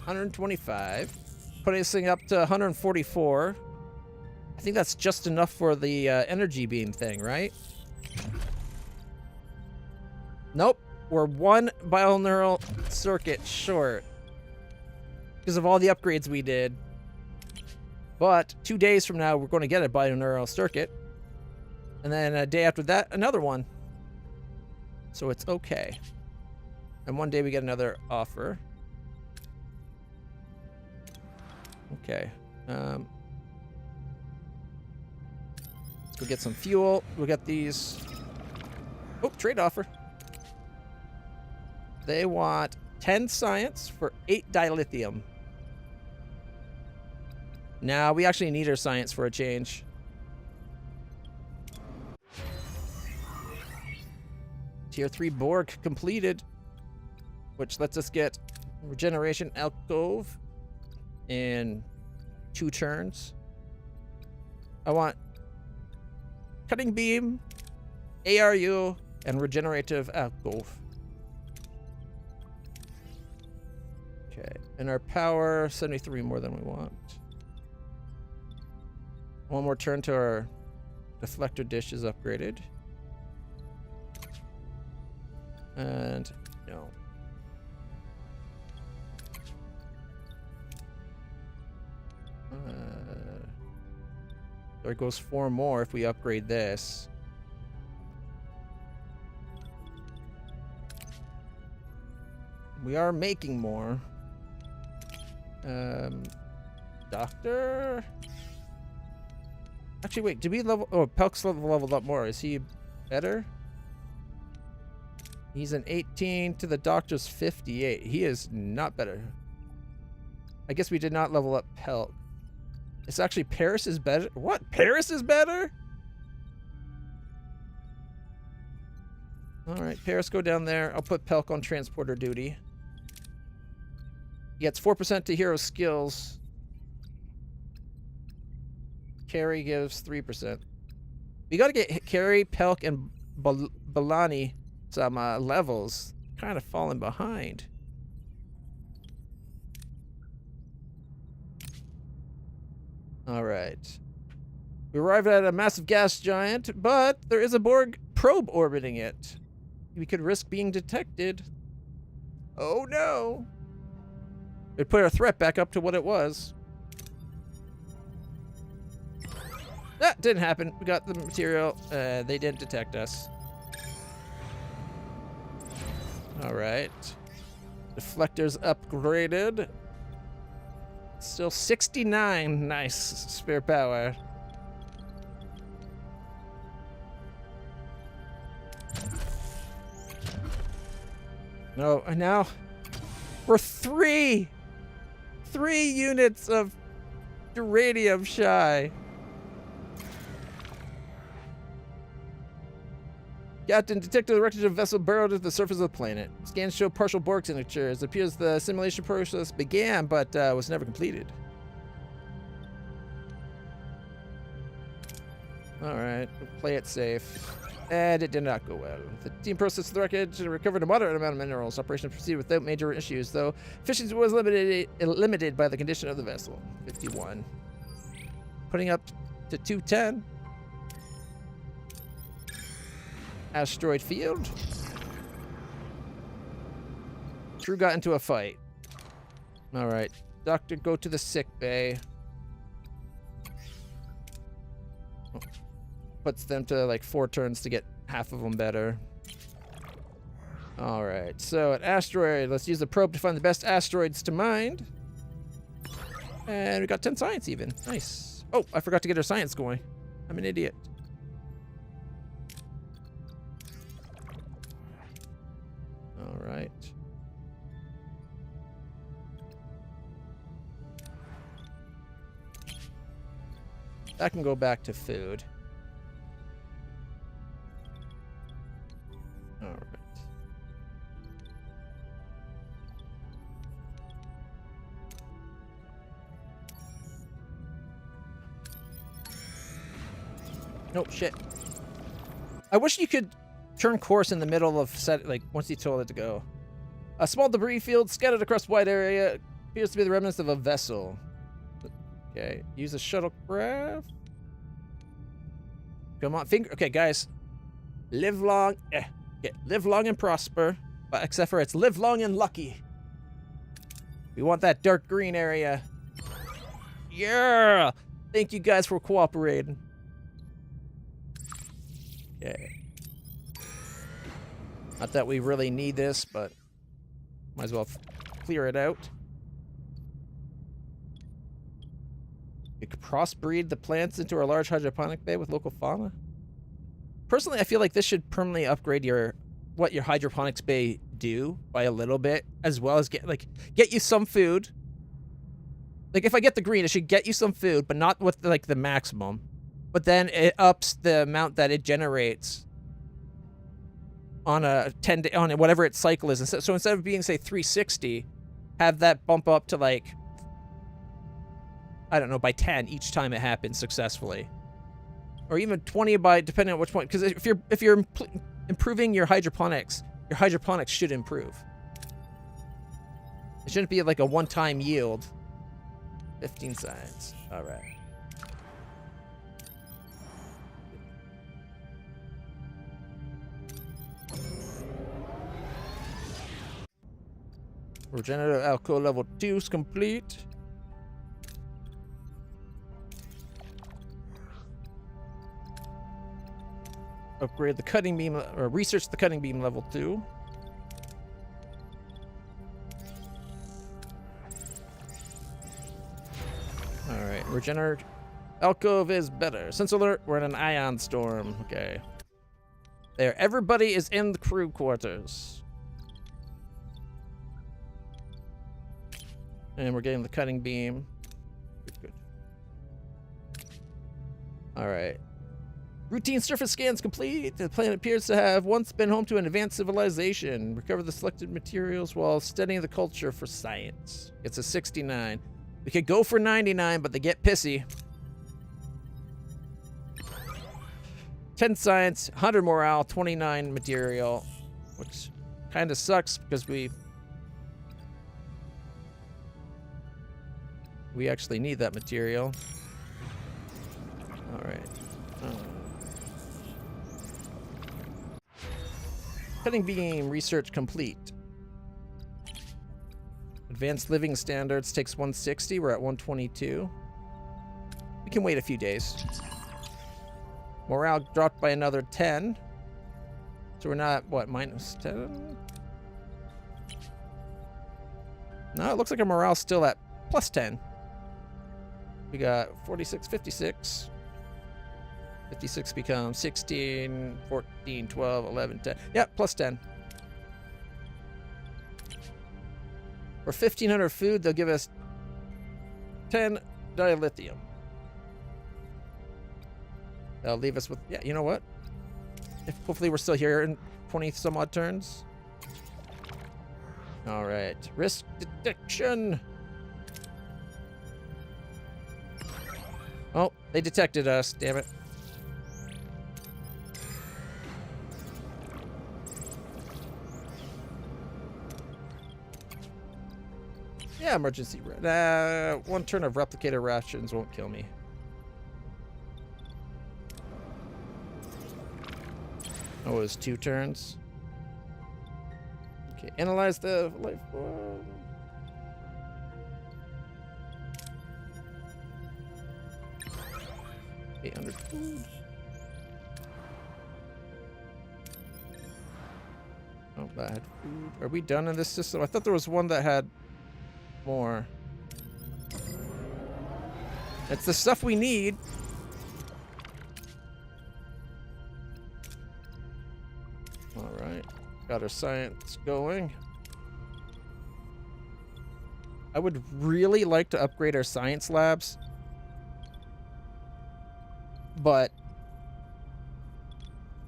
125. Putting this thing up to 144. I think that's just enough for the energy beam thing, right? Nope. We're one bioneural circuit short because of all the upgrades we did. But 2 days from now, we're going to get a bioneural circuit. And then a day after that, another one. So it's okay. And one day we get another offer. Okay. Let's go get some fuel. We'll get these. Oh, trade offer. They want 10 science for 8 dilithium. Now, we actually need our science for a change. Tier 3 Borg completed, which lets us get regeneration alcove in 2 turns. I want cutting beam, ARU, and regenerative alcove. Okay, and our power, 73 more than we want. One more turn to our deflector dish is upgraded. And, no. There goes 4 more if we upgrade this. We are making more. Doctor? Actually, wait, did we level... Oh, Pelk's leveled up more. Is he better? He's an 18 to the Doctor's 58. He is not better. I guess we did not level up Pelk. It's actually Paris is better. What? Paris is better? All right, Paris, go down there. I'll put Pelk on transporter duty. He gets 4% to hero skills. Carrie gives 3%. We got to get Carrie, Pelk, and Balani some levels. Kind of falling behind. All right. We arrived at a massive gas giant, but there is a Borg probe orbiting it. We could risk being detected. Oh no! It put our threat back up to what it was. That didn't happen. We got the material. They didn't detect us. All right. Deflector's upgraded. Still 69. Nice. Spare power. No, and now we're 3 units of uranium shy. Captain, detected the wreckage of a vessel burrowed at the surface of the planet. Scans show partial Borg signatures. It appears the simulation process began, but was never completed. All right, we'll play it safe. And it did not go well. The team processed the wreckage and recovered a moderate amount of minerals. Operation proceeded without major issues, though efficiency was limited by the condition of the vessel. 51. Putting up to 210. Asteroid field. Crew got into a fight. All right, Doctor, go to the sick bay. Puts them to like 4 turns to get half of them better. All right, so an asteroid. Let's use the probe to find the best asteroids to mine. And we got 10 science even. Nice. Oh, I forgot to get our science going. I'm an idiot. All right. That can go back to food. All right. No, shit. I wish you could turn course in the middle of set, like, once you told it to go. A small debris field scattered across a wide area appears to be the remnants of a vessel. Okay, use a shuttlecraft. Come on, okay, guys. Live long, live long and prosper. Except for it's live long and lucky. We want that dark green area. Yeah! Thank you guys for cooperating. Okay. Not that we really need this, but might as well clear it out. We could crossbreed the plants into our large hydroponic bay with local fauna. Personally, I feel like this should permanently upgrade what your hydroponics bay do by a little bit, as well as get you some food. Like if I get the green, it should get you some food, but not with like the maximum. But then it ups the amount that it generates on a 10 day, on whatever its cycle is. So instead of being say 360, have that bump up to like, I don't know, by 10 each time it happens successfully, or even 20 by, depending on which point. Because if you're improving your hydroponics should improve. It shouldn't be like a one-time yield. 15 science. All right. Regenerative alcohol level 2 is complete. Upgrade the cutting beam, or research the cutting beam level 2. Alright, regenerate alcove is better. Sense alert, we're in an ion storm. Okay. There, everybody is in the crew quarters. And we're getting the cutting beam. Good. Alright. Routine surface scans complete. The planet appears to have once been home to an advanced civilization. Recover the selected materials while studying the culture for science. It's a 69. We could go for 99, but they get pissy. 10 science, 100 morale, 29 material, which kind of sucks because we actually need that material. All right. Cutting beam research complete. Advanced living standards takes 160. We're at 122. We can wait a few days. Morale dropped by another 10. So we're not, what, minus 10? No, it looks like our morale's still at plus 10. We got 46, 56. 56 becomes 16, 14, 12, 11, 10. Yep, plus 10. For 1,500 food, they'll give us 10 dilithium. That'll leave us with, yeah, you know what? Hopefully we're still here in 20 some odd turns. All right, risk detection. Oh, they detected us, damn it. Yeah, emergency. One turn of replicator rations won't kill me. Oh, it was 2 turns. Okay, analyze the life form. $800 food. Oh, that had food. Are we done in this system? I thought there was one that had more. It's the stuff we need. All right, got our science going. I would really like to upgrade our science labs, but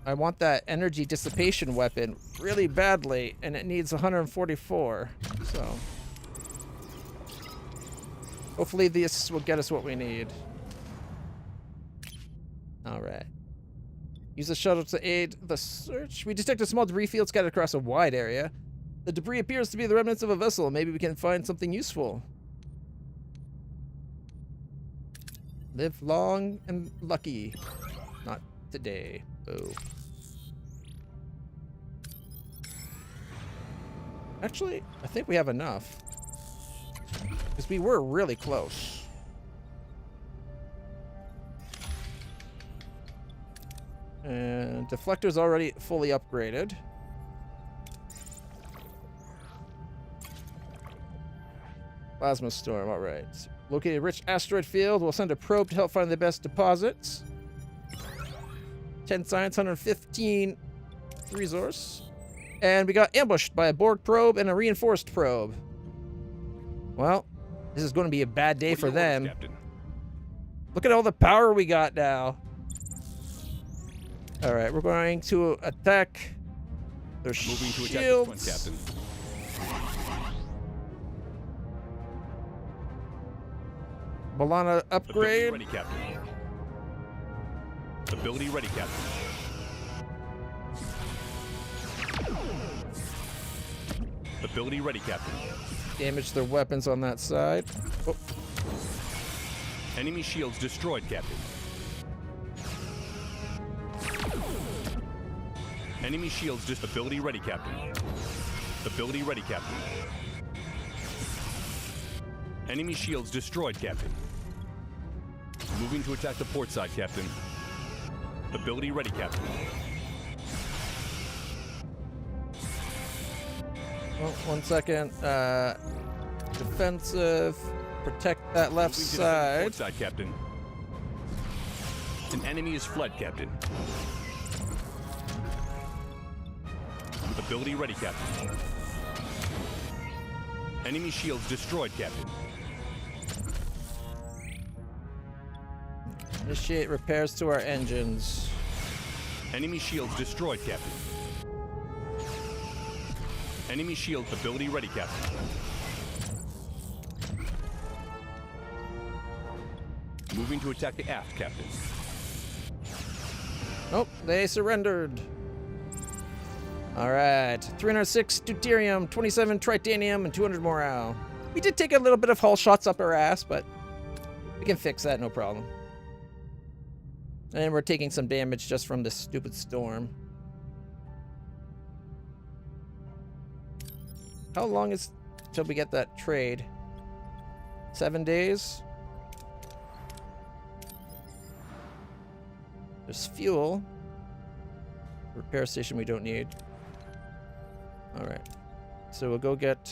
I want that energy dissipation weapon really badly, and it needs 144, so hopefully this will get us what we need. All right. Use the shuttle to aid the search. We detect a small debris field scattered across a wide area. The debris appears to be the remnants of a vessel. Maybe we can find something useful. Live long and lucky. Not today. Oh. Actually, I think we have enough. Because we were really close. And deflector's already fully upgraded. Plasma storm, alright. Locate a rich asteroid field. We'll send a probe to help find the best deposits. 10 science, 115 resource. And we got ambushed by a Borg probe and a reinforced probe. Well, this is going to be a bad day for them. Look at all the power we got now. Alright, we're going to attack their Moving to attack the front, shields. Captain. Balana Ability upgrade. ready, Captain. Ability ready, Captain. Ability ready, Captain. Damage their weapons on that side. Oh, Enemy shields destroyed, Captain. Enemy shields ability ready, Captain. Ability ready, Captain. Enemy shields destroyed, Captain. Moving to attack the port side, Captain. Ability ready, Captain. oh, 1 second. Defensive. Protect that left Moving to defend the side. port side, Captain. An enemy is fled, Captain. Ability ready, Captain. Enemy shields destroyed, Captain. Initiate repairs to our engines. Enemy shields destroyed, Captain. Enemy shield ability ready, Captain. Moving to attack the aft, Captain. Nope, they surrendered. Alright, 306 deuterium, 27 tritanium, and 200 morale. We did take a little bit of hull shots up our ass, but we can fix that, no problem. And we're taking some damage just from this stupid storm. How long is till we get that trade? 7 days? There's fuel. Repair station we don't need. Alright. So we'll go get...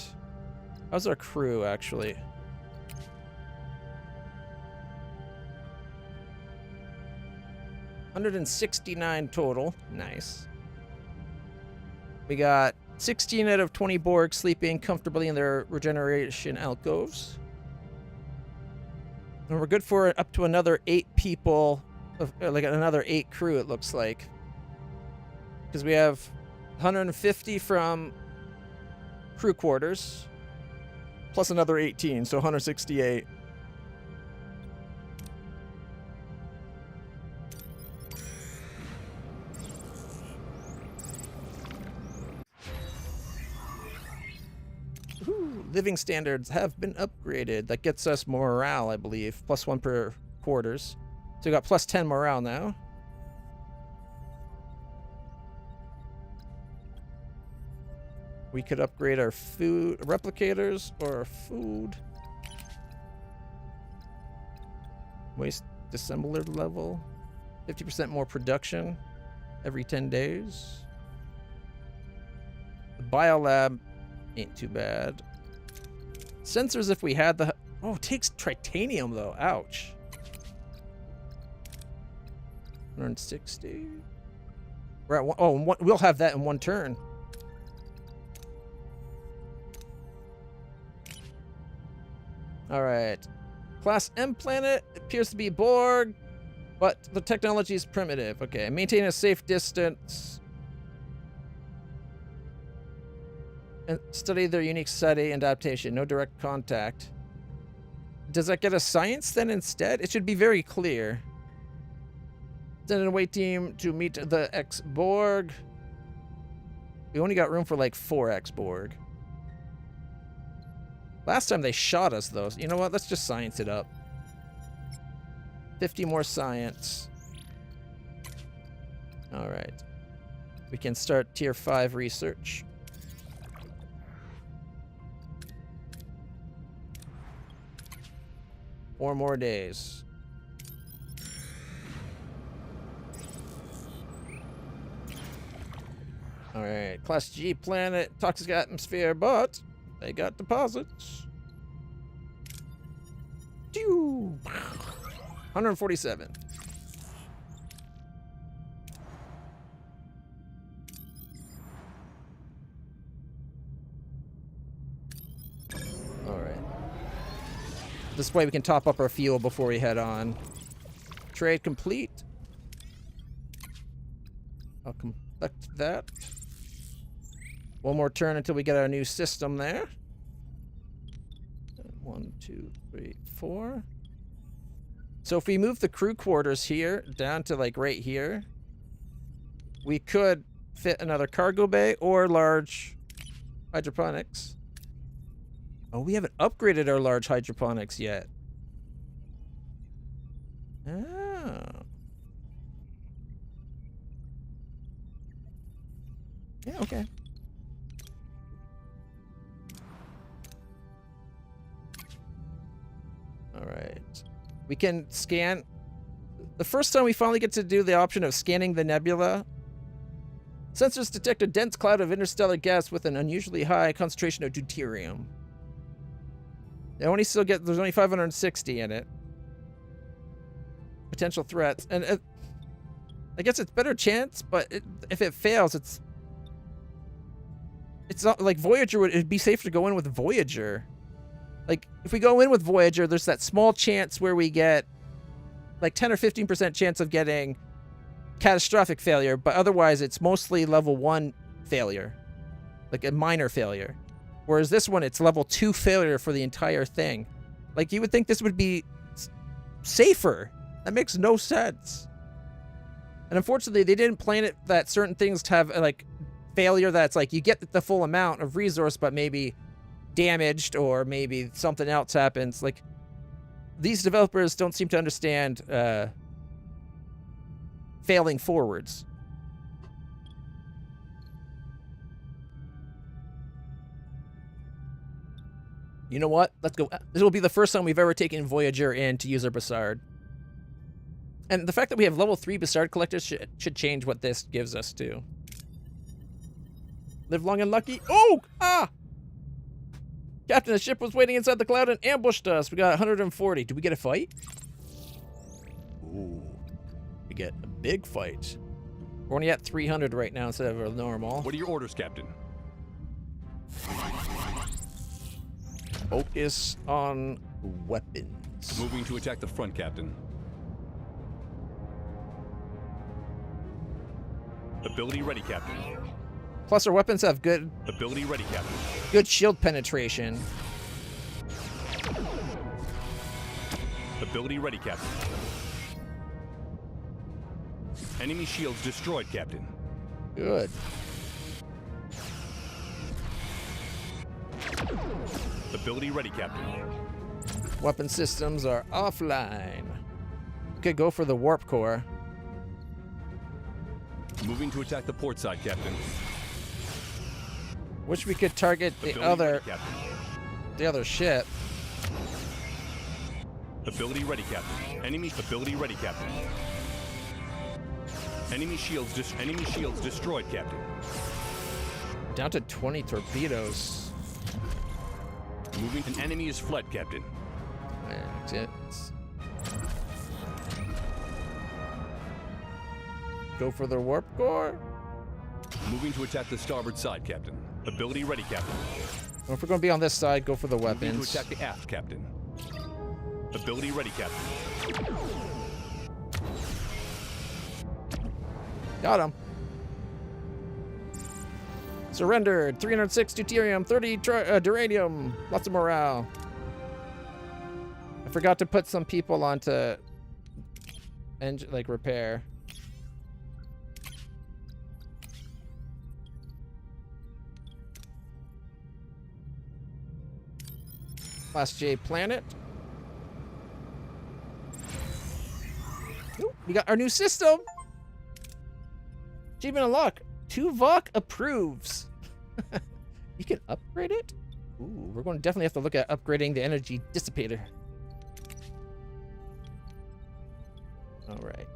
How's our crew, actually? $169 total. Nice. We got 16 out of 20 Borg sleeping comfortably in their regeneration alcoves. And we're good for up to another 8 people, like another 8 crew, it looks like. Because we have 150 from crew quarters, plus another 18, so 168. Ooh, living standards have been upgraded. That gets us morale, I believe. +1 per quarters. So we got +10 morale now. We could upgrade our food replicators or our food. Waste dissembler level. 50% more production every 10 days. The biolab ain't too bad. Sensors if we had the... Oh, it takes tritanium though. Ouch. 160. We're at one, oh, we'll have that in 1 turn. All right. Class M planet appears to be Borg, but the technology is primitive. Okay. Maintain a safe distance. And study their unique society and adaptation. No direct contact. Does that get us science then instead? It should be very clear. Lieutenant away team to meet the X-Borg. We only got room for like 4 X-Borg. Last time they shot us, though. You know what? Let's just science it up. 50 more science. All right. We can start Tier 5 research. Four more days. All right. Class G planet, toxic atmosphere, but they got deposits. 147. All right. This way we can top up our fuel before we head on. Trade complete. I'll collect that. One more turn until we get our new system there. 1, 2, 3, 4. So if we move the crew quarters here down to like right here, we could fit another cargo bay or large hydroponics. Oh, we haven't upgraded our large hydroponics yet. Oh. Yeah, okay. All right. We can scan. The first time we finally get to do the option of scanning the nebula. Sensors detect a dense cloud of interstellar gas with an unusually high concentration of deuterium. They only still get, there's only 560 in it. Potential threats. And I guess it's better chance, but if it fails, it's not like Voyager it'd be safer to go in with Voyager. Like, if we go in with Voyager, there's that small chance where we get like 10 or 15% chance of getting catastrophic failure, but otherwise it's mostly level 1 failure, like a minor failure. Whereas this one, it's level 2 failure for the entire thing. Like, you would think this would be safer. That makes no sense. And unfortunately, they didn't plan it that certain things have like failure that's like you get the full amount of resource, but maybe damaged or maybe something else happens. Like, these developers don't seem to understand failing forwards. You know what? Let's go. This will be the first time we've ever taken Voyager in to use our Bassard. And the fact that we have level 3 Bassard collectors should change what this gives us too. Live long and lucky. Oh! Ah! Captain, the ship was waiting inside the cloud and ambushed us. We got 140. Do we get a fight? Ooh. We get a big fight. We're only at 300 right now instead of a normal. What are your orders, Captain? Focus on weapons. Moving to attack the front, Captain. Ability ready, Captain. Plus, our weapons have good Ability ready, Captain. good shield penetration. Ability ready, Captain. Enemy shields destroyed, Captain. Good. Ability ready, Captain. Weapon systems are offline. We could go for the warp core. Moving to attack the port side, Captain. Wish we could target the Ability other ready, Captain. ship. Ability ready, Captain. Enemy ability ready, Captain. Enemy shields destroyed, Captain. Down to 20 torpedoes. Moving. An enemy is fled, Captain. Exits. Go for the warp core. Moving to attack the starboard side, Captain. Ability ready, Captain. Well, if we're going to be on this side, go for the Moving weapons. to attack the aft, Captain. Ability ready, Captain. Got him. Surrendered. 306 deuterium, 30 duranium. Lots of morale. I forgot to put some people onto like repair. Class J planet. Ooh, we got our new system. Achievement unlocked. Tuvok approves. You can upgrade it? Ooh, we're going to definitely have to look at upgrading the energy dissipator. All right.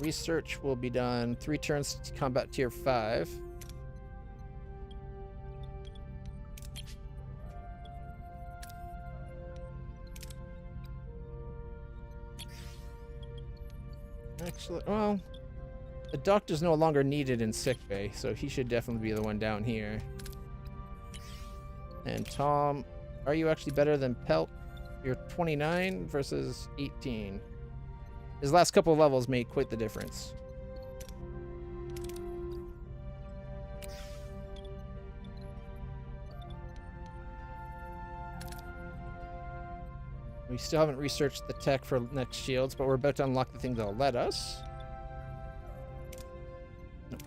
Research will be done 3 turns to combat tier 5. Actually, well, the doctor's no longer needed in sickbay, so he should definitely be the one down here. And Tom, are you actually better than Pelt? You're 29 versus 18. His last couple of levels made quite the difference. We still haven't researched the tech for next shields, but we're about to unlock the thing that'll let us. Nope.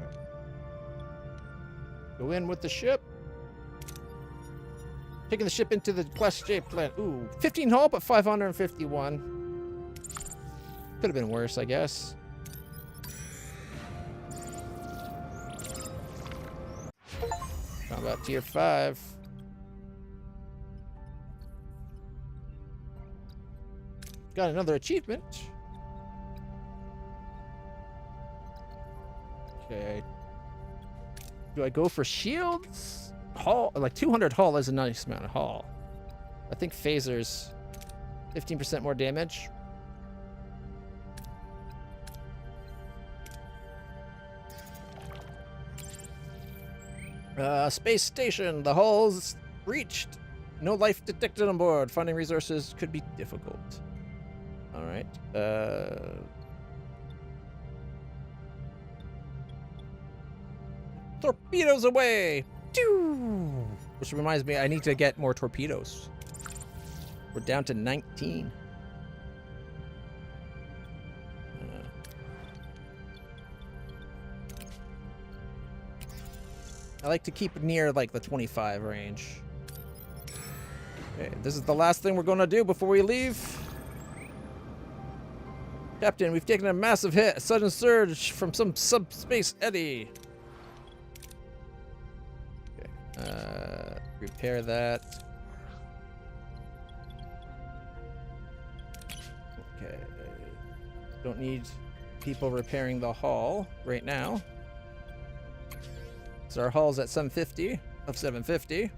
Okay. Go in with the ship. Taking the ship into the Class J planet. Ooh, 15 hull, but 551. Could have been worse, I guess. Combat tier 5. Got another achievement. Okay. Do I go for shields? Hull, like 200 hull is a nice amount of hull. I think phasers, 15% more damage. Space station. The hull's reached. No life detected on board. Finding resources could be difficult. All right. Torpedoes away. Which reminds me, I need to get more torpedoes. We're down to 19. I like to keep near like the 25 range. Okay, this is the last thing we're going to do before we leave. Captain, we've taken a massive hit. A sudden surge from some subspace eddy. Repair that. Okay. Don't need people repairing the hull right now. So our hull's at 750 of 750.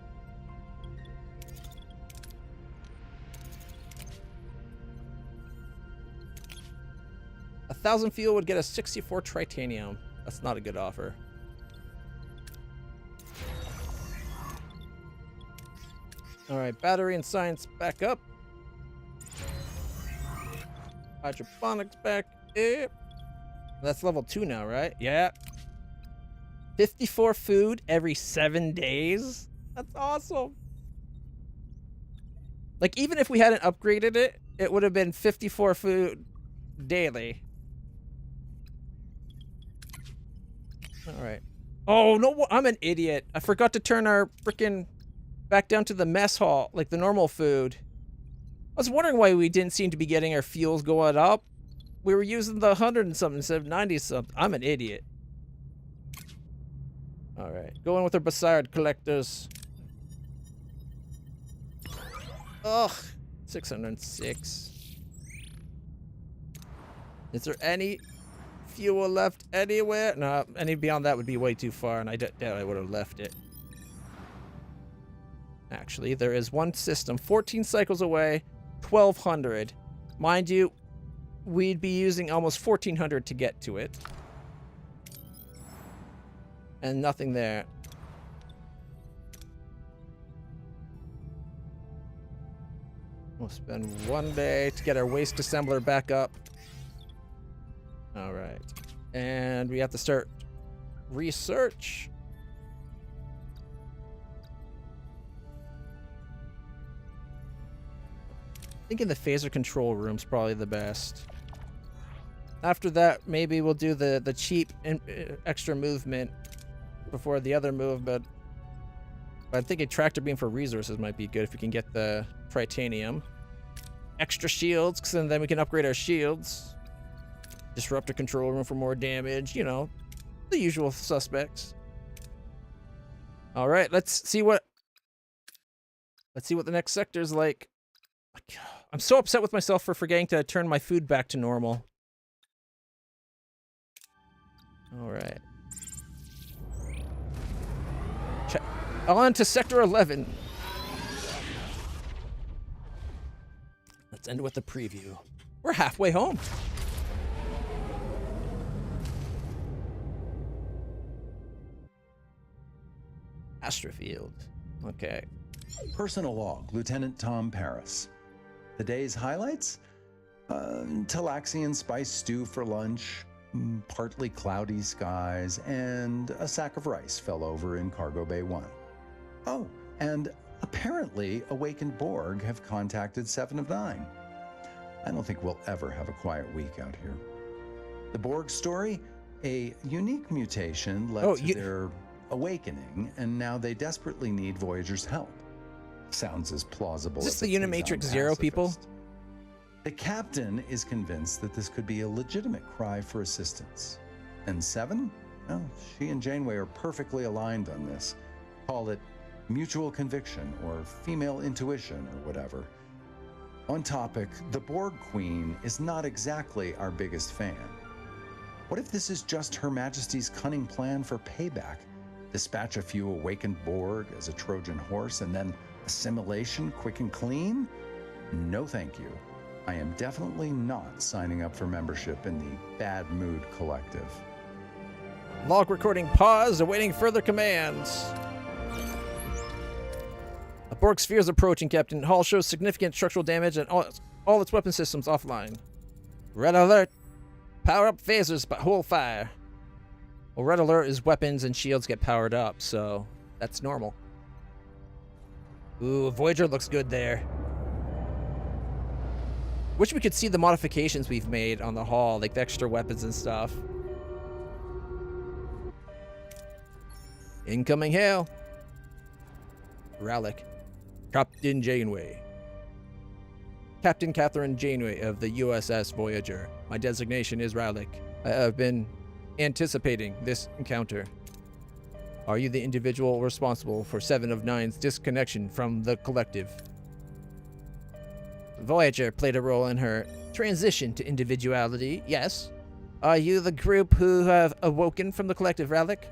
A 1,000 fuel would get us 64 titanium. That's not a good offer. All right, battery and science back up. Hydroponics back up. That's level 2 now, right? Yeah. 54 food every 7 days? That's awesome. Like, even if we hadn't upgraded it, it would have been 54 food daily. All right. Oh, no, I'm an idiot. I forgot to turn our freaking back down to the mess hall, like the normal food. I was wondering why we didn't seem to be getting our fuels going up. We were using the 100 and something instead of 90 something. I'm an idiot. All right, going with our Bassard collectors. Ugh, 606. Is there any fuel left anywhere? No, any beyond that would be way too far, and I doubt I would have left it. Actually, there is one system, 14 cycles away, 1,200. Mind you, we'd be using almost 1,400 to get to it. And nothing there. We'll spend 1 day to get our waste assembler back up. All right. And we have to start research. Thinking the phaser control room's probably the best. After that, maybe we'll do the cheap extra movement before the other move, but I think a tractor beam for resources might be good if we can get the tritanium. Extra shields, because then we can upgrade our shields. Disruptor control room for more damage, you know, the usual suspects. All right, let's see what the next sector's like. I'm so upset with myself for forgetting to turn my food back to normal. All right. On to Sector 11. Let's end with a preview. We're halfway home. Astrofield. Okay. Personal log, Lieutenant Tom Paris. The day's highlights? Talaxian spice stew for lunch, partly cloudy skies, and a sack of rice fell over in Cargo Bay 1. Oh, and apparently awakened Borg have contacted 7 of 9. I don't think we'll ever have a quiet week out here. The Borg story? A unique mutation led to their awakening, and now they desperately need Voyager's help. Sounds as plausible as Is this the Unimatrix Zero people? The captain is convinced that this could be a legitimate cry for assistance. And 7? Well, she and Janeway are perfectly aligned on this. Call it mutual conviction or female intuition or whatever. On topic, the Borg Queen is not exactly our biggest fan. What if this is just Her Majesty's cunning plan for payback? Dispatch a few awakened Borg as a Trojan horse and then assimilation quick and clean? No thank you. I am definitely not signing up for membership in the Bad Mood Collective. Log recording paused, awaiting further commands. A Borg sphere is approaching, Captain. Hull shows significant structural damage and all its weapon systems offline. Red alert. Power up phasers, but hold fire. Well, red alert is weapons and shields get powered up, so that's normal. Ooh, Voyager looks good there. Wish we could see the modifications we've made on the hull, like the extra weapons and stuff. Incoming hail. Rallic. Captain Janeway. Captain Catherine Janeway of the USS Voyager. My designation is Rallic. I have been anticipating this encounter. Are you the individual responsible for 7 of 9's disconnection from the collective? Voyager played a role in her transition to individuality, yes. Are you the group who have awoken from the collective, Rallic?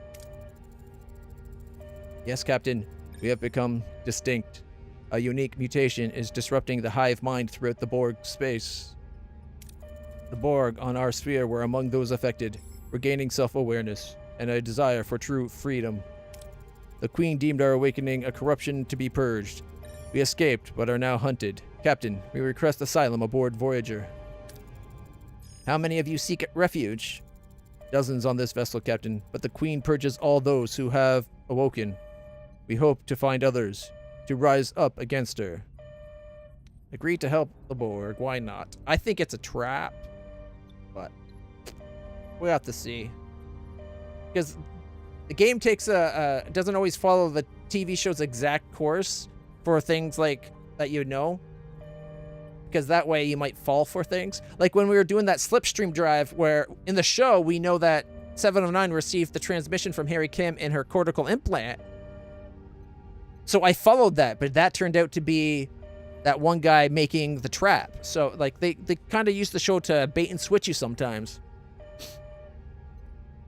Yes, Captain. We have become distinct. A unique mutation is disrupting the hive mind throughout the Borg space. The Borg on our sphere were among those affected, regaining self-awareness and a desire for true freedom. The Queen deemed our awakening a corruption to be purged. We escaped, but are now hunted. Captain, we request asylum aboard Voyager. How many of you seek refuge? Dozens on this vessel, Captain, but the Queen purges all those who have awoken. We hope to find others, to rise up against her. Agree to help the Borg, why not? I think it's a trap, but we'll have to see. Because the game takes doesn't always follow the TV show's exact course for things like that, you know, because that way you might fall for things. Like when we were doing that slipstream drive where in the show we know that 7 of 9 received the transmission from Harry Kim in her cortical implant. So I followed that, but that turned out to be that one guy making the trap. So like they kind of use the show to bait and switch you sometimes.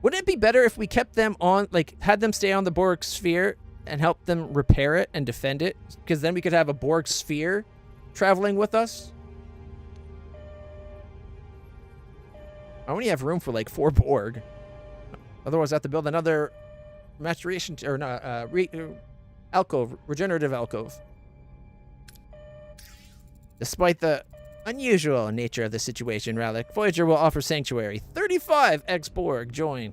Wouldn't it be better if we kept them on, like had them stay on the Borg sphere and help them repair it and defend it? Because then we could have a Borg sphere traveling with us. I only have room for like 4 Borg. Otherwise I have to build another maturation, or not, alcove, regenerative alcove. Despite the unusual nature of the situation, Rallic, Voyager will offer sanctuary. 35 ex-Borg join.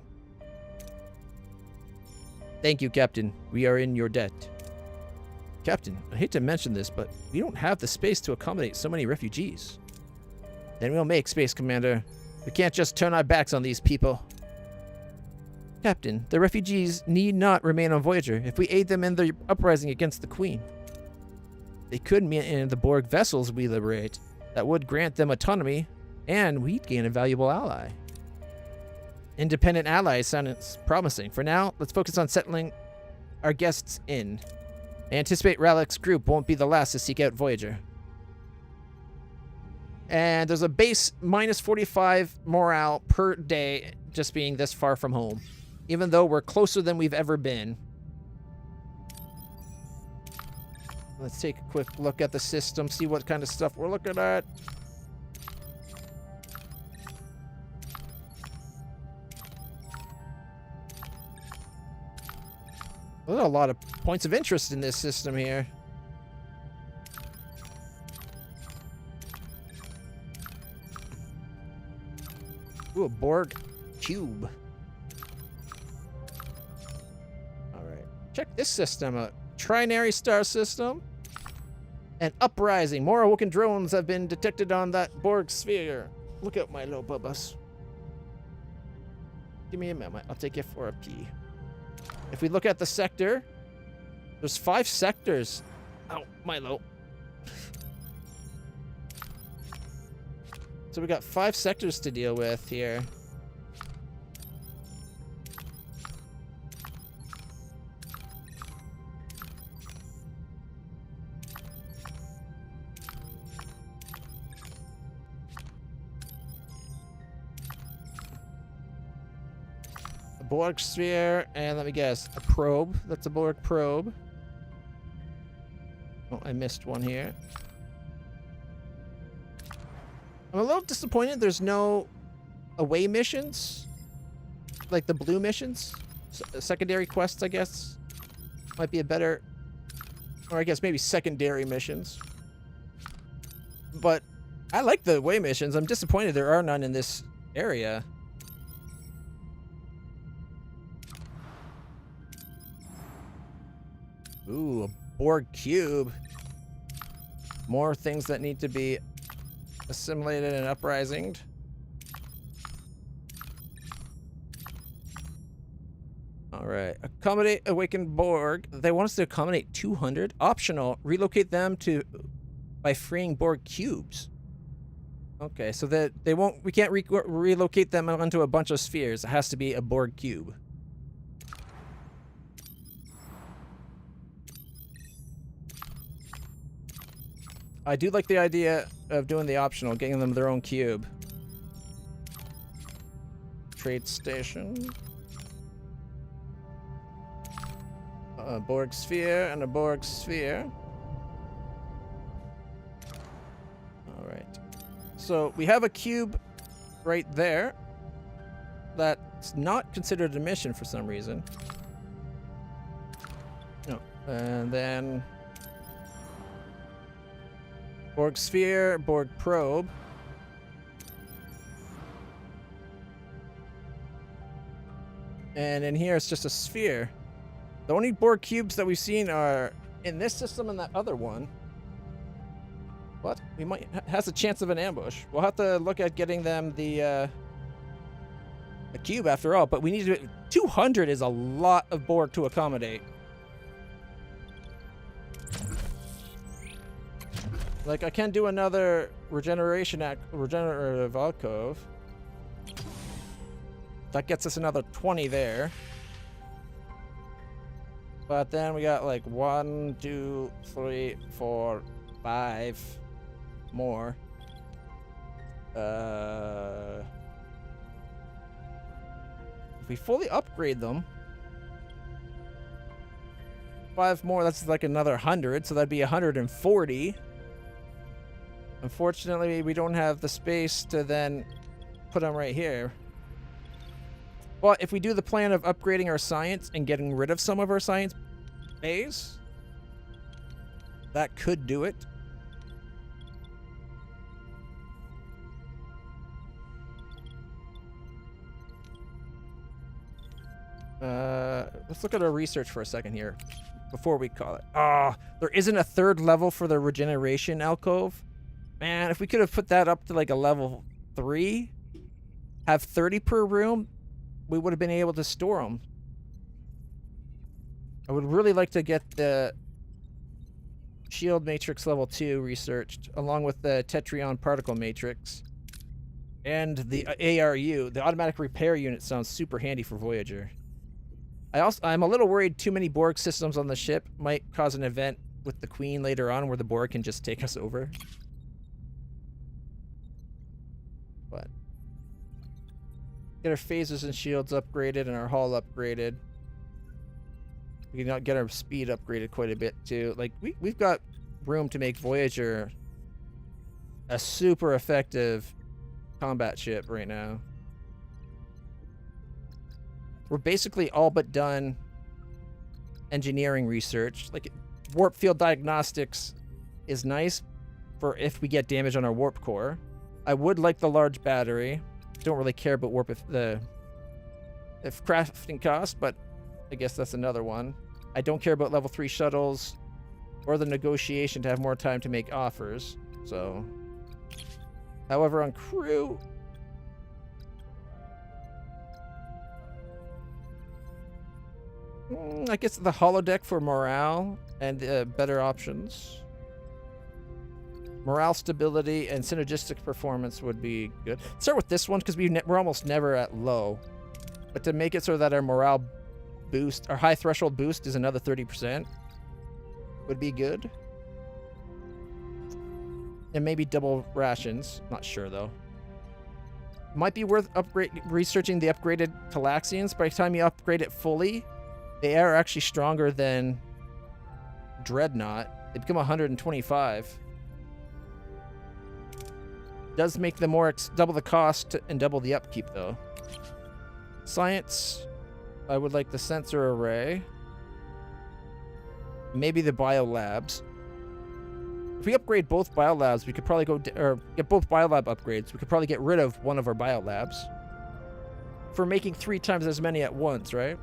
Thank you, Captain. We are in your debt. Captain, I hate to mention this, but we don't have the space to accommodate so many refugees. Then we'll make, Space Commander. We can't just turn our backs on these people. Captain, the refugees need not remain on Voyager if we aid them in their uprising against the Queen. They could meet in the Borg vessels we liberate. That would grant them autonomy, and we'd gain a valuable ally. Independent allies sounds promising. For now, let's focus on settling our guests in. I anticipate Rallick's group won't be the last to seek out Voyager. And there's a base minus 45 morale per day just being this far from home. Even though we're closer than we've ever been. Let's take a quick look at the system, see what kind of stuff we're looking at. There's a lot of points of interest in this system here. Ooh, a Borg cube. Alright. Check this system out. Trinary star system. An uprising. More awoken drones have been detected on that Borg sphere. Look out, my little bubbas. Give me a moment. I'll take you for a pee. If we look at the sector, there's 5 sectors. Ow, Milo. So we got 5 sectors to deal with here. Borg sphere, and let me guess, a probe. That's a Borg probe. Oh, I missed one here. I'm a little disappointed there's no away missions. Like the blue missions. Secondary quests, I guess. Might be a better... Or I guess maybe secondary missions. But I like the away missions. I'm disappointed there are none in this area. Ooh, a Borg cube. More things that need to be assimilated and uprisinged. Alright. Accommodate awakened Borg. They want us to accommodate 200. Optional. Relocate them to by freeing Borg cubes. Okay, so that they won't... We can't relocate them onto a bunch of spheres. It has to be a Borg cube. I do like the idea of doing the optional, getting them their own cube. Trade station. A Borg sphere and a Borg sphere. Alright. So we have a cube right there. That's not considered a mission for some reason. No. And then... Borg sphere, Borg probe. And in here it's just a sphere. The only Borg cubes that we've seen are in this system and that other one. But we might has a chance of an ambush. We'll have to look at getting them the cube after all, but we need to 200 is a lot of Borg to accommodate. Like, I can do another regenerative alcove. That gets us another 20 there. But then we got like 1, 2, 3, 4, 5 more. If we fully upgrade them, 5 more, that's like another 100, so that'd be 140. Unfortunately, we don't have the space to then put them right here. But if we do the plan of upgrading our science and getting rid of some of our science bays, that could do it. Let's look at our research for a second here before we call it. There isn't a 3rd level for the regeneration alcove. Man, if we could have put that up to like a level 3, have 30 per room, we would have been able to store them. I would really like to get the shield matrix level 2 researched, along with the Tetrion particle matrix. And the ARU, the automatic repair unit, sounds super handy for Voyager. I'm a little worried too many Borg systems on the ship might cause an event with the Queen later on where the Borg can just take us over. But get our phasers and shields upgraded and our hull upgraded. We can get our speed upgraded quite a bit too. Like we've got room to make Voyager a super effective combat ship right now. We're basically all but done engineering research. Like, warp field diagnostics is nice for if we get damage on our warp core. I would like the large battery. Don't really care about warp if crafting cost, but I guess that's another one. I don't care about level 3 shuttles or the negotiation to have more time to make offers. So, however, on crew, I guess the holodeck for morale and better options. Morale stability and synergistic performance would be good. Start with this one because we're almost never at low. But to make it so that our morale boost, our high threshold boost is another 30%, would be good. And maybe double rations. Not sure though. Might be worth researching the upgraded Talaxians. By the time you upgrade it fully, they are actually stronger than Dreadnought. They become 125. Does make them more double the cost and double the upkeep though. Science, I would like the sensor array. Maybe the biolabs. If we upgrade both biolabs, we could probably get both biolab upgrades. We could probably get rid of one of our biolabs for making 3 times as many at once, right?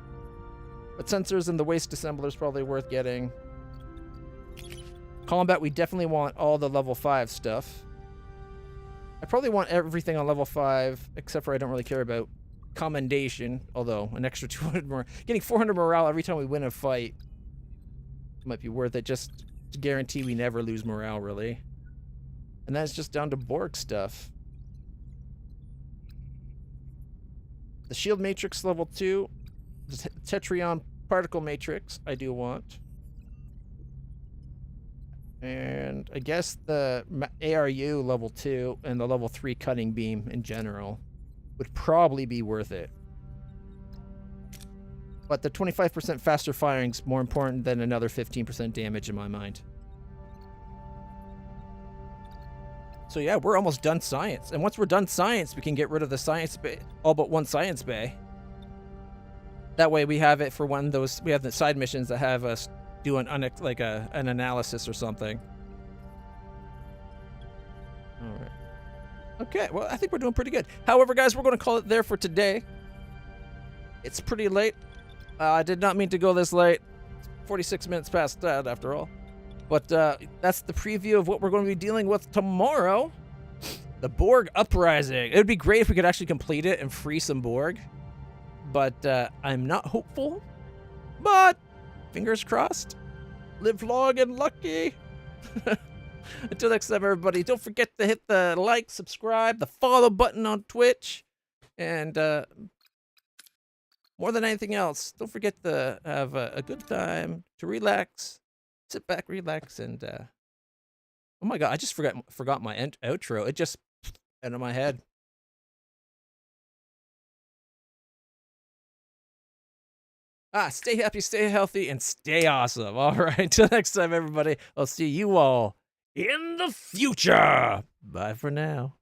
But sensors and the waste assembler is probably worth getting. Combat, we definitely want all the level 5 stuff. I probably want everything on level 5, except for I don't really care about commendation, although an extra 200 more. Getting 400 morale every time we win a fight might be worth it, just to guarantee we never lose morale, really. And then it's just down to Borg stuff. The shield matrix level 2. The Tetrion particle matrix I do want. And I guess the ARU level 2 and the level 3 cutting beam in general would probably be worth it. But the 25% faster firing is more important than another 15% damage in my mind. So yeah, we're almost done science. And once we're done science, we can get rid of the science bay, all but one science bay. That way we have it for one of those, we have the side missions that have us do an analysis or something. All right. Okay, well, I think we're doing pretty good. However, guys, we're going to call it there for today. It's pretty late. I did not mean to go this late. It's 46 minutes past that, after all. But that's the preview of what we're going to be dealing with tomorrow. The Borg Uprising. It would be great if we could actually complete it and free some Borg. But I'm not hopeful. But fingers crossed. Live long and lucky. Until next time, everybody, don't forget to hit the like, subscribe, the follow button on Twitch. And more than anything else, don't forget to have a good time, to relax, sit back, relax, and oh my god, I just forgot my outro. It just out of my head. Stay happy, stay healthy, and stay awesome. All right, till next time, everybody. I'll see you all in the future. Bye for now.